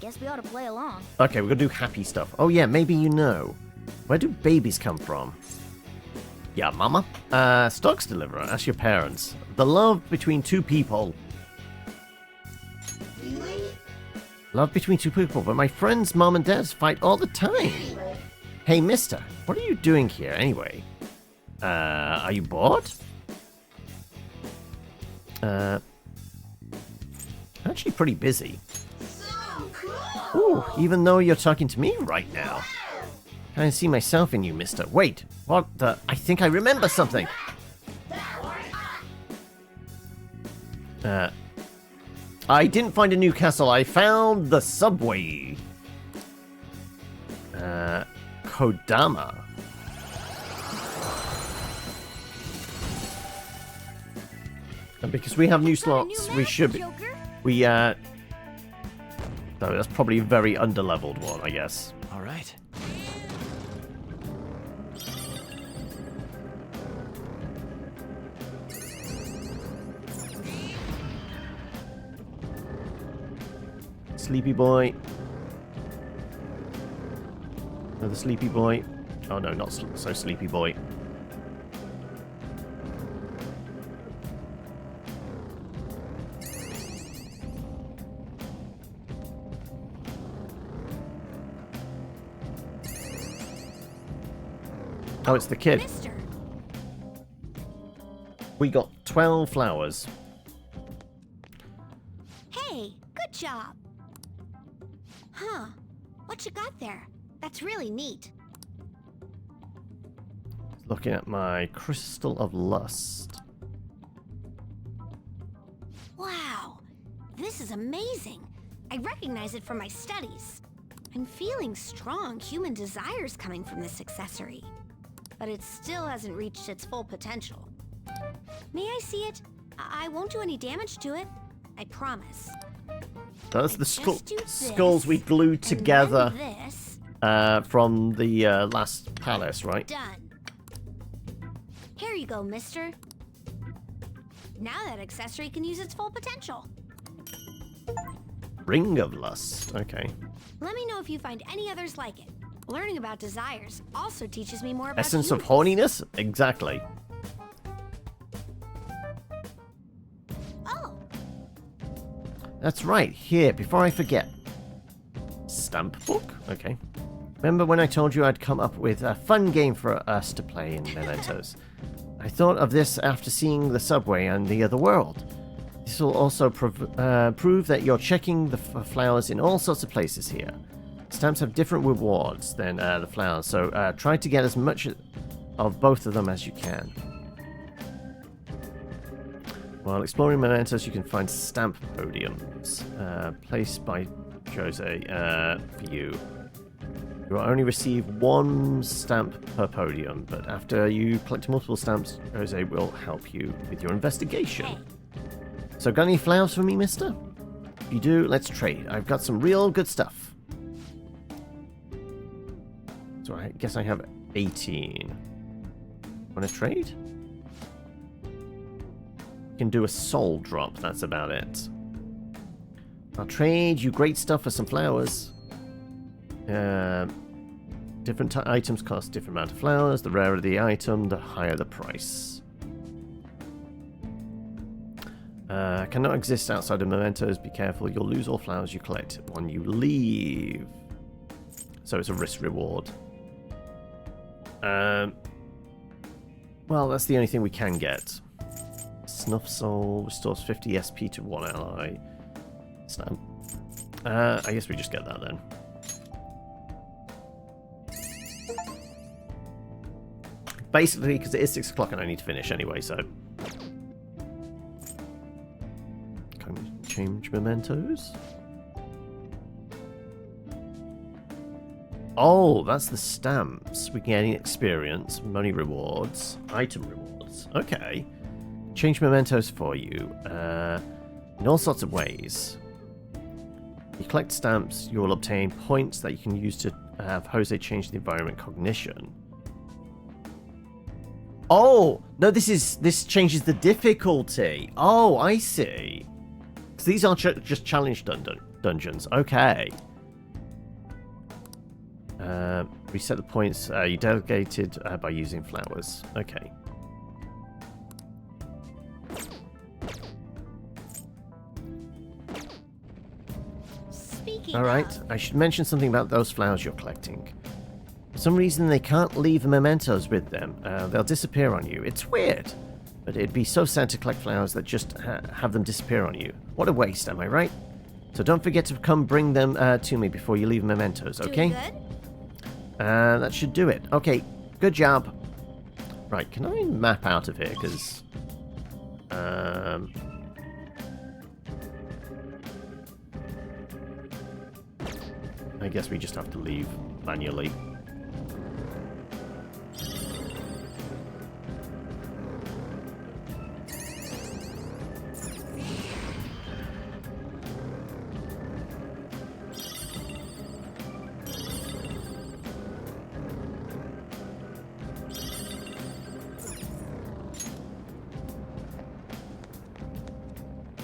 Guess we ought to play along. Okay, we're gonna do happy stuff. Oh yeah, maybe you know. Where do babies come from? Yeah, mama. Stocks deliverer. Ask your parents. The love between two people. Love between two people, but my friends' mom and dads fight all the time. Hey, mister, what are you doing here anyway? Are you bored? Actually pretty busy. Ooh, even though you're talking to me right now. I see myself in you, mister. Wait, what the? I think I remember something. I didn't find a new castle. I found the subway. Kodama. And because we have new slots, we should be... No, that's probably a very underleveled one, I guess. All right. Sleepy boy. Another sleepy boy. Oh no, not so sleepy boy. Oh, it's the kid. Mister. We got 12 flowers. Hey, good job. Huh. What you got there? That's really neat. Looking at my crystal of lust. Wow. This is amazing. I recognize it from my studies. I'm feeling strong human desires coming from this accessory. But it still hasn't reached its full potential. May I see it? I won't do any damage to it. I promise. That's the skulls we glued together from the last palace, right? Done. Here you go, mister. Now that accessory can use its full potential. Ring of Lust. Okay. Let me know if you find any others like it. Learning about desires also teaches me more about Essence of humans. horniness? Exactly. Oh. That's right. Here, before I forget. Stamp book? Okay. Remember when I told you I'd come up with a fun game for us to play in Mementos? I thought of this after seeing the subway and the other world. This will also prove that you're checking the flowers in all sorts of places here. Stamps have different rewards than the flowers, so try to get as much of both of them as you can. While exploring Mementos, you can find stamp podiums placed by Jose for you. You will only receive one stamp per podium, but after you collect multiple stamps, Jose will help you with your investigation. So got any flowers for me, mister? If you do, let's trade. I've got some real good stuff. So I guess I have 18. Want to trade? You can do a soul drop, that's about it. I'll trade you great stuff for some flowers. Different items cost different amount of flowers. The rarer the item, the higher the price. Cannot exist outside of Mementos. Be careful, you'll lose all flowers you collect when you leave. So it's a risk reward. Well, that's the only thing we can get. Snuff Soul restores 50 SP to one ally. Stamp. I guess we just get that then. Basically, because it is 6 o'clock and I need to finish anyway, so... Can we change mementos? Oh, that's the stamps. We can get experience, money rewards, item rewards. Okay. Change mementos for you in all sorts of ways. You collect stamps, you will obtain points that you can use to have Jose change the environment cognition. Oh, no, this changes the difficulty. Oh, I see. So these aren't just challenge dungeons. Okay. Reset the points you delegated by using flowers. Okay. Alright, I should mention something about those flowers you're collecting. For some reason, they can't leave the mementos with them. They'll disappear on you. It's weird, but it'd be so sad to collect flowers that just have them disappear on you. What a waste, am I right? So don't forget to come bring them to me before you leave mementos, okay? That should do it. Okay, good job. Right, can I map out of here? Because... I guess we just have to leave manually.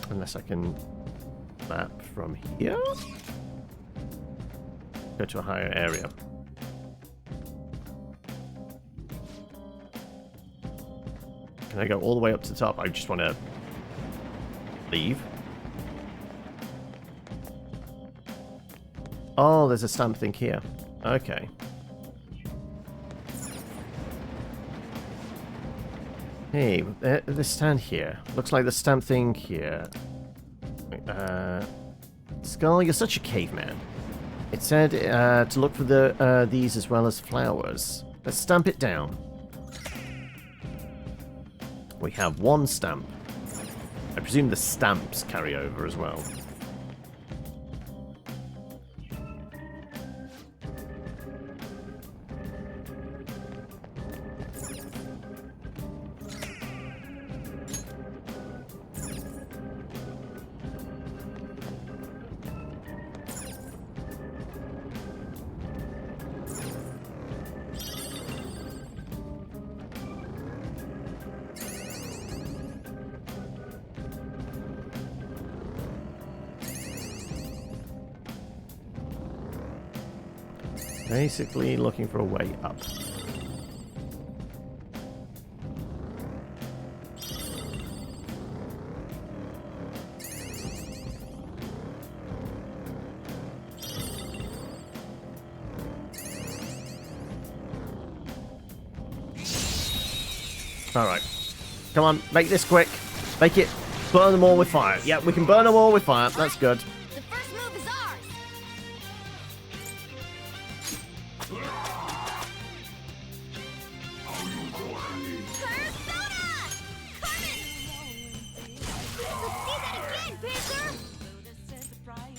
Unless I can map from here? Go to a higher area. Can I go all the way up to the top? I just want to leave. Oh, there's a stamp thing here. Okay. Hey, the stand here. Looks like the stamp thing here. Skull, you're such a caveman. It said to look for these as well as flowers. Let's stamp it down. We have one stamp. I presume the stamps carry over as well. Basically looking for a way up. Alright. Come on, make this quick. Make it. Burn them all with fire. Yeah, we can burn them all with fire. That's good. The first move is ours.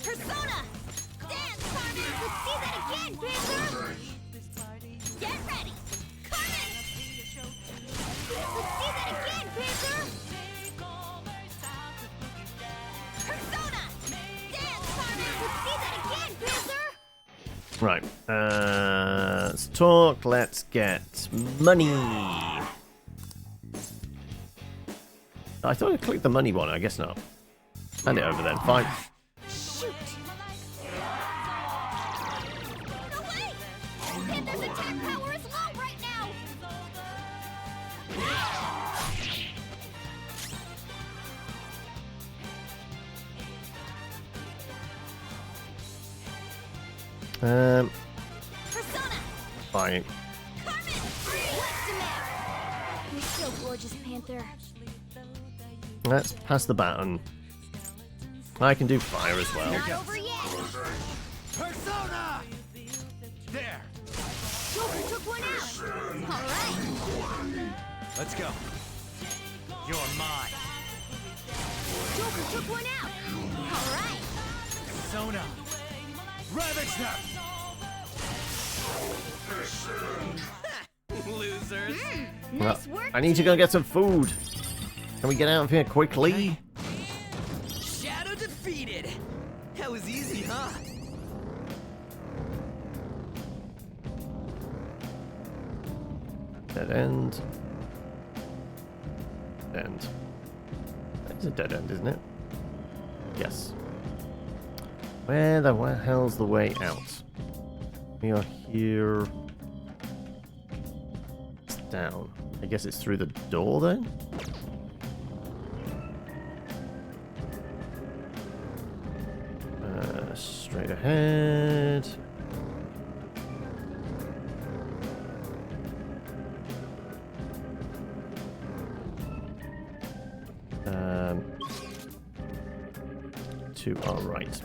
Persona! Dance, Carmen! Let's see that again, Panther! Get ready! Carmen! Let's see that again, Panther! Persona! Dance, Carmen! Let's see that again, Panther! Right. Let's talk. Let's get money. I thought I clicked the money one. I guess not. Hand it over then. Fine. Shoot! No way! Panther's attack power is low right now! Fine. You're so gorgeous, Panther. Let's pass the baton. I can do fire as well. Not over yet! Persona! There! Joker took one out. All right. Let's go. You're mine. Joker took one out. All right. Persona! Ravage them! Losers. Nice work. I need to go get some food. Can we get out of here quickly? Shadow defeated. That was easy, huh? Dead end. End. It's a dead end, isn't it? Yes. Where the hell's the way out? We are here. It's down. I guess it's through the door then? Straight ahead. To our right.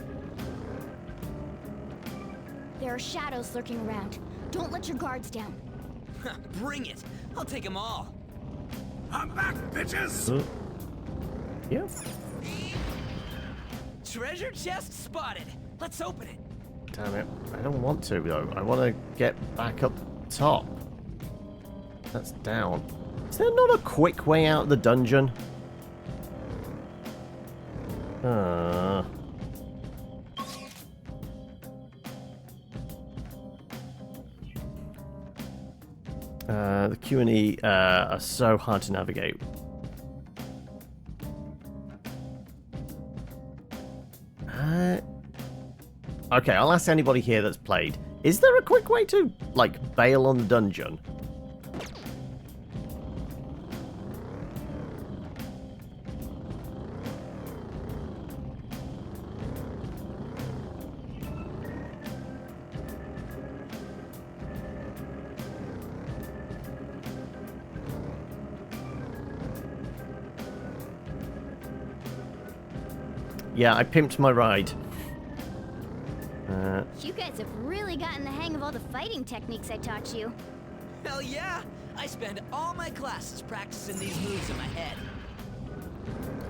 There are shadows lurking around. Don't let your guards down. Bring it. I'll take them all. I'm back, bitches! Yeah. Treasure chest spotted. Let's open it. Damn it. I don't want to, though. I want to get back up top. That's down. Is there not a quick way out of the dungeon? The Q and E are so hard to navigate. Okay, I'll ask anybody here that's played. Is there a quick way to, like, bail on the dungeon? Yeah, I pimped my ride. You guys have really gotten the hang of all the fighting techniques I taught you. Hell yeah! I spend all my classes practicing these moves in my head.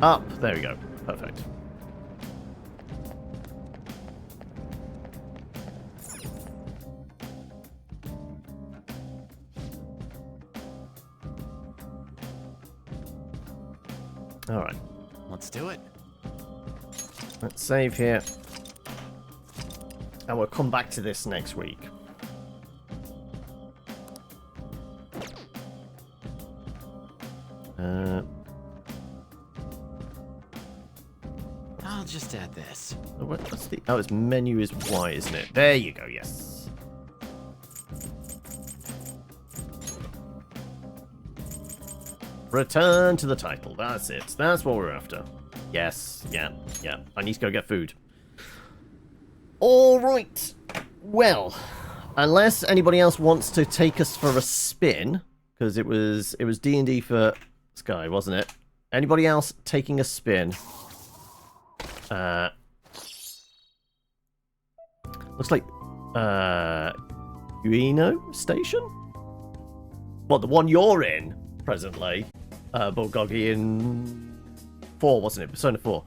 Up. There we go. Perfect. All right. Let's do it. Let's save here. And we'll come back to this next week. I'll just add this. What's the... Oh, it's menu is Y, isn't it? There you go, yes. Return to the title. That's it. That's what we're after. Yes. Yeah. Yeah. I need to go get food. All right. Well, unless anybody else wants to take us for a spin, because it was D&D for Sky, wasn't it? Anybody else taking a spin? Looks like Ueno Station? What, the one you're in presently? Bulgogi in 4, wasn't it? Persona 4.